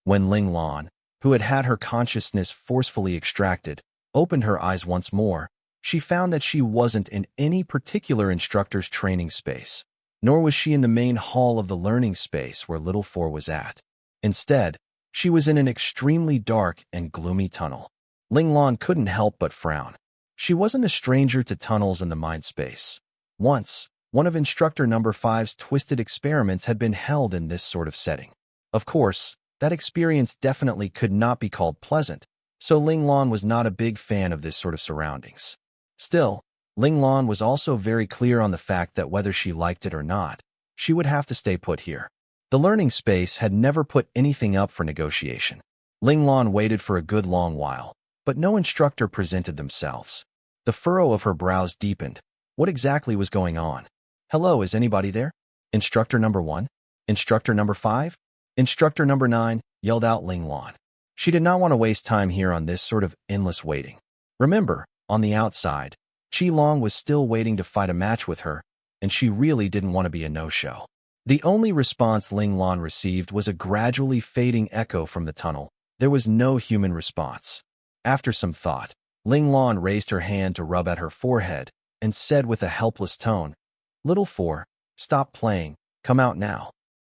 Speaker 1: When Ling Lan, who had had her consciousness forcefully extracted, opened her eyes once more, she found that she wasn't in any particular instructor's training space, nor was she in the main hall of the learning space where Little Four was at. Instead, she was in an extremely dark and gloomy tunnel. Ling Lan couldn't help but frown. She wasn't a stranger to tunnels in the mind space. Once, one of Instructor Number 5's twisted experiments had been held in this sort of setting. Of course, that experience definitely could not be called pleasant, so Ling Lan was not a big fan of this sort of surroundings. Still, Ling Lan was also very clear on the fact that whether she liked it or not, she would have to stay put here. The learning space had never put anything up for negotiation. Ling Lan waited for a good long while, but no instructor presented themselves. The furrow of her brows deepened. What exactly was going on? Hello, is anybody there? Instructor number 1? Instructor number 5? Instructor number 9, yelled out Ling Lan. She did not want to waste time here on this sort of endless waiting. Remember, on the outside, Qi Long was still waiting to fight a match with her, and she really didn't want to be a no-show. The only response Ling Lan received was a gradually fading echo from the tunnel. There was no human response. After some thought, Ling Lan raised her hand to rub at her forehead and said with a helpless tone, "Little Four, stop playing, come out now."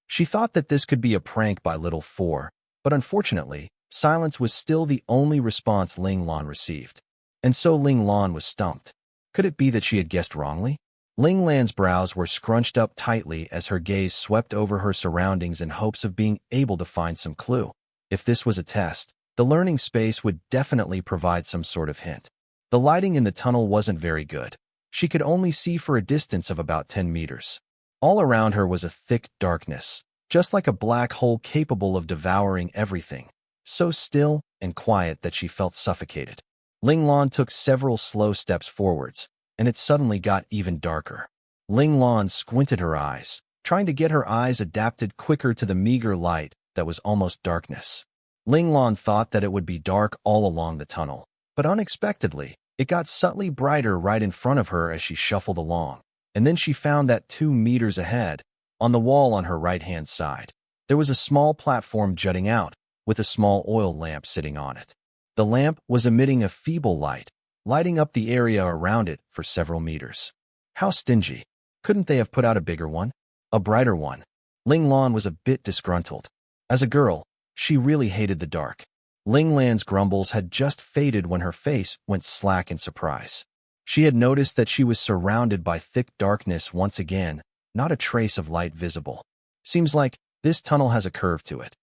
Speaker 1: She thought that this could be a prank by Little Four, but unfortunately, silence was still the only response Ling Lan received. And so Ling Lan was stumped. Could it be that she had guessed wrongly? Ling Lan's brows were scrunched up tightly as her gaze swept over her surroundings in hopes of being able to find some clue. If this was a test, the learning space would definitely provide some sort of hint. The lighting in the tunnel wasn't very good. She could only see for a distance of about 10 meters. All around her was a thick darkness, just like a black hole capable of devouring everything, so still and quiet that she felt suffocated. Ling Lan took several slow steps forwards, and it suddenly got even darker. Ling Lan squinted her eyes, trying to get her eyes adapted quicker to the meager light that was almost darkness. Ling Lan thought that it would be dark all along the tunnel, but unexpectedly, it got subtly brighter right in front of her as she shuffled along, and then she found that 2 meters ahead, on the wall on her right-hand side, there was a small platform jutting out, with a small oil lamp sitting on it. The lamp was emitting a feeble light, lighting up the area around it for several meters. How stingy. Couldn't they have put out a bigger one? A brighter one? Ling Lan was a bit disgruntled. As a girl, she really hated the dark. Ling Lan's grumbles had just faded when her face went slack in surprise. She had noticed that she was surrounded by thick darkness once again, not a trace of light visible. Seems like this tunnel has a curve to it.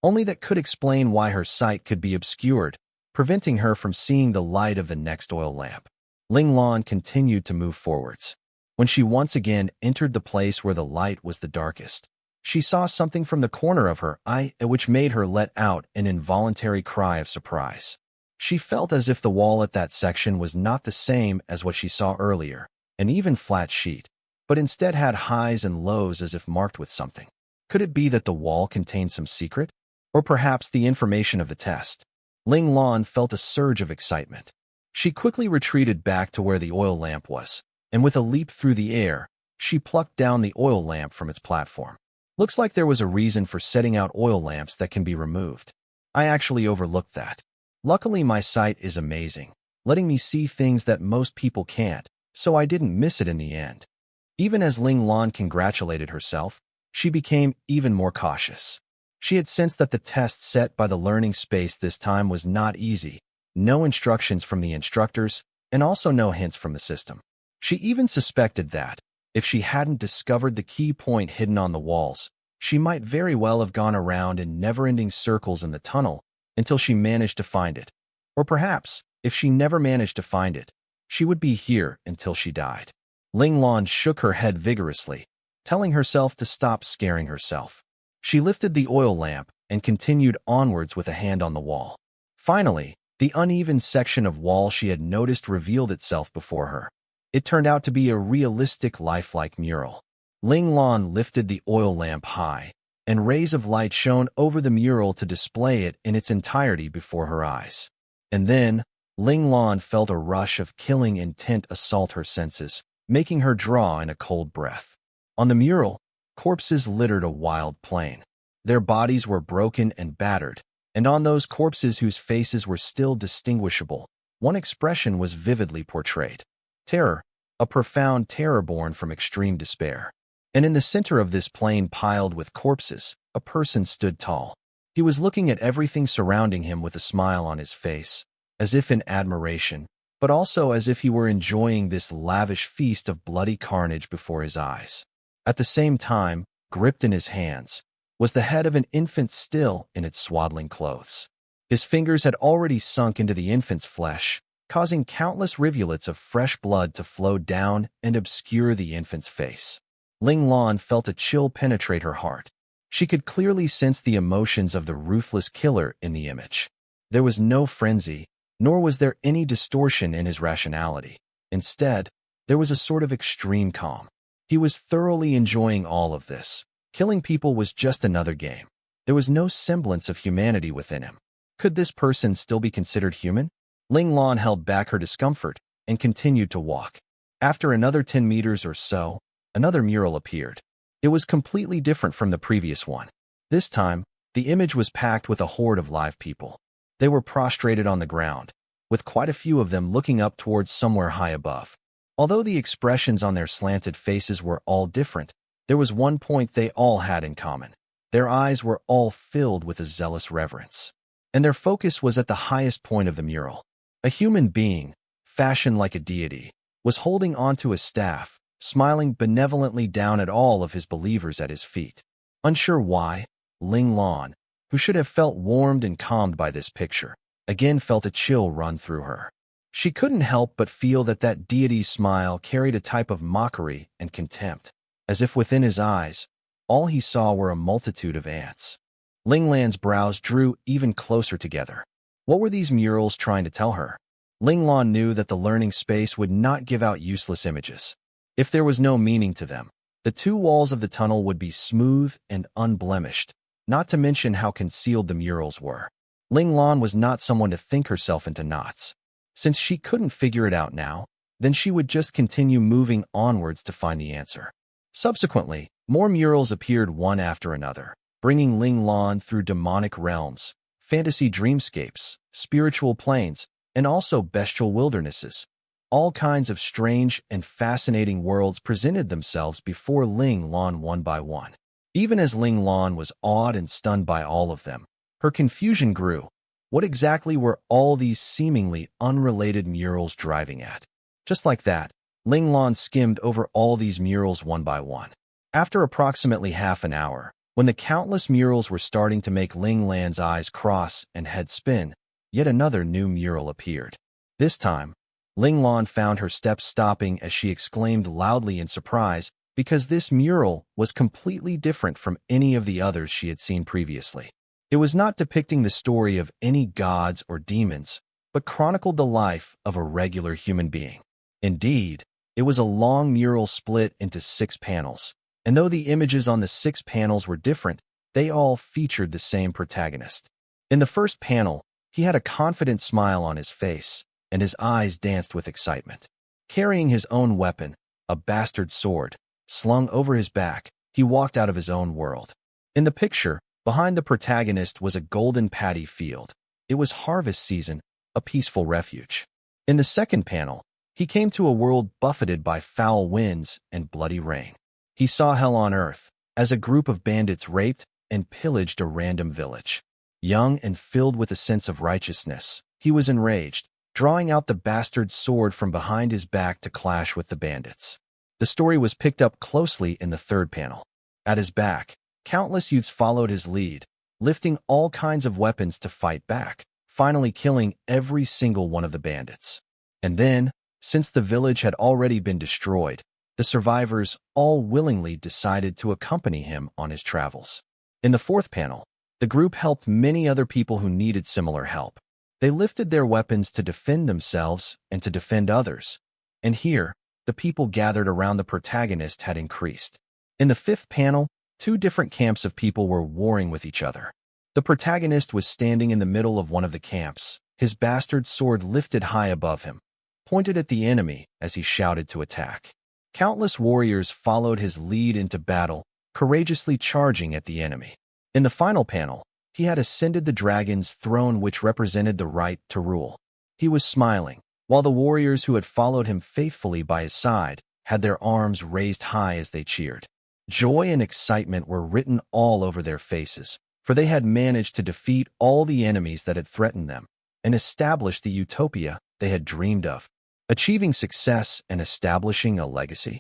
Speaker 1: Only that could explain why her sight could be obscured, preventing her from seeing the light of the next oil lamp. Ling Lan continued to move forwards. When she once again entered the place where the light was the darkest, She saw something from the corner of her eye, which made her let out an involuntary cry of surprise. She felt as if the wall at that section was not the same as what she saw earlier, an even flat sheet, but instead had highs and lows as if marked with something. Could it be that the wall contained some secret? Or perhaps the information of the test? Ling Lan felt a surge of excitement. She quickly retreated back to where the oil lamp was, and with a leap through the air, she plucked down the oil lamp from its platform. Looks like there was a reason for setting out oil lamps that can be removed. I actually overlooked that. Luckily, my sight is amazing, letting me see things that most people can't, so I didn't miss it in the end. Even as Ling Lan congratulated herself, she became even more cautious. She had sensed that the test set by the learning space this time was not easy, no instructions from the instructors, and also no hints from the system. She even suspected that, if she hadn't discovered the key point hidden on the walls, she might very well have gone around in never-ending circles in the tunnel until she managed to find it. Or perhaps, if she never managed to find it, she would be here until she died. Ling Lan shook her head vigorously, telling herself to stop scaring herself. She lifted the oil lamp and continued onwards with a hand on the wall. Finally, the uneven section of wall she had noticed revealed itself before her. It turned out to be a realistic, lifelike mural. Ling Lan lifted the oil lamp high, and rays of light shone over the mural to display it in its entirety before her eyes. And then, Ling Lan felt a rush of killing intent assault her senses, making her draw in a cold breath. On the mural, corpses littered a wild plain. Their bodies were broken and battered, and on those corpses whose faces were still distinguishable, one expression was vividly portrayed. Terror, a profound terror born from extreme despair. And in the center of this plain piled with corpses, a person stood tall. He was looking at everything surrounding him with a smile on his face, as if in admiration, but also as if he were enjoying this lavish feast of bloody carnage before his eyes. At the same time, gripped in his hands, was the head of an infant still in its swaddling clothes. His fingers had already sunk into the infant's flesh, causing countless rivulets of fresh blood to flow down and obscure the infant's face. Ling Lan felt a chill penetrate her heart. She could clearly sense the emotions of the ruthless killer in the image. There was no frenzy, nor was there any distortion in his rationality. Instead, there was a sort of extreme calm. He was thoroughly enjoying all of this. Killing people was just another game. There was no semblance of humanity within him. Could this person still be considered human? Ling Lan held back her discomfort and continued to walk. After another 10 meters or so, another mural appeared. It was completely different from the previous one. This time, the image was packed with a horde of live people. They were prostrated on the ground, with quite a few of them looking up towards somewhere high above. Although the expressions on their slanted faces were all different, there was one point they all had in common. Their eyes were all filled with a zealous reverence. And their focus was at the highest point of the mural. A human being, fashioned like a deity, was holding onto a staff, smiling benevolently down at all of his believers at his feet. Unsure why, Ling Lan, who should have felt warmed and calmed by this picture, again felt a chill run through her. She couldn't help but feel that that deity's smile carried a type of mockery and contempt, as if within his eyes, all he saw were a multitude of ants. Ling Lan's brows drew even closer together. What were these murals trying to tell her? Ling Lan knew that the learning space would not give out useless images. If there was no meaning to them, the two walls of the tunnel would be smooth and unblemished, not to mention how concealed the murals were. Ling Lan was not someone to think herself into knots. Since she couldn't figure it out now, then she would just continue moving onwards to find the answer. Subsequently, more murals appeared one after another, bringing Ling Lan through demonic realms, fantasy dreamscapes, spiritual planes, and also bestial wildernesses. All kinds of strange and fascinating worlds presented themselves before Ling Lan one by one. Even as Ling Lan was awed and stunned by all of them, her confusion grew. What exactly were all these seemingly unrelated murals driving at? Just like that, Ling Lan skimmed over all these murals one by one. After approximately half an hour, when the countless murals were starting to make Ling Lan's eyes cross and head spin, yet another new mural appeared. This time, Ling Lan found her steps stopping as she exclaimed loudly in surprise because this mural was completely different from any of the others she had seen previously. It was not depicting the story of any gods or demons, but chronicled the life of a regular human being. Indeed, it was a long mural split into 6 panels, and though the images on the 6 panels were different, they all featured the same protagonist. In the first panel, he had a confident smile on his face, and his eyes danced with excitement. Carrying his own weapon, a bastard sword, slung over his back, he walked out of his own world. In the picture, behind the protagonist was a golden paddy field. It was harvest season, a peaceful refuge. In the second panel, he came to a world buffeted by foul winds and bloody rain. He saw hell on earth, as a group of bandits raped and pillaged a random village. Young and filled with a sense of righteousness, he was enraged, drawing out the bastard sword from behind his back to clash with the bandits. The story was picked up closely in the third panel. At his back, countless youths followed his lead, lifting all kinds of weapons to fight back, finally killing every single one of the bandits. And then, since the village had already been destroyed, the survivors all willingly decided to accompany him on his travels. In the fourth panel, the group helped many other people who needed similar help. They lifted their weapons to defend themselves and to defend others. And here, the people gathered around the protagonist had increased. In the fifth panel, 2 different camps of people were warring with each other. The protagonist was standing in the middle of one of the camps, his bastard sword lifted high above him, pointed at the enemy as he shouted to attack. Countless warriors followed his lead into battle, courageously charging at the enemy. In the final panel, he had ascended the dragon's throne, which represented the right to rule. He was smiling, while the warriors who had followed him faithfully by his side had their arms raised high as they cheered. Joy and excitement were written all over their faces, for they had managed to defeat all the enemies that had threatened them and establish the utopia they had dreamed of, achieving success and establishing a legacy.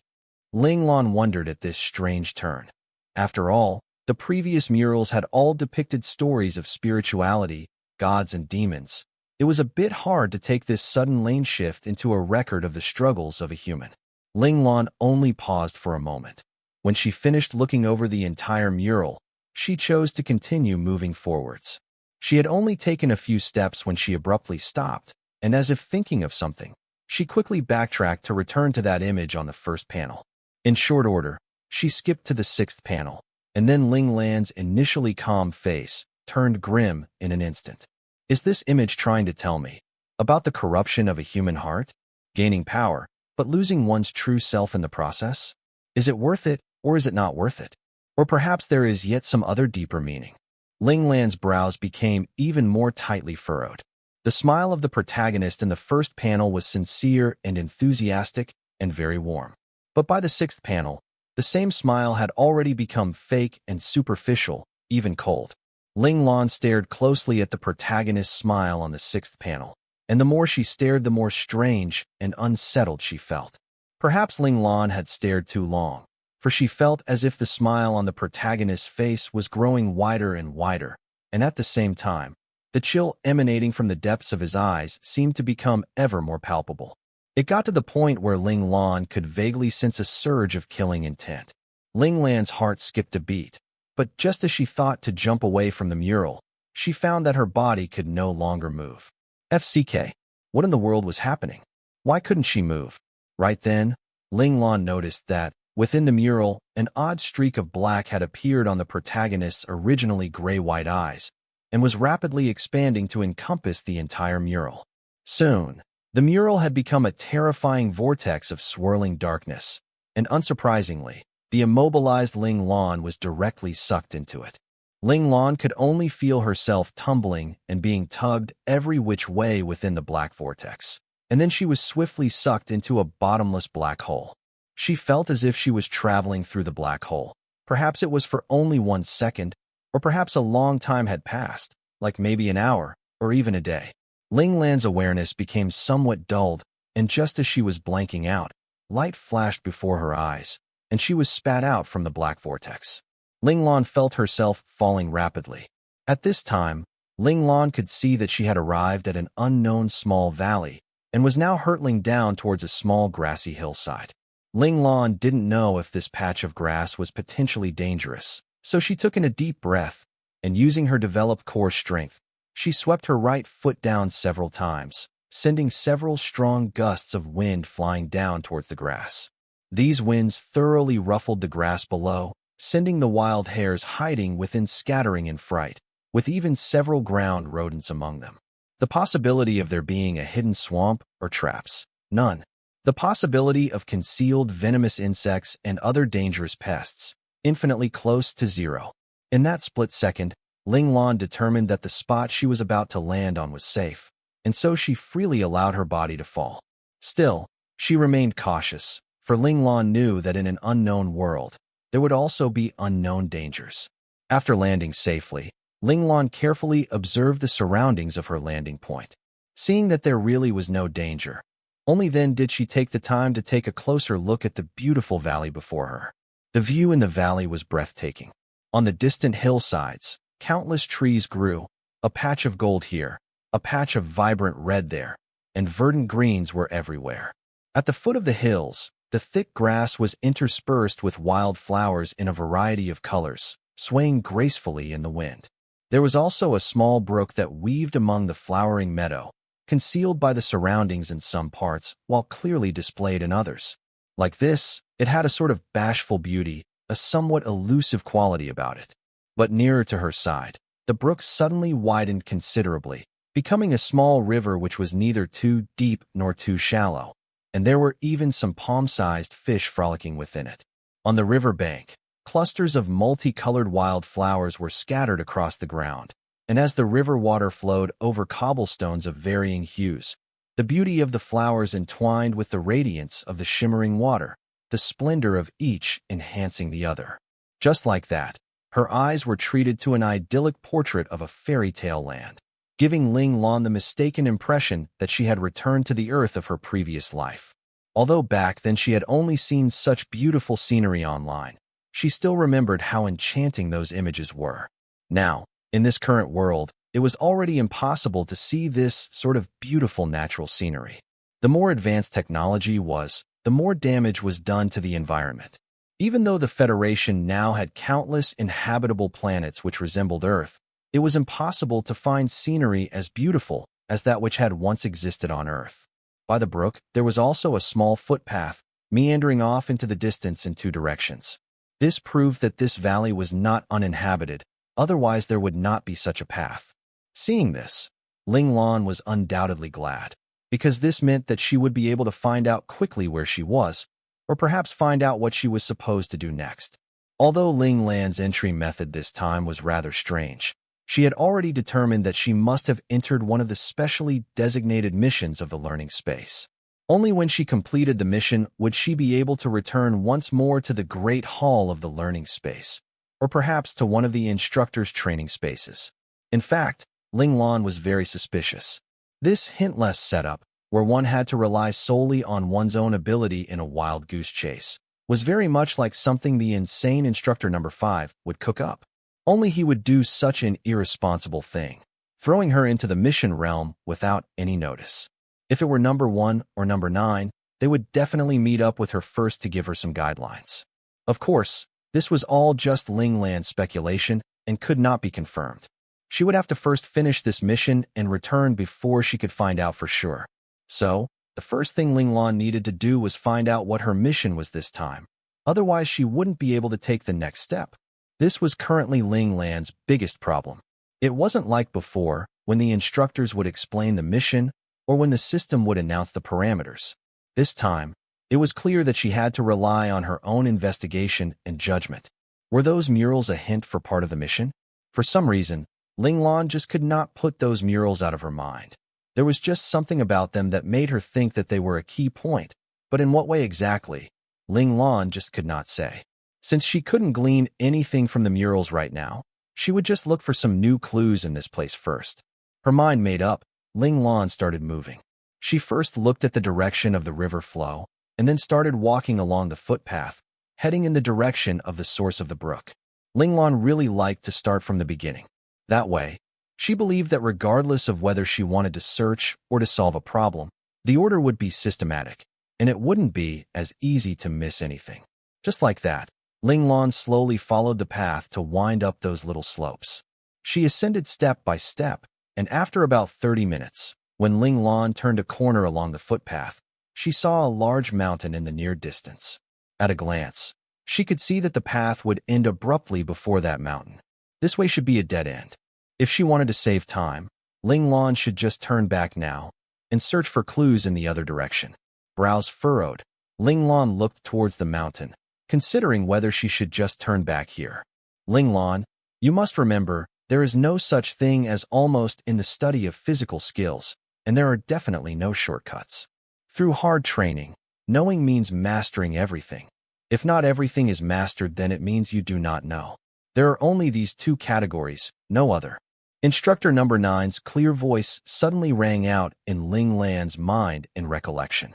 Speaker 1: Ling Lan wondered at this strange turn. After all, the previous murals had all depicted stories of spirituality, gods and demons. It was a bit hard to take this sudden lane shift into a record of the struggles of a human. Ling Lan only paused for a moment. When she finished looking over the entire mural, she chose to continue moving forwards. She had only taken a few steps when she abruptly stopped, and as if thinking of something, she quickly backtracked to return to that image on the first panel. In short order, she skipped to the 6th panel, and then Ling Lan's initially calm face turned grim in an instant. Is this image trying to tell me about the corruption of a human heart? Gaining power, but losing one's true self in the process? Is it worth it, or is it not worth it? Or perhaps there is yet some other deeper meaning. Ling Lan's brows became even more tightly furrowed. The smile of the protagonist in the first panel was sincere and enthusiastic and very warm. But by the 6th panel, the same smile had already become fake and superficial, even cold. Ling Lan stared closely at the protagonist's smile on the 6th panel, and the more she stared, the more strange and unsettled she felt. Perhaps Ling Lan had stared too long, for she felt as if the smile on the protagonist's face was growing wider and wider, and at the same time, the chill emanating from the depths of his eyes seemed to become ever more palpable. It got to the point where Ling Lan could vaguely sense a surge of killing intent. Ling Lan's heart skipped a beat, but just as she thought to jump away from the mural, she found that her body could no longer move. FCK, what in the world was happening? Why couldn't she move? Right then, Ling Lan noticed that, within the mural, an odd streak of black had appeared on the protagonist's originally gray-white eyes, and was rapidly expanding to encompass the entire mural. Soon, the mural had become a terrifying vortex of swirling darkness, and unsurprisingly, the immobilized Ling Lan was directly sucked into it. Ling Lan could only feel herself tumbling and being tugged every which way within the black vortex, and then she was swiftly sucked into a bottomless black hole. She felt as if she was traveling through the black hole. Perhaps it was for only 1 second, or perhaps a long time had passed, like maybe an hour, or even a day. Ling Lan's awareness became somewhat dulled, and just as she was blanking out, light flashed before her eyes, and she was spat out from the black vortex. Ling Lan felt herself falling rapidly. At this time, Ling Lan could see that she had arrived at an unknown small valley and was now hurtling down towards a small grassy hillside. Ling Lan didn't know if this patch of grass was potentially dangerous, so she took in a deep breath, and using her developed core strength, she swept her right foot down several times, sending several strong gusts of wind flying down towards the grass. These winds thoroughly ruffled the grass below, sending the wild hares hiding within scattering in fright, with even several ground rodents among them. The possibility of there being a hidden swamp or traps, none. The possibility of concealed venomous insects and other dangerous pests, infinitely close to zero. In that split second, Ling Lan determined that the spot she was about to land on was safe, and so she freely allowed her body to fall. Still, she remained cautious, for Ling Lan knew that in an unknown world, there would also be unknown dangers. After landing safely, Ling Lan carefully observed the surroundings of her landing point. Seeing that there really was no danger, only then did she take the time to take a closer look at the beautiful valley before her. The view in the valley was breathtaking. On the distant hillsides, countless trees grew, a patch of gold here, a patch of vibrant red there, and verdant greens were everywhere. At the foot of the hills, the thick grass was interspersed with wild flowers in a variety of colors, swaying gracefully in the wind. There was also a small brook that weaved among the flowering meadow, concealed by the surroundings in some parts while clearly displayed in others. Like this, it had a sort of bashful beauty, a somewhat elusive quality about it. But nearer to her side, the brook suddenly widened considerably, becoming a small river which was neither too deep nor too shallow, and there were even some palm-sized fish frolicking within it. On the river bank, clusters of multicolored wild flowers were scattered across the ground, and as the river water flowed over cobblestones of varying hues, the beauty of the flowers entwined with the radiance of the shimmering water, the splendor of each enhancing the other. Just like that, her eyes were treated to an idyllic portrait of a fairy tale land, giving Ling Lan the mistaken impression that she had returned to the earth of her previous life. Although back then she had only seen such beautiful scenery online, she still remembered how enchanting those images were. Now, in this current world, it was already impossible to see this sort of beautiful natural scenery. The more advanced technology was, the more damage was done to the environment. Even though the Federation now had countless inhabitable planets which resembled Earth, it was impossible to find scenery as beautiful as that which had once existed on Earth. By the brook, there was also a small footpath, meandering off into the distance in two directions. This proved that this valley was not uninhabited, otherwise there would not be such a path. Seeing this, Ling Lan was undoubtedly glad, because this meant that she would be able to find out quickly where she was, or perhaps find out what she was supposed to do next. Although Ling Lan's entry method this time was rather strange, she had already determined that she must have entered one of the specially designated missions of the learning space. Only when she completed the mission would she be able to return once more to the Great Hall of the learning space, or perhaps to one of the instructor's training spaces. In fact, Ling Lan was very suspicious. This hintless setup, where one had to rely solely on one's own ability in a wild goose chase, was very much like something the insane instructor number 5 would cook up. Only he would do such an irresponsible thing, throwing her into the mission realm without any notice. If it were number 1 or number 9, they would definitely meet up with her first to give her some guidelines. Of course, this was all just Ling Lan's speculation and could not be confirmed. She would have to first finish this mission and return before she could find out for sure. So, the first thing Ling Lan needed to do was find out what her mission was this time. Otherwise, she wouldn't be able to take the next step. This was currently Ling Lan's biggest problem. It wasn't like before, when the instructors would explain the mission or when the system would announce the parameters. This time, it was clear that she had to rely on her own investigation and judgment. Were those murals a hint for part of the mission? For some reason, Ling Lan just could not put those murals out of her mind. There was just something about them that made her think that they were a key point, but in what way exactly, Ling Lan just could not say. Since she couldn't glean anything from the murals right now, she would just look for some new clues in this place first. Her mind made up, Ling Lan started moving. She first looked at the direction of the river flow, and then started walking along the footpath, heading in the direction of the source of the brook. Ling Lan really liked to start from the beginning. That way, she believed that regardless of whether she wanted to search or to solve a problem, the order would be systematic, and it wouldn't be as easy to miss anything. Just like that, Ling Lan slowly followed the path to wind up those little slopes. She ascended step by step, and after about 30 minutes, when Ling Lan turned a corner along the footpath, she saw a large mountain in the near distance. At a glance, she could see that the path would end abruptly before that mountain. This way should be a dead end. If she wanted to save time, Ling Lan should just turn back now and search for clues in the other direction. Brows furrowed, Ling Lan looked towards the mountain, considering whether she should just turn back here. Ling Lan, you must remember, there is no such thing as almost in the study of physical skills, and there are definitely no shortcuts. Through hard training, knowing means mastering everything. If not everything is mastered, then it means you do not know. There are only these two categories, no other. Instructor number 9's clear voice suddenly rang out in Ling Lan's mind in recollection.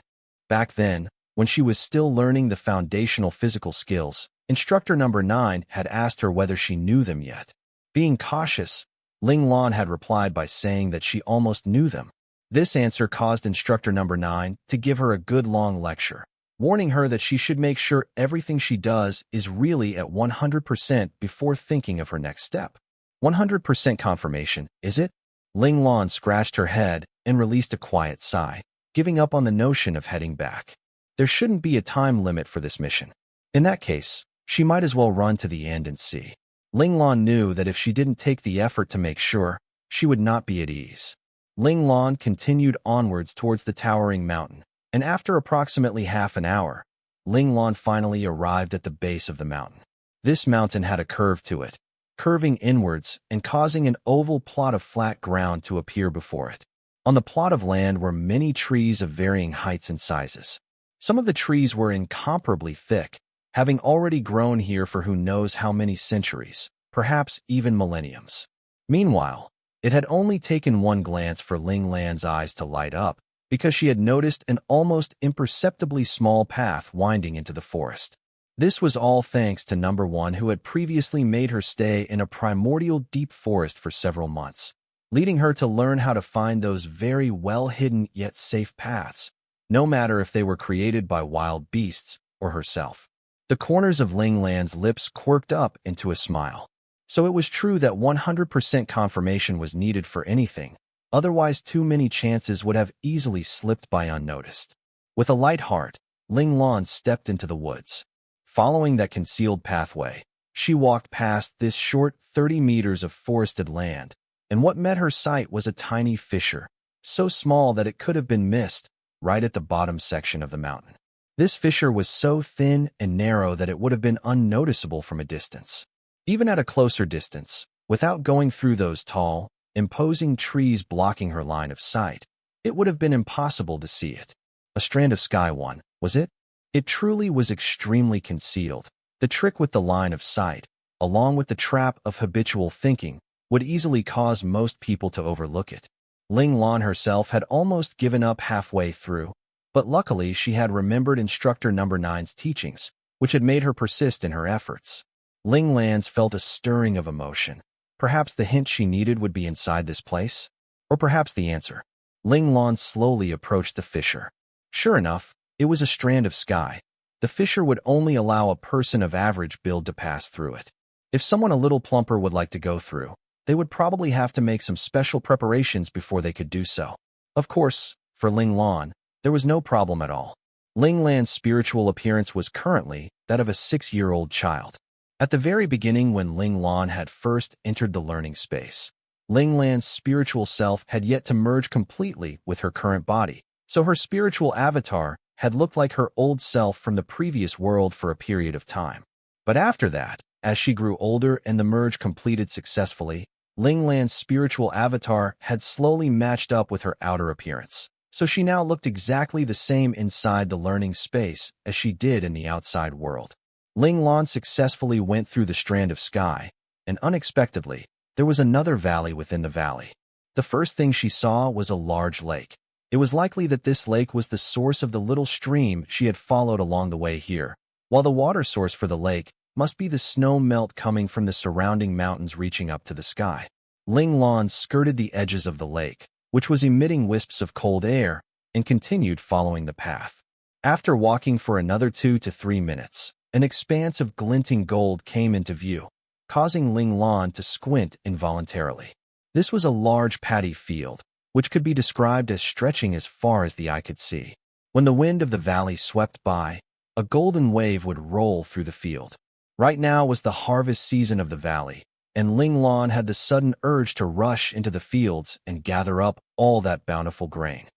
Speaker 1: Back then, when she was still learning the foundational physical skills, instructor number 9 had asked her whether she knew them yet. Being cautious, Ling Lan had replied by saying that she almost knew them. This answer caused instructor number 9 to give her a good long lecture, warning her that she should make sure everything she does is really at 100% before thinking of her next step. 100% confirmation, is it? Ling Lan scratched her head and released a quiet sigh, giving up on the notion of heading back. There shouldn't be a time limit for this mission. In that case, she might as well run to the end and see. Ling Lan knew that if she didn't take the effort to make sure, she would not be at ease. Ling Lan continued onwards towards the towering mountain, and after approximately half an hour, Ling Lan finally arrived at the base of the mountain. This mountain had a curve to it, curving inwards and causing an oval plot of flat ground to appear before it. On the plot of land were many trees of varying heights and sizes. Some of the trees were incomparably thick, having already grown here for who knows how many centuries, perhaps even millenniums. Meanwhile, it had only taken one glance for Ling Lan's eyes to light up, because she had noticed an almost imperceptibly small path winding into the forest. This was all thanks to number 1, who had previously made her stay in a primordial deep forest for several months, leading her to learn how to find those very well-hidden yet safe paths, no matter if they were created by wild beasts or herself. The corners of Ling Lan's lips quirked up into a smile. So it was true that 100% confirmation was needed for anything, otherwise too many chances would have easily slipped by unnoticed. With a light heart, Ling Lan stepped into the woods. Following that concealed pathway, she walked past this short 30 meters of forested land, and what met her sight was a tiny fissure, so small that it could have been missed, right at the bottom section of the mountain. This fissure was so thin and narrow that it would have been unnoticeable from a distance. Even at a closer distance, without going through those tall, imposing trees blocking her line of sight, it would have been impossible to see it. A strand of sky one, was it? It truly was extremely concealed. The trick with the line of sight, along with the trap of habitual thinking, would easily cause most people to overlook it. Ling Lan herself had almost given up halfway through, but luckily she had remembered instructor number 9's teachings, which had made her persist in her efforts. Ling Lan felt a stirring of emotion. Perhaps the hint she needed would be inside this place? Or perhaps the answer. Ling Lan slowly approached the fissure. Sure enough, it was a strand of sky. The fissure would only allow a person of average build to pass through it. If someone a little plumper would like to go through, they would probably have to make some special preparations before they could do so. Of course, for Ling Lan, there was no problem at all. Ling Lan's spiritual appearance was currently that of a 6-year-old child. At the very beginning, when Ling Lan had first entered the learning space, Ling Lan's spiritual self had yet to merge completely with her current body, so her spiritual avatar had looked like her old self from the previous world for a period of time. But after that, as she grew older and the merge completed successfully, Ling Lan's spiritual avatar had slowly matched up with her outer appearance, so she now looked exactly the same inside the learning space as she did in the outside world. Ling Lan successfully went through the strand of sky, and unexpectedly, there was another valley within the valley. The first thing she saw was a large lake. It was likely that this lake was the source of the little stream she had followed along the way here, while the water source for the lake must be the snow melt coming from the surrounding mountains reaching up to the sky. Ling Lan skirted the edges of the lake, which was emitting wisps of cold air, and continued following the path. After walking for another 2 to 3 minutes, an expanse of glinting gold came into view, causing Ling Lan to squint involuntarily. This was a large paddy field, which could be described as stretching as far as the eye could see. When the wind of the valley swept by, a golden wave would roll through the field. Right now was the harvest season of the valley, and Ling Lan had the sudden urge to rush into the fields and gather up all that bountiful grain.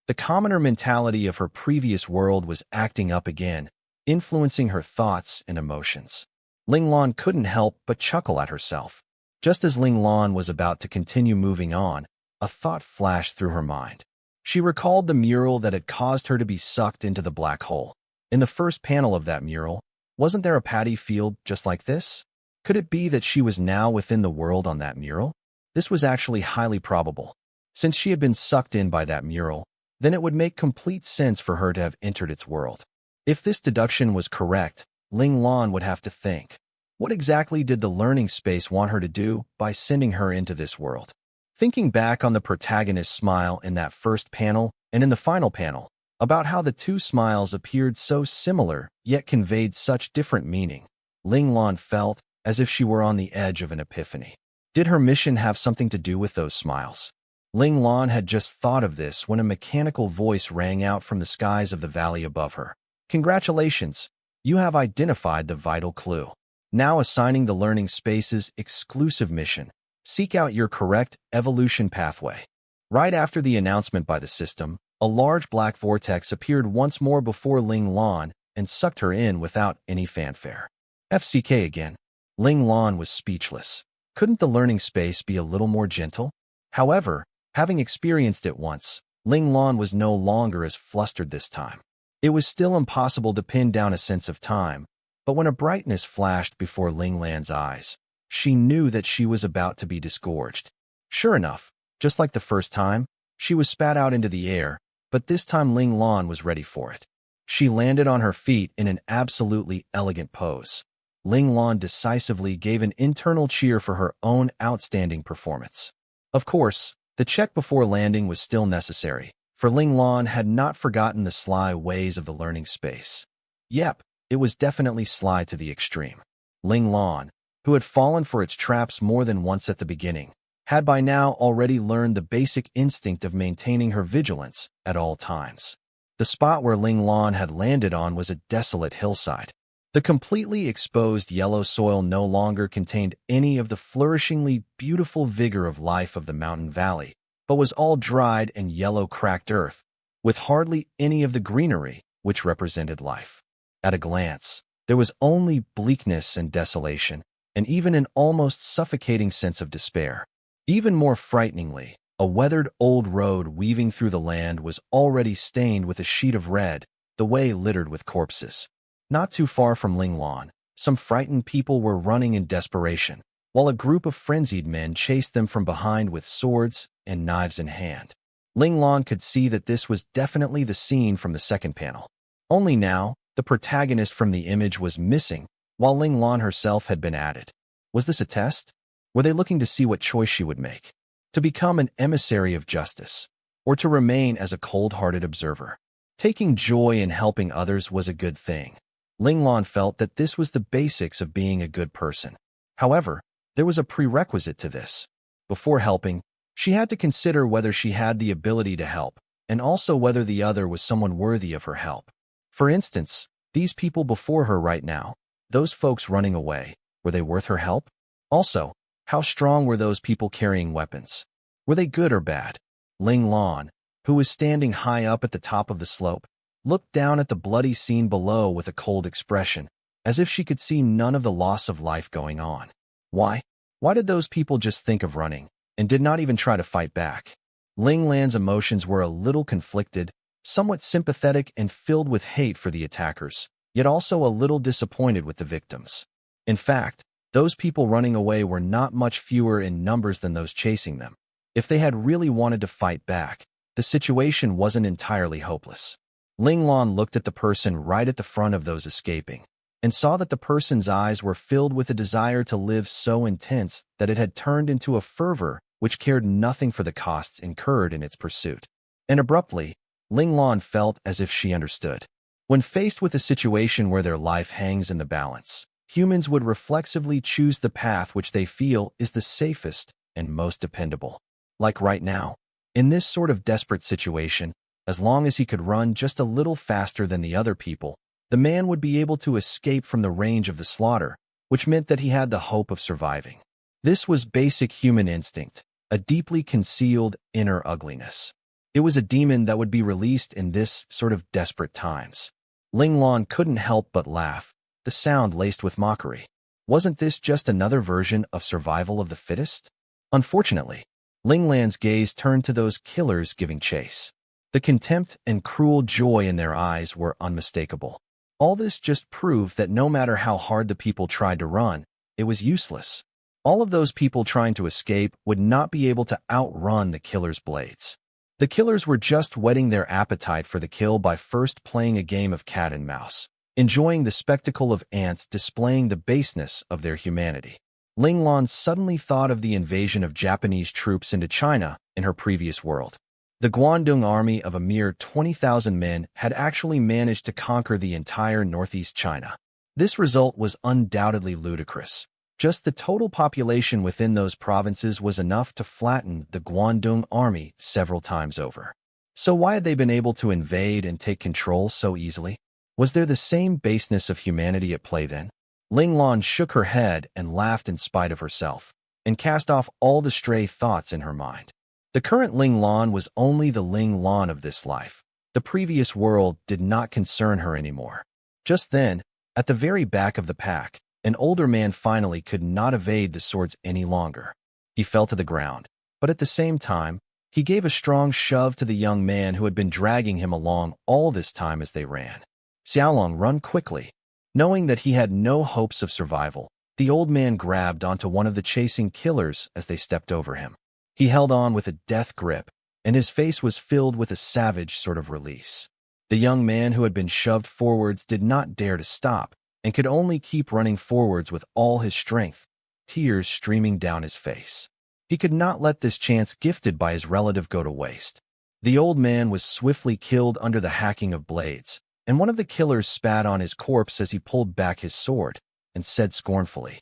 Speaker 1: The commoner mentality of her previous world was acting up again, influencing her thoughts and emotions. Ling Lan couldn't help but chuckle at herself. Just as Ling Lan was about to continue moving on, a thought flashed through her mind. She recalled the mural that had caused her to be sucked into the black hole. In the first panel of that mural, wasn't there a paddy field just like this? Could it be that she was now within the world on that mural? This was actually highly probable. Since she had been sucked in by that mural, then it would make complete sense for her to have entered its world. If this deduction was correct, Ling Lan would have to think. What exactly did the learning space want her to do by sending her into this world? Thinking back on the protagonist's smile in that first panel and in the final panel, about how the two smiles appeared so similar yet conveyed such different meaning, Ling Lan felt as if she were on the edge of an epiphany. Did her mission have something to do with those smiles? Ling Lan had just thought of this when a mechanical voice rang out from the skies of the valley above her. Congratulations! You have identified the vital clue. Now assigning the learning space's exclusive mission. Seek out your correct evolution pathway. Right after the announcement by the system, a large black vortex appeared once more before Ling Lan and sucked her in without any fanfare. FCK again. Ling Lan was speechless. Couldn't the learning space be a little more gentle? However, having experienced it once, Ling Lan was no longer as flustered this time. It was still impossible to pin down a sense of time, but when a brightness flashed before Ling Lan's eyes, she knew that she was about to be disgorged. Sure enough, just like the first time, she was spat out into the air, but this time Ling Lan was ready for it. She landed on her feet in an absolutely elegant pose. Ling Lan decisively gave an internal cheer for her own outstanding performance. Of course, the check before landing was still necessary, for Ling Lan had not forgotten the sly ways of the learning space. Yep, it was definitely sly to the extreme. Ling Lan, who had fallen for its traps more than once at the beginning, had by now already learned the basic instinct of maintaining her vigilance at all times. The spot where Ling Lan had landed on was a desolate hillside. The completely exposed yellow soil no longer contained any of the flourishingly beautiful vigor of life of the mountain valley, but was all dried and yellow cracked earth, with hardly any of the greenery which represented life. At a glance, there was only bleakness and desolation, and even an almost suffocating sense of despair. Even more frighteningly, a weathered old road weaving through the land was already stained with a sheet of red, the way littered with corpses. Not too far from Ling Lan, some frightened people were running in desperation, while a group of frenzied men chased them from behind with swords and knives in hand. Ling Lan could see that this was definitely the scene from the second panel. Only now, the protagonist from the image was missing, while Ling Lan herself had been added. Was this a test? Were they looking to see what choice she would make? To become an emissary of justice, or to remain as a cold-hearted observer? Taking joy in helping others was a good thing. Ling Lan felt that this was the basics of being a good person. However, there was a prerequisite to this. Before helping, she had to consider whether she had the ability to help, and also whether the other was someone worthy of her help. For instance, these people before her right now, those folks running away, were they worth her help? Also, how strong were those people carrying weapons? Were they good or bad? Ling Lan, who was standing high up at the top of the slope, looked down at the bloody scene below with a cold expression, as if she could see none of the loss of life going on. Why? Why did those people just think of running, and did not even try to fight back? Ling Lan's emotions were a little conflicted, somewhat sympathetic and filled with hate for the attackers, yet also a little disappointed with the victims. In fact, those people running away were not much fewer in numbers than those chasing them. If they had really wanted to fight back, the situation wasn't entirely hopeless. Ling Lan looked at the person right at the front of those escaping, and saw that the person's eyes were filled with a desire to live so intense that it had turned into a fervor which cared nothing for the costs incurred in its pursuit. And abruptly, Ling Lan felt as if she understood. When faced with a situation where their life hangs in the balance, humans would reflexively choose the path which they feel is the safest and most dependable. Like right now. In this sort of desperate situation, as long as he could run just a little faster than the other people, the man would be able to escape from the range of the slaughter, which meant that he had the hope of surviving. This was basic human instinct, a deeply concealed inner ugliness. It was a demon that would be released in this sort of desperate times. Ling Lan couldn't help but laugh, the sound laced with mockery. Wasn't this just another version of survival of the fittest? Unfortunately, Ling Lan's gaze turned to those killers giving chase. The contempt and cruel joy in their eyes were unmistakable. All this just proved that no matter how hard the people tried to run, it was useless. All of those people trying to escape would not be able to outrun the killers' blades. The killers were just whetting their appetite for the kill by first playing a game of cat and mouse, enjoying the spectacle of ants displaying the baseness of their humanity. Ling Lan suddenly thought of the invasion of Japanese troops into China in her previous world. The Guangdong army of a mere 20,000 men had actually managed to conquer the entire northeast China. This result was undoubtedly ludicrous. Just the total population within those provinces was enough to flatten the Guangdong army several times over. So why had they been able to invade and take control so easily? Was there the same baseness of humanity at play then? Ling Lan shook her head and laughed in spite of herself, and cast off all the stray thoughts in her mind. The current Ling Lan was only the Ling Lan of this life. The previous world did not concern her anymore. Just then, at the very back of the pack, an older man finally could not evade the swords any longer. He fell to the ground, but at the same time, he gave a strong shove to the young man who had been dragging him along all this time as they ran. Xiaolong, run quickly. Knowing that he had no hopes of survival, the old man grabbed onto one of the chasing killers as they stepped over him. He held on with a death grip, and his face was filled with a savage sort of release. The young man who had been shoved forwards did not dare to stop, and could only keep running forwards with all his strength, tears streaming down his face. He could not let this chance gifted by his relative go to waste. The old man was swiftly killed under the hacking of blades, and one of the killers spat on his corpse as he pulled back his sword, and said scornfully,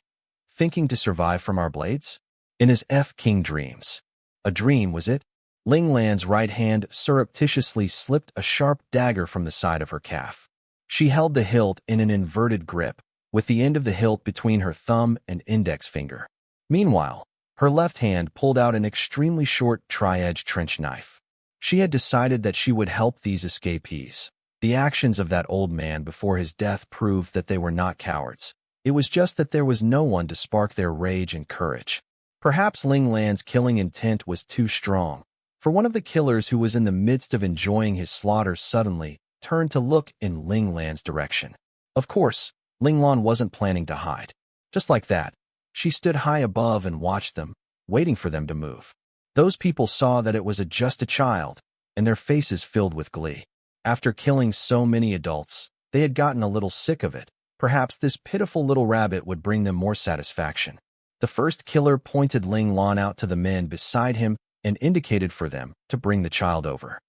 Speaker 1: "Thinking to survive from our blades?" In his King dreams. A dream, was it? Ling Lan's right hand surreptitiously slipped a sharp dagger from the side of her calf. She held the hilt in an inverted grip, with the end of the hilt between her thumb and index finger. Meanwhile, her left hand pulled out an extremely short tri-edged trench knife. She had decided that she would help these escapees. The actions of that old man before his death proved that they were not cowards. It was just that there was no one to spark their rage and courage. Perhaps Ling Lan's killing intent was too strong, for one of the killers who was in the midst of enjoying his slaughter suddenly turned to look in Ling Lan's direction. Of course, Ling Lan wasn't planning to hide. Just like that, she stood high above and watched them, waiting for them to move. Those people saw that it was just a child, and their faces filled with glee. After killing so many adults, they had gotten a little sick of it. Perhaps this pitiful little rabbit would bring them more satisfaction. The first killer pointed Ling Lan out to the men beside him and indicated for them to bring the child over.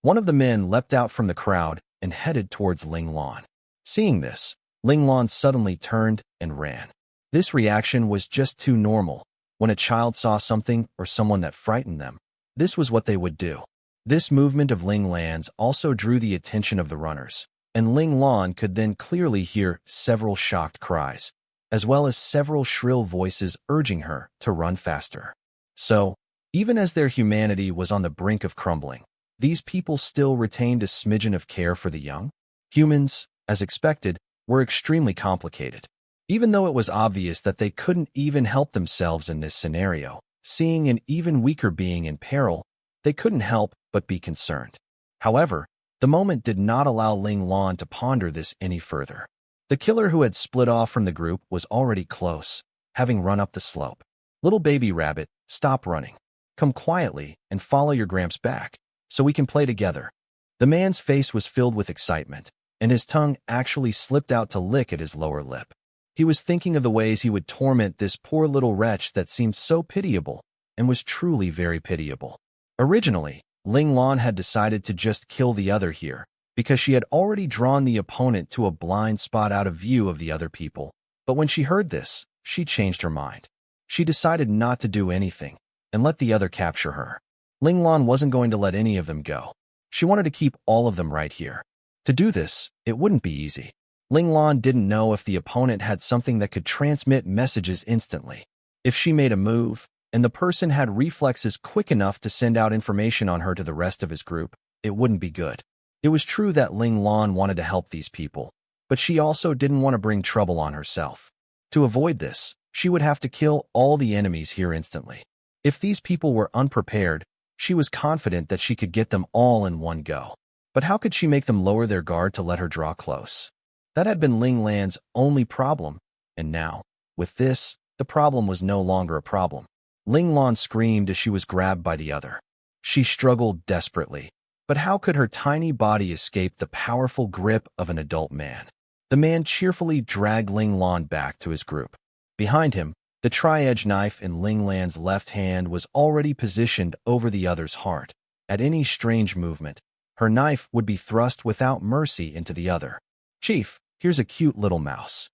Speaker 1: One of the men leapt out from the crowd and headed towards Ling Lan. Seeing this, Ling Lan suddenly turned and ran. This reaction was just too normal. When a child saw something or someone that frightened them, this was what they would do. This movement of Ling Lan's also drew the attention of the runners, and Ling Lan could then clearly hear several shocked cries, as well as several shrill voices urging her to run faster. So, even as their humanity was on the brink of crumbling, these people still retained a smidgen of care for the young. Humans, as expected, were extremely complicated. Even though it was obvious that they couldn't even help themselves in this scenario, seeing an even weaker being in peril, they couldn't help but be concerned. However, the moment did not allow Ling Lan to ponder this any further. The killer who had split off from the group was already close, having run up the slope. "Little baby rabbit, stop running. Come quietly and follow your gramps back, so we can play together." The man's face was filled with excitement, and his tongue actually slipped out to lick at his lower lip. He was thinking of the ways he would torment this poor little wretch that seemed so pitiable, and was truly very pitiable. Originally, Ling Lan had decided to just kill the other here, because she had already drawn the opponent to a blind spot out of view of the other people. But when she heard this, she changed her mind. She decided not to do anything, and let the other capture her. Ling Lan wasn't going to let any of them go. She wanted to keep all of them right here. To do this, it wouldn't be easy. Ling Lan didn't know if the opponent had something that could transmit messages instantly. If she made a move, and the person had reflexes quick enough to send out information on her to the rest of his group, it wouldn't be good. It was true that Ling Lan wanted to help these people, but she also didn't want to bring trouble on herself. To avoid this, she would have to kill all the enemies here instantly. If these people were unprepared, she was confident that she could get them all in one go. But how could she make them lower their guard to let her draw close? That had been Ling Lan's only problem, and now, with this, the problem was no longer a problem. Ling Lan screamed as she was grabbed by the other. She struggled desperately, but how could her tiny body escape the powerful grip of an adult man? The man cheerfully dragged Ling Lan back to his group. Behind him, the tri-edge knife in Ling Lan's left hand was already positioned over the other's heart. At any strange movement, her knife would be thrust without mercy into the other. "Chief, here's a cute little mouse."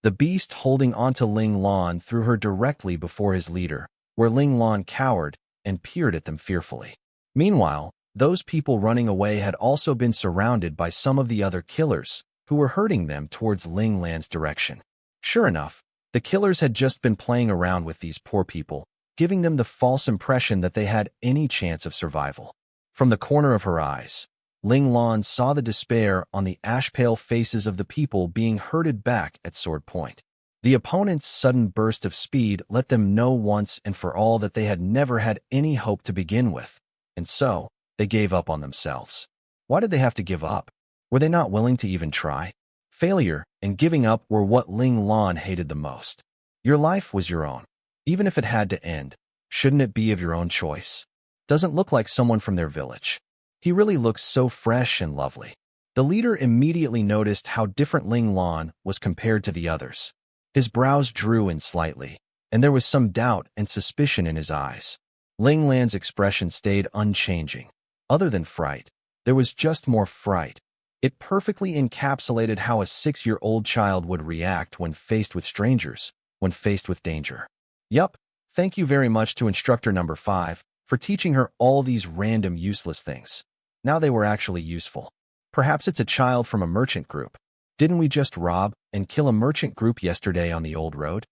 Speaker 1: The beast holding onto Ling Lan threw her directly before his leader, where Ling Lan cowered and peered at them fearfully. Meanwhile, those people running away had also been surrounded by some of the other killers, who were herding them towards Ling Lan's direction. Sure enough, the killers had just been playing around with these poor people, giving them the false impression that they had any chance of survival. From the corner of her eyes, Ling Lan saw the despair on the ash-pale faces of the people being herded back at sword point. The opponent's sudden burst of speed let them know once and for all that they had never had any hope to begin with, and so they gave up on themselves. Why did they have to give up? Were they not willing to even try? Failure and giving up were what Ling Lan hated the most. Your life was your own. Even if it had to end, shouldn't it be of your own choice? Doesn't look like someone from their village. He really looks so fresh and lovely. The leader immediately noticed how different Ling Lan was compared to the others. His brows drew in slightly, and there was some doubt and suspicion in his eyes. Ling Lan's expression stayed unchanging. Other than fright, there was just more fright. It perfectly encapsulated how a 6-year-old child would react when faced with strangers, when faced with danger. Yup, thank you very much to instructor number 5 for teaching her all these random useless things. Now they were actually useful. Perhaps it's a child from a merchant group. Didn't we just rob and kill a merchant group yesterday on the old road?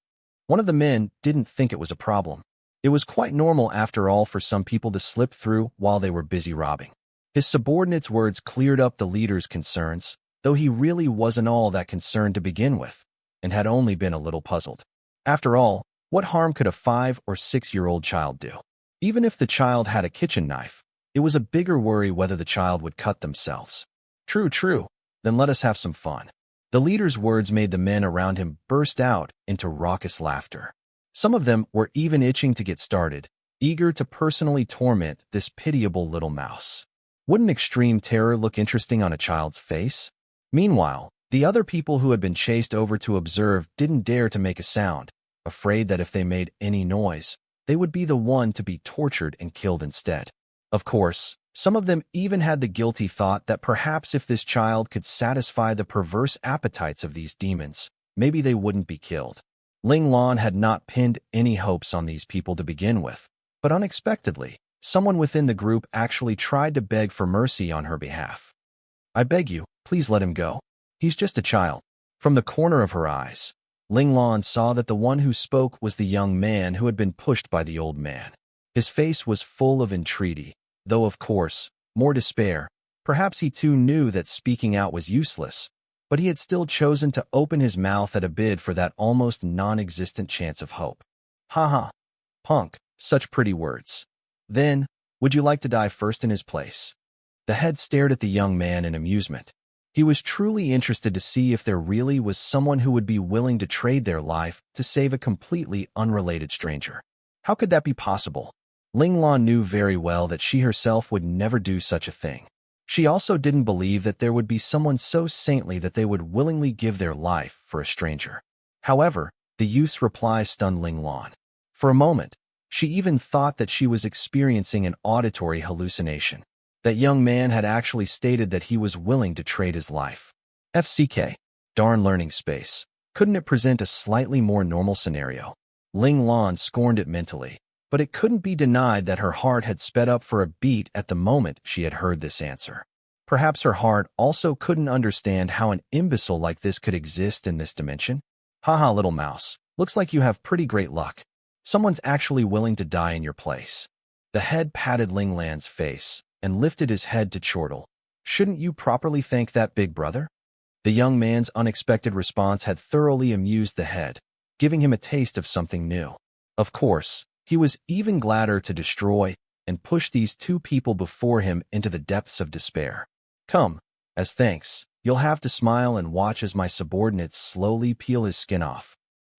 Speaker 1: One of the men didn't think it was a problem. It was quite normal after all for some people to slip through while they were busy robbing. His subordinate's words cleared up the leader's concerns, though he really wasn't all that concerned to begin with, and had only been a little puzzled. After all, what harm could a 5- or 6-year-old child do? Even if the child had a kitchen knife, it was a bigger worry whether the child would cut themselves. True, then let us have some fun. The leader's words made the men around him burst out into raucous laughter. Some of them were even itching to get started, eager to personally torment this pitiable little mouse. Wouldn't extreme terror look interesting on a child's face? Meanwhile, the other people who had been chased over to observe didn't dare to make a sound, afraid that if they made any noise, they would be the one to be tortured and killed instead. Of course, some of them even had the guilty thought that perhaps if this child could satisfy the perverse appetites of these demons, maybe they wouldn't be killed. Ling Lan had not pinned any hopes on these people to begin with, but unexpectedly, someone within the group actually tried to beg for mercy on her behalf. "I beg you, please let him go. He's just a child." From the corner of her eyes, Ling Lan saw that the one who spoke was the young man who had been pushed by the old man. His face was full of entreaty, though of course, more despair. Perhaps he too knew that speaking out was useless, but he had still chosen to open his mouth at a bid for that almost non-existent chance of hope. "Ha ha, punk, such pretty words. Then, would you like to die first in his place?" The head stared at the young man in amusement. He was truly interested to see if there really was someone who would be willing to trade their life to save a completely unrelated stranger. How could that be possible? Ling Lan knew very well that she herself would never do such a thing. She also didn't believe that there would be someone so saintly that they would willingly give their life for a stranger. However, the youth's reply stunned Ling Lan. For a moment, She even thought that she was experiencing an auditory hallucination. That young man had actually stated that he was willing to trade his life. FCK. Darn learning space. Couldn't it present a slightly more normal scenario? Ling Lan scorned it mentally, but it couldn't be denied that her heart had sped up for a beat at the moment she had heard this answer. Perhaps her heart also couldn't understand how an imbecile like this could exist in this dimension. Haha, little mouse, looks like you have pretty great luck. Someone's actually willing to die in your place. The head patted Ling Lan's face and lifted his head to chortle. Shouldn't you properly thank that big brother? The young man's unexpected response had thoroughly amused the head, giving him a taste of something new. Of course, he was even gladder to destroy and push these two people before him into the depths of despair. Come, as thanks, you'll have to smile and watch as my subordinates slowly peel his skin off.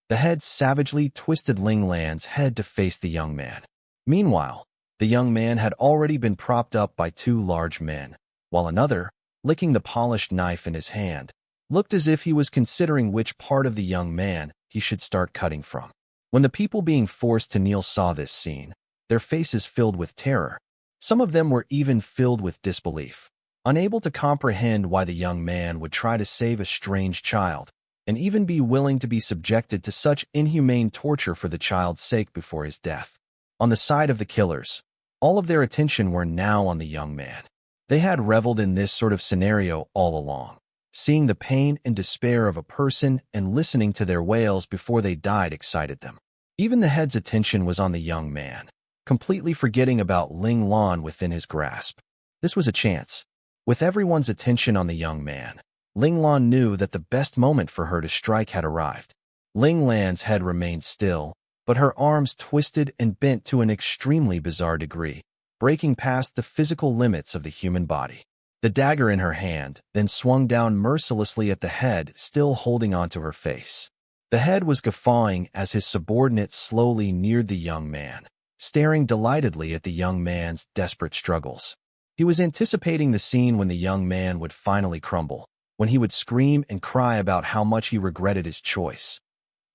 Speaker 1: The head savagely twisted Ling Lan's head to face the young man. Meanwhile, the young man had already been propped up by two large men, while another, licking the polished knife in his hand, looked as if he was considering which part of the young man he should start cutting from. When the people being forced to kneel saw this scene, their faces filled with terror. Some of them were even filled with disbelief, unable to comprehend why the young man would try to save a strange child, and even be willing to be subjected to such inhumane torture for the child's sake before his death. On the side of the killers, all of their attention were now on the young man. They had reveled in this sort of scenario all along. Seeing the pain and despair of a person and listening to their wails before they died excited them. Even the head's attention was on the young man, completely forgetting about Ling Lan within his grasp. This was a chance. With everyone's attention on the young man, Ling Lan knew that the best moment for her to strike had arrived. Ling Lan's head remained still, but her arms twisted and bent to an extremely bizarre degree, breaking past the physical limits of the human body. The dagger in her hand then swung down mercilessly at the head, still holding onto her face. The head was guffawing as his subordinate slowly neared the young man, staring delightedly at the young man's desperate struggles. He was anticipating the scene when the young man would finally crumble, when he would scream and cry about how much he regretted his choice.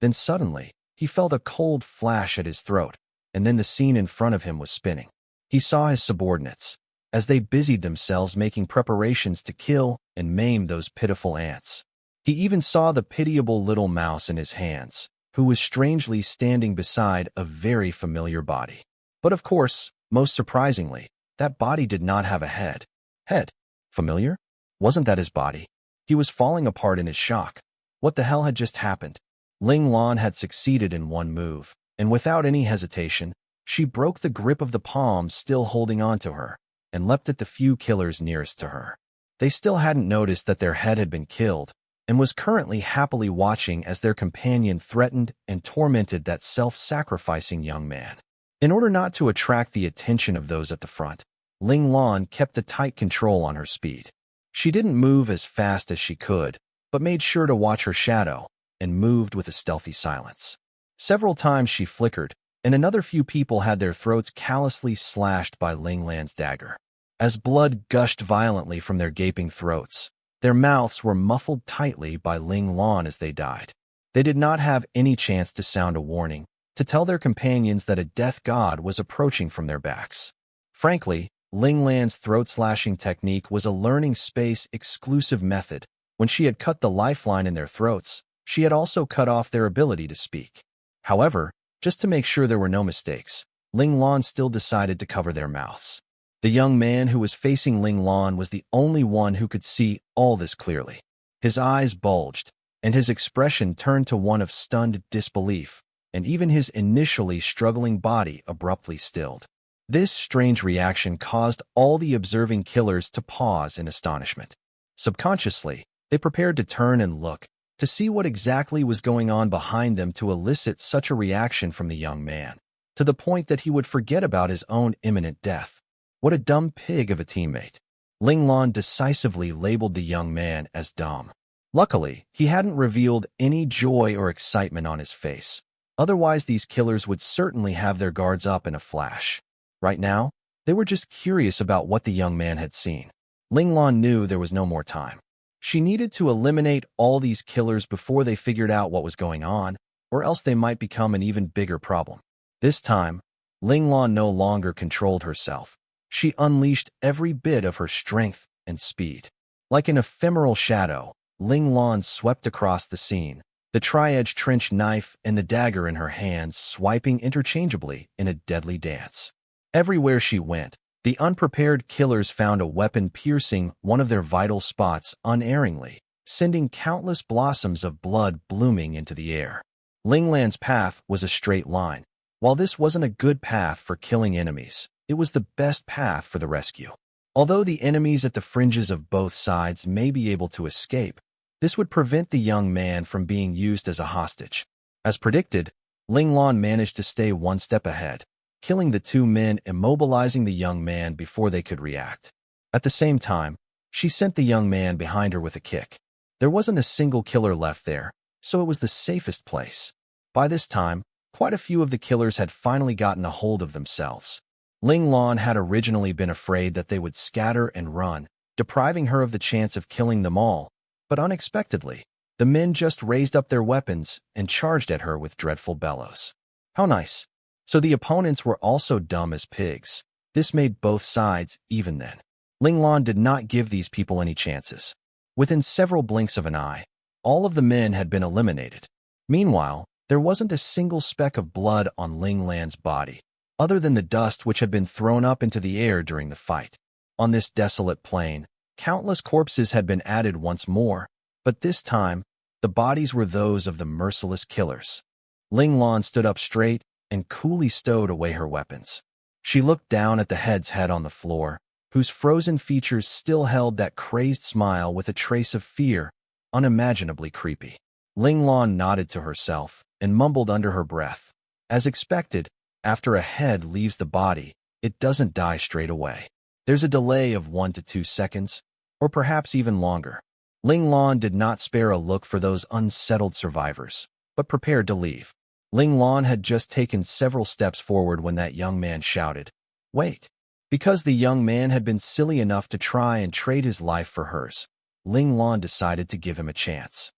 Speaker 1: Then suddenly, he felt a cold flash at his throat, and then the scene in front of him was spinning. He saw his subordinates, as they busied themselves making preparations to kill and maim those pitiful ants. He even saw the pitiable little mouse in his hands, who was strangely standing beside a very familiar body. But of course, most surprisingly, that body did not have a head. Head? Familiar? Wasn't that his body? He was falling apart in his shock. What the hell had just happened? Ling Lan had succeeded in one move, and without any hesitation, she broke the grip of the palms still holding on to her, and leapt at the few killers nearest to her. They still hadn't noticed that their head had been killed, and was currently happily watching as their companion threatened and tormented that self-sacrificing young man. In order not to attract the attention of those at the front, Ling Lan kept a tight control on her speed. She didn't move as fast as she could, but made sure to watch her shadow, and moved with a stealthy silence. Several times she flickered, and another few people had their throats callously slashed by Ling Lan's dagger. As blood gushed violently from their gaping throats, their mouths were muffled tightly by Ling Lan as they died. They did not have any chance to sound a warning, to tell their companions that a death god was approaching from their backs. Frankly, Ling Lan's throat-slashing technique was a learning space exclusive method. When she had cut the lifeline in their throats, she had also cut off their ability to speak. However, just to make sure there were no mistakes, Ling Lan still decided to cover their mouths. The young man who was facing Ling Lan was the only one who could see all this clearly. His eyes bulged, and his expression turned to one of stunned disbelief, and even his initially struggling body abruptly stilled. This strange reaction caused all the observing killers to pause in astonishment. Subconsciously, they prepared to turn and look, to see what exactly was going on behind them to elicit such a reaction from the young man, to the point that he would forget about his own imminent death. What a dumb pig of a teammate. Ling Lan decisively labeled the young man as dumb. Luckily, he hadn't revealed any joy or excitement on his face. Otherwise, these killers would certainly have their guards up in a flash. Right now, they were just curious about what the young man had seen. Ling Lan knew there was no more time. She needed to eliminate all these killers before they figured out what was going on, or else they might become an even bigger problem. This time, Ling Lan no longer controlled herself. She unleashed every bit of her strength and speed. Like an ephemeral shadow, Ling Lan swept across the scene, the tri-edged trench knife and the dagger in her hands swiping interchangeably in a deadly dance. Everywhere she went, the unprepared killers found a weapon piercing one of their vital spots unerringly, sending countless blossoms of blood blooming into the air. Ling Lan's path was a straight line. While this wasn't a good path for killing enemies, it was the best path for the rescue. Although the enemies at the fringes of both sides may be able to escape, this would prevent the young man from being used as a hostage. As predicted, Ling Lan managed to stay one step ahead, killing the two men, immobilizing the young man before they could react. At the same time, she sent the young man behind her with a kick. There wasn't a single killer left there, so it was the safest place. By this time, quite a few of the killers had finally gotten a hold of themselves. Ling Lan had originally been afraid that they would scatter and run, depriving her of the chance of killing them all, but unexpectedly, the men just raised up their weapons and charged at her with dreadful bellows. How nice. So the opponents were also dumb as pigs. This made both sides even then. Ling Lan did not give these people any chances. Within several blinks of an eye, all of the men had been eliminated. Meanwhile, there wasn't a single speck of blood on Ling Lan's body, other than the dust which had been thrown up into the air during the fight. On this desolate plain, countless corpses had been added once more, but this time, the bodies were those of the merciless killers. Ling Lan stood up straight and coolly stowed away her weapons. She looked down at the head's head on the floor, whose frozen features still held that crazed smile with a trace of fear, unimaginably creepy. Ling Lan nodded to herself and mumbled under her breath. As expected, after a head leaves the body, it doesn't die straight away. There's a delay of 1 to 2 seconds, or perhaps even longer. Ling Lan did not spare a look for those unsettled survivors, but prepared to leave. Ling Lan had just taken several steps forward when that young man shouted, "Wait!" Because the young man had been silly enough to try and trade his life for hers, Ling Lan decided to give him a chance.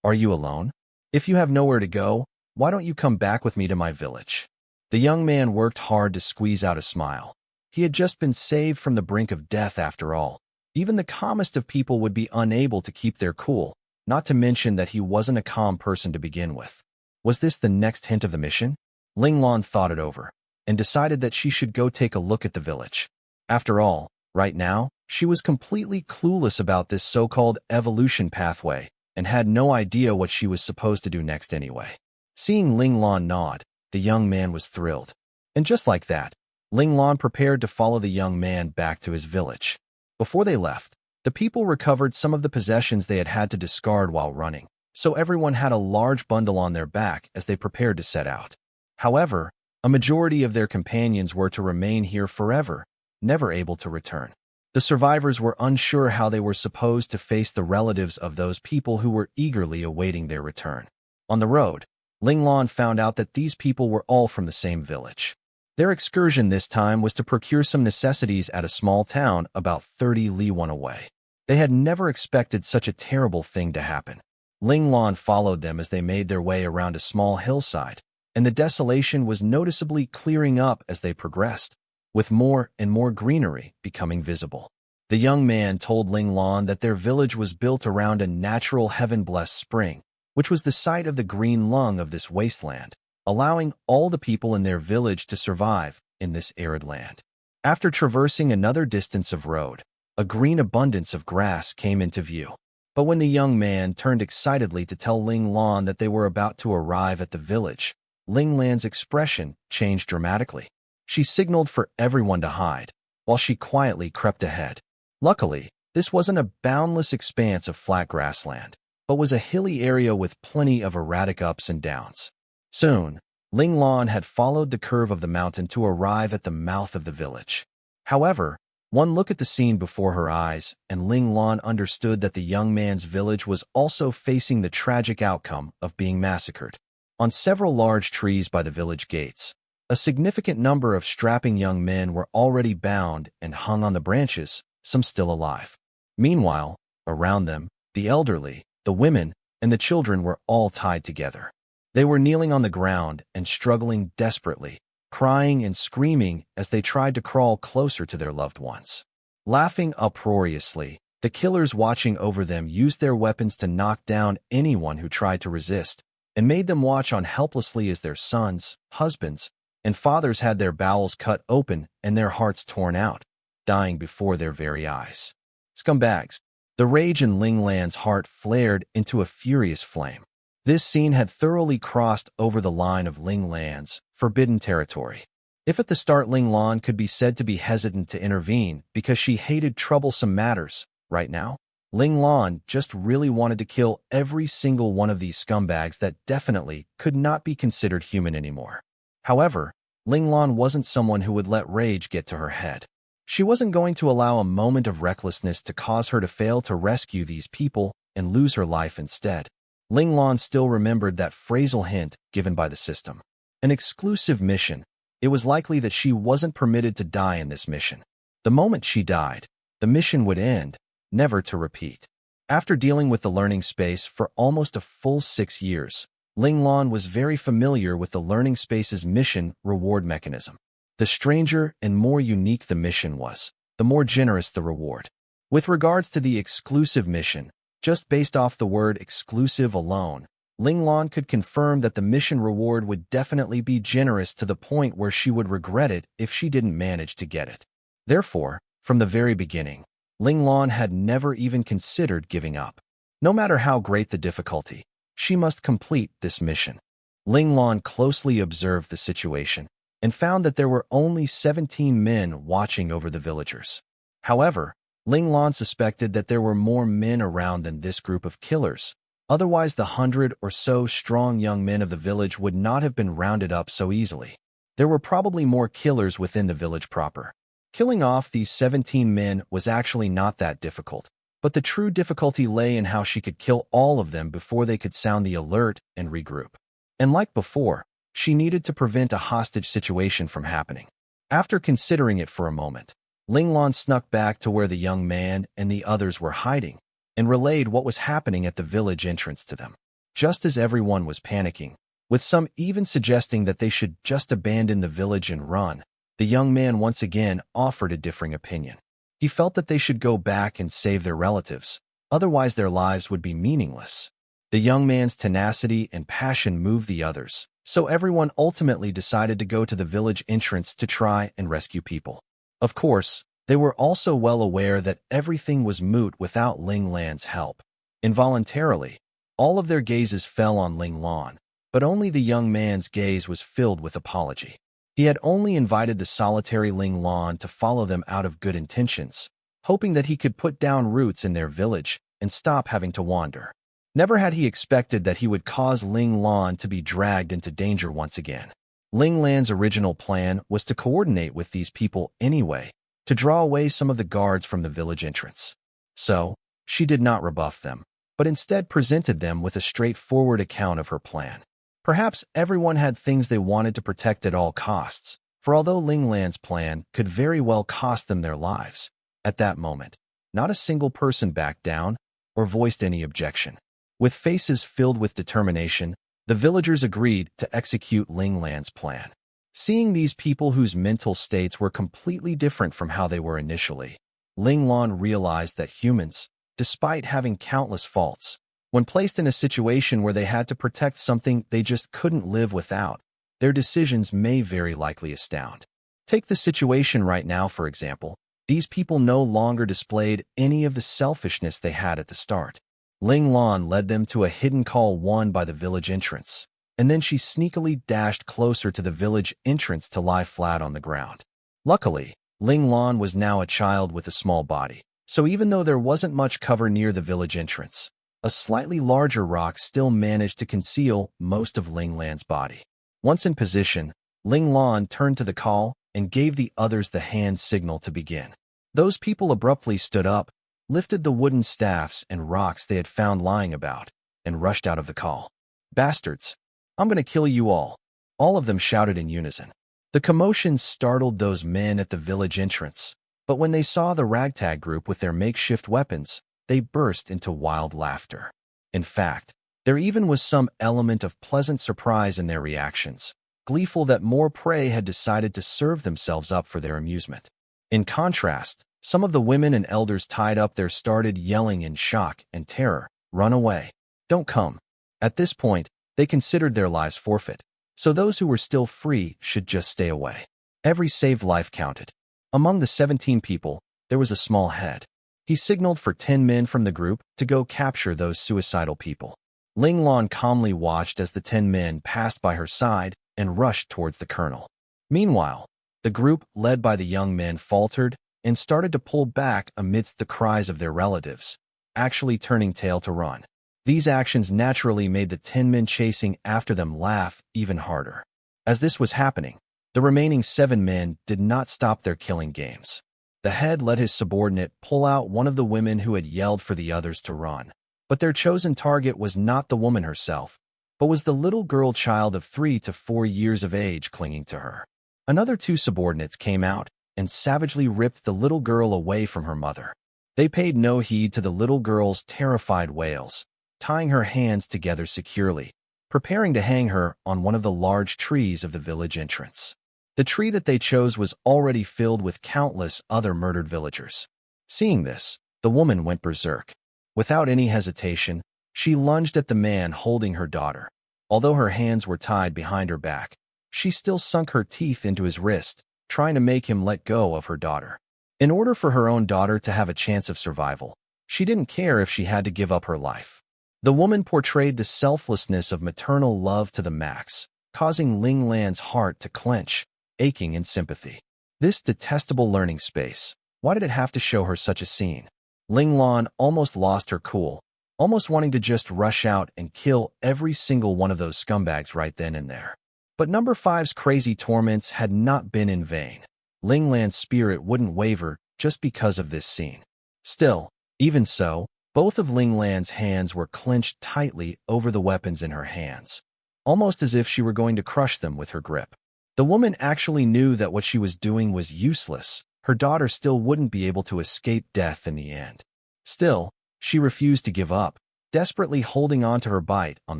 Speaker 1: Are you alone? If you have nowhere to go, why don't you come back with me to my village?" The young man worked hard to squeeze out a smile. He had just been saved from the brink of death after all. Even the calmest of people would be unable to keep their cool, not to mention that he wasn't a calm person to begin with. Was this the next hint of the mission? Ling Lan thought it over, and decided that she should go take a look at the village. After all, right now, she was completely clueless about this so-called evolution pathway, and had no idea what she was supposed to do next anyway. Seeing Ling Lan nod, the young man was thrilled. And just like that, Ling Lan prepared to follow the young man back to his village. Before they left, the people recovered some of the possessions they had had to discard while running, so everyone had a large bundle on their back as they prepared to set out. However, a majority of their companions were to remain here forever, never able to return. The survivors were unsure how they were supposed to face the relatives of those people who were eagerly awaiting their return. On the road, Ling Lan found out that these people were all from the same village. Their excursion this time was to procure some necessities at a small town about 30 li away. They had never expected such a terrible thing to happen. Ling Lan followed them as they made their way around a small hillside, and the desolation was noticeably clearing up as they progressed, with more and more greenery becoming visible. The young man told Ling Lan that their village was built around a natural heaven-blessed spring, which was the site of the green lung of this wasteland, allowing all the people in their village to survive in this arid land. After traversing another distance of road, a green abundance of grass came into view. But when the young man turned excitedly to tell Ling Lan that they were about to arrive at the village, Ling Lan's expression changed dramatically. She signaled for everyone to hide, while she quietly crept ahead. Luckily, this wasn't a boundless expanse of flat grassland, but was a hilly area with plenty of erratic ups and downs. Soon, Ling Lan had followed the curve of the mountain to arrive at the mouth of the village. However, one look at the scene before her eyes, and Ling Lan understood that the young man's village was also facing the tragic outcome of being massacred. On several large trees by the village gates, a significant number of strapping young men were already bound and hung on the branches, some still alive. Meanwhile, around them, the elderly, the women, and the children were all tied together. They were kneeling on the ground and struggling desperately, crying and screaming as they tried to crawl closer to their loved ones. Laughing uproariously, the killers watching over them used their weapons to knock down anyone who tried to resist, and made them watch on helplessly as their sons, husbands, and fathers had their bowels cut open and their hearts torn out, dying before their very eyes. Scumbags. The rage in Ling Lan's heart flared into a furious flame. This scene had thoroughly crossed over the line of Ling Lan's forbidden territory. If at the start Ling Lan could be said to be hesitant to intervene because she hated troublesome matters, right now, Ling Lan just really wanted to kill every single one of these scumbags that definitely could not be considered human anymore. However, Ling Lan wasn't someone who would let rage get to her head. She wasn't going to allow a moment of recklessness to cause her to fail to rescue these people and lose her life instead. Ling Lan still remembered that phrasal hint given by the system. An exclusive mission. It was likely that she wasn't permitted to die in this mission. The moment she died, the mission would end, never to repeat. After dealing with the learning space for almost a full 6 years, Ling Lan was very familiar with the learning space's mission reward mechanism. The stranger and more unique the mission was, the more generous the reward. With regards to the exclusive mission, just based off the word exclusive alone, Ling Lan could confirm that the mission reward would definitely be generous to the point where she would regret it if she didn't manage to get it. Therefore, from the very beginning, Ling Lan had never even considered giving up. No matter how great the difficulty, she must complete this mission. Ling Lan closely observed the situation and found that there were only 17 men watching over the villagers. However, Ling Lan suspected that there were more men around than this group of killers. Otherwise, the 100 or so strong young men of the village would not have been rounded up so easily. There were probably more killers within the village proper. Killing off these 17 men was actually not that difficult, but the true difficulty lay in how she could kill all of them before they could sound the alert and regroup. And like before, she needed to prevent a hostage situation from happening. After considering it for a moment, Ling Lan snuck back to where the young man and the others were hiding and relayed what was happening at the village entrance to them. Just as everyone was panicking, with some even suggesting that they should just abandon the village and run, the young man once again offered a differing opinion. He felt that they should go back and save their relatives, otherwise their lives would be meaningless. The young man's tenacity and passion moved the others, so everyone ultimately decided to go to the village entrance to try and rescue people. Of course, they were also well aware that everything was moot without Ling Lan's help. Involuntarily, all of their gazes fell on Ling Lan, but only the young man's gaze was filled with apology. He had only invited the solitary Ling Lan to follow them out of good intentions, hoping that he could put down roots in their village and stop having to wander. Never had he expected that he would cause Ling Lan to be dragged into danger once again. Ling Lan's original plan was to coordinate with these people anyway, to draw away some of the guards from the village entrance. So, she did not rebuff them, but instead presented them with a straightforward account of her plan. Perhaps everyone had things they wanted to protect at all costs, for although Ling Lan's plan could very well cost them their lives, at that moment, not a single person backed down or voiced any objection. With faces filled with determination, the villagers agreed to execute Ling Lan's plan. Seeing these people whose mental states were completely different from how they were initially, Ling Lan realized that humans, despite having countless faults, when placed in a situation where they had to protect something they just couldn't live without, their decisions may very likely astound. Take the situation right now, for example. These people no longer displayed any of the selfishness they had at the start. Ling Lan led them to a hidden call won by the village entrance, and then she sneakily dashed closer to the village entrance to lie flat on the ground. Luckily, Ling Lan was now a child with a small body, so even though there wasn't much cover near the village entrance, a slightly larger rock still managed to conceal most of Ling Lan's body. Once in position, Ling Lan turned to the call and gave the others the hand signal to begin. Those people abruptly stood up, lifted the wooden staffs and rocks they had found lying about, and rushed out of the call. "Bastards! I'm going to kill you all of them shouted in unison. The commotion startled those men at the village entrance, but when they saw the ragtag group with their makeshift weapons, they burst into wild laughter. In fact, there even was some element of pleasant surprise in their reactions. gleeful that more prey had decided to serve themselves up for their amusement. In contrast, some of the women and elders tied up there started yelling in shock and terror, "Run away! Don't come!" At this point, they considered their lives forfeit, so those who were still free should just stay away. Every saved life counted. Among the 17 people, there was a small head. He signaled for 10 men from the group to go capture those suicidal people. Ling Lan calmly watched as the 10 men passed by her side and rushed towards the colonel. Meanwhile, the group, led by the young men, faltered and started to pull back amidst the cries of their relatives, actually turning tail to run. These actions naturally made the 10 men chasing after them laugh even harder. As this was happening, the remaining 7 men did not stop their killing games. The head let his subordinate pull out one of the women who had yelled for the others to run. But their chosen target was not the woman herself, but was the little girl child of 3 to 4 years of age clinging to her. Another 2 subordinates came out and savagely ripped the little girl away from her mother. They paid no heed to the little girl's terrified wails, tying her hands together securely, preparing to hang her on one of the large trees of the village entrance. The tree that they chose was already filled with countless other murdered villagers. Seeing this, the woman went berserk. Without any hesitation, she lunged at the man holding her daughter. Although her hands were tied behind her back, she still sunk her teeth into his wrist, trying to make him let go of her daughter. In order for her own daughter to have a chance of survival, she didn't care if she had to give up her life. The woman portrayed the selflessness of maternal love to the max, causing Ling Lan's heart to clench, aching in sympathy. This detestable learning space, why did it have to show her such a scene? Ling Lan almost lost her cool, almost wanting to just rush out and kill every single one of those scumbags right then and there. But number 5's crazy torments had not been in vain. Ling Lan's spirit wouldn't waver just because of this scene. Still, even so, both of Ling Lan's hands were clenched tightly over the weapons in her hands, almost as if she were going to crush them with her grip. The woman actually knew that what she was doing was useless. Her daughter still wouldn't be able to escape death in the end. Still, she refused to give up, desperately holding on to her bite on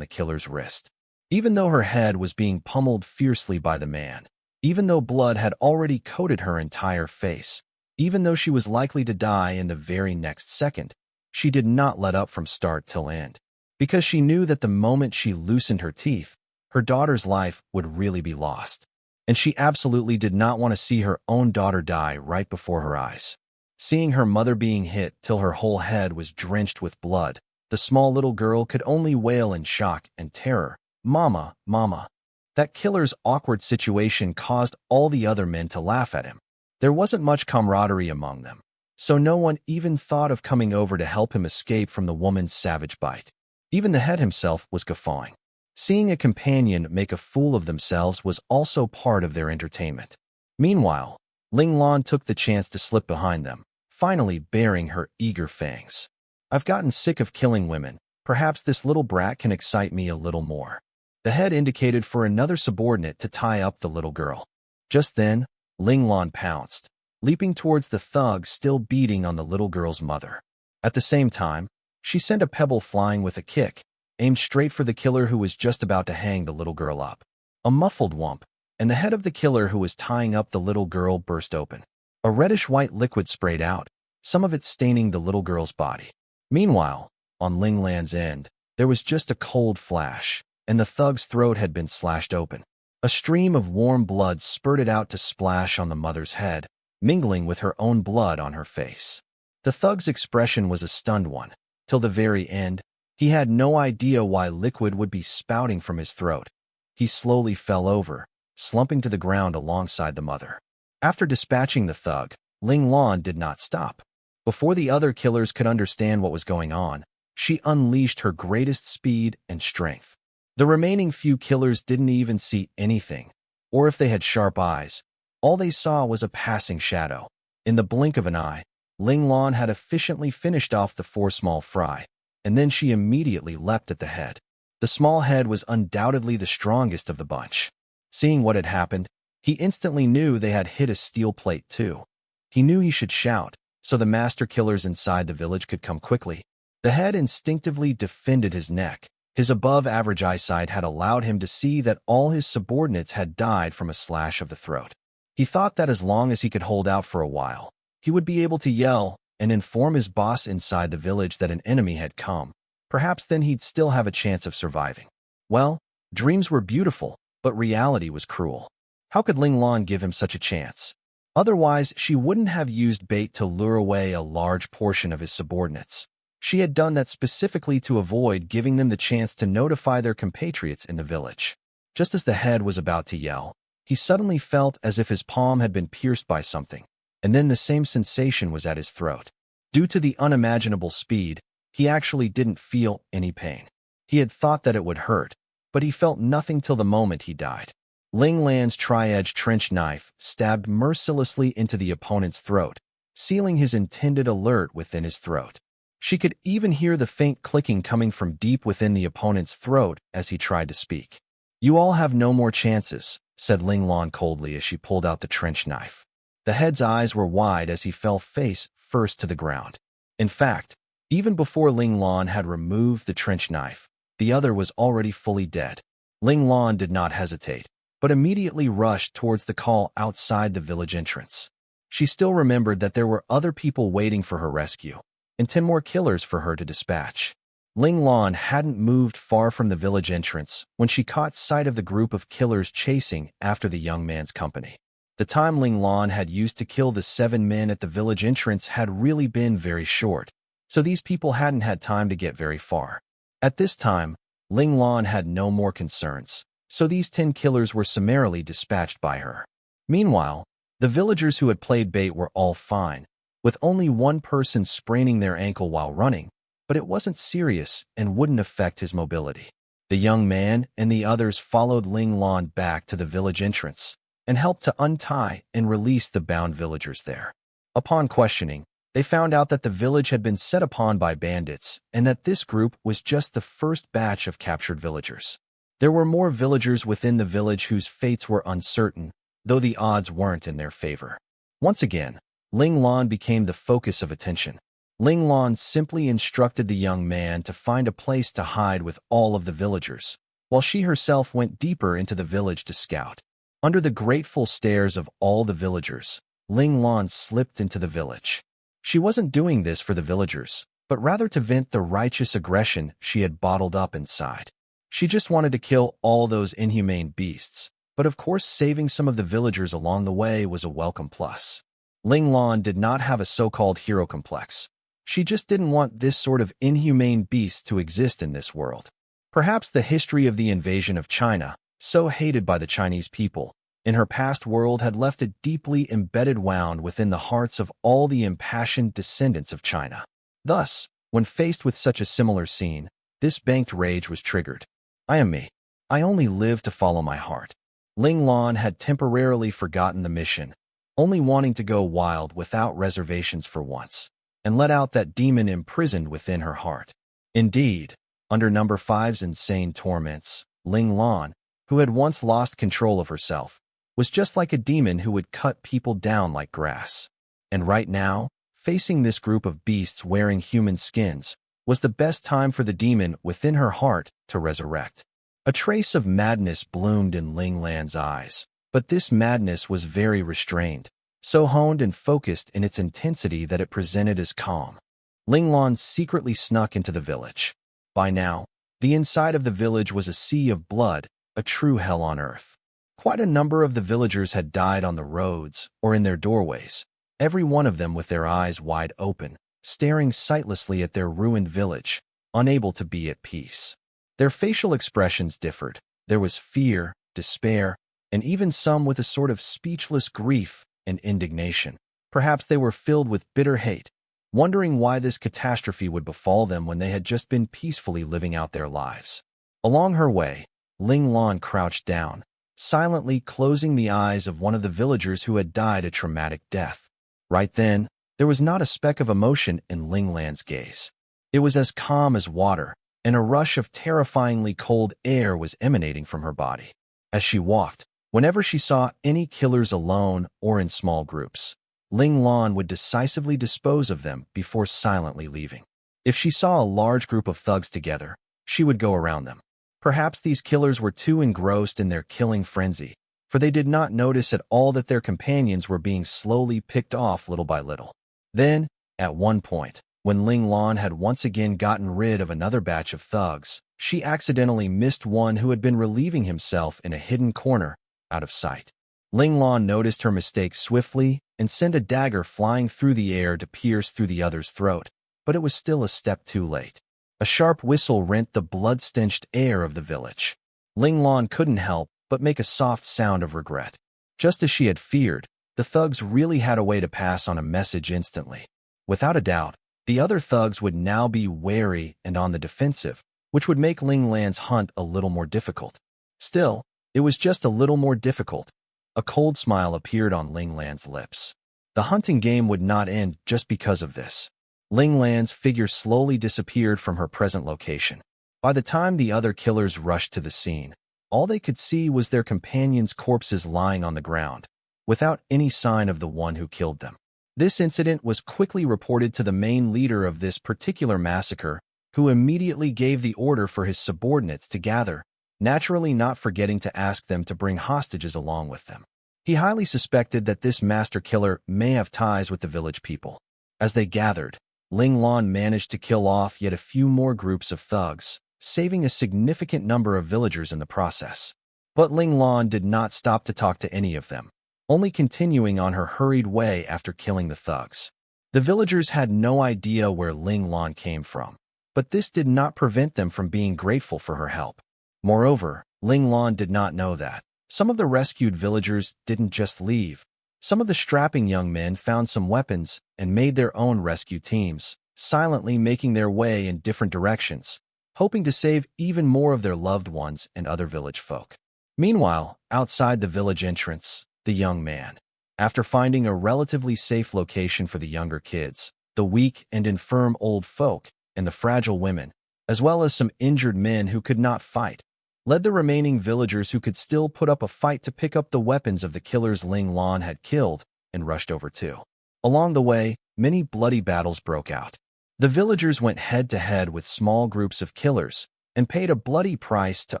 Speaker 1: the killer's wrist. Even though her head was being pummeled fiercely by the man, even though blood had already coated her entire face, even though she was likely to die in the very next second, she did not let up from start till end, because she knew that the moment she loosened her teeth, her daughter's life would really be lost. And she absolutely did not want to see her own daughter die right before her eyes. Seeing her mother being hit till her whole head was drenched with blood, the small little girl could only wail in shock and terror, "Mama, Mama." That killer's awkward situation caused all the other men to laugh at him. There wasn't much camaraderie among them, so no one even thought of coming over to help him escape from the woman's savage bite. Even the head himself was guffawing. Seeing a companion make a fool of themselves was also part of their entertainment. Meanwhile, Ling Lan took the chance to slip behind them, finally baring her eager fangs. "I've gotten sick of killing women. Perhaps this little brat can excite me a little more." The head indicated for another subordinate to tie up the little girl. Just then, Ling Lan pounced, leaping towards the thug still beating on the little girl's mother. At the same time, she sent a pebble flying with a kick, aimed straight for the killer who was just about to hang the little girl up. A muffled whump, and the head of the killer who was tying up the little girl burst open. A reddish-white liquid sprayed out, some of it staining the little girl's body. Meanwhile, on Ling Lan's end, there was just a cold flash, and the thug's throat had been slashed open. A stream of warm blood spurted out to splash on the mother's head, mingling with her own blood on her face. The thug's expression was a stunned one. Till the very end, he had no idea why liquid would be spouting from his throat. He slowly fell over, slumping to the ground alongside the mother. After dispatching the thug, Ling Lan did not stop. Before the other killers could understand what was going on, she unleashed her greatest speed and strength. The remaining few killers didn't even see anything, or if they had sharp eyes, all they saw was a passing shadow. In the blink of an eye, Ling Lan had efficiently finished off the 4 small fry, and then she immediately leapt at the head. The small head was undoubtedly the strongest of the bunch. Seeing what had happened, he instantly knew they had hit a steel plate too. He knew he should shout, so the master killers inside the village could come quickly. The head instinctively defended his neck, His above-average eyesight had allowed him to see that all his subordinates had died from a slash of the throat. He thought that as long as he could hold out for a while, he would be able to yell and inform his boss inside the village that an enemy had come. Perhaps then he'd still have a chance of surviving. Well, dreams were beautiful, but reality was cruel. How could Ling Lan give him such a chance? Otherwise, she wouldn't have used bait to lure away a large portion of his subordinates. She had done that specifically to avoid giving them the chance to notify their compatriots in the village. Just as the head was about to yell, he suddenly felt as if his palm had been pierced by something, and then the same sensation was at his throat. Due to the unimaginable speed, he actually didn't feel any pain. He had thought that it would hurt, but he felt nothing till the moment he died. Ling Lan's tri-edged trench knife stabbed mercilessly into the opponent's throat, sealing his intended alert within his throat. She could even hear the faint clicking coming from deep within the opponent's throat as he tried to speak. "You all have no more chances," said Ling Lan coldly as she pulled out the trench knife. The head's eyes were wide as he fell face first to the ground. In fact, even before Ling Lan had removed the trench knife, the other was already fully dead. Ling Lan did not hesitate, but immediately rushed towards the call outside the village entrance. She still remembered that there were other people waiting for her rescue, and 10 more killers for her to dispatch. Ling Lan hadn't moved far from the village entrance when she caught sight of the group of killers chasing after the young man's company. The time Ling Lan had used to kill the 7 men at the village entrance had really been very short, so these people hadn't had time to get very far. At this time, Ling Lan had no more concerns, so these 10 killers were summarily dispatched by her. Meanwhile, the villagers who had played bait were all fine, with only one person spraining their ankle while running, but it wasn't serious and wouldn't affect his mobility. The young man and the others followed Ling Lan back to the village entrance and helped to untie and release the bound villagers there. Upon questioning, they found out that the village had been set upon by bandits and that this group was just the first batch of captured villagers. There were more villagers within the village whose fates were uncertain, though the odds weren't in their favor. Once again, Ling Lan became the focus of attention. Ling Lan simply instructed the young man to find a place to hide with all of the villagers, while she herself went deeper into the village to scout. Under the grateful stares of all the villagers, Ling Lan slipped into the village. She wasn't doing this for the villagers, but rather to vent the righteous aggression she had bottled up inside. She just wanted to kill all those inhumane beasts, but of course saving some of the villagers along the way was a welcome plus. Ling Lan did not have a so-called hero complex. She just didn't want this sort of inhumane beast to exist in this world. Perhaps the history of the invasion of China, so hated by the Chinese people, in her past world had left a deeply embedded wound within the hearts of all the impassioned descendants of China. Thus, when faced with such a similar scene, this banked rage was triggered. "I am me. I only live to follow my heart." Ling Lan had temporarily forgotten the mission, only wanting to go wild without reservations for once, and let out that demon imprisoned within her heart. Indeed, under Number 5's insane torments, Ling Lan, who had once lost control of herself, was just like a demon who would cut people down like grass. And right now, facing this group of beasts wearing human skins, was the best time for the demon within her heart to resurrect. A trace of madness bloomed in Ling Lan's eyes, but this madness was very restrained, so honed and focused in its intensity that it presented as calm. Ling Lan secretly snuck into the village. By now, the inside of the village was a sea of blood, a true hell on earth. Quite a number of the villagers had died on the roads or in their doorways, every one of them with their eyes wide open, staring sightlessly at their ruined village, unable to be at peace. Their facial expressions differed. There was fear, despair, and even some with a sort of speechless grief and indignation. Perhaps they were filled with bitter hate, wondering why this catastrophe would befall them when they had just been peacefully living out their lives. Along her way, Ling Lan crouched down, silently closing the eyes of one of the villagers who had died a traumatic death. Right then, there was not a speck of emotion in Ling Lan's gaze. It was as calm as water, and a rush of terrifyingly cold air was emanating from her body. As she walked, whenever she saw any killers alone or in small groups, Ling Lan would decisively dispose of them before silently leaving. If she saw a large group of thugs together, she would go around them. Perhaps these killers were too engrossed in their killing frenzy, for they did not notice at all that their companions were being slowly picked off little by little. Then, at one point, when Ling Lan had once again gotten rid of another batch of thugs, she accidentally missed one who had been relieving himself in a hidden corner, out of sight. Ling Lan noticed her mistake swiftly and sent a dagger flying through the air to pierce through the other's throat, but it was still a step too late. A sharp whistle rent the blood-stenched air of the village. Ling Lan couldn't help but make a soft sound of regret. Just as she had feared, the thugs really had a way to pass on a message instantly. Without a doubt, the other thugs would now be wary and on the defensive, which would make Ling Lan's hunt a little more difficult. Still, it was just a little more difficult. A cold smile appeared on Ling Lan's lips. The hunting game would not end just because of this. Ling Lan's figure slowly disappeared from her present location. By the time the other killers rushed to the scene, all they could see was their companions' corpses lying on the ground, without any sign of the one who killed them. This incident was quickly reported to the main leader of this particular massacre, who immediately gave the order for his subordinates to gather, naturally not forgetting to ask them to bring hostages along with them. He highly suspected that this master killer may have ties with the village people. As they gathered, Ling Lan managed to kill off yet a few more groups of thugs, saving a significant number of villagers in the process. But Ling Lan did not stop to talk to any of them, only continuing on her hurried way after killing the thugs. The villagers had no idea where Ling Lan came from, but this did not prevent them from being grateful for her help. Moreover, Ling Lan did not know that some of the rescued villagers didn't just leave. Some of the strapping young men found some weapons and made their own rescue teams, silently making their way in different directions, hoping to save even more of their loved ones and other village folk. Meanwhile, outside the village entrance, the young man, after finding a relatively safe location for the younger kids, the weak and infirm old folk, and the fragile women, as well as some injured men who could not fight, led the remaining villagers who could still put up a fight to pick up the weapons of the killers Ling Lan had killed and rushed over to. Along the way, many bloody battles broke out. The villagers went head-to-head with small groups of killers and paid a bloody price to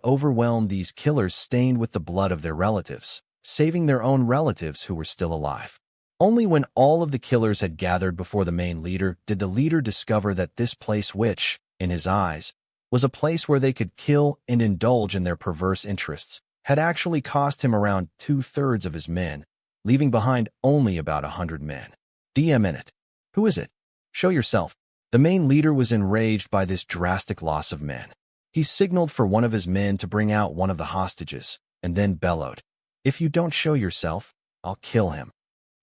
Speaker 1: overwhelm these killers stained with the blood of their relatives, saving their own relatives who were still alive. Only when all of the killers had gathered before the main leader did the leader discover that this place which, in his eyes, was a place where they could kill and indulge in their perverse interests, had actually cost him around 2/3 of his men, leaving behind only about 100 men. DM in it. Who is it? Show yourself. The main leader was enraged by this drastic loss of men. He signaled for one of his men to bring out one of the hostages, and then bellowed, "If you don't show yourself, I'll kill him."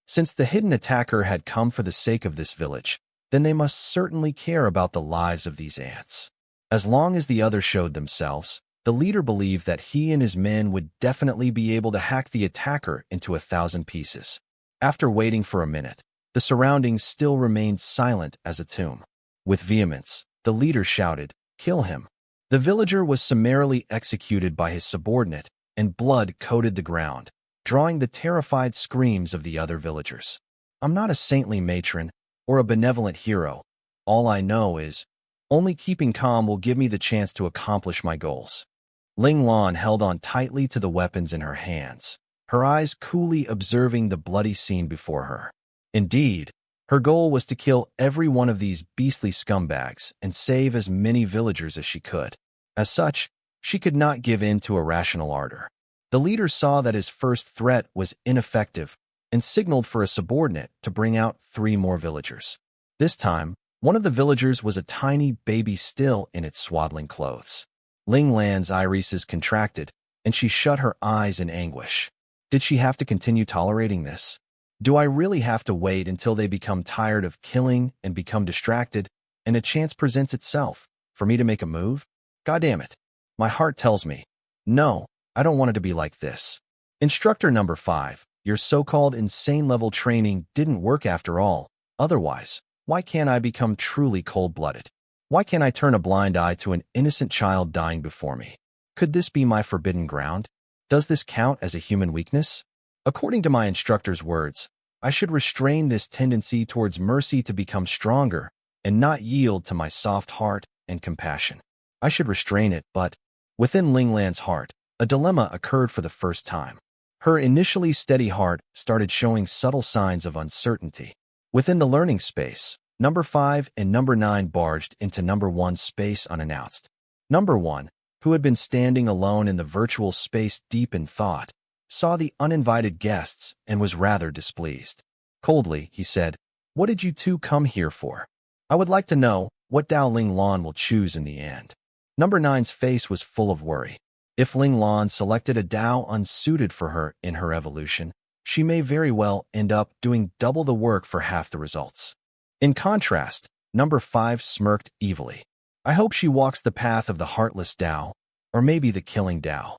Speaker 1: Since the hidden attacker had come for the sake of this village, then they must certainly care about the lives of these ants. As long as the others showed themselves, the leader believed that he and his men would definitely be able to hack the attacker into 1,000 pieces. After waiting for a minute, the surroundings still remained silent as a tomb. With vehemence, the leader shouted, "Kill him." The villager was summarily executed by his subordinate, and blood coated the ground, drawing the terrified screams of the other villagers. I'm not a saintly matron or a benevolent hero. All I know is, only keeping calm will give me the chance to accomplish my goals. Ling Lan held on tightly to the weapons in her hands, her eyes coolly observing the bloody scene before her. Indeed, her goal was to kill every one of these beastly scumbags and save as many villagers as she could. As such, she could not give in to irrational ardor. The leader saw that his first threat was ineffective and signaled for a subordinate to bring out 3 more villagers. This time, one of the villagers was a tiny baby still in its swaddling clothes. Ling Lan's irises contracted, and she shut her eyes in anguish. Did she have to continue tolerating this? Do I really have to wait until they become tired of killing and become distracted, and a chance presents itself for me to make a move? God damn it. My heart tells me, no, I don't want it to be like this. Instructor number 5, your so-called insane level training didn't work after all. Otherwise, why can't I become truly cold-blooded? Why can't I turn a blind eye to an innocent child dying before me? Could this be my forbidden ground? Does this count as a human weakness? According to my instructor's words, I should restrain this tendency towards mercy to become stronger and not yield to my soft heart and compassion. I should restrain it, but within Linglan's heart, a dilemma occurred for the first time. Her initially steady heart started showing subtle signs of uncertainty. Within the learning space, number 5 and number 9 barged into number 1's space unannounced. Number 1, who had been standing alone in the virtual space deep in thought, saw the uninvited guests and was rather displeased. Coldly, he said, "What did you two come here for? I would like to know what Dao Ling Lan will choose in the end." Number 9's face was full of worry. If Ling Lan selected a Dao unsuited for her in her evolution, she may very well end up doing double the work for half the results. In contrast, number 5 smirked evilly. "I hope she walks the path of the heartless Dao, or maybe the killing Dao."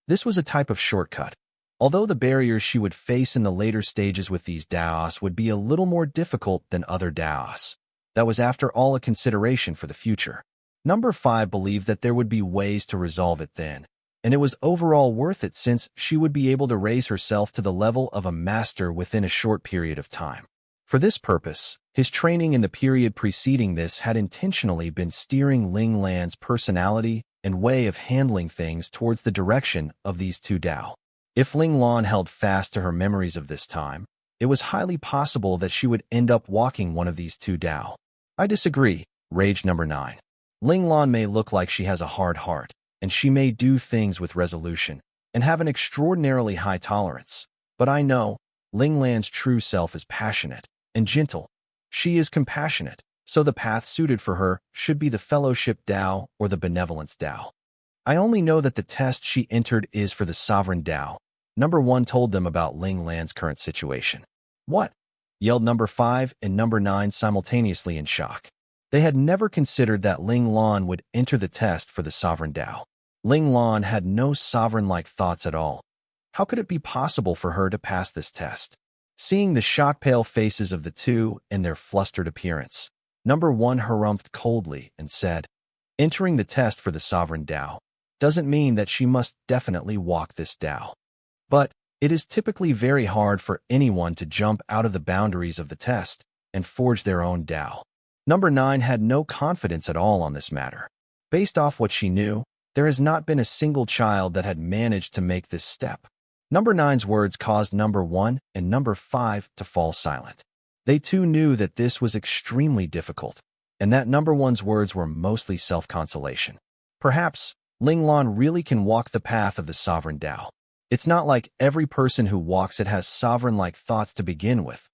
Speaker 1: This was a type of shortcut. Although the barriers she would face in the later stages with these Daos would be a little more difficult than other Daos, that was after all a consideration for the future. Number 5 believed that there would be ways to resolve it then, and it was overall worth it since she would be able to raise herself to the level of a master within a short period of time. For this purpose, his training in the period preceding this had intentionally been steering Ling Lan's personality and way of handling things towards the direction of these two Dao. If Ling Lan held fast to her memories of this time, it was highly possible that she would end up walking one of these two Dao. "I disagree," raged number 9. "Ling Lan may look like she has a hard heart, and she may do things with resolution and have an extraordinarily high tolerance. But I know Ling Lan's true self is passionate and gentle. She is compassionate, so the path suited for her should be the Fellowship Dao or the Benevolence Dao. I only know that the test she entered is for the Sovereign Dao." Number 1 told them about Ling Lan's current situation. "What?" yelled number 5 and number 9 simultaneously in shock. They had never considered that Ling Lan would enter the test for the Sovereign Dao. Ling Lan had no sovereign-like thoughts at all. How could it be possible for her to pass this test? Seeing the shock-pale faces of the two and their flustered appearance, number 1 harumphed coldly and said, "Entering the test for the Sovereign Dao doesn't mean that she must definitely walk this Dao. But it is typically very hard for anyone to jump out of the boundaries of the test and forge their own Dao." Number 9 had no confidence at all on this matter. Based off what she knew, there has not been a single child that had managed to make this step. Number 9's words caused number 1 and number 5 to fall silent. They too knew that this was extremely difficult, and that number 1's words were mostly self-consolation. Perhaps Ling Lan really can walk the path of the Sovereign Dao. It's not like every person who walks it has sovereign-like thoughts to begin with.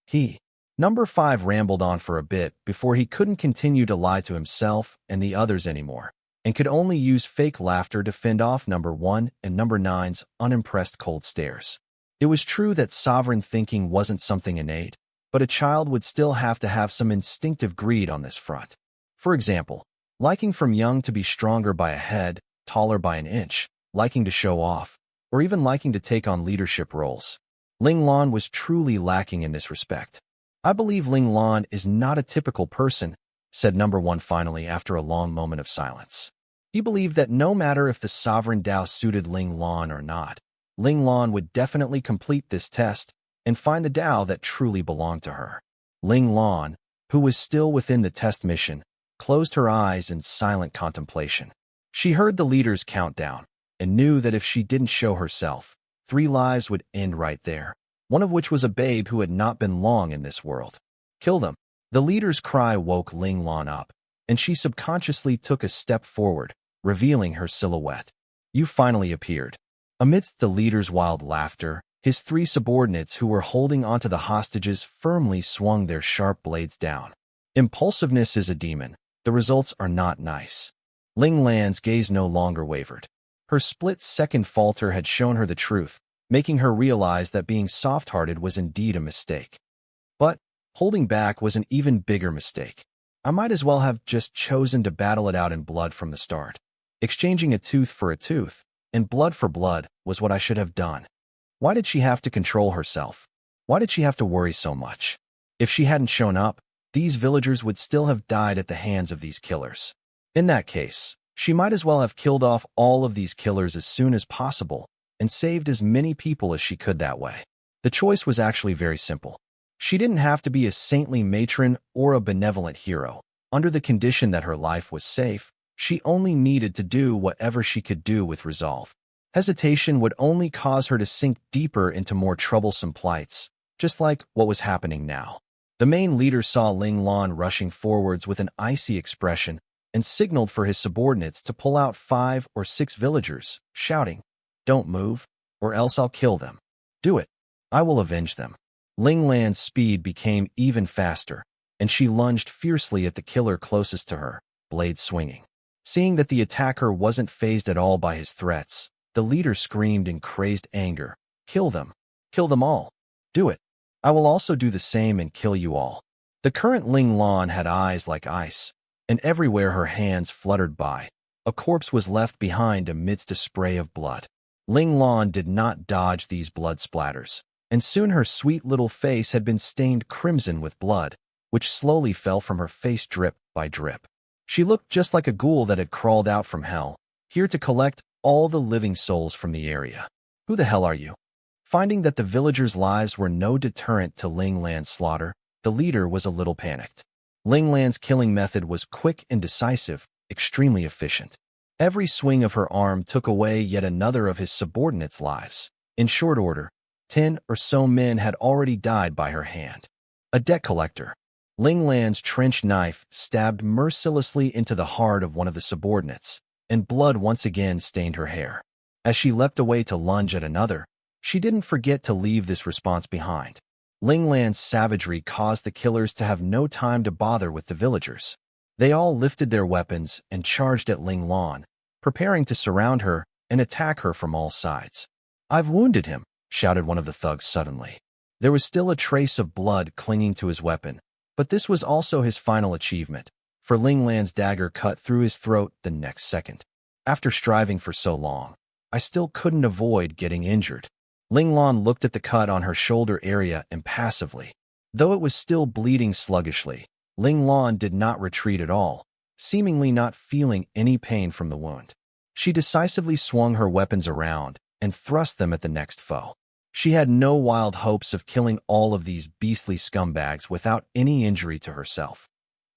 Speaker 1: Number 5 rambled on for a bit before he couldn't continue to lie to himself and the others anymore, and could only use fake laughter to fend off number 1 and number 9's unimpressed cold stares. It was true that sovereign thinking wasn't something innate, but a child would still have to have some instinctive greed on this front. For example, liking from young to be stronger by a head, taller by an inch, liking to show off, or even liking to take on leadership roles. Ling Lan was truly lacking in this respect. "I believe Ling Lan is not a typical person," said number 1 finally after a long moment of silence. He believed that no matter if the Sovereign Dao suited Ling Lan or not, Ling Lan would definitely complete this test and find the Dao that truly belonged to her. Ling Lan, who was still within the test mission, closed her eyes in silent contemplation. She heard the leader's countdown and knew that if she didn't show herself, 3 lives would end right there, one of which was a babe who had not been long in this world. "Kill them." The leader's cry woke Ling Lan up, and she subconsciously took a step forward, revealing her silhouette. "You finally appeared." Amidst the leader's wild laughter, his 3 subordinates who were holding onto the hostages firmly swung their sharp blades down. Impulsiveness is a demon. The results are not nice. Ling Lan's gaze no longer wavered. Her split-second falter had shown her the truth, making her realize that being soft-hearted was indeed a mistake. But holding back was an even bigger mistake. I might as well have just chosen to battle it out in blood from the start. Exchanging a tooth for a tooth, and blood for blood, was what I should have done. Why did she have to control herself? Why did she have to worry so much? If she hadn't shown up, these villagers would still have died at the hands of these killers. In that case, she might as well have killed off all of these killers as soon as possible and saved as many people as she could that way. The choice was actually very simple. She didn't have to be a saintly matron or a benevolent hero. Under the condition that her life was safe, She only needed to do whatever she could do with resolve. Hesitation would only cause her to sink deeper into more troublesome plights, just like what was happening now. The main leader saw Ling Lan rushing forwards with an icy expression and signaled for his subordinates to pull out 5 or 6 villagers, shouting, "Don't move, or else I'll kill them. Do it. I will avenge them." Ling Lan's speed became even faster, and she lunged fiercely at the killer closest to her, blade swinging. Seeing that the attacker wasn't fazed at all by his threats, the leader screamed in crazed anger, "Kill them! Kill them all! Do it! I will also do the same and kill you all." The current Ling Lan had eyes like ice, and everywhere her hands fluttered by, a corpse was left behind amidst a spray of blood. Ling Lan did not dodge these blood splatters, and soon her sweet little face had been stained crimson with blood, which slowly fell from her face drip by drip. She looked just like a ghoul that had crawled out from hell, here to collect all the living souls from the area. "Who the hell are you?" Finding that the villagers' lives were no deterrent to Ling Lan's slaughter, the leader was a little panicked. Ling Lan's killing method was quick and decisive, extremely efficient. Every swing of her arm took away yet another of his subordinates' lives. In short order, 10 or so men had already died by her hand. A debt collector. Ling Lan's trench knife stabbed mercilessly into the heart of one of the subordinates, and blood once again stained her hair. As she leapt away to lunge at another, she didn't forget to leave this response behind. Ling Lan's savagery caused the killers to have no time to bother with the villagers. They all lifted their weapons and charged at Ling Lan, preparing to surround her and attack her from all sides. "I've wounded him," shouted one of the thugs suddenly. There was still a trace of blood clinging to his weapon, but this was also his final achievement, for Ling Lan's dagger cut through his throat the next second. "After striving for so long, I still couldn't avoid getting injured." Ling Lan looked at the cut on her shoulder area impassively. Though it was still bleeding sluggishly, Ling Lan did not retreat at all, seemingly not feeling any pain from the wound. She decisively swung her weapons around and thrust them at the next foe. She had no wild hopes of killing all of these beastly scumbags without any injury to herself.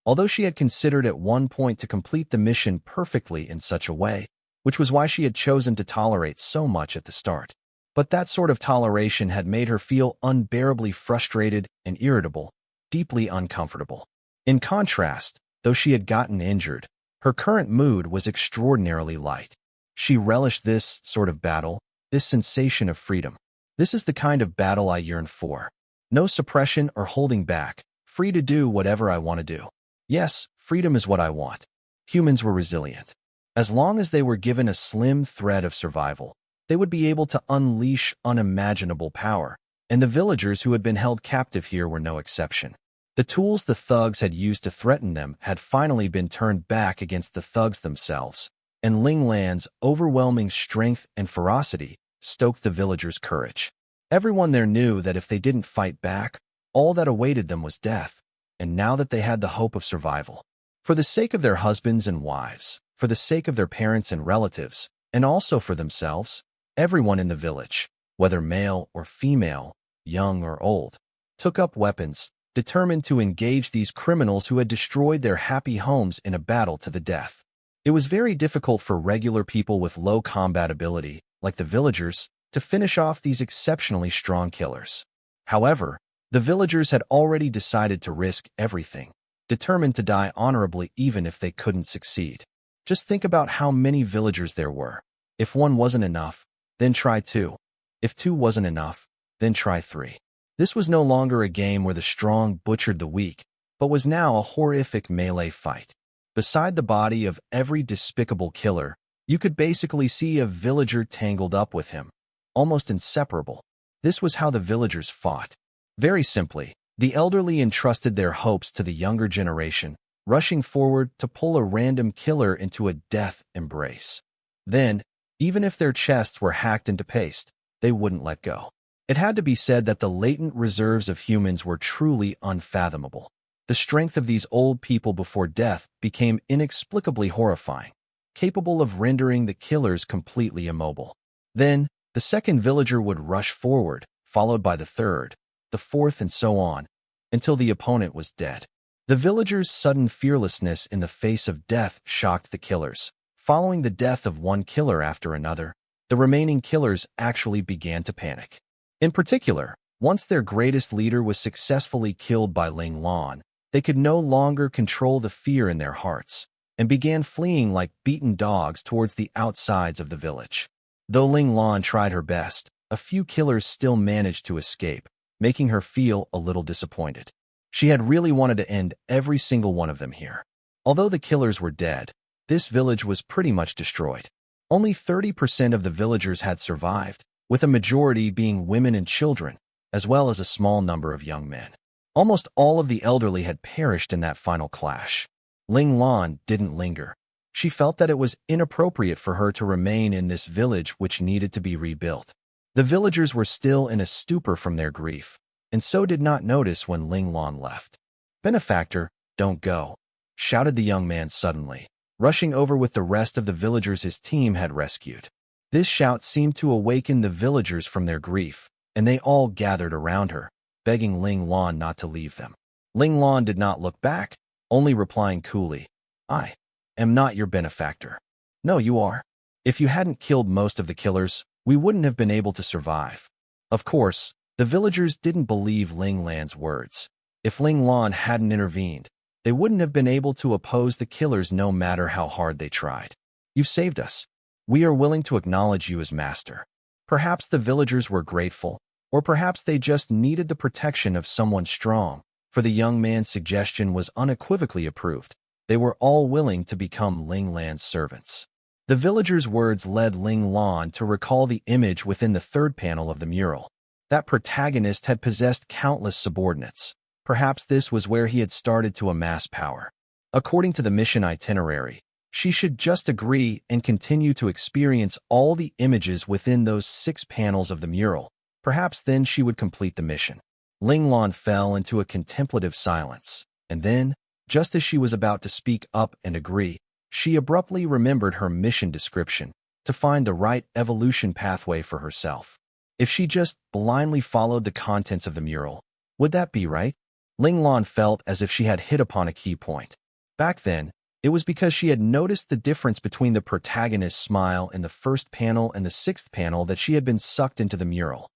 Speaker 1: Although she had considered at one point to complete the mission perfectly in such a way, which was why she had chosen to tolerate so much at the start. But that sort of toleration had made her feel unbearably frustrated and irritable, deeply uncomfortable. In contrast, though she had gotten injured, her current mood was extraordinarily light. She relished this sort of battle, this sensation of freedom. "This is the kind of battle I yearn for. No suppression or holding back, free to do whatever I want to do. Yes, freedom is what I want." Humans were resilient. As long as they were given a slim thread of survival, they would be able to unleash unimaginable power, and the villagers who had been held captive here were no exception. The tools the thugs had used to threaten them had finally been turned back against the thugs themselves, and Ling Lan's overwhelming strength and ferocity stoked the villagers' courage. Everyone there knew that if they didn't fight back, all that awaited them was death, and now that they had the hope of survival. For the sake of their husbands and wives, for the sake of their parents and relatives, and also for themselves, everyone in the village, whether male or female, young or old, took up weapons, determined to engage these criminals who had destroyed their happy homes in a battle to the death. It was very difficult for regular people with low combat ability, like the villagers, to finish off these exceptionally strong killers. However, the villagers had already decided to risk everything, determined to die honorably even if they couldn't succeed. Just think about how many villagers there were. If one wasn't enough, then try 2. If 2 wasn't enough, then try 3. This was no longer a game where the strong butchered the weak, but was now a horrific melee fight. Beside the body of every despicable killer, you could basically see a villager tangled up with him, almost inseparable. This was how the villagers fought. Very simply, the elderly entrusted their hopes to the younger generation, rushing forward to pull a random killer into a death embrace. Then, even if their chests were hacked into paste, they wouldn't let go. It had to be said that the latent reserves of humans were truly unfathomable. The strength of these old people before death became inexplicably horrifying, capable of rendering the killers completely immobile. Then, the second villager would rush forward, followed by the third, the fourth, and so on, until the opponent was dead. The The villagers' sudden fearlessness in the face of death shocked the killers. Following the death of one killer after another, the remaining killers actually began to panic. In particular, once their greatest leader was successfully killed by Ling Lan, they could no longer control the fear in their hearts and began fleeing like beaten dogs towards the outsides of the village. Though Ling Lan tried her best, a few killers still managed to escape, making her feel a little disappointed. She had really wanted to end every single one of them here. Although the killers were dead, this village was pretty much destroyed. Only 30% of the villagers had survived, with a majority being women and children, as well as a small number of young men. Almost all of the elderly had perished in that final clash. Ling Lan didn't linger. She felt that it was inappropriate for her to remain in this village which needed to be rebuilt. The villagers were still in a stupor from their grief, and so did not notice when Ling Lan left. "Benefactor, don't go," shouted the young man suddenly, rushing over with the rest of the villagers his team had rescued. This shout seemed to awaken the villagers from their grief, and they all gathered around her, begging Ling Lan not to leave them. Ling Lan did not look back, only replying coolly, "I am not your benefactor." "No, you are. If you hadn't killed most of the killers, we wouldn't have been able to survive." Of course, the villagers didn't believe Ling Lan's words. If Ling Lan hadn't intervened, they wouldn't have been able to oppose the killers no matter how hard they tried. "You've saved us. We are willing to acknowledge you as master." Perhaps the villagers were grateful, or perhaps they just needed the protection of someone strong, for the young man's suggestion was unequivocally approved. They were all willing to become Ling Lan's servants. The villagers' words led Ling Lan to recall the image within the third panel of the mural. That protagonist had possessed countless subordinates. Perhaps this was where he had started to amass power. According to the mission itinerary, she should just agree and continue to experience all the images within those 6 panels of the mural. Perhaps then she would complete the mission. Ling Lan fell into a contemplative silence, and then, just as she was about to speak up and agree, she abruptly remembered her mission description to find the right evolution pathway for herself. If she just blindly followed the contents of the mural, would that be right? Ling Lan felt as if she had hit upon a key point. Back then, it was because she had noticed the difference between the protagonist's smile in the first panel and the 6th panel that she had been sucked into the mural.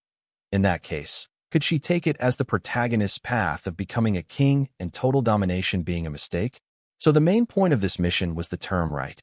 Speaker 1: In that case, could she take it as the protagonist's path of becoming a king and total domination being a mistake? So the main point of this mission was the term right.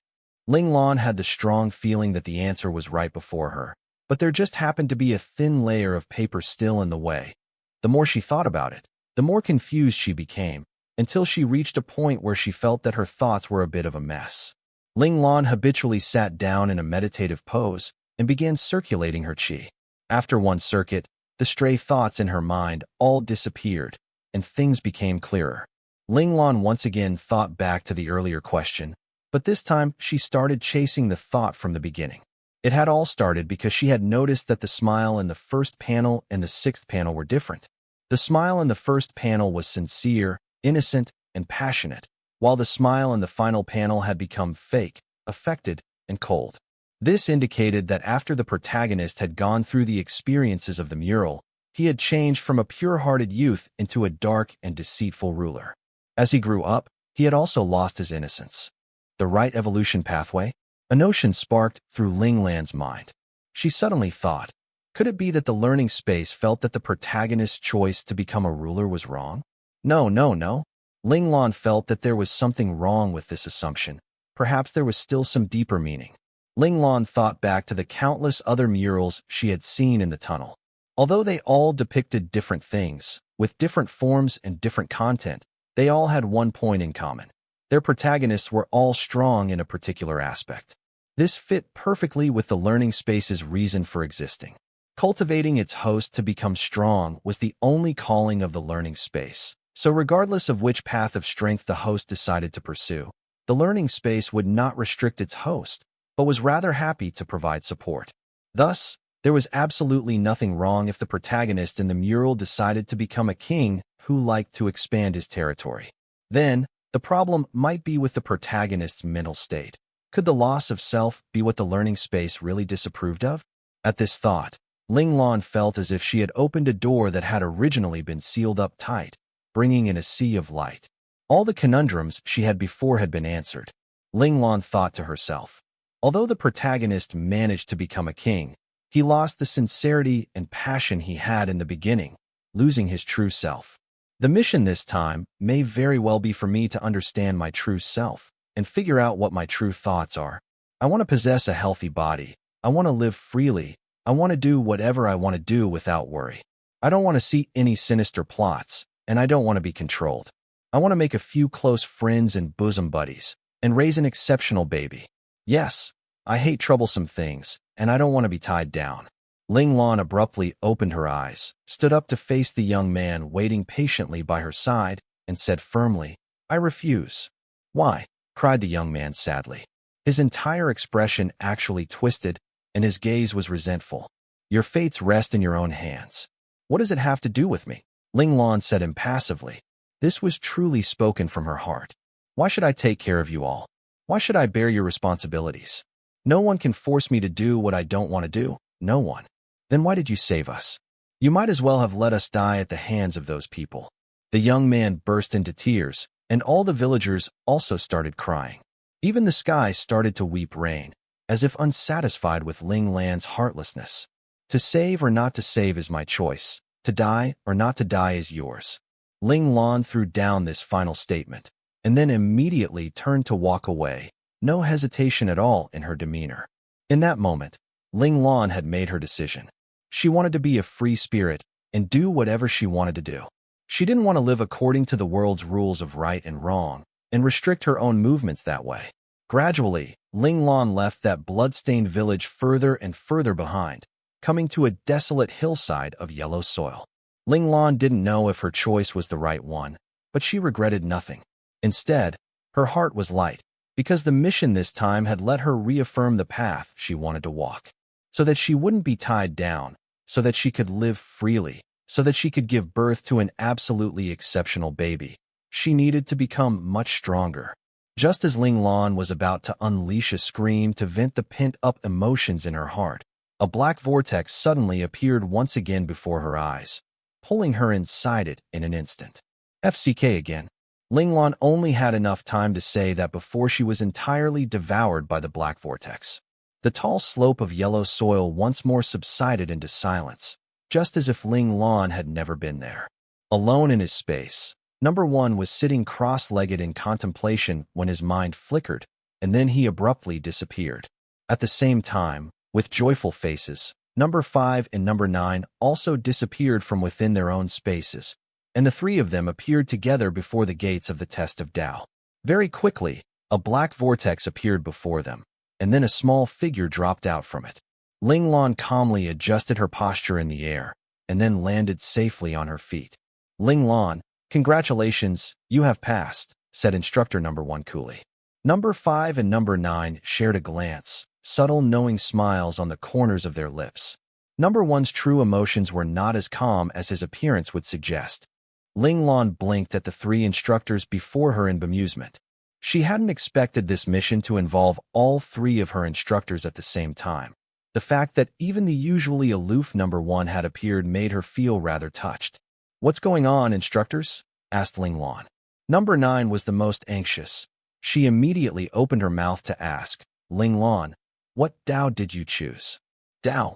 Speaker 1: Ling Lan had the strong feeling that the answer was right before her, but there just happened to be a thin layer of paper still in the way. The more she thought about it, the more confused she became, until she reached a point where she felt that her thoughts were a bit of a mess. Ling Lan habitually sat down in a meditative pose and began circulating her qi. After one circuit, the stray thoughts in her mind all disappeared, and things became clearer. Ling Lan once again thought back to the earlier question, but this time she started chasing the thought from the beginning. It had all started because she had noticed that the smile in the first panel and the 6th panel were different. The smile in the first panel was sincere, innocent, and passionate, while the smile in the final panel had become fake, affected, and cold. This indicated that after the protagonist had gone through the experiences of the mural, he had changed from a pure-hearted youth into a dark and deceitful ruler. As he grew up, he had also lost his innocence. The right evolution pathway? A notion sparked through Ling Lan's mind. She suddenly thought, could it be that the learning space felt that the protagonist's choice to become a ruler was wrong? No. Ling Lan felt that there was something wrong with this assumption. Perhaps there was still some deeper meaning. Ling Lan thought back to the countless other murals she had seen in the tunnel. Although they all depicted different things, with different forms and different content, they all had one point in common. Their protagonists were all strong in a particular aspect. This fit perfectly with the learning space's reason for existing. Cultivating its host to become strong was the only calling of the learning space. So regardless of which path of strength the host decided to pursue, the learning space would not restrict its host, but was rather happy to provide support. Thus, there was absolutely nothing wrong if the protagonist in the mural decided to become a king who liked to expand his territory. Then, the problem might be with the protagonist's mental state. Could the loss of self be what the learning space really disapproved of? At this thought, Ling Lan felt as if she had opened a door that had originally been sealed up tight, bringing in a sea of light. All the conundrums she had before had been answered. Ling Lan thought to herself. Although the protagonist managed to become a king, he lost the sincerity and passion he had in the beginning, losing his true self. The mission this time may very well be for me to understand my true self and figure out what my true thoughts are. I want to possess a healthy body. I want to live freely. I want to do whatever I want to do without worry. I don't want to see any sinister plots, and I don't want to be controlled. I want to make a few close friends and bosom buddies, and raise an exceptional baby. Yes, I hate troublesome things, and I don't want to be tied down. Ling Lan abruptly opened her eyes, stood up to face the young man waiting patiently by her side, and said firmly, "I refuse." "Why?" cried the young man sadly. His entire expression actually twisted, and his gaze was resentful. "Your fates rest in your own hands. What does it have to do with me?" Ling Lan said impassively. This was truly spoken from her heart. "Why should I take care of you all? Why should I bear your responsibilities? No one can force me to do what I don't want to do. No one. Then why did you save us? You might as well have let us die at the hands of those people." The young man burst into tears, and all the villagers also started crying. Even the sky started to weep rain, as if unsatisfied with Ling Lan's heartlessness. "To save or not to save is my choice. To die or not to die is yours." Ling Lan threw down this final statement, and then immediately turned to walk away, no hesitation at all in her demeanor. In that moment, Ling Lan had made her decision. She wanted to be a free spirit and do whatever she wanted to do. She didn't want to live according to the world's rules of right and wrong and restrict her own movements that way. Gradually, Ling Lan left that blood-stained village further and further behind, coming to a desolate hillside of yellow soil. Ling Lan didn't know if her choice was the right one, but she regretted nothing. Instead, her heart was light, because the mission this time had let her reaffirm the path she wanted to walk, so that she wouldn't be tied down, so that she could live freely, so that she could give birth to an absolutely exceptional baby. She needed to become much stronger. Just as Ling Lan was about to unleash a scream to vent the pent-up emotions in her heart, a black vortex suddenly appeared once again before her eyes, pulling her inside it in an instant. FCK again. Ling Lan only had enough time to say that before she was entirely devoured by the black vortex. The tall slope of yellow soil once more subsided into silence, just as if Ling Lan had never been there. Alone in his space, Number 1 was sitting cross-legged in contemplation when his mind flickered, and then he abruptly disappeared. At the same time, with joyful faces, Number 5 and Number 9 also disappeared from within their own spaces, and the three of them appeared together before the gates of the test of Tao. Very quickly, a black vortex appeared before them, and then a small figure dropped out from it. Ling Lan calmly adjusted her posture in the air, and then landed safely on her feet. "Ling Lan, congratulations, you have passed," said instructor Number 1 coolly. Number 5 and Number 9 shared a glance, subtle knowing smiles on the corners of their lips. Number 1's true emotions were not as calm as his appearance would suggest. Ling Lan blinked at the three instructors before her in bemusement. She hadn't expected this mission to involve all three of her instructors at the same time. The fact that even the usually aloof Number 1 had appeared made her feel rather touched. "What's going on, instructors?" asked Ling Lan. Number 9 was the most anxious. She immediately opened her mouth to ask, "Ling Lan, what Tao did you choose?" "Tao?"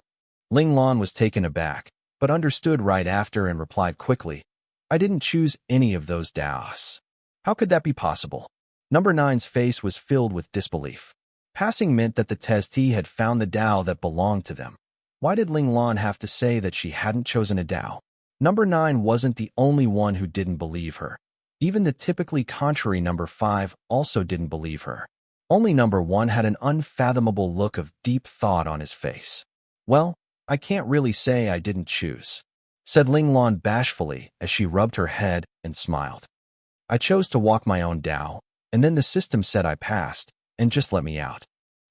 Speaker 1: Ling Lan was taken aback, but understood right after and replied quickly, "I didn't choose any of those Taos." "How could that be possible?" Number 9's face was filled with disbelief. Passing meant that the testee had found the Tao that belonged to them. Why did Ling Lan have to say that she hadn't chosen a Tao? Number 9 wasn't the only one who didn't believe her. Even the typically contrary Number 5 also didn't believe her. Only Number 1 had an unfathomable look of deep thought on his face. "Well, I can't really say I didn't choose," said Ling Lan bashfully as she rubbed her head and smiled. "I chose to walk my own Tao, and then the system said I passed, and just let me out."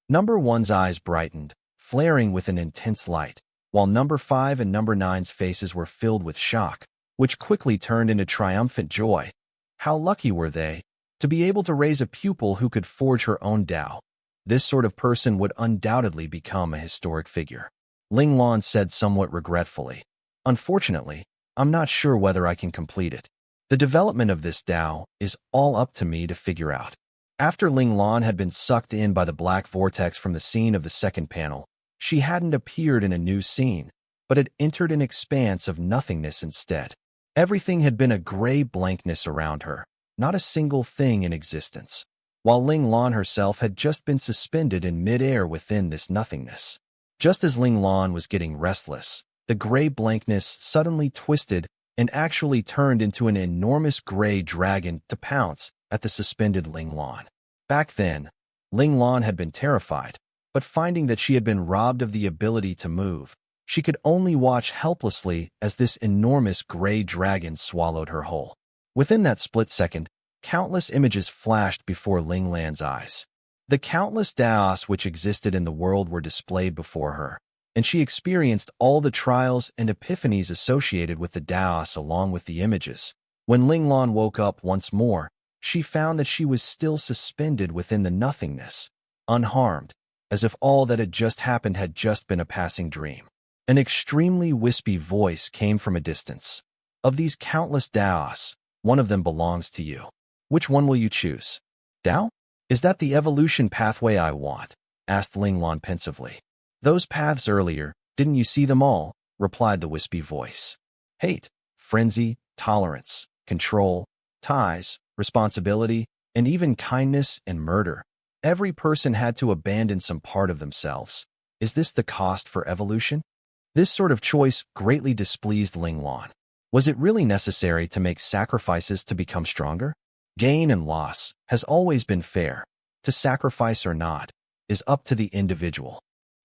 Speaker 1: Number 1's eyes brightened, flaring with an intense light, while Number 5 and Number 9's faces were filled with shock, which quickly turned into triumphant joy. How lucky were they to be able to raise a pupil who could forge her own Tao. This sort of person would undoubtedly become a historic figure. Ling Lan said somewhat regretfully, "Unfortunately, I'm not sure whether I can complete it." The development of this Tao is all up to me to figure out. After Ling Lan had been sucked in by the black vortex from the scene of the second panel, she hadn't appeared in a new scene, but had entered an expanse of nothingness instead. Everything had been a gray blankness around her, not a single thing in existence, while Ling Lan herself had just been suspended in midair within this nothingness. Just as Ling Lan was getting restless, the gray blankness suddenly twisted and actually turned into an enormous gray dragon to pounce at the suspended Ling Lan. Back then, Ling Lan had been terrified, but finding that she had been robbed of the ability to move, she could only watch helplessly as this enormous gray dragon swallowed her whole. Within that split second, countless images flashed before Ling Lan's eyes. The countless Daos which existed in the world were displayed before her, and she experienced all the trials and epiphanies associated with the Daos along with the images. When Ling Lan woke up once more, she found that she was still suspended within the nothingness, unharmed, as if all that had just happened had just been a passing dream. An extremely wispy voice came from a distance. Of these countless Daos, one of them belongs to you. Which one will you choose? Dao? Is that the evolution pathway I want? Asked Ling Lan pensively. Those paths earlier, didn't you see them all? Replied the wispy voice. Hate, frenzy, tolerance, control, ties, responsibility, and even kindness and murder. Every person had to abandon some part of themselves. Is this the cost for evolution? This sort of choice greatly displeased Ling Lan. Was it really necessary to make sacrifices to become stronger? Gain and loss has always been fair. To sacrifice or not is up to the individual.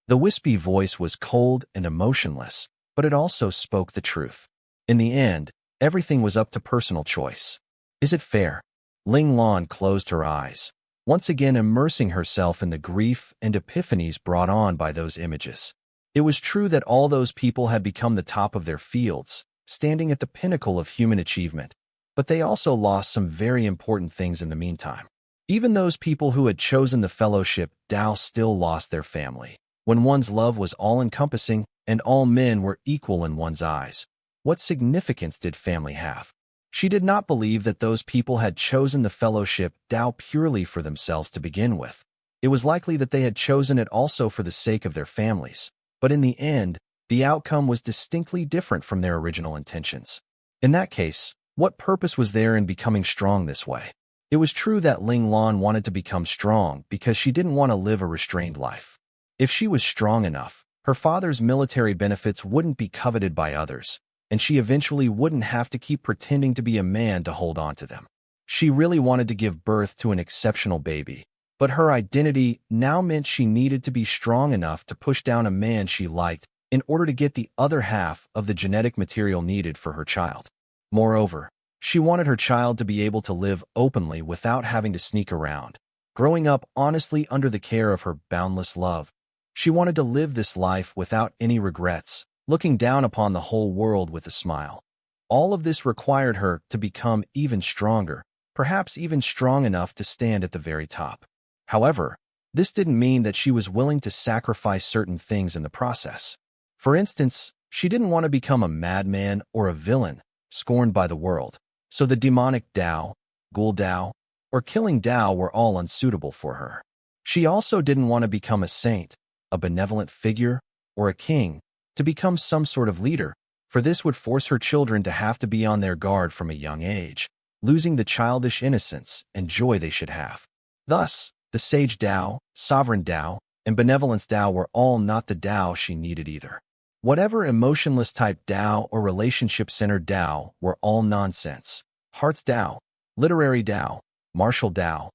Speaker 1: The wispy voice was cold and emotionless, but it also spoke the truth. In the end, everything was up to personal choice. Is it fair? Ling Lan closed her eyes, once again immersing herself in the grief and epiphanies brought on by those images. It was true that all those people had become the top of their fields, standing at the pinnacle of human achievement, but they also lost some very important things in the meantime. Even those people who had chosen the fellowship Tao still lost their family. When one's love was all-encompassing and all men were equal in one's eyes, what significance did family have? She did not believe that those people had chosen the fellowship Tao purely for themselves to begin with. It was likely that they had chosen it also for the sake of their families, but in the end, the outcome was distinctly different from their original intentions. In that case, what purpose was there in becoming strong this way? It was true that Ling Lan wanted to become strong because she didn't want to live a restrained life. If she was strong enough, her father's military benefits wouldn't be coveted by others, and she eventually wouldn't have to keep pretending to be a man to hold on to them. She really wanted to give birth to an exceptional baby, but her identity now meant she needed to be strong enough to push down a man she liked in order to get the other half of the genetic material needed for her child. Moreover, she wanted her child to be able to live openly without having to sneak around, growing up honestly under the care of her boundless love. She wanted to live this life without any regrets, looking down upon the whole world with a smile. All of this required her to become even stronger, perhaps even strong enough to stand at the very top. However, this didn't mean that she was willing to sacrifice certain things in the process. For instance, she didn't want to become a madman or a villain, scorned by the world, so the demonic Tao, ghoul Tao, or killing Tao were all unsuitable for her. She also didn't want to become a saint, a benevolent figure, or a king, to become some sort of leader, for this would force her children to have to be on their guard from a young age, losing the childish innocence and joy they should have. Thus, the sage Tao, sovereign Tao, and benevolence Tao were all not the Tao she needed either. Whatever emotionless type Tao or relationship-centered Tao were all nonsense. Hearts Tao, literary Tao, martial Tao,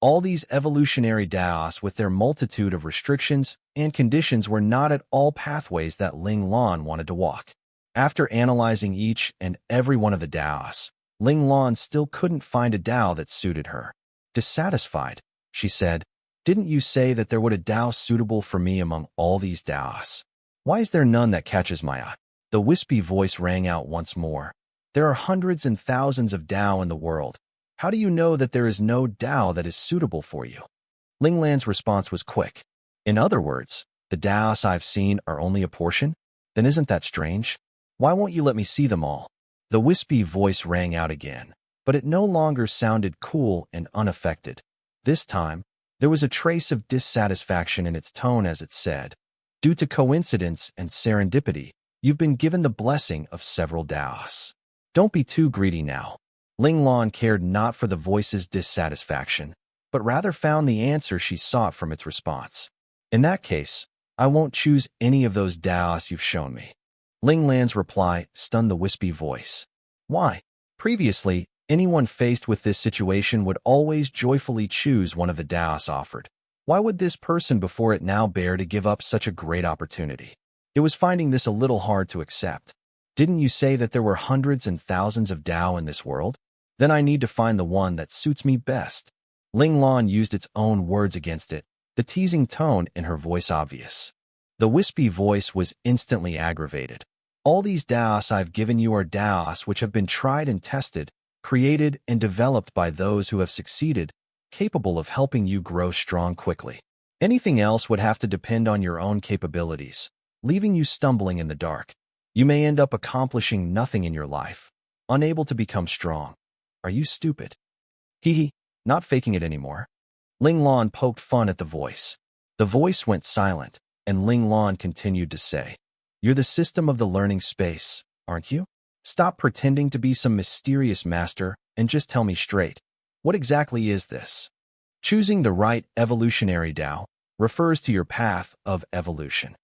Speaker 1: all these evolutionary Daos with their multitude of restrictions and conditions were not at all pathways that Ling Lan wanted to walk. After analyzing each and every one of the Daos, Ling Lan still couldn't find a Dao that suited her. Dissatisfied, she said, "Didn't you say that there would a Dao suitable for me among all these Daos? Why is there none that catches my eye?" The wispy voice rang out once more. "There are hundreds and thousands of Dao in the world. How do you know that there is no Dao that is suitable for you?" Ling Lan's response was quick. "In other words, the Daos I've seen are only a portion? Then isn't that strange? Why won't you let me see them all?" The wispy voice rang out again, but it no longer sounded cool and unaffected. This time, there was a trace of dissatisfaction in its tone as it said, "Due to coincidence and serendipity, you've been given the blessing of several Daos. Don't be too greedy now." Ling Lan cared not for the voice's dissatisfaction, but rather found the answer she sought from its response. "In that case, I won't choose any of those Daos you've shown me." Ling Lan's reply stunned the wispy voice. Why? Previously, anyone faced with this situation would always joyfully choose one of the Daos offered. Why would this person before it now bear to give up such a great opportunity? It was finding this a little hard to accept. Didn't you say that there were hundreds and thousands of Dao in this world? Then I need to find the one that suits me best. Ling Lan used its own words against it, the teasing tone in her voice obvious. The wispy voice was instantly aggravated. All these Daos I've given you are Daos which have been tried and tested, created and developed by those who have succeeded, capable of helping you grow strong quickly. Anything else would have to depend on your own capabilities, leaving you stumbling in the dark. You may end up accomplishing nothing in your life, unable to become strong. Are you stupid? Hee, not faking it anymore. Ling Lan poked fun at the voice. The voice went silent, and Ling Lan continued to say, "You're the system of the learning space, aren't you? Stop pretending to be some mysterious master and just tell me straight. What exactly is this?" Choosing the right evolutionary Tao refers to your path of evolution.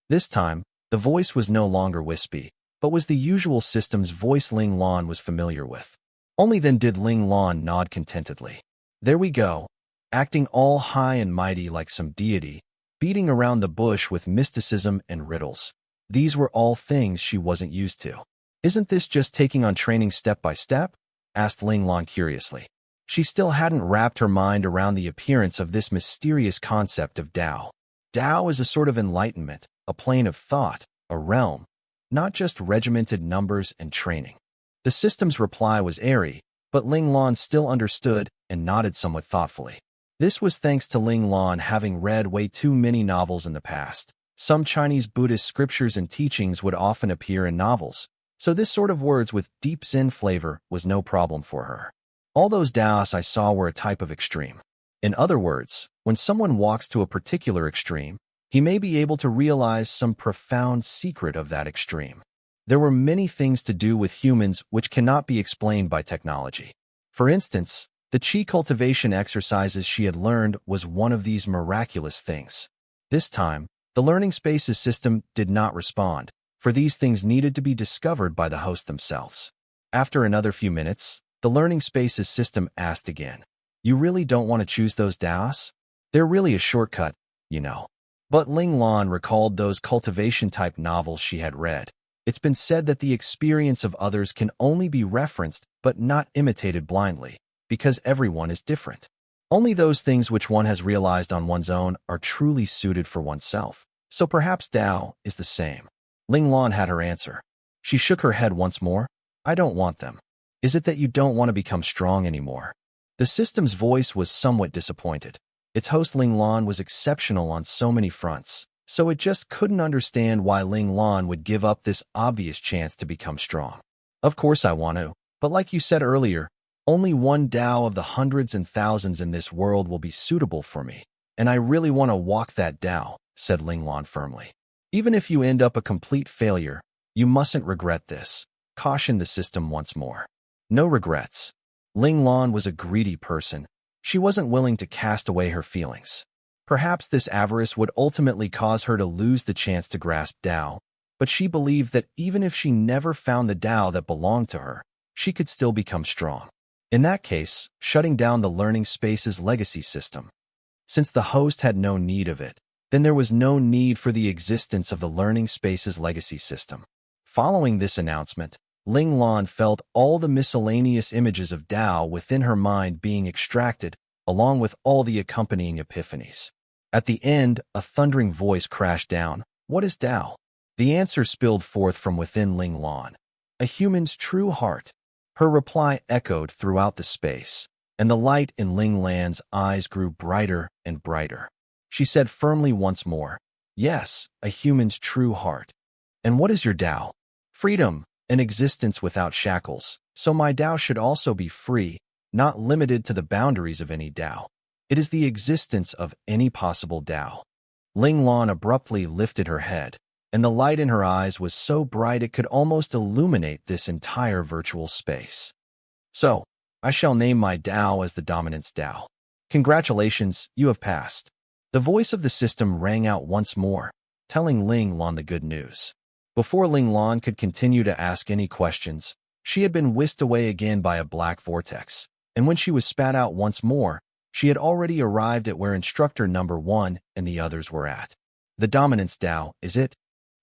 Speaker 1: This time, the voice was no longer wispy, but was the usual system's voice Ling Lan was familiar with. Only then did Ling Lan nod contentedly. There we go, acting all high and mighty like some deity, beating around the bush with mysticism and riddles. These were all things she wasn't used to. "Isn't this just taking on training step by step?" asked Ling Lan curiously. She still hadn't wrapped her mind around the appearance of this mysterious concept of Tao. Tao is a sort of enlightenment, a plane of thought, a realm, not just regimented numbers and training. The system's reply was airy, but Ling Lan still understood and nodded somewhat thoughtfully. This was thanks to Ling Lan having read way too many novels in the past. Some Chinese Buddhist scriptures and teachings would often appear in novels, so this sort of words with deep Zen flavor was no problem for her. All those Daos I saw were a type of extreme. In other words, when someone walks to a particular extreme, he may be able to realize some profound secret of that extreme. There were many things to do with humans which cannot be explained by technology. For instance, the qi cultivation exercises she had learned was one of these miraculous things. This time, the learning spaces system did not respond, for these things needed to be discovered by the host themselves. After another few minutes, the learning spaces system asked again, "You really don't want to choose those Daos? They're really a shortcut, you know." But Ling Lan recalled those cultivation-type novels she had read. It's been said that the experience of others can only be referenced but not imitated blindly, because everyone is different. Only those things which one has realized on one's own are truly suited for oneself. So perhaps Tao is the same. Ling Lan had her answer. She shook her head once more. "I don't want them. Is it that you don't want to become strong anymore?" The system's voice was somewhat disappointed. Its host Ling Lan was exceptional on so many fronts, so it just couldn't understand why Ling Lan would give up this obvious chance to become strong. "Of course I want to, but like you said earlier, only one Tao of the hundreds and thousands in this world will be suitable for me, and I really want to walk that Tao," said Ling Lan firmly. "Even if you end up a complete failure, you mustn't regret this," cautioned the system once more. No regrets. Ling Lan was a greedy person. She wasn't willing to cast away her feelings. Perhaps this avarice would ultimately cause her to lose the chance to grasp Tao, but she believed that even if she never found the Tao that belonged to her, she could still become strong. In that case, shutting down the learning space's legacy system. Since the host had no need of it, then there was no need for the existence of the learning space's legacy system. Following this announcement, Ling Lan felt all the miscellaneous images of Tao within her mind being extracted, along with all the accompanying epiphanies. At the end, a thundering voice crashed down. "What is Tao?" The answer spilled forth from within Ling Lan. "A human's true heart." Her reply echoed throughout the space, and the light in Ling Lan's eyes grew brighter and brighter. She said firmly once more, "Yes, a human's true heart." "And what is your Tao?" "Freedom," an existence without shackles, so my Tao should also be free, not limited to the boundaries of any Tao. It is the existence of any possible Tao. Ling Lan abruptly lifted her head, and the light in her eyes was so bright it could almost illuminate this entire virtual space. So, I shall name my Tao as the Dominance Tao. Congratulations, you have passed. The voice of the system rang out once more, telling Ling Lan the good news. Before Ling Lan could continue to ask any questions, she had been whisked away again by a black vortex, and when she was spat out once more, she had already arrived at where instructor number 1 and the others were at. The Dominance Tao, is it?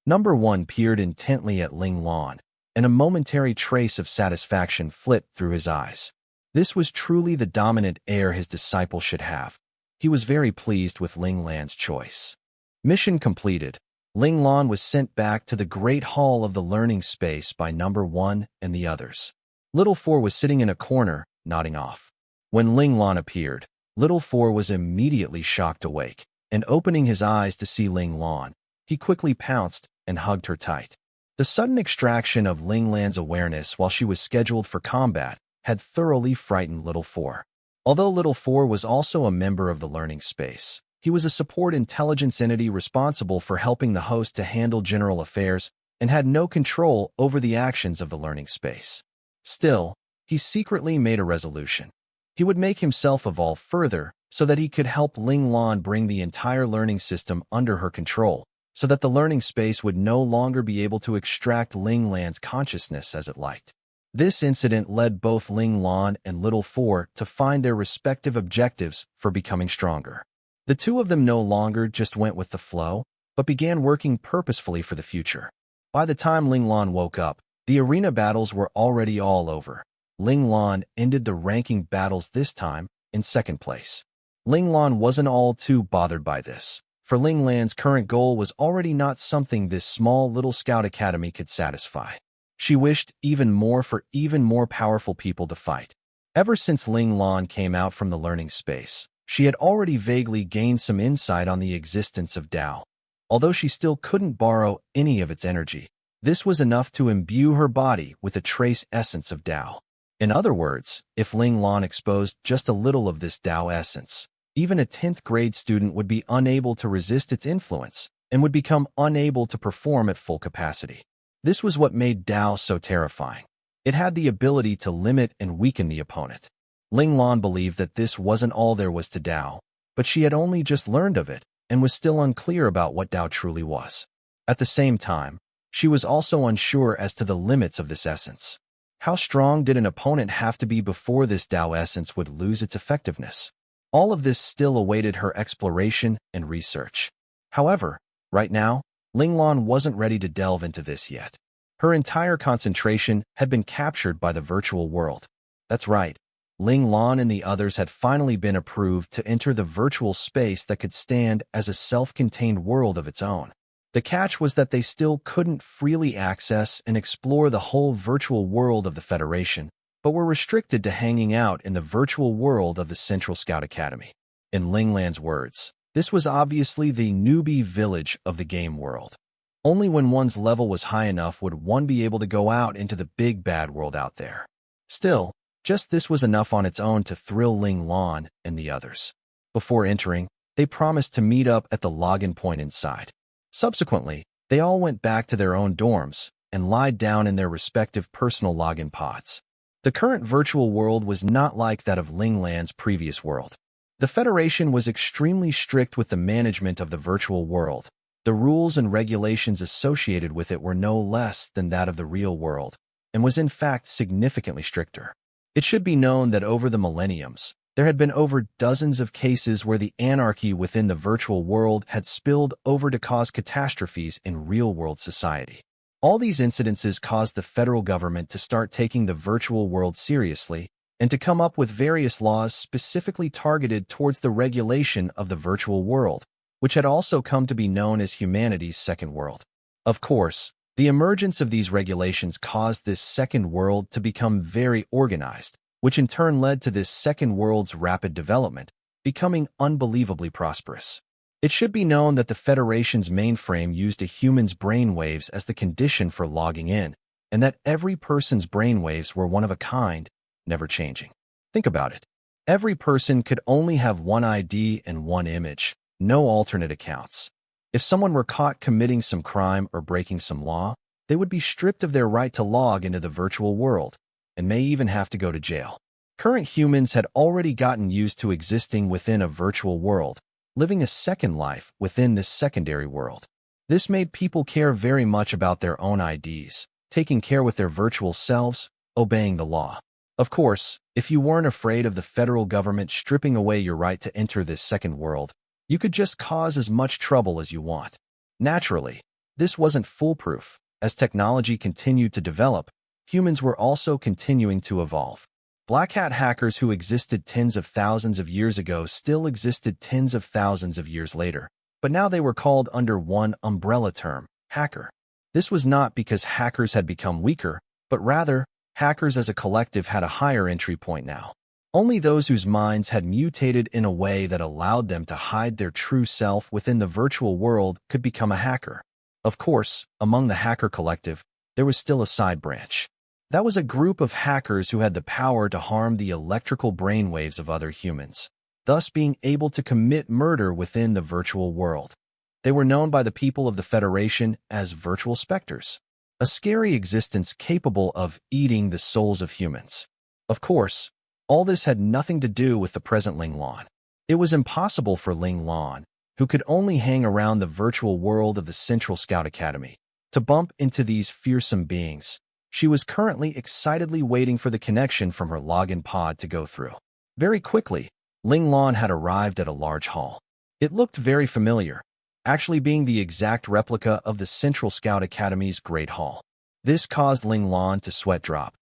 Speaker 1: Number 1 peered intently at Ling Lan, and a momentary trace of satisfaction flit through his eyes. This was truly the dominant heir his disciple should have. He was very pleased with Ling Lan's choice. Mission completed. Ling Lan was sent back to the great hall of the learning space by number 1 and the others. Little 4 was sitting in a corner, nodding off. When Ling Lan appeared, Little 4 was immediately shocked awake, and opening his eyes to see Ling Lan, he quickly pounced and hugged her tight. The sudden extraction of Ling Lan's awareness while she was scheduled for combat had thoroughly frightened Little 4. Although Little 4 was also a member of the learning space, he was a support intelligence entity responsible for helping the host to handle general affairs and had no control over the actions of the learning space. Still, he secretly made a resolution. He would make himself evolve further so that he could help Ling Lan bring the entire learning system under her control, so that the learning space would no longer be able to extract Ling Lan's consciousness as it liked. This incident led both Ling Lan and Little 4 to find their respective objectives for becoming stronger. The two of them no longer just went with the flow, but began working purposefully for the future. By the time Ling Lan woke up, the arena battles were already all over. Ling Lan ended the ranking battles this time in second place. Ling Lan wasn't all too bothered by this, for Ling Lan's current goal was already not something this small little scout academy could satisfy. She wished even more for even more powerful people to fight. Ever since Ling Lan came out from the learning space, she had already vaguely gained some insight on the existence of Tao. Although she still couldn't borrow any of its energy, this was enough to imbue her body with a trace essence of Tao. In other words, if Ling Lan exposed just a little of this Tao essence, even a 10th grade student would be unable to resist its influence and would become unable to perform at full capacity. This was what made Tao so terrifying. It had the ability to limit and weaken the opponent. Ling Lan believed that this wasn't all there was to Tao, but she had only just learned of it and was still unclear about what Tao truly was. At the same time, she was also unsure as to the limits of this essence. How strong did an opponent have to be before this Tao essence would lose its effectiveness? All of this still awaited her exploration and research. However, right now, Ling Lan wasn't ready to delve into this yet. Her entire concentration had been captured by the virtual world. That's right, Ling Lan and the others had finally been approved to enter the virtual space that could stand as a self-contained world of its own. The catch was that they still couldn't freely access and explore the whole virtual world of the Federation, but were restricted to hanging out in the virtual world of the Central Scout Academy. In Ling Lan's words, this was obviously the newbie village of the game world. Only when one's level was high enough would one be able to go out into the big bad world out there. Still, just this was enough on its own to thrill Ling Lan and the others. Before entering, they promised to meet up at the login point inside. Subsequently, they all went back to their own dorms and lied down in their respective personal login pods. The current virtual world was not like that of Ling Lan's previous world. The Federation was extremely strict with the management of the virtual world. The rules and regulations associated with it were no less than that of the real world, and was in fact significantly stricter. It should be known that over the millenniums, there had been over dozens of cases where the anarchy within the virtual world had spilled over to cause catastrophes in real-world society. All these incidences caused the federal government to start taking the virtual world seriously and to come up with various laws specifically targeted towards the regulation of the virtual world, which had also come to be known as humanity's second world. Of course, the emergence of these regulations caused this second world to become very organized, which in turn led to this second world's rapid development, becoming unbelievably prosperous. It should be known that the Federation's mainframe used a human's brainwaves as the condition for logging in, and that every person's brainwaves were one of a kind, never changing. Think about it. Every person could only have one ID and one image, no alternate accounts. If someone were caught committing some crime or breaking some law, they would be stripped of their right to log into the virtual world, and may even have to go to jail. Current humans had already gotten used to existing within a virtual world, living a second life within this secondary world. This made people care very much about their own IDs, taking care with their virtual selves, obeying the law. Of course, if you weren't afraid of the federal government stripping away your right to enter this second world, you could just cause as much trouble as you want. Naturally, this wasn't foolproof. As technology continued to develop, humans were also continuing to evolve. Black hat hackers who existed tens of thousands of years ago still existed tens of thousands of years later, but now they were called under one umbrella term, hacker. This was not because hackers had become weaker, but rather, hackers as a collective had a higher entry point now. Only those whose minds had mutated in a way that allowed them to hide their true self within the virtual world could become a hacker. Of course, among the hacker collective, there was still a side branch. That was a group of hackers who had the power to harm the electrical brainwaves of other humans, thus being able to commit murder within the virtual world. They were known by the people of the Federation as virtual specters, a scary existence capable of eating the souls of humans. Of course, all this had nothing to do with the present Ling Lan. It was impossible for Ling Lan, who could only hang around the virtual world of the Central Scout Academy, to bump into these fearsome beings. She was currently excitedly waiting for the connection from her login pod to go through. Very quickly, Ling Lan had arrived at a large hall. It looked very familiar, actually being the exact replica of the Central Scout Academy's Great Hall. This caused Ling Lan to sweat drop.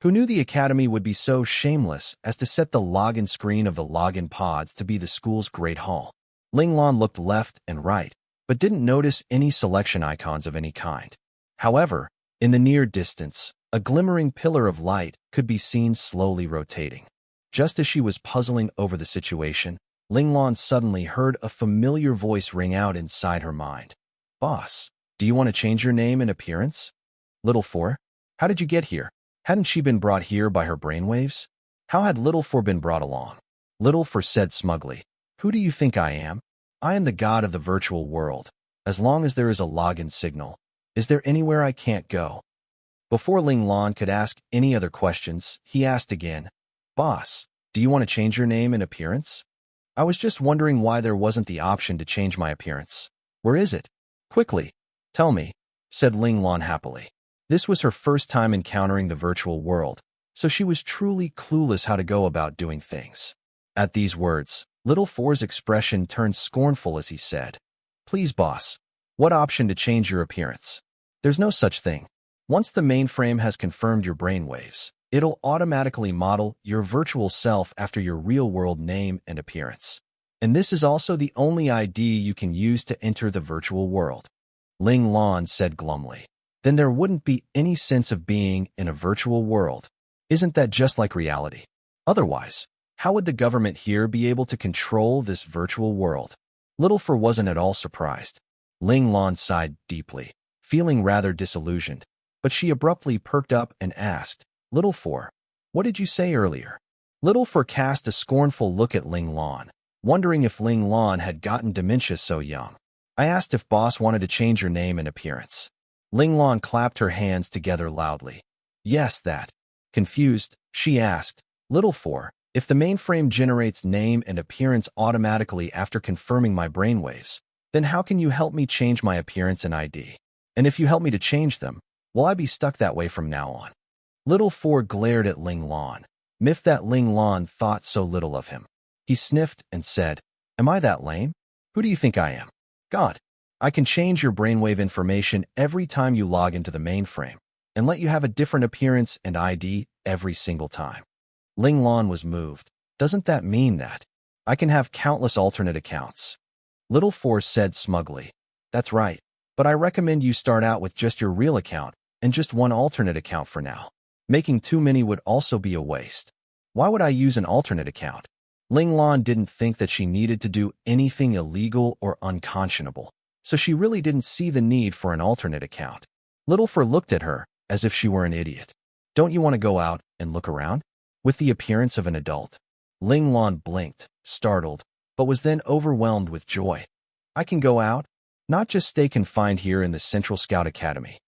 Speaker 1: Who knew the academy would be so shameless as to set the login screen of the login pods to be the school's Great Hall? Ling Lan looked left and right, but didn't notice any selection icons of any kind. However, in the near distance, a glimmering pillar of light could be seen slowly rotating. Just as she was puzzling over the situation, Ling Lan suddenly heard a familiar voice ring out inside her mind. "Boss, do you want to change your name and appearance?" "Little Four? How did you get here? Hadn't she been brought here by her brainwaves? How had Little Four been brought along?" Little Four said smugly, "Who do you think I am? I am the god of the virtual world. As long as there is a login signal, is there anywhere I can't go?" Before Ling Lan could ask any other questions, he asked again, "Boss, do you want to change your name and appearance?" "I was just wondering why there wasn't the option to change my appearance. Where is it? Quickly, tell me," said Ling Lan happily. This was her first time encountering the virtual world, so she was truly clueless how to go about doing things. At these words, Little Four's expression turned scornful as he said, "Please, boss, what option to change your appearance? There's no such thing. Once the mainframe has confirmed your brainwaves, it'll automatically model your virtual self after your real-world name and appearance. And this is also the only ID you can use to enter the virtual world." Ling Lan said glumly, "Then there wouldn't be any sense of being in a virtual world. Isn't that just like reality? Otherwise, how would the government here be able to control this virtual world?" Little Four wasn't at all surprised. Ling Lan sighed deeply, feeling rather disillusioned, but she abruptly perked up and asked, "Little Four, what did you say earlier?" Little Four cast a scornful look at Ling Lan, wondering if Ling Lan had gotten dementia so young. "I asked if boss wanted to change your name and appearance." Ling Lan clapped her hands together loudly. "Yes, that." Confused, she asked, "Little Four, if the mainframe generates name and appearance automatically after confirming my brainwaves, then how can you help me change my appearance and ID? And if you help me to change them, will I be stuck that way from now on?" Little Four glared at Ling Lan, miffed that Ling Lan thought so little of him. He sniffed and said, "Am I that lame? Who do you think I am? God, I can change your brainwave information every time you log into the mainframe, and let you have a different appearance and ID every single time." Ling Lan was moved. "Doesn't that mean that I can have countless alternate accounts?" Little Four said smugly, "That's right, but I recommend you start out with just your real account and just one alternate account for now. Making too many would also be a waste." "Why would I use an alternate account?" Ling Lan didn't think that she needed to do anything illegal or unconscionable, so she really didn't see the need for an alternate account. Little Four looked at her, as if she were an idiot. Don't you want to go out and look around? With the appearance of an adult. Ling Lan blinked, startled, but was then overwhelmed with joy. I can go out? Not just stay confined here in the Central Scout Academy.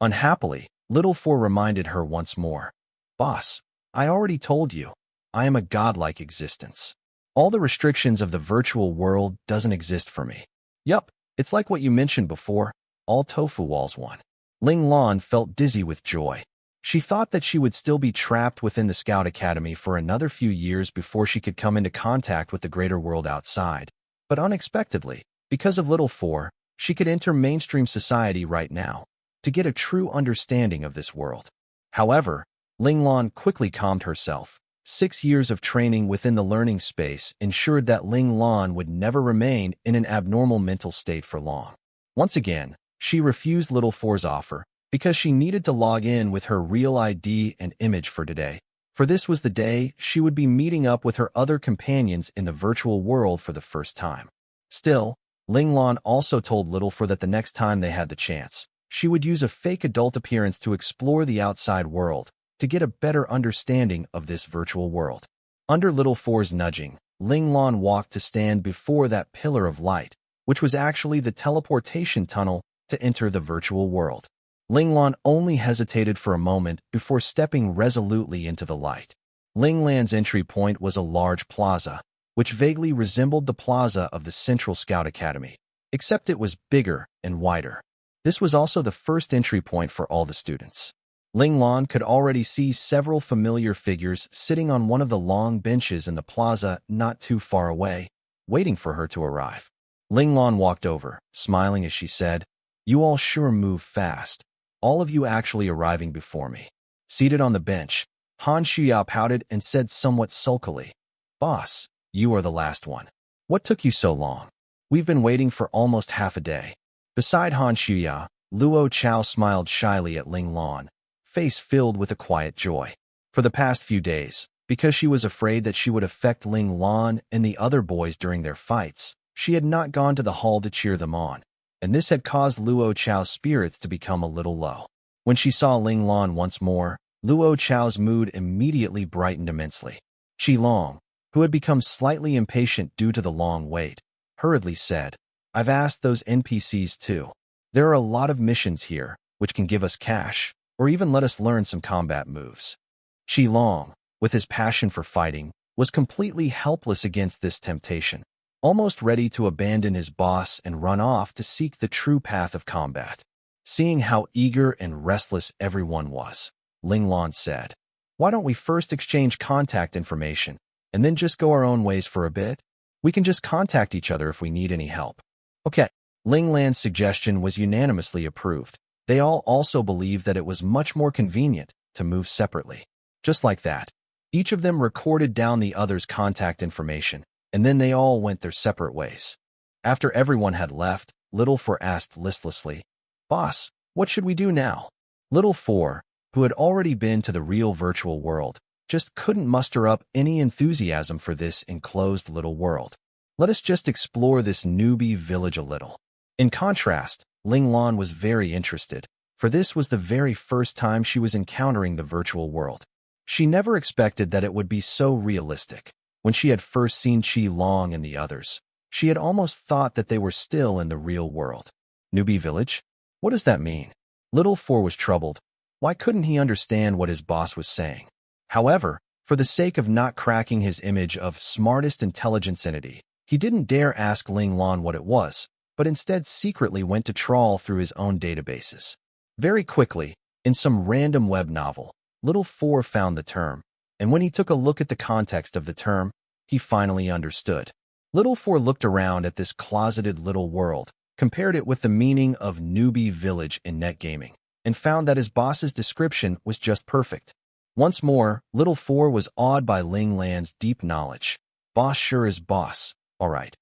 Speaker 1: Unhappily, Little Four reminded her once more. Boss, I already told you. I am a godlike existence. All the restrictions of the virtual world doesn't exist for me. Yup, it's like what you mentioned before, all tofu walls one. Ling Lan felt dizzy with joy. She thought that she would still be trapped within the Scout Academy for another few years before she could come into contact with the greater world outside. But unexpectedly, because of Little Four, she could enter mainstream society right now to get a true understanding of this world. However, Ling Lan quickly calmed herself. 6 years of training within the learning space ensured that Ling Lan would never remain in an abnormal mental state for long. Once again, she refused Little Four's offer because she needed to log in with her real ID and image for today. For this was the day she would be meeting up with her other companions in the virtual world for the first time. Still, Ling Lan also told Little Four that the next time they had the chance, she would use a fake adult appearance to explore the outside world, to get a better understanding of this virtual world. Under Little Four's nudging, Ling Lan walked to stand before that pillar of light, which was actually the teleportation tunnel to enter the virtual world. Ling Lan only hesitated for a moment before stepping resolutely into the light. Ling Lan's entry point was a large plaza, which vaguely resembled the plaza of the Central Scout Academy, except it was bigger and wider. This was also the first entry point for all the students. Ling Lan could already see several familiar figures sitting on one of the long benches in the plaza not too far away, waiting for her to arrive. Ling Lan walked over, smiling as she said, "You all sure move fast. All of you actually arriving before me." Seated on the bench, Han Shuya pouted and said somewhat sulkily, "Boss, you are the last one. What took you so long? We've been waiting for almost half a day." Beside Han Shuya, Luo Chao smiled shyly at Ling Lan, face filled with a quiet joy. For the past few days, because she was afraid that she would affect Ling Lan and the other boys during their fights, she had not gone to the hall to cheer them on, and this had caused Luo Chao's spirits to become a little low. When she saw Ling Lan once more, Luo Chao's mood immediately brightened immensely. Qi Long, who had become slightly impatient due to the long wait, hurriedly said, "I've asked those NPCs too. There are a lot of missions here, which can give us cash, or even let us learn some combat moves." Qi Long, with his passion for fighting, was completely helpless against this temptation, almost ready to abandon his boss and run off to seek the true path of combat. Seeing how eager and restless everyone was, Ling Lan said, "Why don't we first exchange contact information, and then just go our own ways for a bit? We can just contact each other if we need any help." Okay. Ling Lan's suggestion was unanimously approved. They all also believed that it was much more convenient to move separately. Just like that, each of them recorded down the other's contact information, and then they all went their separate ways. After everyone had left, Little Four asked listlessly, "Boss, what should we do now?" Little Four, who had already been to the real virtual world, just couldn't muster up any enthusiasm for this enclosed little world. Let us just explore this newbie village a little. In contrast, Ling Lan was very interested, for this was the very first time she was encountering the virtual world. She never expected that it would be so realistic. When she had first seen Qi Long and the others, she had almost thought that they were still in the real world. Newbie village? What does that mean? Little Four was troubled. Why couldn't he understand what his boss was saying? However, for the sake of not cracking his image of smartest intelligence entity, he didn't dare ask Ling Lan what it was, but instead secretly went to trawl through his own databases. Very quickly, in some random web novel, Little Four found the term, and when he took a look at the context of the term, he finally understood. Little Four looked around at this closeted little world, compared it with the meaning of newbie village in net gaming, and found that his boss's description was just perfect. Once more, Little Four was awed by Ling Lan's deep knowledge. Boss sure is boss, all right.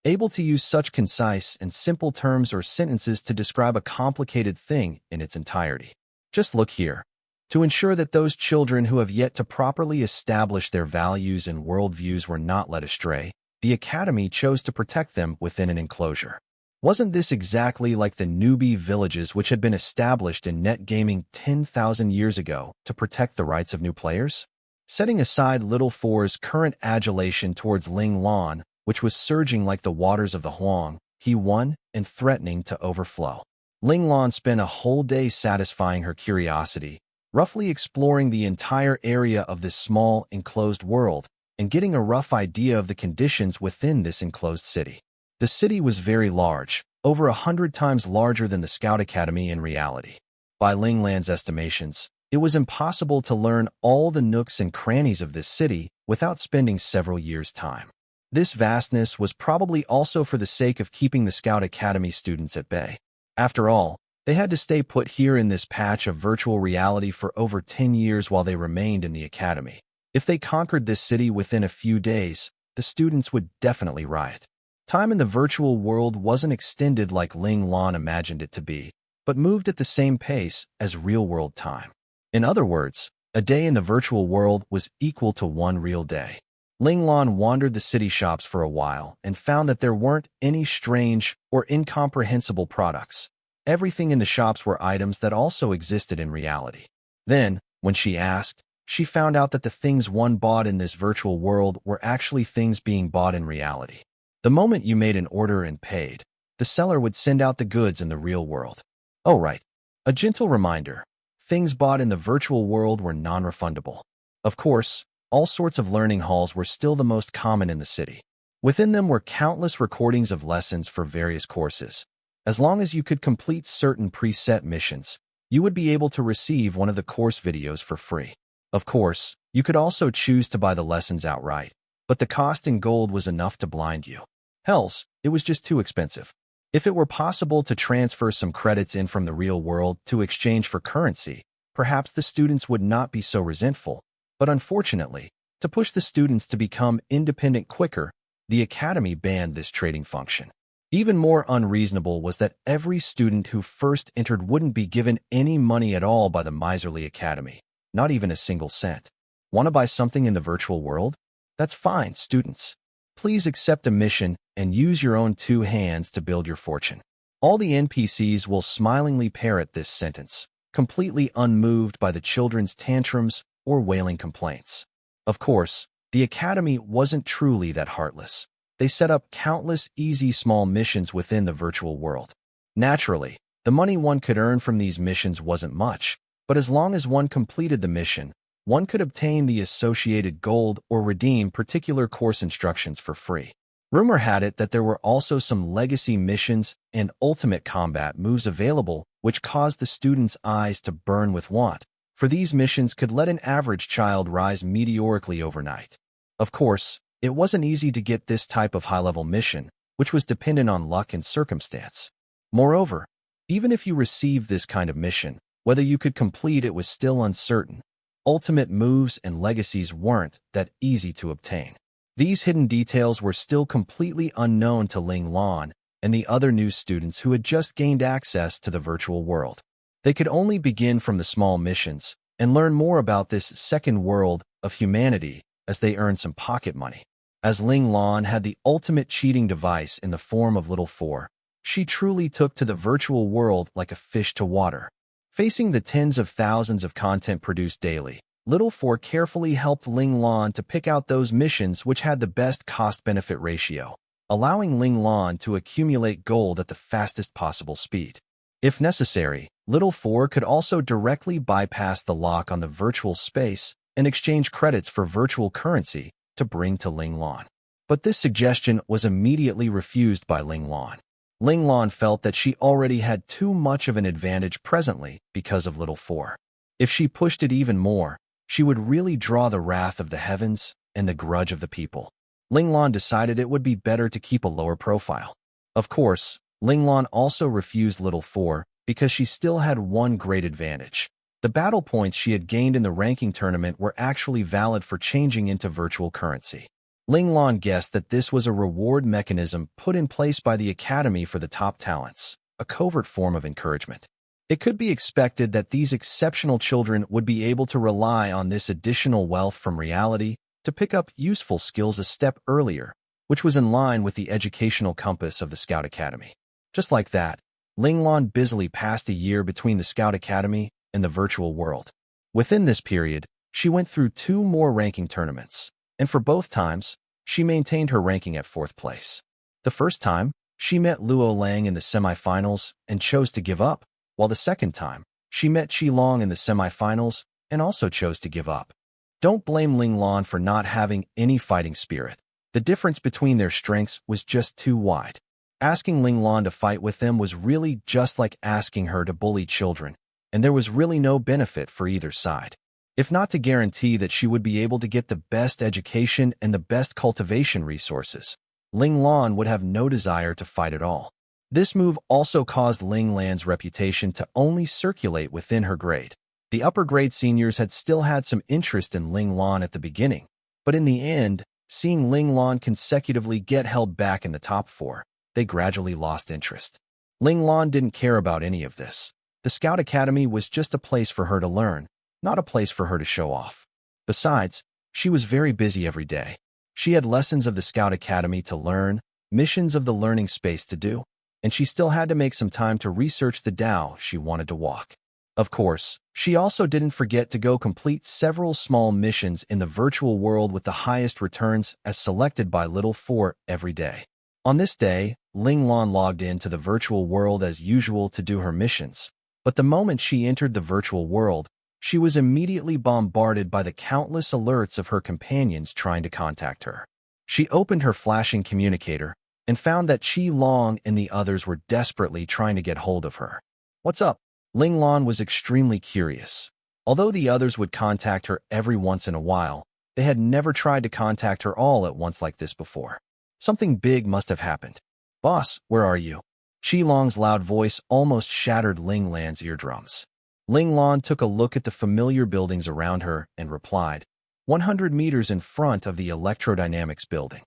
Speaker 1: Able to use such concise and simple terms or sentences to describe a complicated thing in its entirety. Just look here. To ensure that those children who have yet to properly establish their values and worldviews were not led astray, the Academy chose to protect them within an enclosure. Wasn't this exactly like the newbie villages which had been established in net gaming 10,000 years ago to protect the rights of new players? Setting aside Little Four's current adulation towards Ling Lan, which was surging like the waters of the Huang, he won and threatening to overflow. Ling Lan spent a whole day satisfying her curiosity, roughly exploring the entire area of this small, enclosed world and getting a rough idea of the conditions within this enclosed city. The city was very large, over 100 times larger than the Scout Academy in reality. By Ling Lan's estimations, it was impossible to learn all the nooks and crannies of this city without spending several years' time. This vastness was probably also for the sake of keeping the Scout Academy students at bay. After all, they had to stay put here in this patch of virtual reality for over 10 years while they remained in the academy. If they conquered this city within a few days, the students would definitely riot. Time in the virtual world wasn't extended like Ling Lan imagined it to be, but moved at the same pace as real-world time. In other words, a day in the virtual world was equal to one real day. Ling Lan wandered the city shops for a while and found that there weren't any strange or incomprehensible products. Everything in the shops were items that also existed in reality. Then, when she asked, she found out that the things one bought in this virtual world were actually things being bought in reality. The moment you made an order and paid, the seller would send out the goods in the real world. Oh right, a gentle reminder, things bought in the virtual world were non-refundable. Of course, all sorts of learning halls were still the most common in the city. Within them were countless recordings of lessons for various courses. As long as you could complete certain preset missions, you would be able to receive one of the course videos for free. Of course, you could also choose to buy the lessons outright, but the cost in gold was enough to blind you. Hells, it was just too expensive. If it were possible to transfer some credits in from the real world to exchange for currency, perhaps the students would not be so resentful. But unfortunately, to push the students to become independent quicker, the academy banned this trading function. Even more unreasonable was that every student who first entered wouldn't be given any money at all by the miserly academy, not even a single cent. Want to buy something in the virtual world? That's fine, students. Please accept a mission and use your own 2 hands to build your fortune. All the NPCs will smilingly parrot this sentence, completely unmoved by the children's tantrums or wailing complaints. Of course, the academy wasn't truly that heartless. They set up countless easy small missions within the virtual world. Naturally, the money one could earn from these missions wasn't much, but as long as one completed the mission, one could obtain the associated gold or redeem particular course instructions for free. Rumor had it that there were also some legacy missions and ultimate combat moves available which caused the students' eyes to burn with want, for these missions could let an average child rise meteorically overnight. Of course, it wasn't easy to get this type of high-level mission, which was dependent on luck and circumstance. Moreover, even if you received this kind of mission, whether you could complete it was still uncertain. Ultimate moves and legacies weren't that easy to obtain. These hidden details were still completely unknown to Ling Lan and the other new students who had just gained access to the virtual world. They could only begin from the small missions and learn more about this second world of humanity as they earned some pocket money. As Ling Lan had the ultimate cheating device in the form of Little Four, she truly took to the virtual world like a fish to water. Facing the tens of thousands of content produced daily, Little Four carefully helped Ling Lan to pick out those missions which had the best cost-benefit ratio, allowing Ling Lan to accumulate gold at the fastest possible speed. If necessary, Little Four could also directly bypass the lock on the virtual space and exchange credits for virtual currency to bring to Ling Lan. But this suggestion was immediately refused by Ling Lan. Ling Lan felt that she already had too much of an advantage presently because of Little Four. If she pushed it even more, she would really draw the wrath of the heavens and the grudge of the people. Ling Lan decided it would be better to keep a lower profile. Of course, Ling Lan also refused Little Four because she still had one great advantage. The battle points she had gained in the ranking tournament were actually valid for changing into virtual currency. Ling Lan guessed that this was a reward mechanism put in place by the Academy for the top talents, a covert form of encouragement. It could be expected that these exceptional children would be able to rely on this additional wealth from reality to pick up useful skills a step earlier, which was in line with the educational compass of the Scout Academy. Just like that, Ling Lan busily passed a year between the Scout Academy and the virtual world. Within this period, she went through 2 more ranking tournaments, and for both times, she maintained her ranking at 4th place. The first time, she met Luo Lang in the semifinals and chose to give up, while the second time, she met Qi Long in the semifinals and also chose to give up. Don't blame Ling Lan for not having any fighting spirit. The difference between their strengths was just too wide. Asking Ling Lan to fight with them was really just like asking her to bully children, and there was really no benefit for either side. If not to guarantee that she would be able to get the best education and the best cultivation resources, Ling Lan would have no desire to fight at all. This move also caused Ling Lan's reputation to only circulate within her grade. The upper grade seniors had still had some interest in Ling Lan at the beginning, but in the end, seeing Ling Lan consecutively get held back in the top 4, they gradually lost interest. Ling Lan didn't care about any of this. The Scout Academy was just a place for her to learn, not a place for her to show off. Besides, she was very busy every day. She had lessons of the Scout Academy to learn, missions of the learning space to do, and she still had to make some time to research the Tao she wanted to walk. Of course, she also didn't forget to go complete several small missions in the virtual world with the highest returns as selected by Little 4 every day. On this day, Ling Lan logged into the virtual world as usual to do her missions, but the moment she entered the virtual world, she was immediately bombarded by the countless alerts of her companions trying to contact her. She opened her flashing communicator and found that Qi Long and the others were desperately trying to get hold of her. "What's up?" Ling Lan was extremely curious. Although the others would contact her every once in a while, they had never tried to contact her all at once like this before. Something big must have happened. "Boss, where are you?" Qi Long's loud voice almost shattered Ling Lan's eardrums. Ling Lan took a look at the familiar buildings around her and replied, 100 meters in front of the electrodynamics building.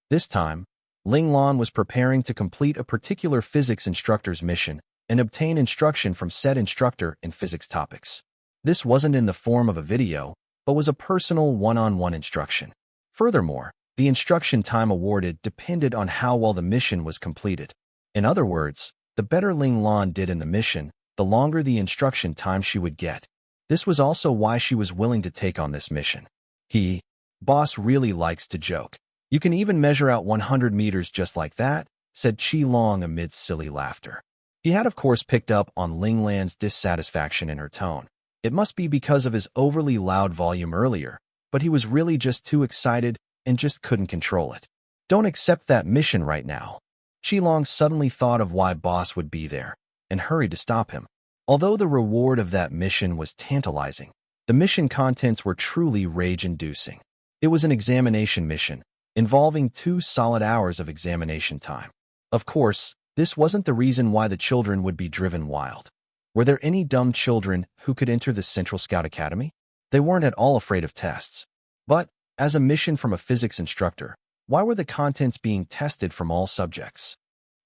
Speaker 1: This time, Ling Lan was preparing to complete a particular physics instructor's mission and obtain instruction from said instructor in physics topics. This wasn't in the form of a video, but was a personal one-on-one instruction. Furthermore, the instruction time awarded depended on how well the mission was completed. In other words, the better Ling Lan did in the mission, the longer the instruction time she would get. This was also why she was willing to take on this mission. Boss really likes to joke. "You can even measure out 100 meters just like that," said Qi Long amidst silly laughter. He had of course picked up on Ling Lan's dissatisfaction in her tone. It must be because of his overly loud volume earlier, but he was really just too excited and just couldn't control it. "Don't accept that mission right now." Qi Long suddenly thought of why Boss would be there, and hurried to stop him. Although the reward of that mission was tantalizing, the mission contents were truly rage-inducing. It was an examination mission, involving 2 solid hours of examination time. Of course, this wasn't the reason why the children would be driven wild. Were there any dumb children who could enter the Central Scout Academy? They weren't at all afraid of tests. But, as a mission from a physics instructor, why were the contents being tested from all subjects?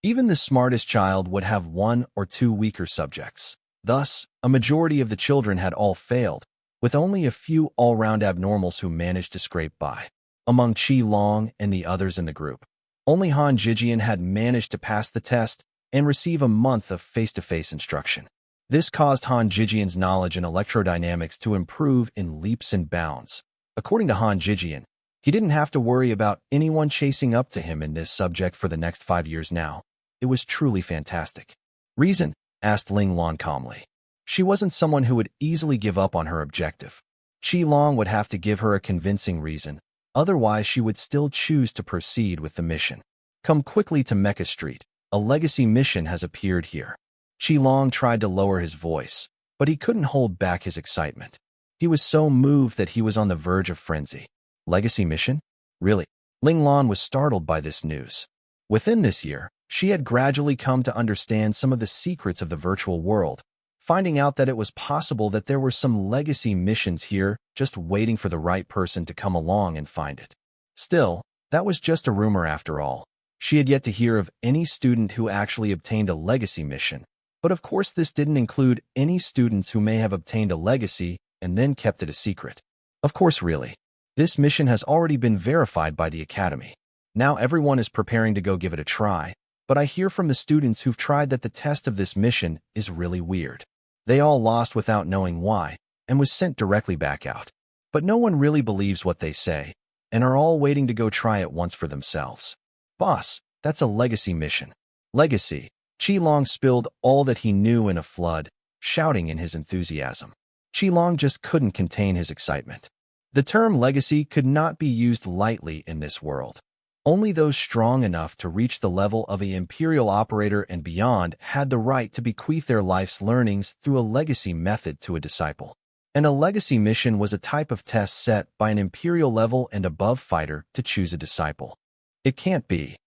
Speaker 1: Even the smartest child would have 1 or 2 weaker subjects. Thus, a majority of the children had all failed, with only a few all-round abnormals who managed to scrape by. Among Qi Long and the others in the group, only Han Jijian had managed to pass the test and receive a month of face-to-face instruction. This caused Han Jijian's knowledge in electrodynamics to improve in leaps and bounds. According to Han Jijian, he didn't have to worry about anyone chasing up to him in this subject for the next 5 years now. It was truly fantastic. "Reason?" asked Ling Lan calmly. She wasn't someone who would easily give up on her objective. Qi Long would have to give her a convincing reason, otherwise she would still choose to proceed with the mission. "Come quickly to Mecha Street. A legacy mission has appeared here." Qi Long tried to lower his voice, but he couldn't hold back his excitement. He was so moved that he was on the verge of frenzy. Legacy mission? Really? Ling Lan was startled by this news. Within this year, she had gradually come to understand some of the secrets of the virtual world, finding out that it was possible that there were some legacy missions here just waiting for the right person to come along and find it. Still, that was just a rumor after all. She had yet to hear of any student who actually obtained a legacy mission, but of course this didn't include any students who may have obtained a legacy and then kept it a secret. Of course, really. This mission has already been verified by the Academy. Now everyone is preparing to go give it a try, but I hear from the students who've tried that the test of this mission is really weird. They all lost without knowing why, and was sent directly back out. But no one really believes what they say, and are all waiting to go try it once for themselves. Boss, that's a legacy mission. Legacy. Qilong spilled all that he knew in a flood, shouting in his enthusiasm. Qilong just couldn't contain his excitement. The term legacy could not be used lightly in this world. Only those strong enough to reach the level of an imperial operator and beyond had the right to bequeath their life's learnings through a legacy method to a disciple. And a legacy mission was a type of test set by an imperial level and above fighter to choose a disciple. It can't be.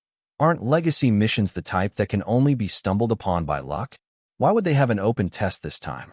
Speaker 1: Aren't legacy missions the type that can only be stumbled upon by luck? Why would they have an open test this time?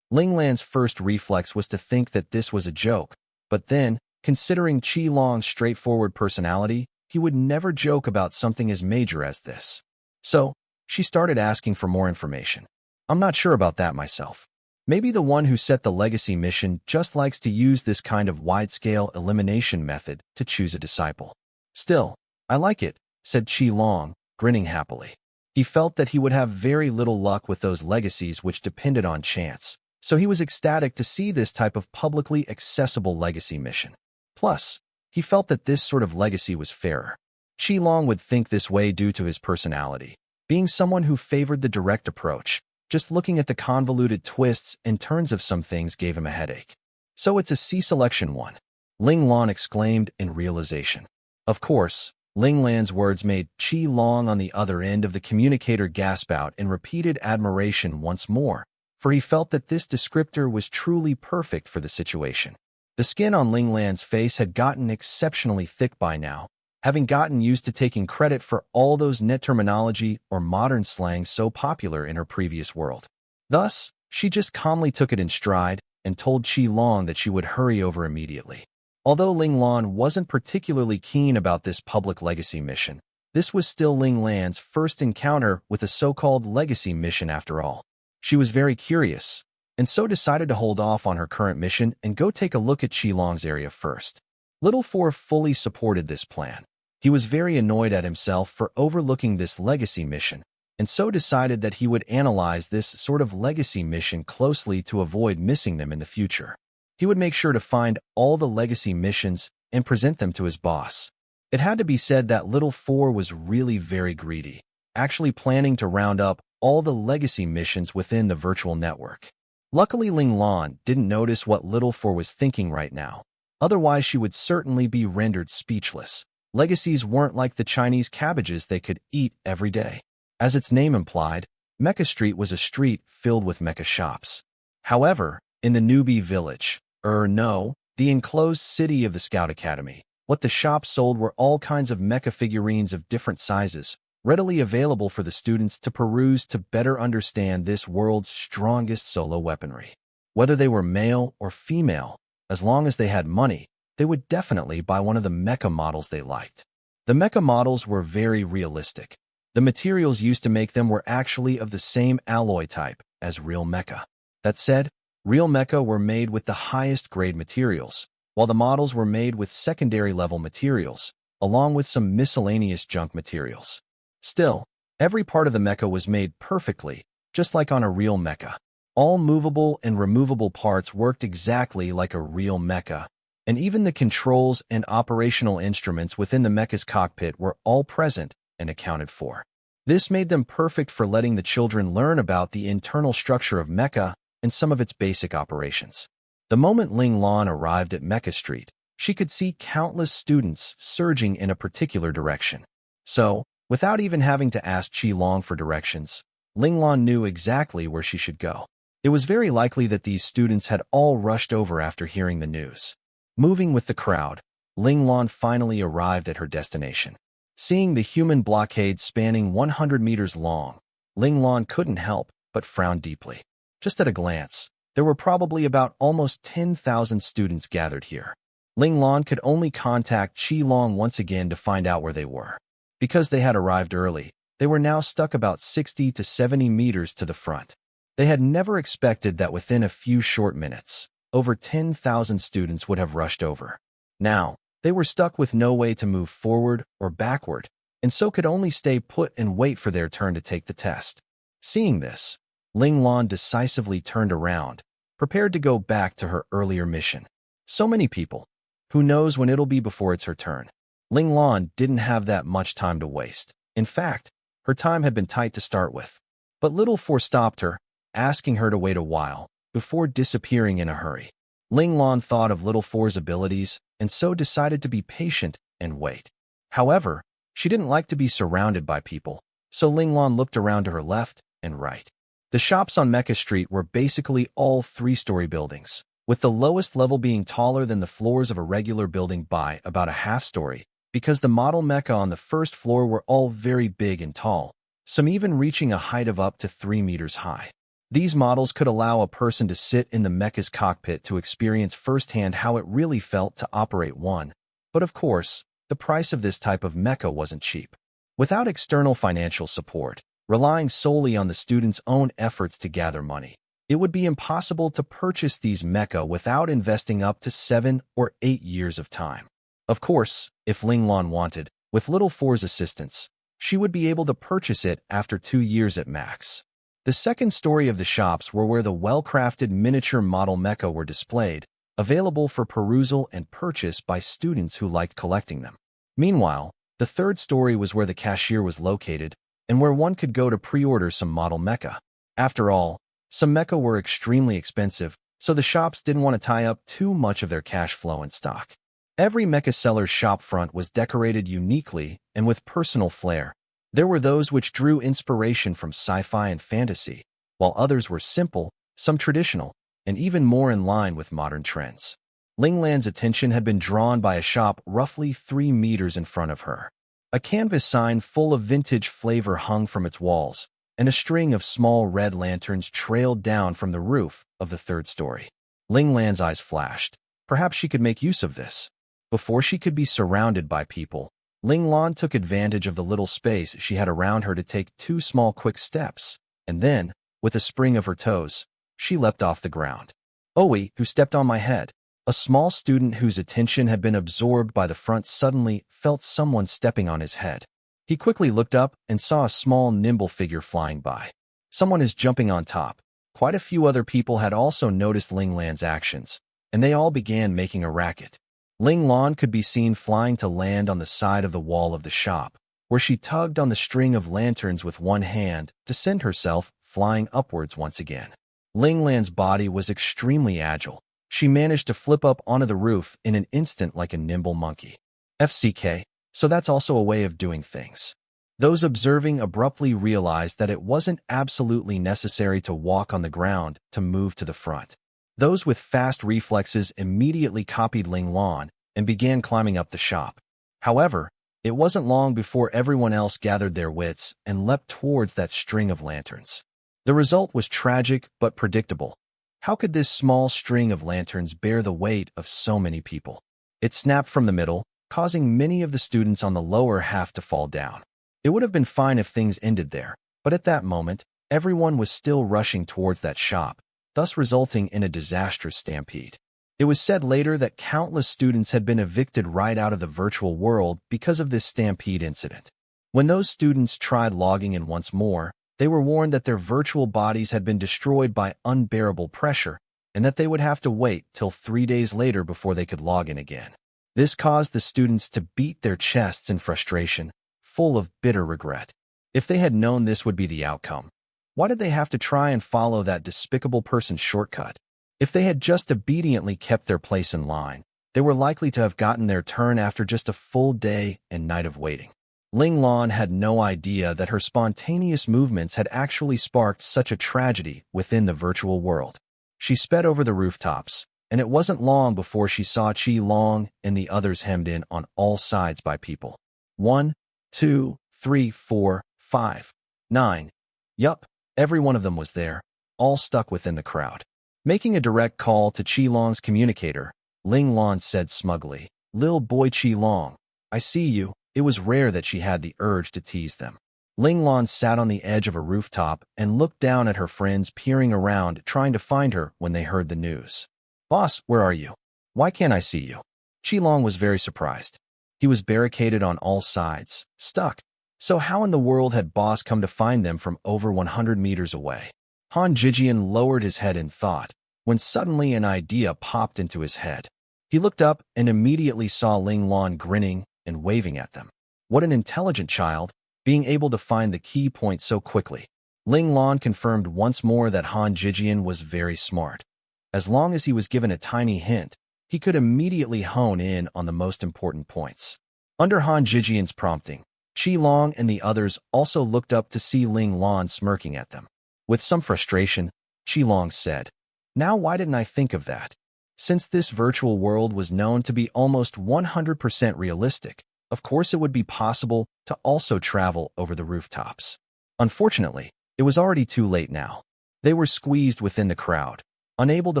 Speaker 1: Ling Lan's first reflex was to think that this was a joke, but then, considering Qilong's straightforward personality, he would never joke about something as major as this. So, she started asking for more information. I'm not sure about that myself. Maybe the one who set the legacy mission just likes to use this kind of wide-scale elimination method to choose a disciple. Still, I like it, said Qilong, grinning happily. He felt that he would have very little luck with those legacies which depended on chance, so he was ecstatic to see this type of publicly accessible legacy mission. Plus, he felt that this sort of legacy was fairer. Qilong would think this way due to his personality, being someone who favored the direct approach. Just looking at the convoluted twists and turns of some things gave him a headache. So it's a C-selection one, Ling Lan exclaimed in realization. Of course, Ling Lan's words made Qilong on the other end of the communicator gasp out in repeated admiration once more, for he felt that this descriptor was truly perfect for the situation. The skin on Ling Lan's face had gotten exceptionally thick by now, having gotten used to taking credit for all those net terminology or modern slang so popular in her previous world. Thus, she just calmly took it in stride and told Qilong that she would hurry over immediately. Although Ling Lan wasn't particularly keen about this public legacy mission, this was still Ling Lan's first encounter with a so-called legacy mission after all. She was very curious, and so decided to hold off on her current mission and go take a look at Qilong's area first. Little Four fully supported this plan. He was very annoyed at himself for overlooking this legacy mission, and so decided that he would analyze this sort of legacy mission closely to avoid missing them in the future. He would make sure to find all the legacy missions and present them to his boss. It had to be said that Little Four was really very greedy, actually planning to round up all the legacy missions within the virtual network. Luckily, Ling Lan didn't notice what Little Four was thinking right now. Otherwise, she would certainly be rendered speechless. Legacies weren't like the Chinese cabbages they could eat every day. As its name implied, Mecha Street was a street filled with mecha shops. However, in the newbie village, the enclosed city of the Scout Academy, what the shops sold were all kinds of mecha figurines of different sizes, readily available for the students to peruse to better understand this world's strongest solo weaponry. Whether they were male or female, as long as they had money, they would definitely buy one of the mecha models they liked. The mecha models were very realistic. The materials used to make them were actually of the same alloy type as real mecha. That said, real mecha were made with the highest grade materials, while the models were made with secondary level materials, along with some miscellaneous junk materials. Still, every part of the mecha was made perfectly, just like on a real mecha. All movable and removable parts worked exactly like a real mecha, and even the controls and operational instruments within the mecha's cockpit were all present and accounted for. This made them perfect for letting the children learn about the internal structure of mecha and some of its basic operations. The moment Ling Lan arrived at Mecha Street, she could see countless students surging in a particular direction. So, without even having to ask Qilong for directions, Ling Lan knew exactly where she should go. It was very likely that these students had all rushed over after hearing the news. Moving with the crowd, Ling Lan finally arrived at her destination. Seeing the human blockade spanning 100 meters long, Ling Lan couldn't help but frown deeply. Just at a glance, there were probably about almost 10,000 students gathered here. Ling Lan could only contact Qilong once again to find out where they were. Because they had arrived early, they were now stuck about 60 to 70 meters to the front. They had never expected that within a few short minutes, over 10,000 students would have rushed over. Now, they were stuck with no way to move forward or backward, and so could only stay put and wait for their turn to take the test. Seeing this, Ling Lan decisively turned around, prepared to go back to her earlier mission. So many people. Who knows when it'll be before it's her turn? Ling Lan didn't have that much time to waste. In fact, her time had been tight to start with. But Little Four stopped her, asking her to wait a while, before disappearing in a hurry. Ling Lan thought of Little Four's abilities, and so decided to be patient and wait. However, she didn't like to be surrounded by people, so Ling Lan looked around to her left and right. The shops on Mecha Street were basically all three-story buildings, with the lowest level being taller than the floors of a regular building by about a half-story, because the model mecha on the first floor were all very big and tall, some even reaching a height of up to 3 meters high. These models could allow a person to sit in the mecha's cockpit to experience firsthand how it really felt to operate one. But of course, the price of this type of mecha wasn't cheap. Without external financial support, relying solely on the students' own efforts to gather money, it would be impossible to purchase these mecha without investing up to 7 or 8 years of time. Of course, if Ling Lan wanted, with Little Four's assistance, she would be able to purchase it after 2 years at max. The second story of the shops were where the well-crafted miniature model mecha were displayed, available for perusal and purchase by students who liked collecting them. Meanwhile, the third story was where the cashier was located, and where one could go to pre-order some model mecha. After all, some mecha were extremely expensive, so the shops didn't want to tie up too much of their cash flow in stock. Every mecha seller's shop front was decorated uniquely and with personal flair. There were those which drew inspiration from sci-fi and fantasy, while others were simple, some traditional, and even more in line with modern trends. Ling Lan's attention had been drawn by a shop roughly 3 meters in front of her. A canvas sign full of vintage flavor hung from its walls, and a string of small red lanterns trailed down from the roof of the third story. Ling Lan's eyes flashed. Perhaps she could make use of this. Before she could be surrounded by people, Ling Lan took advantage of the little space she had around her to take 2 small quick steps, and then, with a spring of her toes, she leapt off the ground. Owie, who stepped on my head. A small student whose attention had been absorbed by the front suddenly felt someone stepping on his head. He quickly looked up and saw a small, nimble figure flying by. Someone is jumping on top. Quite a few other people had also noticed Ling Lan's actions, and they all began making a racket. Ling Lan could be seen flying to land on the side of the wall of the shop, where she tugged on the string of lanterns with one hand to send herself flying upwards once again. Ling Lan's body was extremely agile. She managed to flip up onto the roof in an instant like a nimble monkey. FCK, so that's also a way of doing things. Those observing abruptly realized that it wasn't absolutely necessary to walk on the ground to move to the front. Those with fast reflexes immediately copied Ling Lan and began climbing up the shop. However, it wasn't long before everyone else gathered their wits and leapt towards that string of lanterns. The result was tragic but predictable. How could this small string of lanterns bear the weight of so many people? It snapped from the middle, causing many of the students on the lower half to fall down. It would have been fine if things ended there, but at that moment, everyone was still rushing towards that shop, thus resulting in a disastrous stampede. It was said later that countless students had been evicted right out of the virtual world because of this stampede incident. When those students tried logging in once more, they were warned that their virtual bodies had been destroyed by unbearable pressure and that they would have to wait till 3 days later before they could log in again. This caused the students to beat their chests in frustration, full of bitter regret. If they had known this would be the outcome, why did they have to try and follow that despicable person's shortcut? If they had just obediently kept their place in line, they were likely to have gotten their turn after just a full day and night of waiting. Ling Lan had no idea that her spontaneous movements had actually sparked such a tragedy within the virtual world. She sped over the rooftops, and it wasn't long before she saw Qi Long and the others hemmed in on all sides by people. 1, 2, 3, 4, 5, 9. Yup, every one of them was there, all stuck within the crowd. Making a direct call to Qi Long's communicator, Ling Lan said smugly, "Lil boy Qi Long, I see you." It was rare that she had the urge to tease them. Ling Lan sat on the edge of a rooftop and looked down at her friends peering around trying to find her when they heard the news. "Boss, where are you? Why can't I see you?" Qi Long was very surprised. He was barricaded on all sides, stuck, So how in the world had Boss come to find them from over 100 meters away? Han Jijian lowered his head in thought, when suddenly an idea popped into his head. He looked up and immediately saw Ling Lan grinning and waving at them. What an intelligent child, being able to find the key point so quickly. Ling Lan confirmed once more that Han Jijian was very smart. As long as he was given a tiny hint, he could immediately hone in on the most important points. Under Han Jijian's prompting, Qi Long and the others also looked up to see Ling Lan smirking at them. With some frustration, Qi Long said, "Now why didn't I think of that? Since this virtual world was known to be almost 100% realistic, of course it would be possible to also travel over the rooftops." Unfortunately, it was already too late now. They were squeezed within the crowd, unable to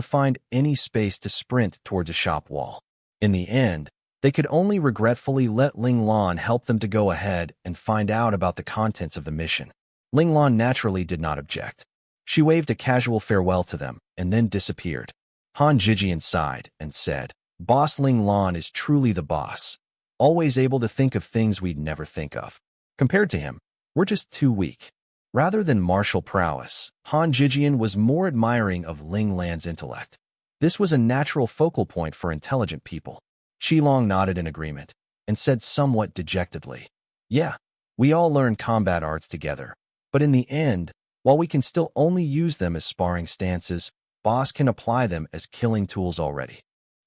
Speaker 1: find any space to sprint towards a shop wall. In the end, they could only regretfully let Ling Lan help them to go ahead and find out about the contents of the mission. Ling Lan naturally did not object. She waved a casual farewell to them and then disappeared. Han Jijian sighed and said, "Boss Ling Lan is truly the boss, always able to think of things we'd never think of. Compared to him, we're just too weak." Rather than martial prowess, Han Jijian was more admiring of Ling Lan's intellect. This was a natural focal point for intelligent people. Qi Long nodded in agreement and said somewhat dejectedly, "Yeah, we all learn combat arts together, but in the end, while we can still only use them as sparring stances, Boss can apply them as killing tools already."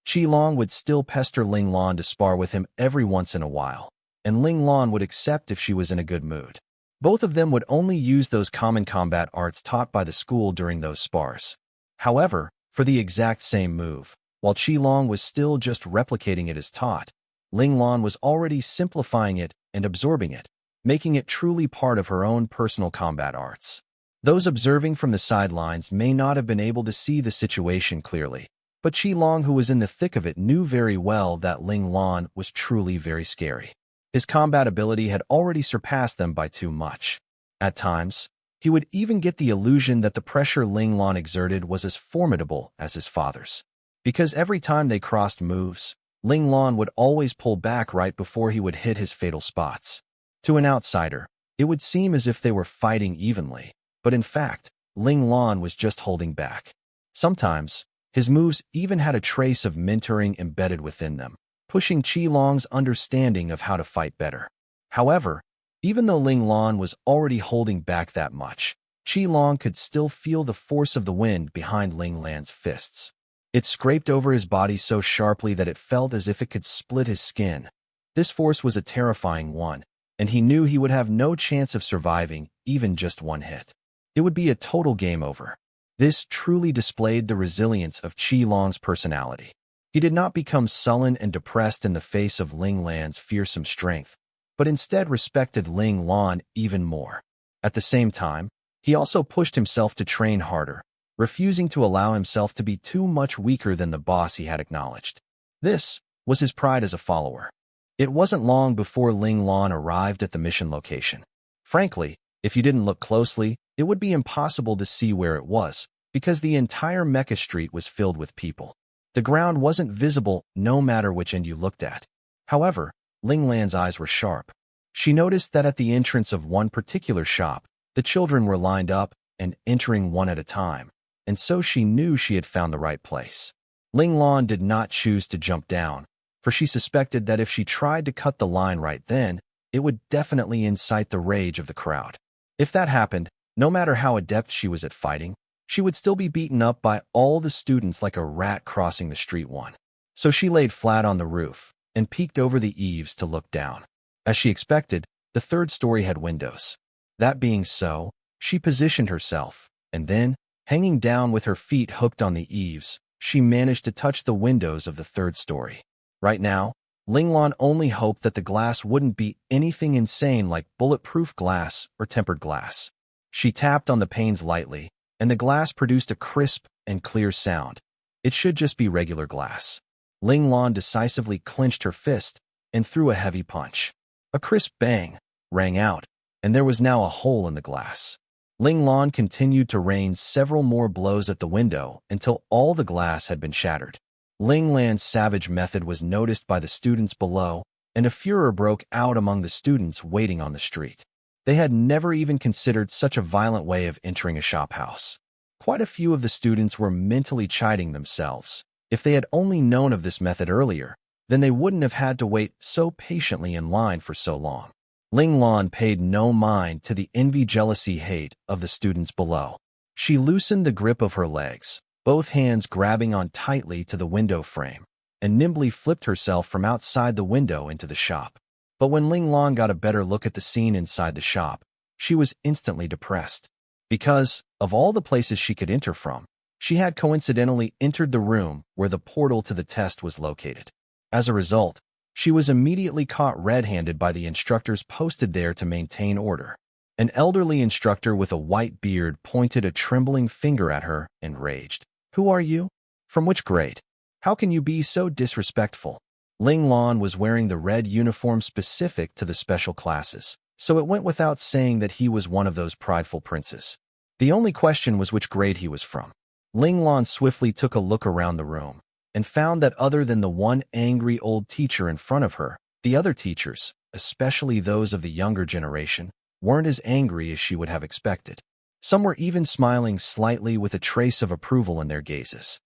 Speaker 1: Qi Long would still pester Ling Lan to spar with him every once in a while, and Ling Lan would accept if she was in a good mood. Both of them would only use those common combat arts taught by the school during those spars. However, for the exact same move, while Qi Long was still just replicating it as taught, Ling Lan was already simplifying it and absorbing it, making it truly part of her own personal combat arts. Those observing from the sidelines may not have been able to see the situation clearly, but Qi Long, who was in the thick of it, knew very well that Ling Lan was truly very scary. His combat ability had already surpassed them by too much. At times, he would even get the illusion that the pressure Ling Lan exerted was as formidable as his father's. Because every time they crossed moves, Ling Lan would always pull back right before he would hit his fatal spots. To an outsider, it would seem as if they were fighting evenly, but in fact, Ling Lan was just holding back. Sometimes, his moves even had a trace of mentoring embedded within them, pushing Qi Long's understanding of how to fight better. However, even though Ling Lan was already holding back that much, Qi Long could still feel the force of the wind behind Ling Lan's fists. It scraped over his body so sharply that it felt as if it could split his skin. This force was a terrifying one, and he knew he would have no chance of surviving even just one hit. It would be a total game over. This truly displayed the resilience of Qi Long's personality. He did not become sullen and depressed in the face of Ling Lan's fearsome strength, but instead respected Ling Lan even more. At the same time, he also pushed himself to train harder, refusing to allow himself to be too much weaker than the boss he had acknowledged. This was his pride as a follower. It wasn't long before Ling Lan arrived at the mission location. Frankly, if you didn't look closely, it would be impossible to see where it was, because the entire mecha street was filled with people. The ground wasn't visible no matter which end you looked at. However, Ling Lan's eyes were sharp. She noticed that at the entrance of one particular shop, the children were lined up and entering one at a time, and so she knew she had found the right place. Ling Lan did not choose to jump down, for she suspected that if she tried to cut the line right then, it would definitely incite the rage of the crowd. If that happened, no matter how adept she was at fighting, she would still be beaten up by all the students like a rat crossing the street one. So she laid flat on the roof and peeked over the eaves to look down. As she expected, the third story had windows. That being so, she positioned herself, and then, hanging down with her feet hooked on the eaves, she managed to touch the windows of the third story. Right now, Ling Lan only hoped that the glass wouldn't be anything insane like bulletproof glass or tempered glass. She tapped on the panes lightly, and the glass produced a crisp and clear sound. It should just be regular glass. Ling Lan decisively clenched her fist and threw a heavy punch. A crisp bang rang out, and there was now a hole in the glass. Ling Lan continued to rain several more blows at the window until all the glass had been shattered. Ling Lan's savage method was noticed by the students below, and a furor broke out among the students waiting on the street. They had never even considered such a violent way of entering a shophouse. Quite a few of the students were mentally chiding themselves. If they had only known of this method earlier, then they wouldn't have had to wait so patiently in line for so long. Ling Lan paid no mind to the envy, jealousy, hate of the students below. She loosened the grip of her legs, both hands grabbing on tightly to the window frame, and nimbly flipped herself from outside the window into the shop. But when Ling Lan got a better look at the scene inside the shop, she was instantly depressed. Because, of all the places she could enter from, she had coincidentally entered the room where the portal to the test was located. As a result, she was immediately caught red-handed by the instructors posted there to maintain order. An elderly instructor with a white beard pointed a trembling finger at her and raged. "Who are you? From which grade? How can you be so disrespectful?" Ling Lan was wearing the red uniform specific to the special classes, so it went without saying that he was one of those prideful princes. The only question was which grade he was from. Ling Lan swiftly took a look around the room and found that other than the one angry old teacher in front of her, the other teachers, especially those of the younger generation, weren't as angry as she would have expected. Some were even smiling slightly with a trace of approval in their gazes.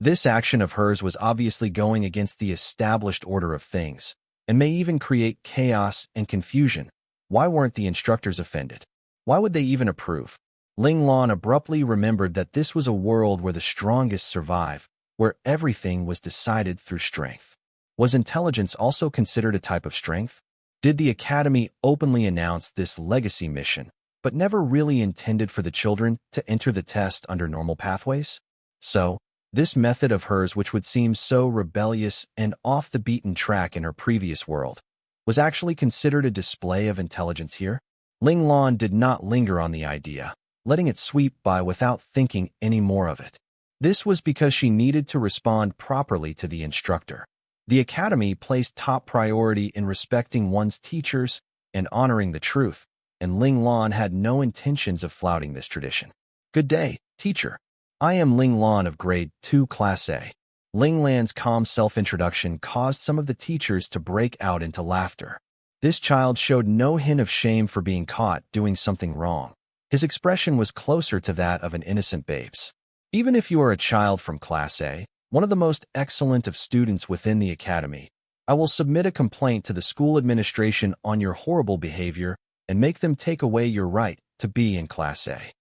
Speaker 1: This action of hers was obviously going against the established order of things, and may even create chaos and confusion. Why weren't the instructors offended? Why would they even approve? Ling Lan abruptly remembered that this was a world where the strongest survive, where everything was decided through strength. Was intelligence also considered a type of strength? Did the Academy openly announce this legacy mission, but never really intended for the children to enter the test under normal pathways? So, this method of hers, which would seem so rebellious and off the beaten track in her previous world, was actually considered a display of intelligence here? Ling Lan did not linger on the idea, letting it sweep by without thinking any more of it. This was because she needed to respond properly to the instructor. The Academy placed top priority in respecting one's teachers and honoring the truth, and Ling Lan had no intentions of flouting this tradition. "Good day, teacher. I am Ling Lan of Grade 2 Class A." Ling Lan's calm self-introduction caused some of the teachers to break out into laughter. This child showed no hint of shame for being caught doing something wrong. His expression was closer to that of an innocent babe's. "Even if you are a child from Class A, one of the most excellent of students within the Academy, I will submit a complaint to the school administration on your horrible behavior and make them take away your right to be in Class A."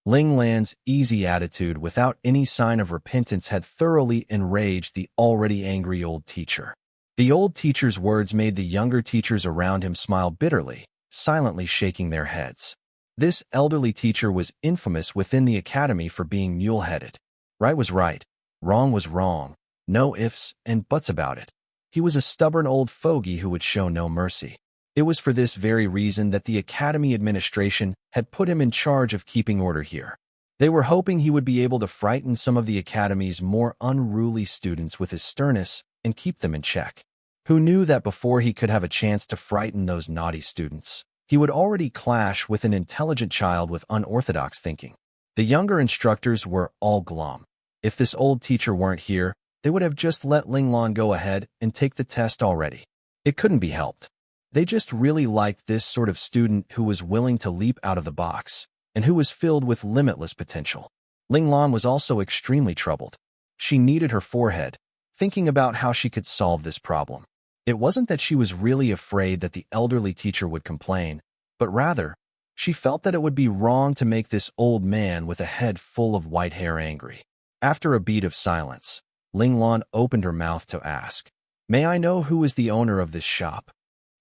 Speaker 1: Ling Lan's easy attitude without any sign of repentance had thoroughly enraged the already angry old teacher. The old teacher's words made the younger teachers around him smile bitterly, silently shaking their heads. This elderly teacher was infamous within the Academy for being mule-headed. Right was right, wrong was wrong, no ifs and buts about it. He was a stubborn old fogey who would show no mercy. It was for this very reason that the Academy administration had put him in charge of keeping order here. They were hoping he would be able to frighten some of the Academy's more unruly students with his sternness and keep them in check. Who knew that before he could have a chance to frighten those naughty students, he would already clash with an intelligent child with unorthodox thinking? The younger instructors were all glum. If this old teacher weren't here, they would have just let Ling Lan go ahead and take the test already. It couldn't be helped. They just really liked this sort of student who was willing to leap out of the box and who was filled with limitless potential. Ling Lan was also extremely troubled. She kneaded her forehead, thinking about how she could solve this problem. It wasn't that she was really afraid that the elderly teacher would complain, but rather, she felt that it would be wrong to make this old man with a head full of white hair angry. After a beat of silence, Ling Lan opened her mouth to ask, "May I know who is the owner of this shop?"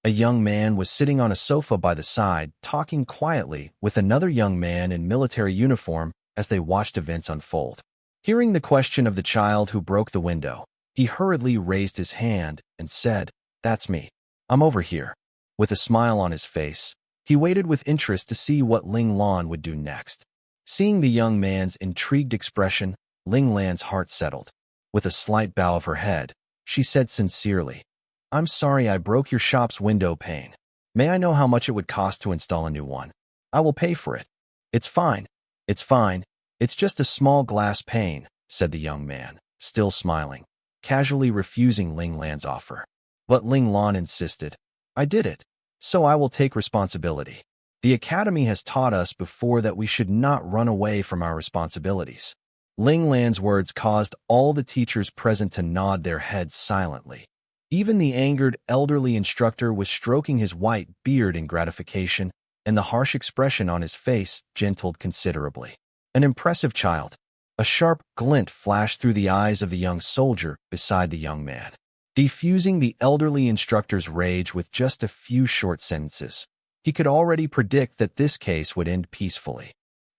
Speaker 1: A young man was sitting on a sofa by the side, talking quietly with another young man in military uniform as they watched events unfold. Hearing the question of the child who broke the window, he hurriedly raised his hand and said, "That's me. I'm over here." With a smile on his face, he waited with interest to see what Ling Lan would do next. Seeing the young man's intrigued expression, Ling Lan's heart settled. With a slight bow of her head, she said sincerely, "I'm sorry I broke your shop's window pane. May I know how much it would cost to install a new one? I will pay for it." It's fine. It's fine. It's just a small glass pane," said the young man, still smiling, casually refusing Ling Lan's offer. But Ling Lan insisted. I did it, so I will take responsibility. The academy has taught us before that we should not run away from our responsibilities. Ling Lan's words caused all the teachers present to nod their heads silently. Even the angered elderly instructor was stroking his white beard in gratification, and the harsh expression on his face gentled considerably. An impressive child. A sharp glint flashed through the eyes of the young soldier beside the young man, defusing the elderly instructor's rage with just a few short sentences. He could already predict that this case would end peacefully.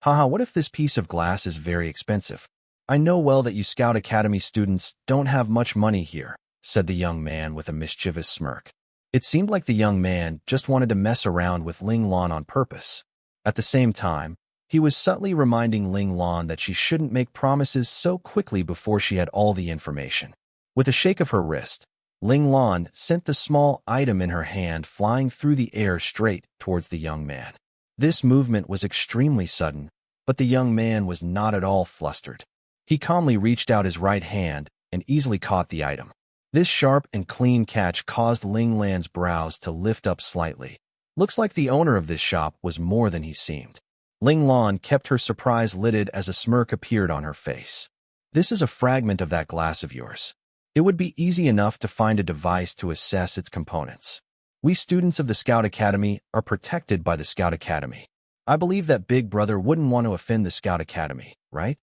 Speaker 1: Haha, what if this piece of glass is very expensive? I know well that you Scout Academy students don't have much money here, said the young man with a mischievous smirk. It seemed like the young man just wanted to mess around with Ling Lan on purpose. At the same time, he was subtly reminding Ling Lan that she shouldn't make promises so quickly before she had all the information. With a shake of her wrist, Ling Lan sent the small item in her hand flying through the air straight towards the young man. This movement was extremely sudden, but the young man was not at all flustered. He calmly reached out his right hand and easily caught the item. This sharp and clean catch caused Ling Lan's brows to lift up slightly. Looks like the owner of this shop was more than he seemed. Ling Lan kept her surprise lidded as a smirk appeared on her face. This is a fragment of that glass of yours. It would be easy enough to find a device to assess its components. We students of the Scout Academy are protected by the Scout Academy. I believe that Big Brother wouldn't want to offend the Scout Academy, right?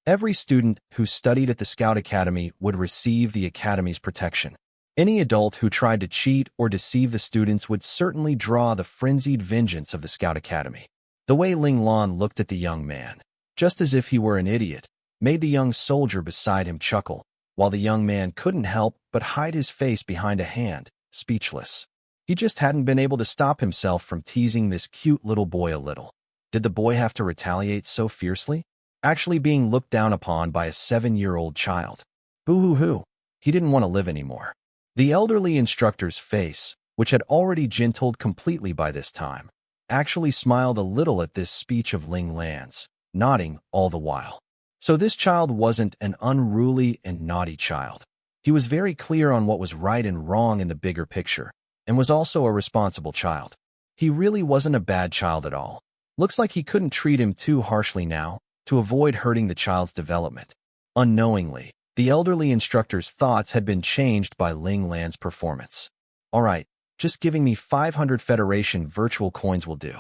Speaker 1: Every student who studied at the Scout Academy would receive the Academy's protection. Any adult who tried to cheat or deceive the students would certainly draw the frenzied vengeance of the Scout Academy. The way Ling Lan looked at the young man, just as if he were an idiot, made the young soldier beside him chuckle, while the young man couldn't help but hide his face behind a hand, speechless. He just hadn't been able to stop himself from teasing this cute little boy a little. Did the boy have to retaliate so fiercely? Actually being looked down upon by a 7-year-old child. Boo-hoo-hoo. He didn't want to live anymore. The elderly instructor's face, which had already gentled completely by this time, actually smiled a little at this speech of Ling Lan's, nodding all the while. So this child wasn't an unruly and naughty child. He was very clear on what was right and wrong in the bigger picture, and was also a responsible child. He really wasn't a bad child at all. Looks like he couldn't treat him too harshly now, to avoid hurting the child's development. Unknowingly, the elderly instructor's thoughts had been changed by Ling Lan's performance. All right, just giving me 500 Federation virtual coins will do.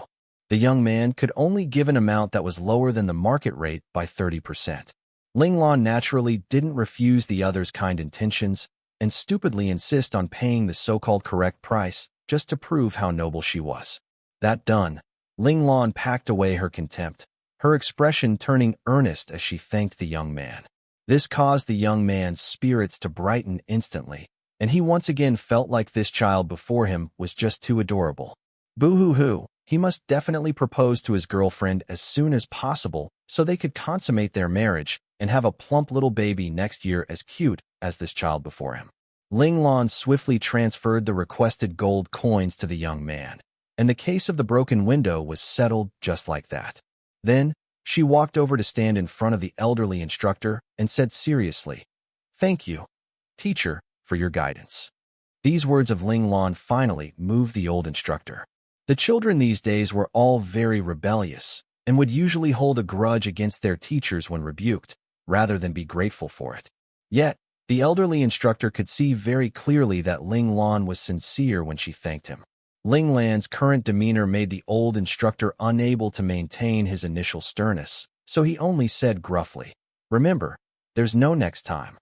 Speaker 1: The young man could only give an amount that was lower than the market rate by 30%. Ling Lan naturally didn't refuse the other's kind intentions and stupidly insist on paying the so-called correct price just to prove how noble she was. That done, Ling Lan packed away her contempt, her expression turning earnest as she thanked the young man. This caused the young man's spirits to brighten instantly, and he once again felt like this child before him was just too adorable. Boo-hoo-hoo. He must definitely propose to his girlfriend as soon as possible so they could consummate their marriage and have a plump little baby next year as cute as this child before him. Ling Lan swiftly transferred the requested gold coins to the young man, and the case of the broken window was settled just like that. Then, she walked over to stand in front of the elderly instructor and said seriously, "Thank you, teacher, for your guidance." These words of Ling Lan finally moved the old instructor. The children these days were all very rebellious and would usually hold a grudge against their teachers when rebuked, rather than be grateful for it. Yet, the elderly instructor could see very clearly that Ling Lan was sincere when she thanked him. Ling Lan's current demeanor made the old instructor unable to maintain his initial sternness, so he only said gruffly, "Remember, there's no next time."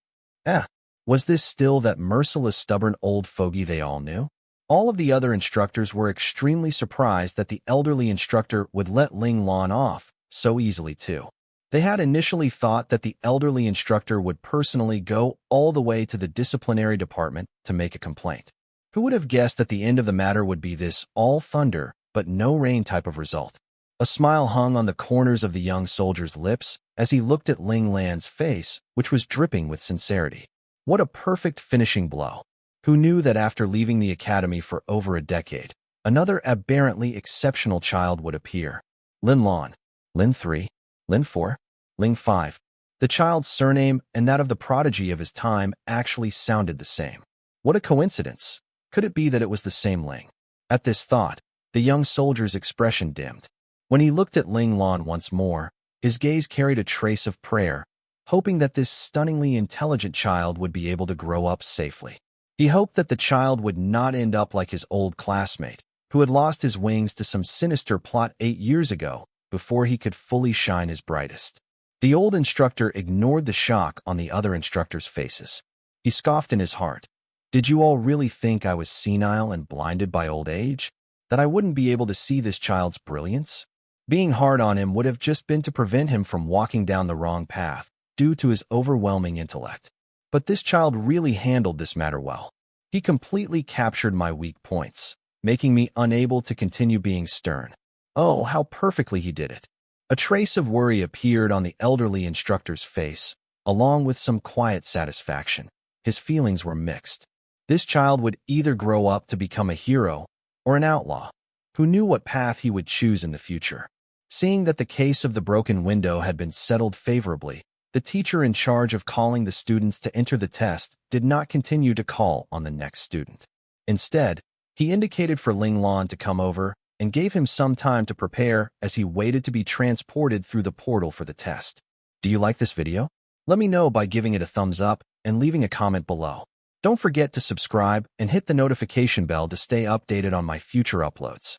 Speaker 1: Was this still that merciless, stubborn old fogey they all knew? All of the other instructors were extremely surprised that the elderly instructor would let Ling Lan off so easily too. They had initially thought that the elderly instructor would personally go all the way to the disciplinary department to make a complaint. Who would have guessed that the end of the matter would be this all thunder but no rain type of result? A smile hung on the corners of the young soldier's lips as he looked at Ling Lan's face, which was dripping with sincerity. What a perfect finishing blow. Who knew that after leaving the academy for over a decade, another aberrantly exceptional child would appear? Lin Lan, Lin 3, Lin 4, Ling 5. The child's surname and that of the prodigy of his time actually sounded the same. What a coincidence. Could it be that it was the same Ling? At this thought, the young soldier's expression dimmed. When he looked at Ling Lan once more, his gaze carried a trace of prayer, hoping that this stunningly intelligent child would be able to grow up safely. He hoped that the child would not end up like his old classmate, who had lost his wings to some sinister plot 8 years ago before he could fully shine his brightest. The old instructor ignored the shock on the other instructors' faces. He scoffed in his heart. Did you all really think I was senile and blinded by old age? That I wouldn't be able to see this child's brilliance? Being hard on him would have just been to prevent him from walking down the wrong path due to his overwhelming intellect. But this child really handled this matter well. He completely captured my weak points, making me unable to continue being stern. Oh, how perfectly he did it. A trace of worry appeared on the elderly instructor's face, along with some quiet satisfaction. His feelings were mixed. This child would either grow up to become a hero or an outlaw. Who knew what path he would choose in the future? Seeing that the case of the broken window had been settled favorably, the teacher in charge of calling the students to enter the test did not continue to call on the next student. Instead, he indicated for Ling Lan to come over and gave him some time to prepare as he waited to be transported through the portal for the test. Do you like this video? Let me know by giving it a thumbs up and leaving a comment below. Don't forget to subscribe and hit the notification bell to stay updated on my future uploads.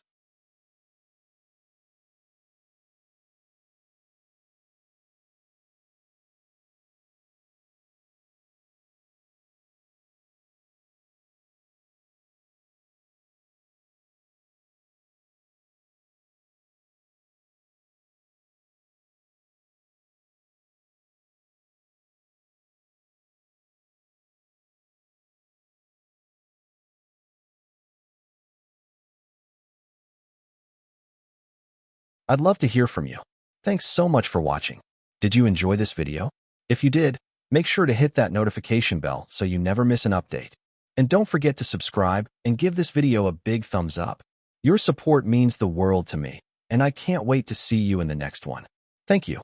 Speaker 1: I'd love to hear from you. Thanks so much for watching. Did you enjoy this video? If you did, make sure to hit that notification bell so you never miss an update. And don't forget to subscribe and give this video a big thumbs up. Your support means the world to me, and I can't wait to see you in the next one. Thank you.